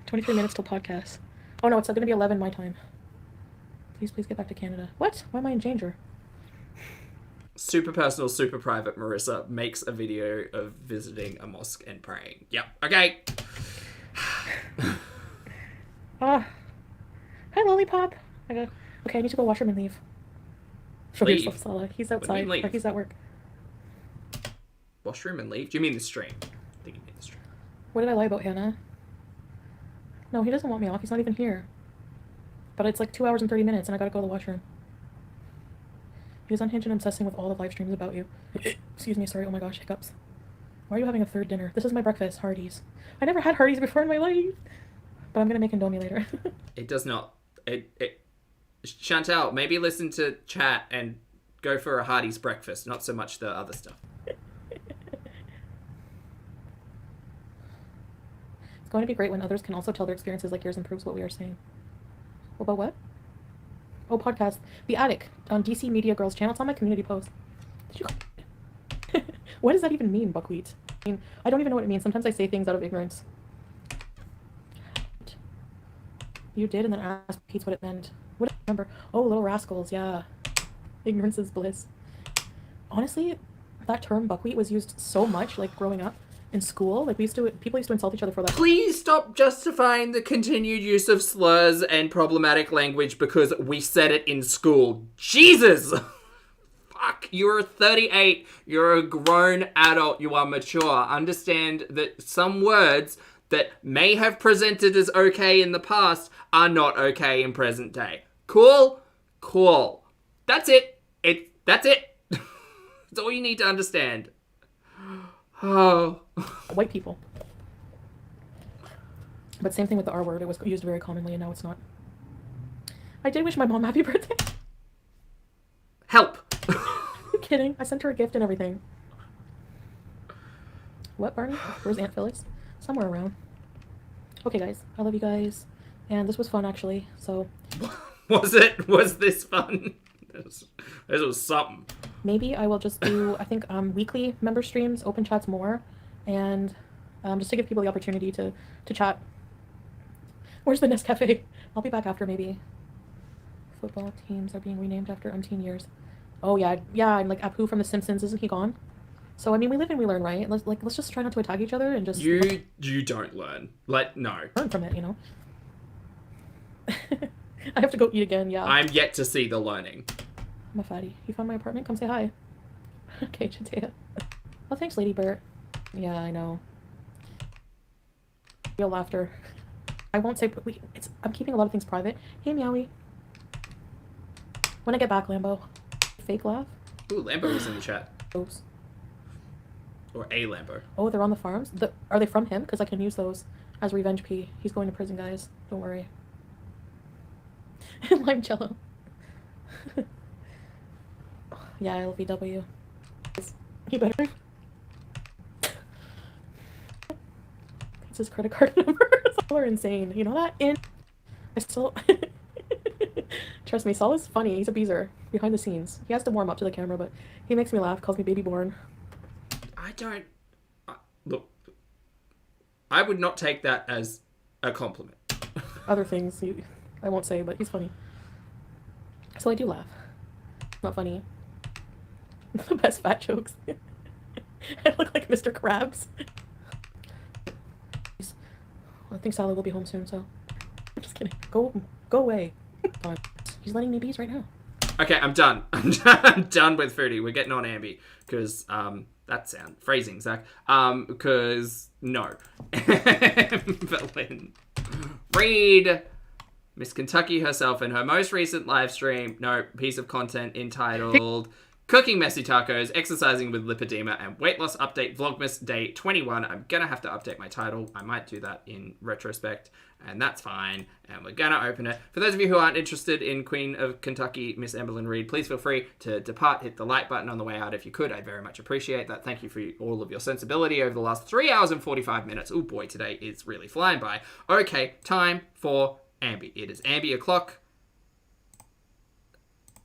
23 minutes till podcast. Oh no, it's going to be 11 my time. Please get back to Canada. What? Why am I in danger? Super personal, super private Marissa makes a video of visiting a mosque and praying. Yep, okay. Hi, Lollipop. Okay, I need to go washroom and leave. Show Leave? yourself, Salah. He's outside. leave? Or he's at work. Washroom and leave? Do you mean the stream? I think you mean the stream. What did I lie about, Hannah? No, he doesn't want me off. He's not even here. But it's like 2 hours and 30 minutes, and I gotta go to the washroom. He was unhinged and obsessing with all the live streams about you. Excuse me, sorry. Oh my gosh, hiccups. Why are you having a third dinner? This is my breakfast, Hardee's. I never had Hardee's before in my life. But I'm gonna make Indomie later. It does not. Chantal, maybe listen to chat and go for a Hardee's breakfast, not so much the other stuff. It's going to be great when others can also tell their experiences like yours and proves what we are saying. About what? Oh, podcast. The Attic on DC Media Girls channel. It's on my community post. Did you... What does that even mean, buckwheat? I mean, I don't even know what it means. Sometimes I say things out of ignorance. You did, and then asked Pete what it meant. What do I remember? Oh, Little Rascals, yeah. Ignorance is bliss. Honestly, that term buckwheat was used so much, like, growing up in school. Like, people used to insult each other for that. Please stop justifying the continued use of slurs and problematic language because we said it in school. Jesus! Fuck, you're 38. You're a grown adult. You are mature. Understand that some words that may have presented as okay in the past are not okay in present day. Cool? Cool. That's it. That's it. That's all you need to understand. Oh. White people. But same thing with the R word. It was used very commonly, and now it's not. I did wish my mom happy birthday. Help. I'm kidding. I sent her a gift and everything. What, Barney? Where's Aunt Phyllis? Somewhere around. Okay, guys. I love you guys. And this was fun, actually. So... Was it? Was this fun? This was something. Maybe I will just do, I think, weekly member streams, open chats more, and just to give people the opportunity to chat. Where's the Nescafe? I'll be back after, maybe. Football teams are being renamed after umpteen years. Oh, yeah, and like Apu from The Simpsons, isn't he gone? So, I mean, we live and we learn, right? Let's just try not to attack each other and just... You don't learn. Like, no. Learn from it, you know? I have to go eat again, yeah. I'm yet to see the learning. I'm a fatty. You found my apartment? Come say hi. Okay, Chatea. Oh, thanks, Lady Bert. Yeah, I know. Real laughter. I won't say... I'm keeping a lot of things private. Hey, Meowie. When I get back, Lambo. Fake laugh? Ooh, Lambo was in the chat. Oops. Or a Lambo. Oh, they're on the farms? Are they from him? Because I can use those as revenge P. He's going to prison, guys. Don't worry. Lime jello. Yeah, LVW. You better. It's his credit card number. All are insane. You know that? I still... Trust me, Saul is funny. He's a beezer. Behind the scenes. He has to warm up to the camera, but he makes me laugh. Calls me baby born. I don't... Look, I would not take that as a compliment. Other things. I won't say, but he's funny. So I do laugh. Not funny. The best fat jokes. I look like Mr. Krabs. I think Sally will be home soon, so I'm just kidding. Go away. He's letting me bees right now. Okay, I'm done. I'm done with Foodie. We're getting on Ambi because that sound phrasing, Zach. Because no, Amberlynn Reid, Miss Kentucky herself, in her most recent live stream, piece of content entitled "Cooking Messy Tacos, Exercising with Lipedema, and Weight Loss Update Vlogmas Day 21." I'm gonna have to update my title. I might do that in retrospect, and that's fine. And we're gonna open it. For those of you who aren't interested in Queen of Kentucky, Miss Amberlynn Reid, please feel free to depart. Hit the like button on the way out if you could. I'd very much appreciate that. Thank you for all of your sensibility over the last 3 hours and 45 minutes. Oh boy, today is really flying by. Okay, time for Ambi. It is Ambi o'clock.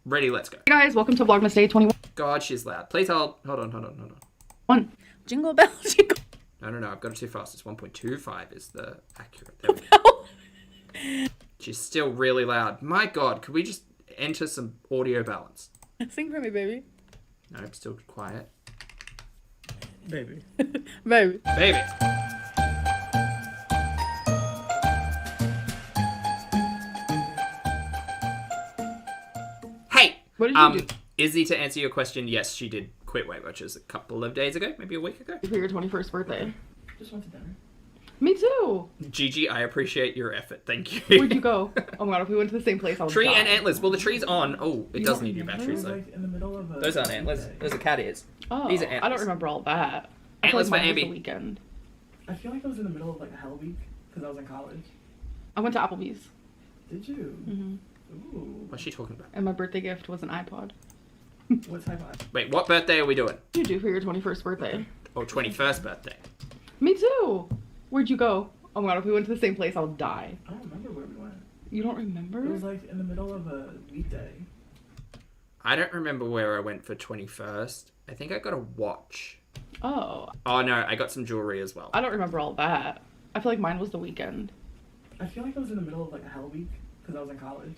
Ready, let's go. Hey guys, welcome to Vlogmas Day 21. God, she's loud. Please hold on. One. Jingle bell, jingle. No, I've got it too fast. It's 1.25 is the accurate. There we go. She's still really loud. My God, could we just enter some audio balance? Sing for me, baby. No, I'm still quiet. Baby. Baby. Baby. Hey! What did you do? Izzy, to answer your question, yes, she did quit Weight Watchers a couple of days ago, maybe a week ago. For your 21st birthday. Just went to dinner. Me too. Gigi, I appreciate your effort. Thank you. Where'd you go? Oh my God, if we went to the same place, I would Tree die. and antlers. Well, the tree's on. Oh, it does need new It batteries, was though. like in the middle of a Those aren't antlers. Those are cat ears. Oh, These are I don't antlers. remember all that. I feel Antlers for like mine was Ambi. the weekend. I feel like I was in the middle of like a hell week because I was in college. I went to Applebee's. Did you? Mm-hmm. Ooh. What's she talking about? And my birthday gift was an iPod. What type of? Wait, what birthday are we doing? What did you do for your 21st birthday? Or 21st birthday? Me too. Where'd you go? Oh my God, if we went to the same place, I would die. I don't remember where we went. You don't remember? It was like in the middle of a weekday. I don't remember where I went for 21st. I think I got a watch. Oh, Oh, no, I got some jewelry as well. I don't remember all that. I feel like mine was the weekend. I feel like I was in the middle of like a hell week because I was in college.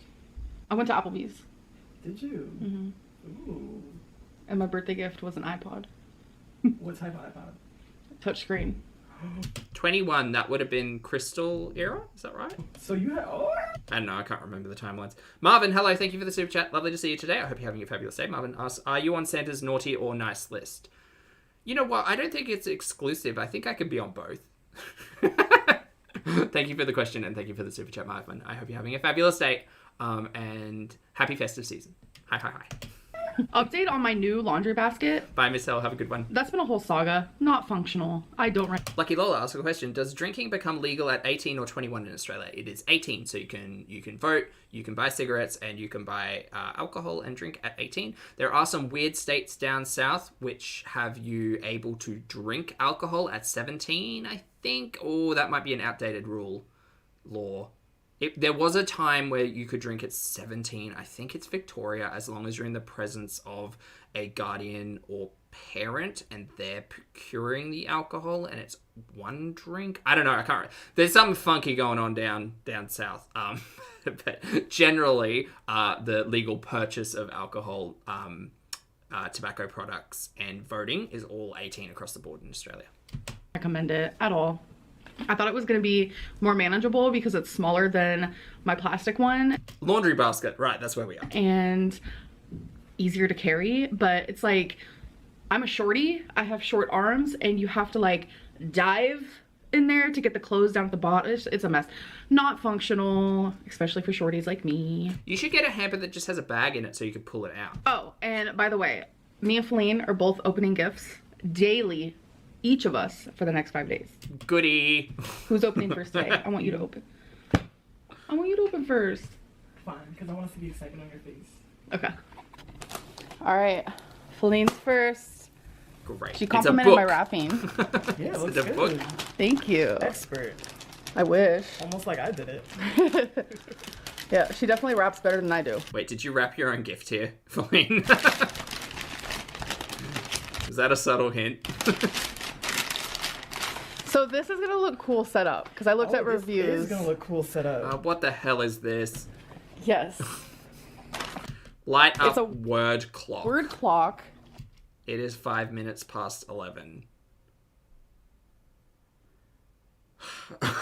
I went to Applebee's. Did you? Mm-hmm. Ooh. And my birthday gift was an iPod. What type of iPod? Touchscreen. 21, that would have been Crystal era? Is that right? So you had I don't know, I can't remember the timelines. Marvin, hello, thank you for the super chat. Lovely to see you today. I hope you're having a fabulous day. Marvin asks, are you on Santa's naughty or nice list? You know what? I don't think it's exclusive. I think I could be on both. Thank you for the question and thank you for the super chat, Marvin. I hope you're having a fabulous day and happy festive season. Hi. Update on my new laundry basket. Bye, Miss L. Have a good one. That's been a whole saga. Not functional. I don't Lucky Lola asked a question. Does drinking become legal at 18 or 21 in Australia? It is 18, so you can vote, you can buy cigarettes, and you can buy alcohol and drink at 18. There are some weird states down south which have you able to drink alcohol at 17, I think. Oh, that might be an outdated law. There was a time where you could drink at 17. I think it's Victoria, as long as you're in the presence of a guardian or parent and they're procuring the alcohol and it's one drink. I don't know. I can't remember. There's something funky going on down south. But generally, the legal purchase of alcohol, tobacco products, and voting is all 18 across the board in Australia. recommend it at all. I thought it was going to be more manageable because it's smaller than my plastic one. Laundry basket, right, that's where we are. And easier to carry, but it's like, I'm a shorty, I have short arms, and you have to like dive in there to get the clothes down at the bottom. It's a mess. Not functional, especially for shorties like me. You should get a hamper that just has a bag in it so you can pull it out. Oh, and by the way, me and Feline are both opening gifts daily, each of us, for the next 5 days. Goodie. Who's opening first today? I want you to open. I want you to open first. Fine, because I want to see the excitement on your face. Okay. All right. Feline's first. Great. She It's a complimented my book. wrapping. Yeah, it looks It's a book. good. Thank you. Expert. I wish. Almost like I did it. Yeah, she definitely wraps better than I do. Wait, did you wrap your own gift here, Feline? Is that a subtle hint? So this is gonna look cool set up because I looked at reviews. It is gonna look cool set up. What the hell is this? Yes. Light up It's a word clock. Word clock. It is 5 minutes past 11. And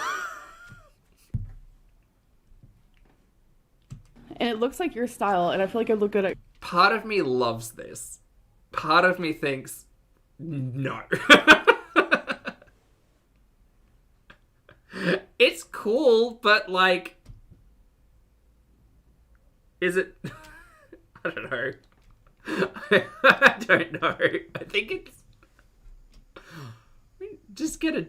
it looks like your style, and I feel like it'd look good at... Part of me loves this. Part of me thinks, no. It's cool, but like, is it? I don't know. I don't know. I think it's just get a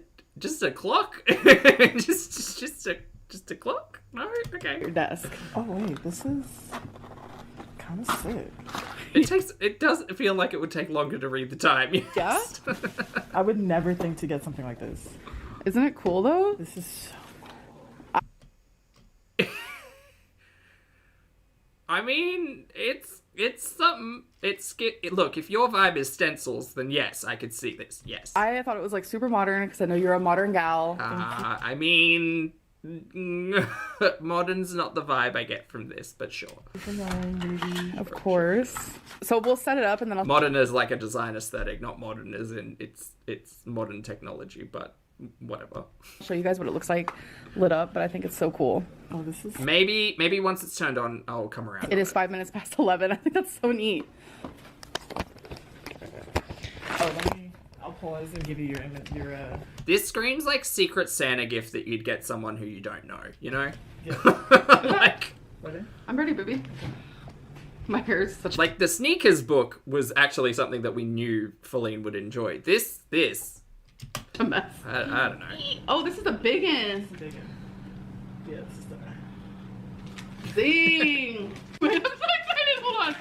clock. just a clock. No, okay. your desk. Oh wait, this is kind of sick. It does feel like it would take longer to read the time. Yes. Yeah? I would never think to get something like this. Isn't it cool, though? This is so I mean, it's something. Look, if your vibe is stencils, then yes, I could see this. Yes. I thought it was, like, super modern, because I know you're a modern gal. I mean, modern's not the vibe I get from this, but sure. Of course. So we'll set it up, and then I'll... Modern is like a design aesthetic, not modern as in it's modern technology, but whatever. show you guys what it looks like lit up, but I think it's so cool. Oh, this is Maybe once it's turned on, I'll come around. It is 5 minutes past 11. I think that's so neat. I'll pause and give you your This screams like Secret Santa gift that you'd get someone who you don't know, you know? Yeah. Like, Ready? I'm ready, baby. My hair is such... like the sneakers book was actually something that we knew Feline would enjoy. This, a mess. I don't know. Oh, this is a big one. Big one. Yeah, this is the Zing! Wait, I'm so excited. Hold on.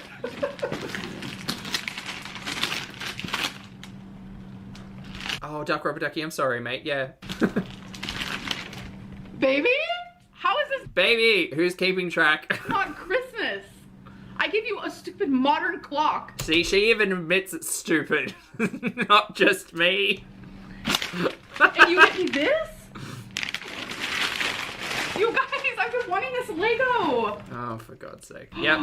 Oh, Duck Rubber Ducky, I'm sorry, mate. Yeah. Baby? How is this Baby, who's keeping track? not Christmas? I gave you a stupid modern clock. See, she even admits it's stupid. Not just me. And you get me this? You guys, I've been wanting this Lego. Oh, for God's sake. Yep.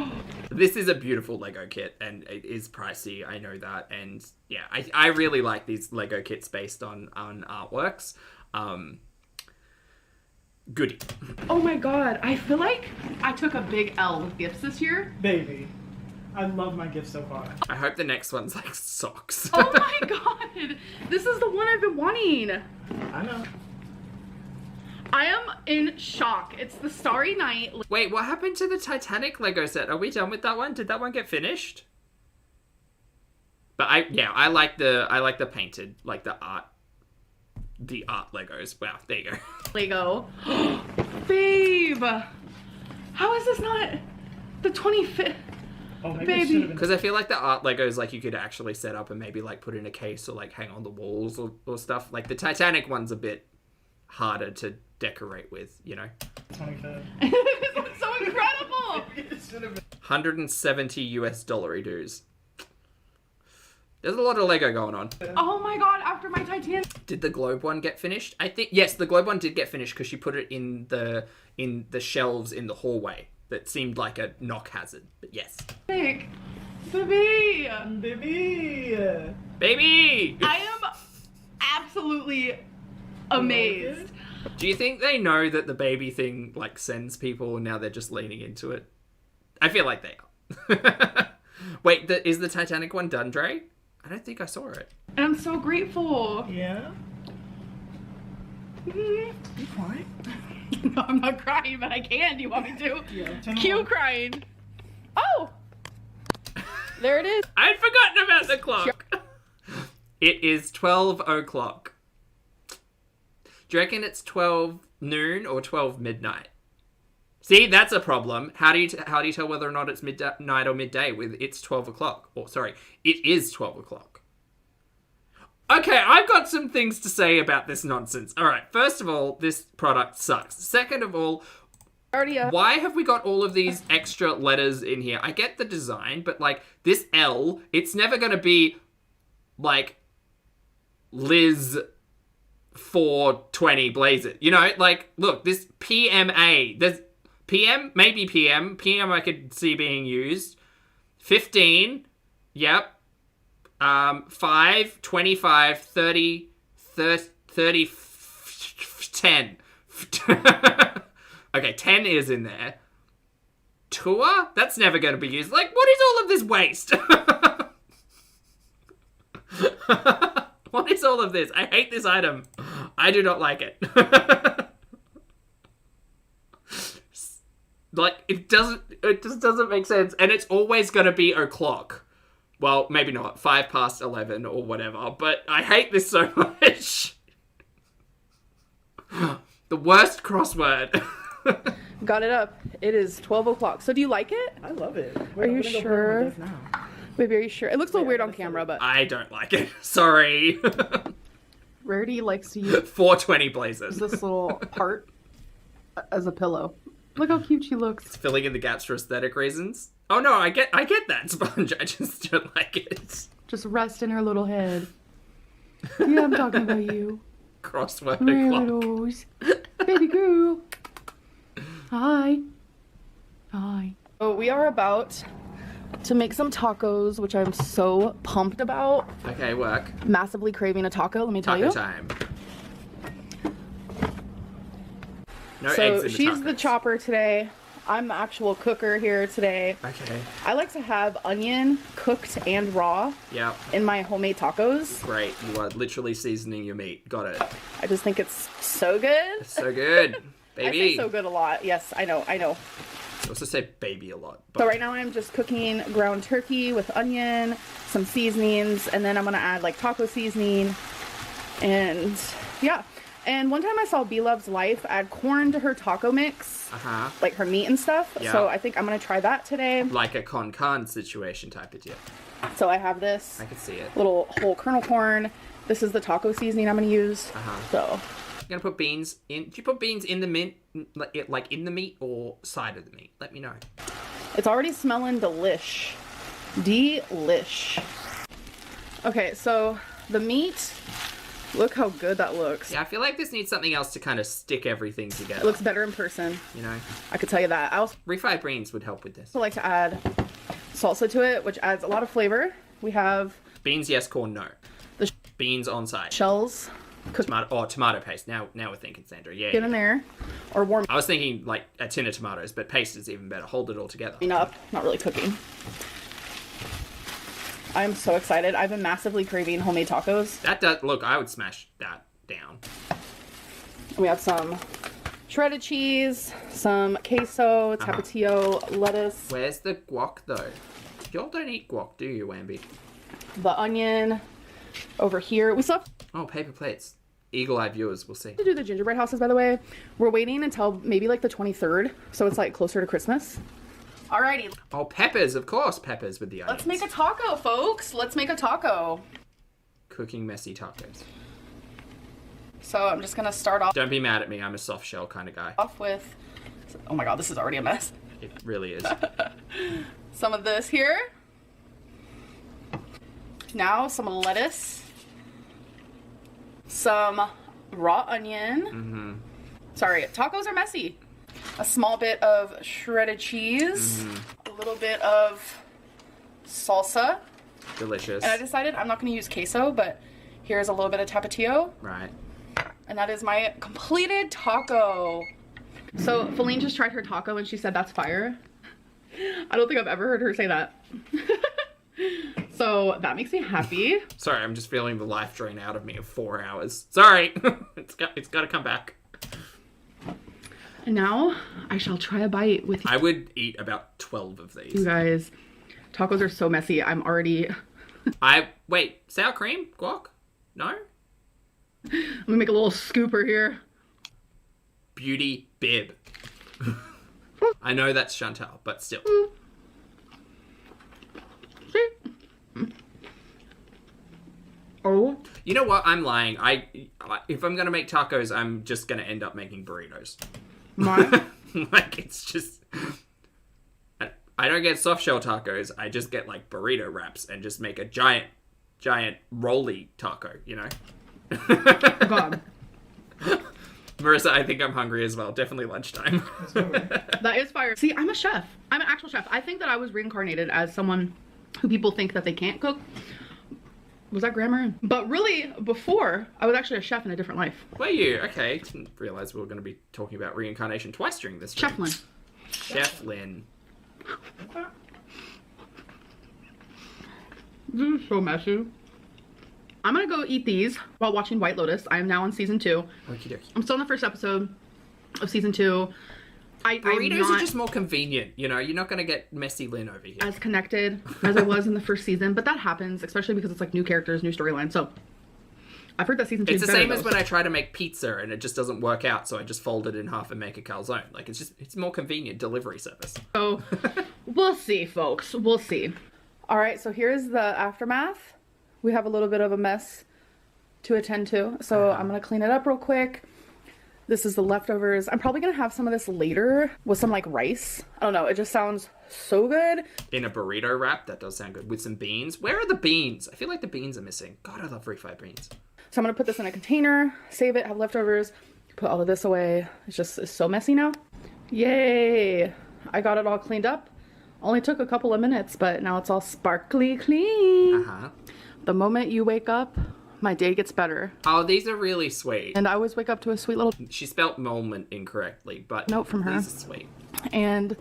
This is a beautiful Lego kit, and it is pricey, I know that. And yeah, I really like these Lego kits based on artworks. Goodie. Oh my god, I feel like I took a big L with gifts this year. baby. I love my gift so far. I hope the next one's like socks. Oh my god, this is the one I've been wanting. I know. I am in shock. It's the Starry Night. Wait, what happened to the Titanic Lego set? Are we done with that one? Did that one get finished? But I like the painted, like the art Legos. Wow, there you go. Lego. Babe! How is this not the 25th? Oh, maybe Baby. it should have been. Because I feel like the art Legos, like, you could actually set up and maybe, like, put in a case or, like, hang on the walls or stuff. Like, the Titanic one's a bit harder to decorate with, you know? 25th. This looks so incredible! It should have been. $170 dues. There's a lot of Lego going on. Oh my god, after my Titanic. Did the globe one get finished? I think, yes, the globe one did get finished because she put it in the shelves in the hallway. That seemed like a knock hazard, but yes. Baby! Baby! Baby! I am absolutely amazed. Do you think they know that the baby thing, like, sends people and now they're just leaning into it? I feel like they are. Wait, is the Titanic one done, Dre? I don't think I saw it. And I'm so grateful. Yeah? Mhm. You crying? No, I'm not crying, but I can. Do you want me to? Yeah. turn Cue on. crying. Oh! There it is. I'd forgotten about the clock. It is 12 o'clock. Do you reckon it's 12 noon or 12 midnight? See, that's a problem. How do you tell whether or not it's midnight or midday with it's 12 o'clock? Or, sorry, it is 12 o'clock. Okay, I've got some things to say about this nonsense. All right, first of all, this product sucks. Second of all, Already up. why have we got all of these extra letters in here? I get the design, but, like, this L, it's never going to be, like, Liz 420 blazes. You know, like, look, this PMA, there's PM, maybe PM I could see being used. 15, yep. 5, 25, 30, 10. Okay, 10 is in there. Tour? That's never going to be used. Like, what is all of this waste? What is all of this? I hate this item. I do not like it. Like, it just doesn't make sense. And it's always going to be o'clock. Well, maybe not. 5 past 11 or whatever. But I hate this so much. The worst crossword. Got it up. It is 12 o'clock. So do you like it? I love it. Are you sure? Go play with my dice now. Baby, are you sure? It looks a little weird on camera, but I don't like it. Sorry. Rarity likes to use 420 blazes. this little part as a pillow. Look how cute she looks. Filling in the gaps for aesthetic reasons. Oh no, I get that sponge. I just don't like it. Just rest in her little head. Yeah, I'm talking about you. Crossword Mary o'clock. Rose. Baby girl. Hi. Hi. So we are about to make some tacos, which I'm so pumped about. Okay, work. Massively craving a taco, let me tell Taco you. time. No eggs So in the she's tacos. the chopper today. I'm the actual cooker here today. Okay. I like to have onion cooked and raw Yep. in my homemade tacos. Great. You are literally seasoning your meat. Got it. I just think it's so good. So good. I Baby. say so good a lot. Yes, I know. I also say baby a lot. But So right now I'm just cooking ground turkey with onion, some seasonings, and then I'm gonna add like taco seasoning. And yeah. And one time I saw B Love's Life add corn to her taco mix, Uh-huh. like her meat and stuff. Yeah. So I think I'm gonna try that today. Like a con situation type of deal. So I have this I can see it. little whole kernel corn. This is the taco seasoning I'm gonna use. Uh-huh. So You're gonna put beans in. Do you put beans in the mint, like in the meat or side of the meat? Let me know. it's already smelling delish. Delish. Okay, so the meat, look how good that looks. Yeah, I feel like this needs something else to kind of stick everything together. It looks better in person. You know, I could tell you that. I also refried beans would help with this. like to add salsa to it, which adds a lot of flavor. We have Beans, yes. Corn, no. The Beans on side. shells cooked Tomato paste. Now we're thinking, Sandra. Yeah. in there, or warm I was thinking like a tin of tomatoes, but paste is even better. Hold it all together. up. Not really cooking. I'm so excited. I've been massively craving homemade tacos. That does look. I would smash that down. We have some shredded cheese, some queso, tapatio, lettuce, Where's the guac though? Y'all don't eat guac, do you, Wamby? the onion over here. We still have Oh, paper plates. Eagle-eyed viewers will see. to do the gingerbread houses, by the way. We're waiting until maybe like the 23rd, so it's like closer to Christmas. Alrighty, Oh, peppers, of course, peppers with the onions. let's make a taco, folks. Let's make a taco. Cooking messy tacos. So I'm just gonna start Don't be mad at me. I'm a soft shell kind of guy. off with, oh my god, this is already a mess. It really is. Some of this here. Now some lettuce. Some raw onion. Mm-hmm. Sorry, tacos are messy. A small bit of shredded cheese. Mm-hmm. A little bit of salsa. Delicious. And I decided I'm not going to use queso, but here's a little bit of tapatio. Right. And that is my completed taco. So Feline just tried her taco and she said that's fire. I don't think I've ever heard her say that. So that makes me happy. Sorry, I'm just feeling the life drain out of me of 4 hours. Sorry. it's got to come back. And now I shall try a bite with I would eat about 12 of you these. guys. Tacos are so messy. I'm already... Wait, sour cream? Guac? No? Let me make a little scooper here. Beauty bib. I know that's Chantal, but still. Oh. You know what? I'm lying. If I'm gonna make tacos, I'm just gonna end up making burritos. My. Like, it's just... I don't get soft shell tacos. I just get, like, burrito wraps and just make a giant roly taco, you know? God. Marissa, I think I'm hungry as well. Definitely lunchtime. That is fire. See, I'm a chef. I'm an actual chef. I think that I was reincarnated as someone who people think that they can't cook. Was that grammar? But really, before, I was actually a chef in a different life. Were you? Okay. Didn't realize we were going to be talking about reincarnation twice during this stream. Chef Lynn. Chef Lynn. This is so messy. I'm gonna go eat these while watching White Lotus. I am now on season 2. Okie dokie. I'm still in the first episode of season 2. Burritos are just more convenient, you know? You're not going to get messy Lynn over here. as connected as I was in the first season, but that happens, especially because it's like new characters, new storyline. So I've heard that season 2 It's is the better, same as though. when I try to make pizza and it just doesn't work out, so I just fold it in half and make a calzone. Like, it's more convenient delivery service. So we'll see, folks. We'll see. All right, so here's the aftermath. We have a little bit of a mess to attend to, so I'm gonna clean it up real quick. This is the leftovers. I'm probably gonna have some of this later with some like rice. I don't know, it just sounds so good. In a burrito wrap, that does sound good. With some beans. Where are the beans? I feel like the beans are missing. God, I love refried beans. So I'm gonna put this in a container, save it, have leftovers, put all of this away. It's so messy now. Yay! I got it all cleaned up. Only took a couple of minutes, but now it's all sparkly clean. Uh-huh. The moment you wake up, my day gets better. Oh, these are really sweet. And I always wake up to a sweet little She spelt moment incorrectly, but note from her. these are sweet. And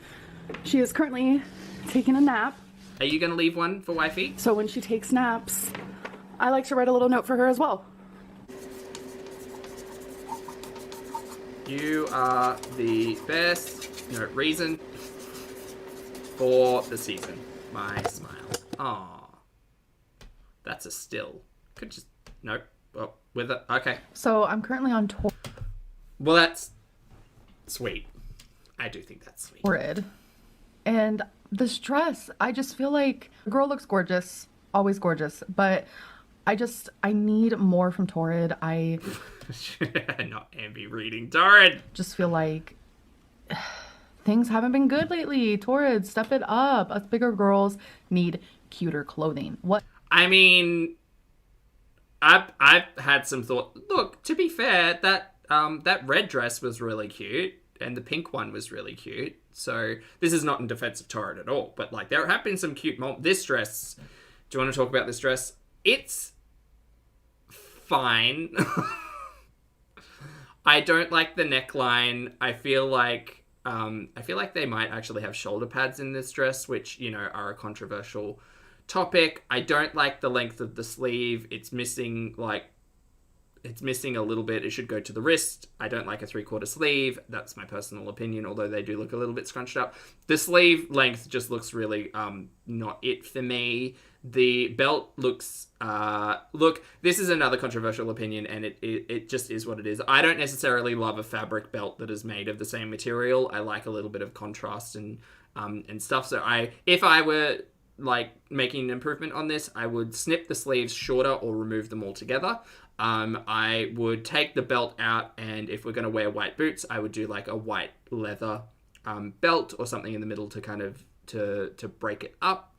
she is currently taking a nap. Are you going to leave one for wifey? So when she takes naps, I like to write a little note for her as well. You are the best reason for the season. My smile. Aww. That's a still. Could just... Nope. Oh, with it. Okay. So I'm currently on tour. Well, that's sweet. I do think that's sweet. Horrid. And this dress, I just feel like the girl looks gorgeous, always gorgeous, but I need more from Torrid. I Not Ambi reading Torrid. just feel like things haven't been good lately. Torrid, step it up. Us bigger girls need cuter clothing. What? I mean, I've had some thought. Look, to be fair, that red dress was really cute, and the pink one was really cute. So this is not in defense of Torrid at all, but like there have been some cute moments. This dress. Do you want to talk about this dress? It's fine. I don't like the neckline. I feel like they might actually have shoulder pads in this dress, which, you know, are a controversial topic. I don't like the length of the sleeve. It's missing a little bit. It should go to the wrist. I don't like a 3/4 sleeve. That's my personal opinion, although they do look a little bit scrunched up. The sleeve length just looks really not it for me. The belt looks look, this is another controversial opinion, and it just is what it is. I don't necessarily love a fabric belt that is made of the same material. I like a little bit of contrast and stuff. So if I were like making an improvement on this, I would snip the sleeves shorter or remove them altogether. I would take the belt out, and if we're going to wear white boots, I would do like a white leather belt or something in the middle to kind of to break it up.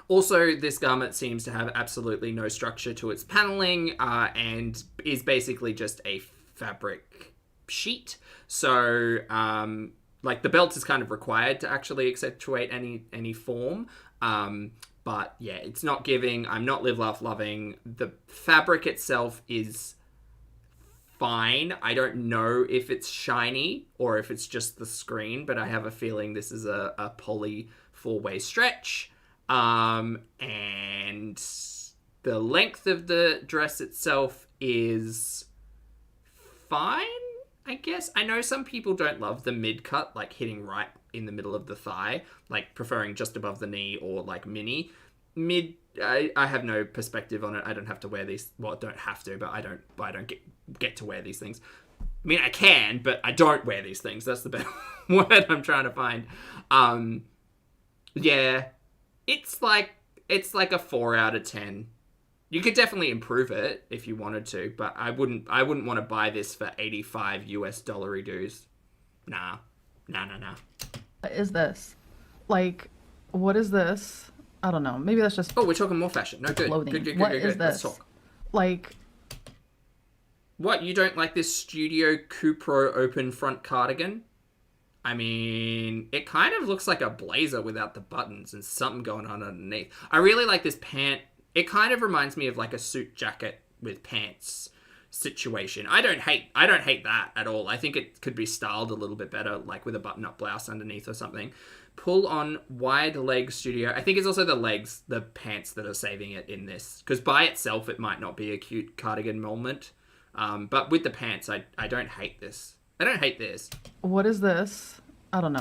Also, this garment seems to have absolutely no structure to its paneling, and is basically just a fabric sheet. So like the belt is kind of required to actually accentuate any form. But yeah, it's not giving. I'm not live, laugh, loving. The fabric itself is fine. I don't know if it's shiny or if it's just the screen, but I have a feeling this is a poly 4-way stretch. And the length of the dress itself is fine, I guess. I know some people don't love the mid-cut, like hitting right in the middle of the thigh, like preferring just above the knee or like mini. I have no perspective on it. I don't have to wear these. Well, I don't have to, but I don't get to wear these things. I mean, I can, but I don't wear these things. That's the better word I'm trying to find. Yeah, it's like a 4 out of 10. You could definitely improve it if you wanted to, but I wouldn't want to buy this for $85 US dues. Nah. What is this? Like, what is this? I don't know. Maybe that's just Oh, we're talking more fashion. No, good. clothing. Good. What is Let's this? talk. Like, What, you don't like this Studio Cupro open front cardigan? I mean, it kind of looks like a blazer without the buttons and something going on underneath. I really like this pant. It kind of reminds me of like a suit jacket with pants situation. I don't hate that at all. I think it could be styled a little bit better, like with a button-up blouse underneath or something. Pull on wide leg Studio. I think it's also the legs, the pants that are saving it in this. Because by itself, it might not be a cute cardigan moment. But with the pants, I don't hate this. I don't hate this. What is this? I don't know.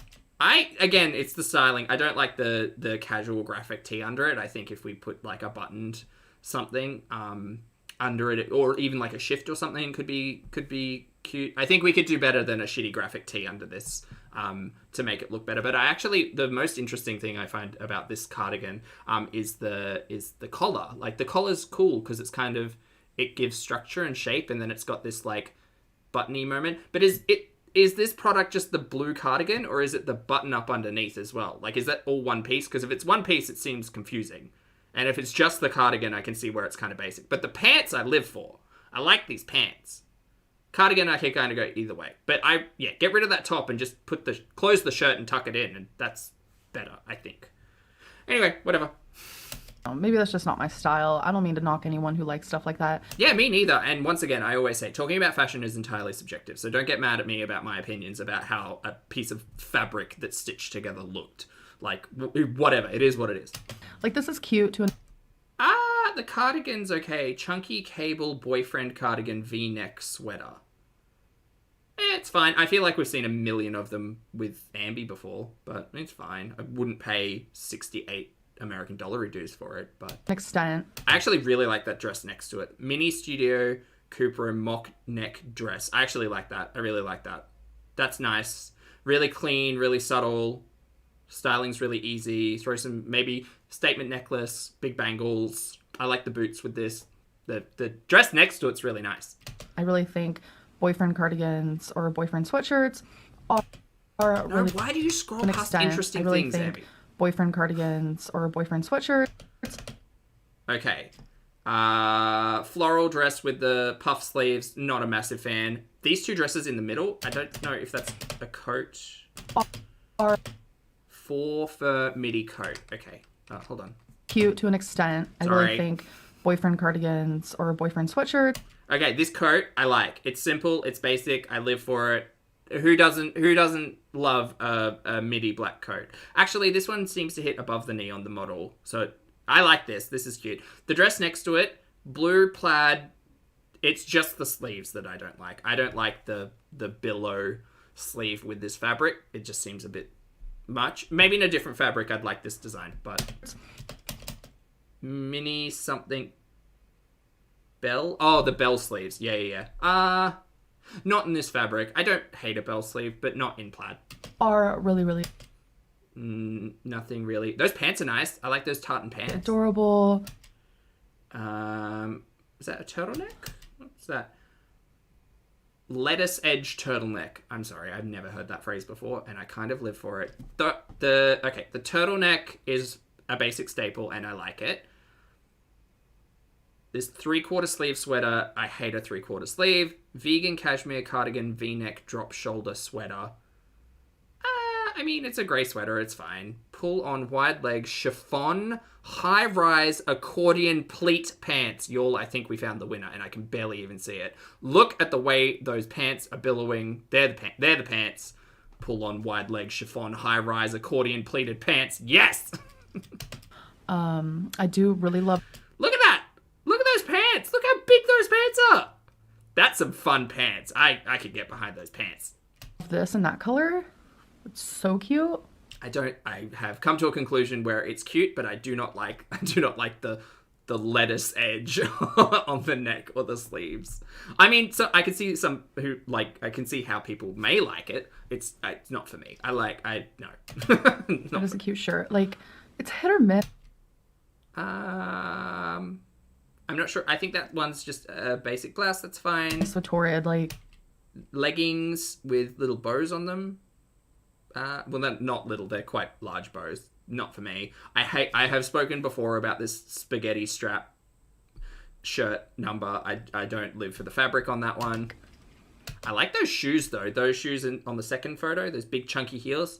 Again, it's the styling. I don't like the casual graphic tee under it. I think if we put like a buttoned something under it, or even like a shift or something, could be cute. I think we could do better than a shitty graphic tee under this to make it look better. But the most interesting thing I find about this cardigan is the collar. Like the collar's cool because it's kind of, it gives structure and shape, and then it's got this like buttony moment. But is this product just the blue cardigan, or is it the button up underneath as well? Like, is that all one piece? Because if it's one piece, it seems confusing. And if it's just the cardigan, I can see where it's kind of basic. But the pants I live for. I like these pants. Cardigan, I can kind of go either way. But get rid of that top and just close the shirt and tuck it in, and that's better, I think. Anyway, whatever. Maybe that's just not my style. I don't mean to knock anyone who likes stuff like that. Yeah, me neither. And once again, I always say, talking about fashion is entirely subjective. So don't get mad at me about my opinions about how a piece of fabric that's stitched together looked. Like, whatever. It is what it is. Like, this is cute to... The cardigan's okay. Chunky cable boyfriend cardigan V-neck sweater. It's fine. I feel like we've seen a million of them with Ambi before, but it's fine. I wouldn't pay 68 American dollar dues for it, but... extent. I actually really like that dress next to it. Mini Studio Cupro mock neck dress. I actually like that. I really like that. That's nice. Really clean, really subtle. Styling's really easy. Throw some maybe statement necklace, big bangles. I like the boots with this. The dress next to it's really nice. I really think boyfriend cardigans or boyfriend sweatshirts are really... Why do you scroll past interesting things, Abby? Boyfriend cardigans or boyfriend sweatshirts. Okay. Floral dress with the puff sleeves. Not a massive fan. These two dresses in the middle. I don't know if that's a coat. Are 4 fur midi coat. Okay. Hold on. Cute to an extent. I really think boyfriend cardigans or boyfriend sweatshirts. Okay, this coat I like. It's simple. It's basic. I live for it. Who doesn't love a midi black coat? Actually, this one seems to hit above the knee on the model. So I like this. This is cute. The dress next to it, blue plaid. It's just the sleeves that I don't like. I don't like the billow sleeve with this fabric. It just seems a bit much. Maybe in a different fabric I'd like this design, but mini something bell. Oh, the bell sleeves. Yeah. Not in this fabric. I don't hate a bell sleeve, but not in plaid. Are really nothing really. Those pants are nice. I like those tartan pants. adorable. Is that a turtleneck? What's that? Lettuce edge turtleneck. I'm sorry, I've never heard that phrase before, and I kind of live for it. The turtleneck is a basic staple, and I like it. This 3/4 sleeve sweater, I hate a 3/4 sleeve. Vegan cashmere cardigan V-neck drop shoulder sweater. I mean, it's a grey sweater, it's fine. Pull on wide leg chiffon high-rise accordion pleat pants. Y'all, I think we found the winner, and I can barely even see it. Look at the way those pants are billowing. They're the pants. Pull on wide leg chiffon high-rise accordion pleated pants. Yes! I do really love... Look at that! Look at those pants! Look how big those pants are! That's some fun pants. I could get behind those pants. this in that color. It's so cute. I have come to a conclusion where it's cute, but I do not like the lettuce edge on the neck or the sleeves. I mean, so I can see some who like, I can see how people may like it. It's not for me. No. That is a cute shirt. Like, it's hit or miss. I'm not sure. I think that one's just a basic blouse. That's fine. So torrid, like leggings with little bows on them. Well, they're not little. They're quite large bows. Not for me. I have spoken before about this spaghetti strap shirt number. I don't live for the fabric on that one. I like those shoes though. Those shoes on the second photo, those big chunky heels.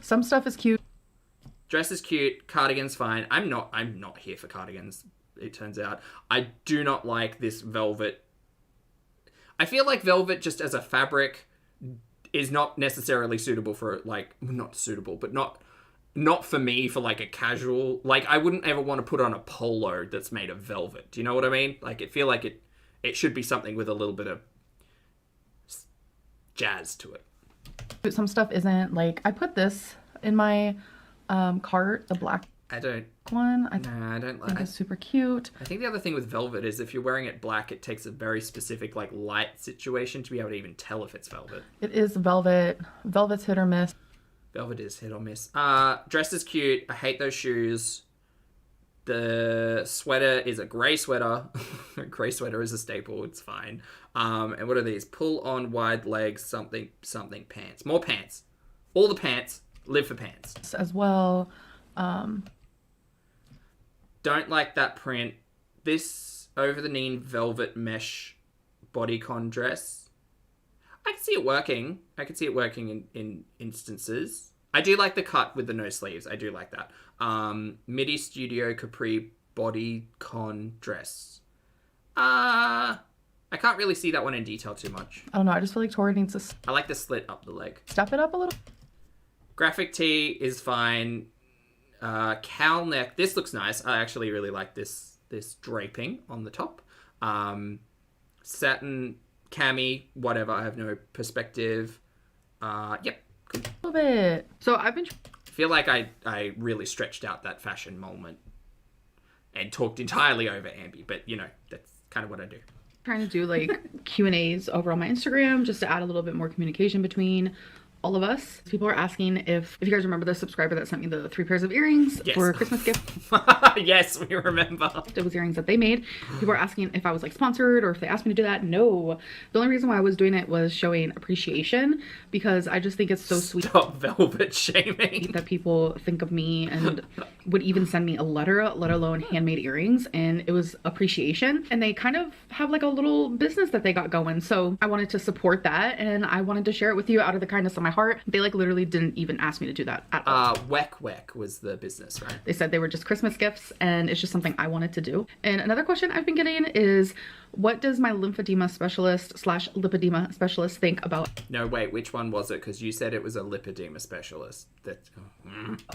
Some stuff is cute. Dress is cute. Cardigan's fine. I'm not here for cardigans, it turns out. I do not like this velvet. I feel like velvet just as a fabric is not necessarily suitable for, like, not suitable, but not for me for like a casual, like I wouldn't ever want to put on a polo that's made of velvet. Do you know what I mean? Like, it feel like it should be something with a little bit of jazz to it. Some stuff isn't. Like, I put this in my cart, the black one. I don't think it's super cute. I think the other thing with velvet is if you're wearing it black, it takes a very specific like light situation to be able to even tell if it's velvet. It is velvet. Velvet's hit or miss. Velvet is hit or miss. Dress is cute. I hate those shoes. The sweater is a grey sweater. A grey sweater is a staple. It's fine. And what are these? Pull on wide legs something pants. More pants. All the pants. Live for pants. As well. Don't like that print. This over the knee velvet mesh bodycon dress. I can see it working. I can see it working in instances. I do like the cut with the no sleeves. I do like that. Midi Studio Capri bodycon dress. I can't really see that one in detail too much. I don't know. I just feel like Tori needs to I like the slit up the leg. step it up a little. Graphic tee is fine. Cowl neck. This looks nice. I actually really like this draping on the top. Satin cami, whatever. I have no perspective. Yep. Good. A little bit. So I've been I feel like I really stretched out that fashion moment and talked entirely over Ambi, but you know, that's kind of what I do. trying to do like Q&As over on my Instagram just to add a little bit more communication between all of us. People are asking if you guys remember the subscriber that sent me the 3 pairs of earrings for a Christmas gift. Yes, we remember. It was earrings that they made. People are asking if I was like sponsored or if they asked me to do that. No. The only reason why I was doing it was showing appreciation because I just think it's so sweet. Stop velvet shaming. That people think of me and would even send me a letter, let alone handmade earrings. And it was appreciation. And they kind of have like a little business that they got going. So I wanted to support that and I wanted to share it with you out of the kindness of my heart. They like literally didn't even ask me to do that at all. Weck was the business, right? They said they were just Christmas gifts and it's just something I wanted to do. And another question I've been getting is, what does my lymphedema specialist / lipedema specialist think about No, wait, which one was it? Because you said it was a lipedema specialist.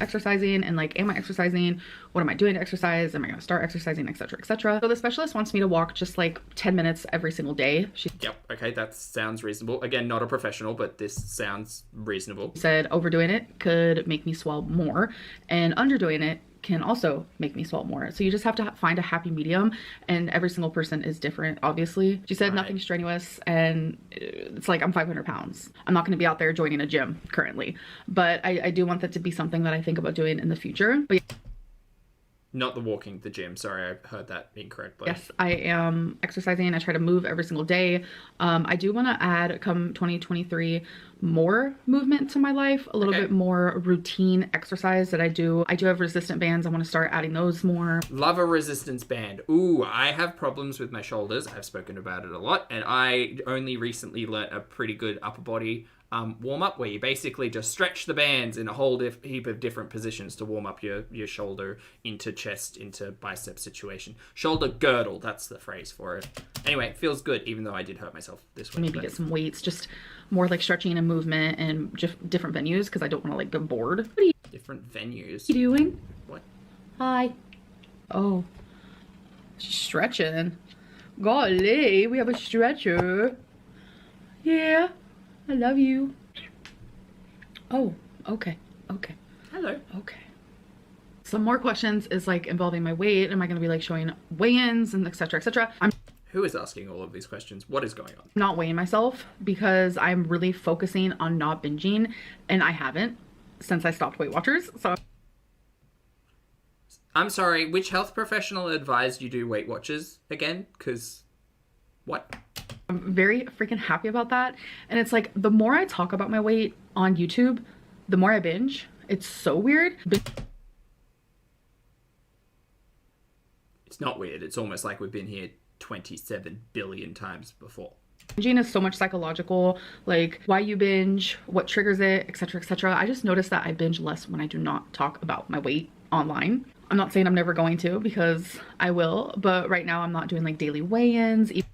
exercising and like, am I exercising? What am I doing to exercise? Am I going to start exercising, etc., etc. So the specialist wants me to walk just like 10 minutes every single day. She Okay, that sounds reasonable. Again, not a professional, but this sounds reasonable. said overdoing it could make me swell more and underdoing it can also make me swell more. So you just have to find a happy medium and every single person is different, obviously. She said nothing strenuous and it's like I'm 500 pounds. I'm not going to be out there joining a gym currently, but I do want that to be something that I think about doing in the future. But Not the walking, the gym. Sorry, I heard that incorrectly. yes, I am exercising. I try to move every single day. I do want to add, come 2023, more movement to my life, a little bit more routine exercise that I do. I do have resistant bands. I want to start adding those more. Love a resistance band. Ooh, I have problems with my shoulders. I've spoken about it a lot. And I only recently learnt a pretty good upper body warm up where you basically just stretch the bands in a whole heap of different positions to warm up your shoulder into chest, into bicep situation. Shoulder girdle, that's the phrase for it. Anyway, it feels good, even though I did hurt myself this week. Maybe get some weights, just more like stretching and movement and just different venues because I don't want to like get bored. What are you Different venues. doing? What? Hi. Oh, she's stretching. Golly, we have a stretcher. Yeah, I love you. Oh, okay, okay. Hello. Okay. Some more questions is like involving my weight. Am I going to be like showing weigh-ins and etc., etc. I'm Who is asking all of these questions? What is going on? not weighing myself because I'm really focusing on not binging, and I haven't since I stopped Weight Watchers. So I'm sorry, which health professional advised you do Weight Watchers again? Because what? I'm very freaking happy about that. And it's like the more I talk about my weight on YouTube, the more I binge. It's so weird. it's not weird. It's almost like we've been here 27 billion times before. Binging is so much psychological, like why you binge, what triggers it, etc, etc. I just noticed that I binge less when I do not talk about my weight online. I'm not saying I'm never going to, because I will, but right now I'm not doing like daily weigh-ins, even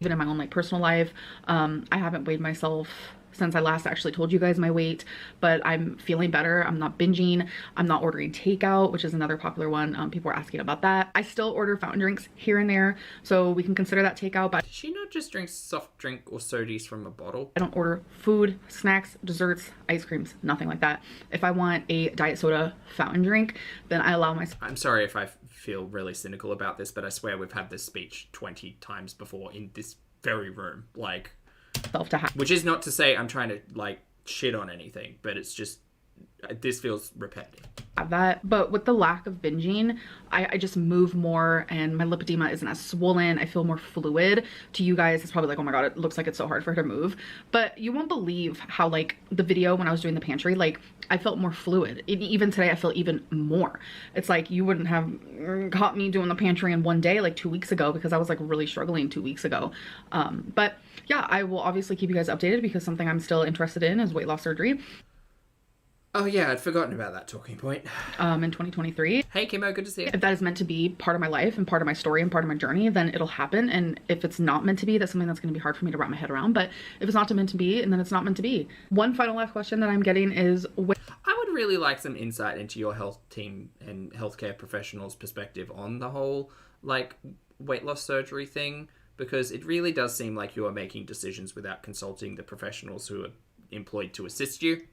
in my own like personal life. I haven't weighed myself since I last actually told you guys my weight, but I'm feeling better. I'm not binging. I'm not ordering takeout, which is another popular one. People are asking about that. I still order fountain drinks here and there, so we can consider that takeout, but Does she not just drink soft drink or sodies from a bottle? I don't order food, snacks, desserts, ice creams, nothing like that. If I want a diet soda fountain drink, then I allow myself. I'm sorry if I feel really cynical about this, but I swear we've had this speech 20 times before in this very room. Like, To have. which is not to say I'm trying to like shit on anything, but it's just, this feels repetitive. That, but with the lack of binging, I just move more and my lipedema isn't as swollen. I feel more fluid. To you guys, it's probably like, oh my god, it looks like it's so hard for her to move, but you won't believe how like the video when I was doing the pantry, like I felt more fluid. Even today I feel even more. It's like you wouldn't have caught me doing the pantry in one day like 2 weeks ago, because I was like really struggling 2 weeks ago. But yeah, I will obviously keep you guys updated, because something I'm still interested in is weight loss surgery. Oh yeah, I'd forgotten about that talking point. In 2023. Hey Kimmo, good to see you. If that is meant to be part of my life and part of my story and part of my journey, then it'll happen. And if it's not meant to be, that's something that's going to be hard for me to wrap my head around. But if it's not meant to be, and then it's not meant to be. One final last question that I'm getting is, I would really like some insight into your health team and healthcare professionals' perspective on the whole, like, weight loss surgery thing, because it really does seem like you are making decisions without consulting the professionals who are employed to assist you.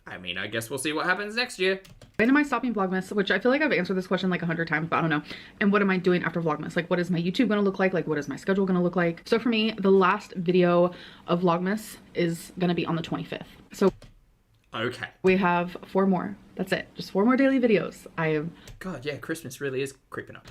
I mean, I guess we'll see what happens next year. when am I stopping Vlogmas? Which I feel like I've answered this question like 100 times, but I don't know. And what am I doing after Vlogmas? Like, what is my YouTube gonna look like? Like, what is my schedule gonna look like? So for me, the last video of Vlogmas is gonna be on the 25th. So Okay. we have 4 more. That's it. Just 4 more daily videos. God, yeah, Christmas really is creeping up.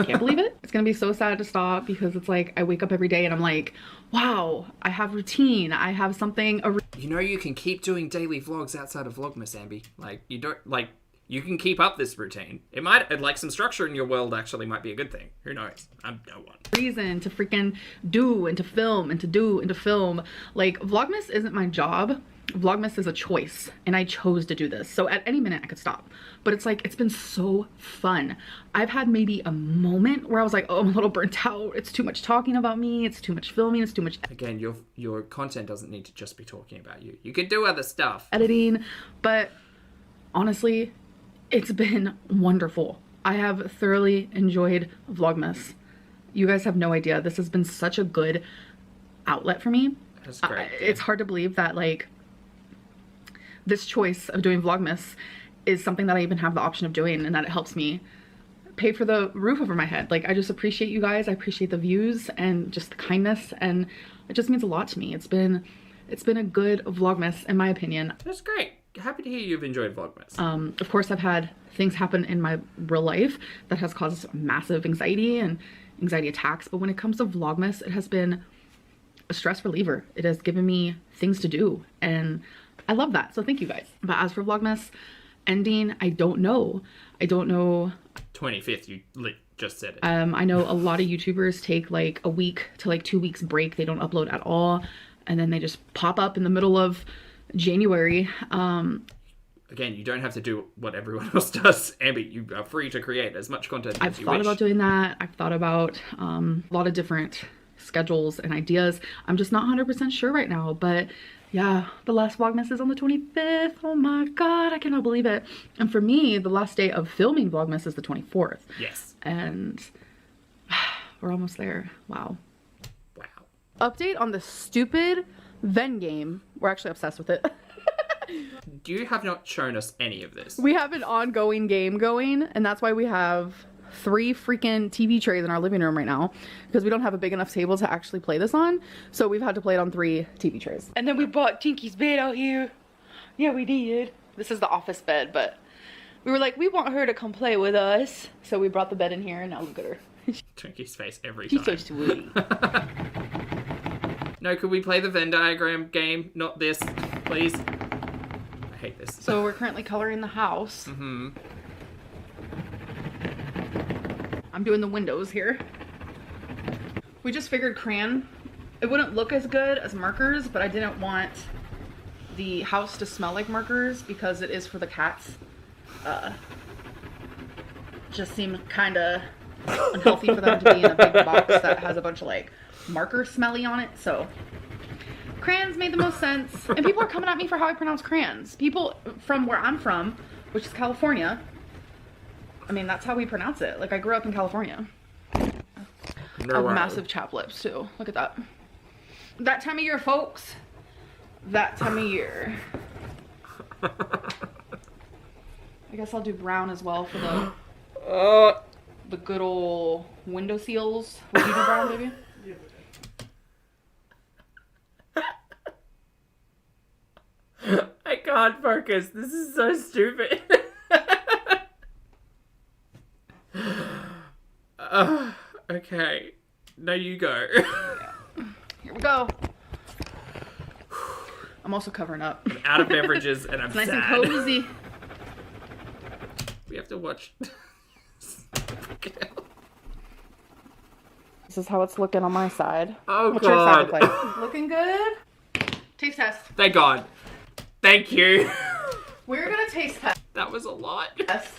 Can't believe it. It's gonna be so sad to stop, because it's like I wake up every day and I'm like, wow, I have routine. I have something. You know, you can keep doing daily vlogs outside of Vlogmas, Amby. Like, you don't, like, you can keep up this routine. It might, like, some structure in your world actually might be a good thing. Who knows? I'm no one. Reason to freaking do and to film and to do and to film. Like, Vlogmas isn't my job. Vlogmas is a choice, and I chose to do this. So at any minute I could stop, but it's like, it's been so fun. I've had maybe a moment where I was like, oh, I'm a little burnt out. It's too much talking about me. It's too much filming. It's too much Again, your content doesn't need to just be talking about you. You can do other stuff. editing, but honestly, it's been wonderful. I have thoroughly enjoyed Vlogmas. You guys have no idea. This has been such a good outlet for me. That's great. It's hard to believe that, like, this choice of doing Vlogmas is something that I even have the option of doing, and that it helps me pay for the roof over my head. Like, I just appreciate you guys. I appreciate the views and just the kindness, and it just means a lot to me. It's been a good Vlogmas, in my opinion. That's great. Happy to hear you've enjoyed Vlogmas. Of course, I've had things happen in my real life that has caused massive anxiety and anxiety attacks, but when it comes to Vlogmas, it has been a stress reliever. It has given me things to do, and I love that. So thank you guys. But as for Vlogmas ending, I don't know. 25th, you just said it. I know a lot of YouTubers take like a week to like 2 weeks break. They don't upload at all, and then they just pop up in the middle of January. Again, you don't have to do what everyone else does. Amby, you are free to create as much content I've as you thought wish. about doing that. I've thought about a lot of different schedules and ideas. I'm just not 100% sure right now, but yeah, the last Vlogmas is on the 25th. Oh my god, I cannot believe it. And for me, the last day of filming Vlogmas is the 24th. Yes. And we're almost there. Wow. Wow. Update on the stupid Venn game. We're actually obsessed with it. You have not shown us any of this. We have an ongoing game going, and that's why we have 3 freaking TV trays in our living room right now, because we don't have a big enough table to actually play this on. So we've had to play it on 3 TV trays. And then we bought Tinky's bed out here. Yeah, we did. This is the office bed, but we were like, we want her to come play with us. So we brought the bed in here, and now look at her. Twinky's face every She's time. so sweet. No, could we play the Venn diagram game? Not this, please. I hate this. So we're currently coloring the house. I'm doing the windows here. We just figured crayon, it wouldn't look as good as markers, but I didn't want the house to smell like markers because it is for the cats. Just seemed kind of unhealthy for them to be in a big box that has a bunch of like marker smelly on it. So crayons made the most sense. And people are coming at me for how I pronounce crayons. People from where I'm from, which is California, I mean, that's how we pronounce it. Like, I grew up in California. No, I have massive chap lips too. Look at that. That time of year, folks. That time of year. I guess I'll do brown as well for the good old window seals. Would you do brown, baby? I can't focus. This is so stupid. Okay. No, you go. Here we go. I'm also covering up. I'm out of beverages and I'm It's nice sad. and cozy. We have to watch. This is how it's looking on my side. Oh, What's your side God. look like? Looking good? Taste test. Thank God. Thank you. We're gonna taste test. That was a lot. Yes.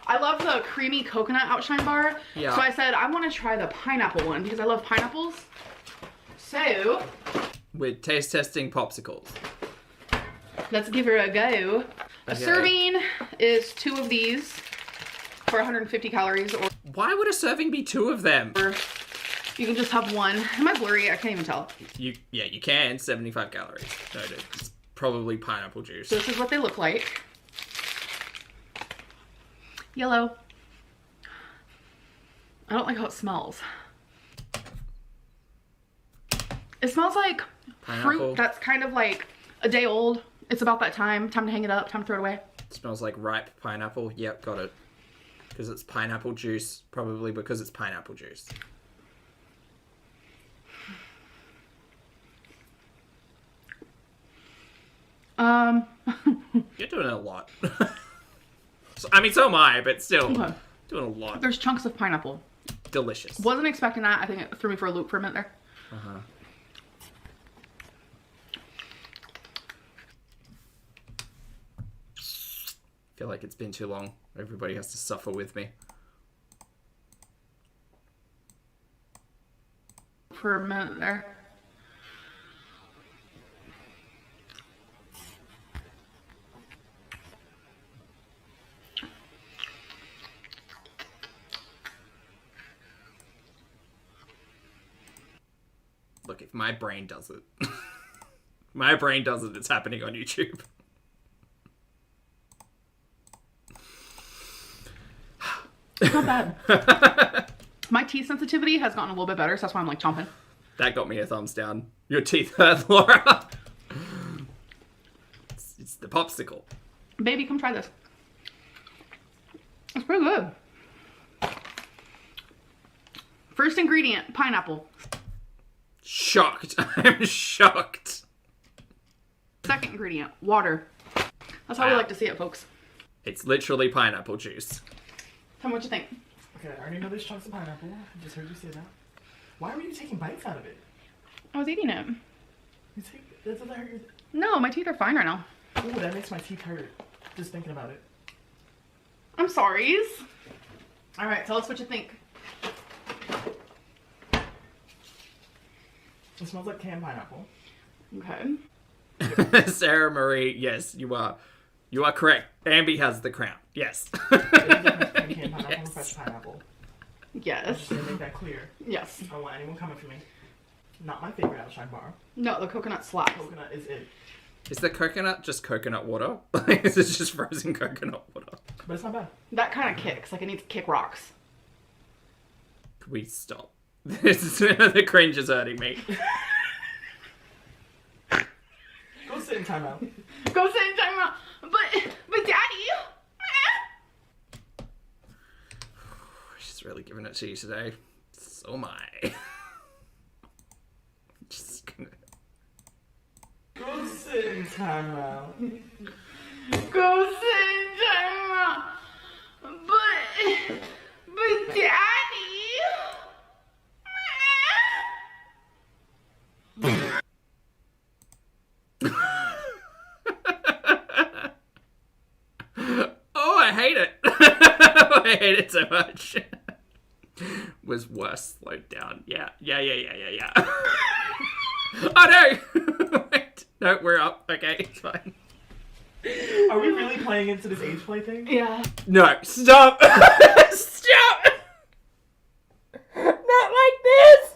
I love the creamy coconut outshine bar. Yeah. So I said I want to try the pineapple one because I love pineapples. So We're taste testing popsicles. let's give her a go. A Okay. serving is 2 of these for 150 calories, or Why would a serving be 2 of them? you can just have one. Am I blurry? I can't even tell. You can. 75 calories. No, it's probably pineapple juice. So this is what they look like. Yellow. I don't like how it smells. It smells like Pineapple. fruit that's kind of like a day old. It's about that time. Time to hang it up. Time to throw it away. It smells like ripe pineapple. Yep, got it. Because it's pineapple juice. Probably because it's pineapple juice. You're doing a lot. I mean, so am I, but still. Okay. Doing a lot. There's chunks of pineapple. Delicious. Wasn't expecting that. I think it threw me for a loop for a minute there. Uh-huh. Feel like it's been too long. Everybody has to suffer with me. For a minute there. Look, if my brain does it, my brain does it, it's happening on YouTube. It's not bad. My teeth sensitivity has gotten a little bit better, so that's why I'm like chomping. That got me a thumbs down. Your teeth hurt, Laura. It's the popsicle. Baby, come try this. It's pretty good. First ingredient, pineapple. Shocked. I'm shocked. Second ingredient, water. That's how we Wow. like to see it, folks. It's literally pineapple juice. Tell me what you think. Okay, I already know there's chunks of pineapple. I just heard you say that. Why were you taking bites out of it? I was eating it. You take that doesn't hurt your. No, my teeth are fine right now. Ooh, that makes my teeth hurt. Just thinking about it. I'm sorry. All right, tell us what you think. It smells like canned pineapple. Okay. Sarah Marie, yes, you are. You are correct. Ambi has the crown. Yes. There's a difference between canned pineapple and Yes. fresh pineapple. I'm Yes. just gonna make that clear. Yes. I don't want anyone coming for me. Not my favorite outshine bar. No, the coconut slaps. Coconut is it. Is the coconut just coconut water? Is it just frozen coconut water? But it's not bad. That kind of kicks. Like it needs to kick rocks. Could we stop? The cringe is hurting me. Go sit in timeout. Go sit in timeout. But daddy. She's really giving it to you today. So am I. Just gonna... Go sit in timeout. Go sit in timeout. But I hate it so much. Was worse slowed down. Yeah. Oh no! Wait. No, we're up. Okay, it's fine. Are we really playing into this age play thing? Yeah. No, stop! Stop! Not like this!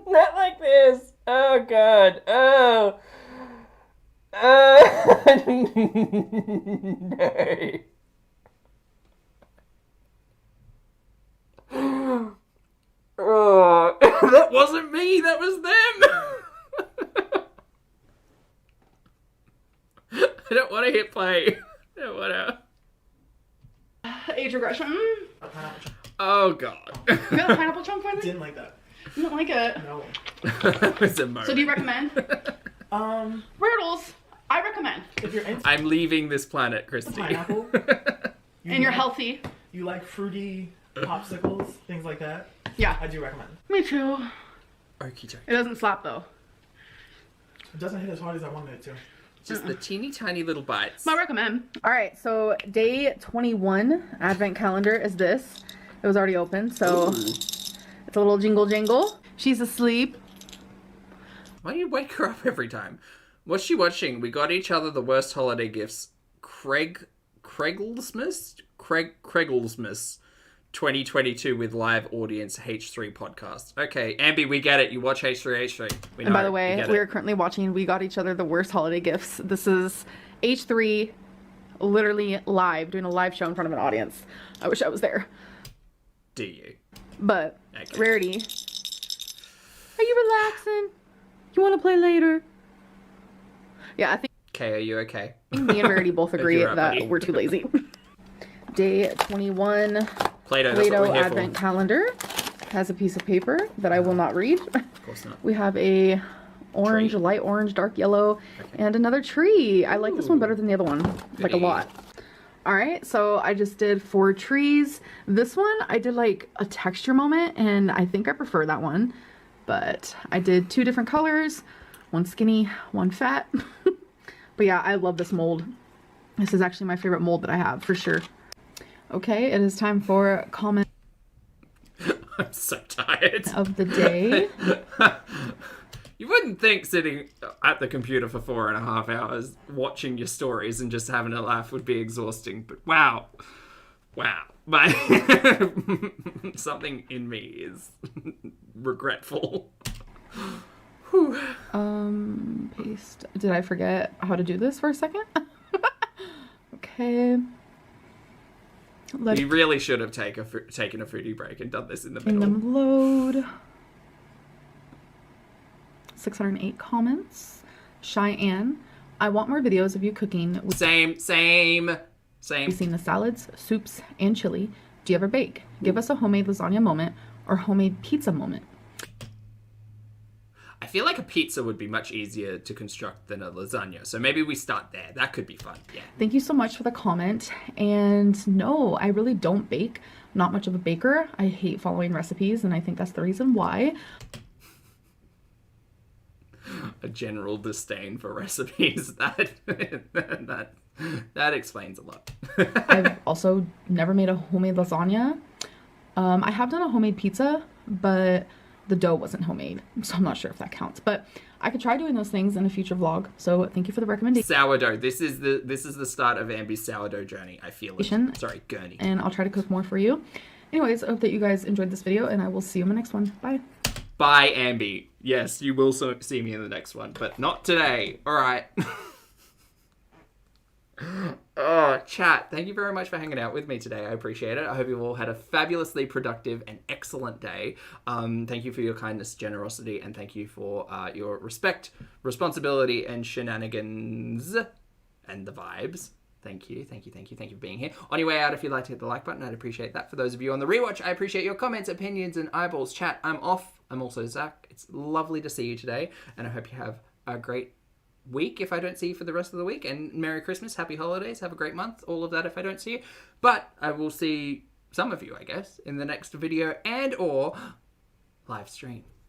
Not like this! Oh god. Oh. No. Oh, that wasn't me, that was them! I don't want to hit play. I don't want to. Age regression. A pineapple chunk. Oh god. You got a pineapple chunk finally? Didn't like that. You don't like it? No. That was a moment. So do you recommend? Riddles. I recommend. If you're into I'm leaving this planet, Christy. pineapple, And you're healthy. you like fruity popsicles, things like that, Yeah. I do recommend. Me too. Okie dokie. It doesn't slap though. It doesn't hit as hard as I wanted it to. Just the teeny tiny little bites. I recommend. All right, so day 21 advent calendar is this. It was already open, so it's a little jingle jingle. She's asleep. Why do you wake her up every time? What's she watching? We got each other the worst holiday gifts. Craiglesmas 2022 with live audience H3 podcast. Okay, Ambi, we get it. You watch H3. We know And by the it. way, We get we it. are currently watching We Got Each Other the Worst Holiday Gifts. This is H3 literally live, doing a live show in front of an audience. I wish I was there. Do you? But, Okay. Rarity, are you relaxing? You want to play later? Yeah, I think Okay, are you okay? me and Rarity both agree you're right, that buddy. we're too lazy. Day 21 Play-Doh, that's what Play-Doh we're here advent for. calendar has a piece of paper that I will not read. Of course not. We have a orange, Tree. light orange, dark yellow, Okay. and another tree. I like this one Ooh. better than the other one, like a Goody. lot. All right, so I just did 4 trees. This one, I did like a texture moment, and I think I prefer that one. But I did 2 different colors, one skinny, one fat. But yeah, I love this mold. This is actually my favorite mold that I have, for sure. Okay, it is time for comment I'm so tired. of the day. You wouldn't think sitting at the computer for 4.5 hours watching your stories and just having a laugh would be exhausting, but wow. My something in me is regretful. Whew. Paste. Did I forget how to do this for a second? Okay. Let We really should have taken a foodie break and done this in the in middle. them load. 608 comments. Cheyenne, I want more videos of you cooking. We've Same. seen the salads, soups, and chili. Do you ever bake? Give us a homemade lasagna moment or homemade pizza moment. I feel like a pizza would be much easier to construct than a lasagna, so maybe we start there. That could be fun. Yeah. Thank you so much for the comment. And no, I really don't bake. I'm not much of a baker. I hate following recipes, and I think that's the reason why. A general disdain for recipes. That explains a lot. I've also never made a homemade lasagna. I have done a homemade pizza, but the dough wasn't homemade, so I'm not sure if that counts. But I could try doing those things in a future vlog. So thank you for the recommendation, Sourdough. This is the start of Ambi's sourdough journey. I feel it. Sorry, gurney. and I'll try to cook more for you. Anyways, I hope that you guys enjoyed this video, and I will see you in the next one. Bye. Bye, Ambi. Yes, you will see me in the next one, but not today. All right. Oh, chat. Thank you very much for hanging out with me today. I appreciate it. I hope you all had a fabulously productive and excellent day. Thank you for your kindness, generosity, and thank you for your respect, responsibility, and shenanigans and the vibes. Thank you for being here. On your way out, if you'd like to hit the like button, I'd appreciate that. For those of you on the rewatch, I appreciate your comments, opinions, and eyeballs. Chat, I'm off. I'm also Zach. It's lovely to see you today, and I hope you have a great week if I don't see you for the rest of the week. And Merry Christmas, Happy Holidays, have a great month, all of that if I don't see you. But I will see some of you, I guess, in the next video and or live stream.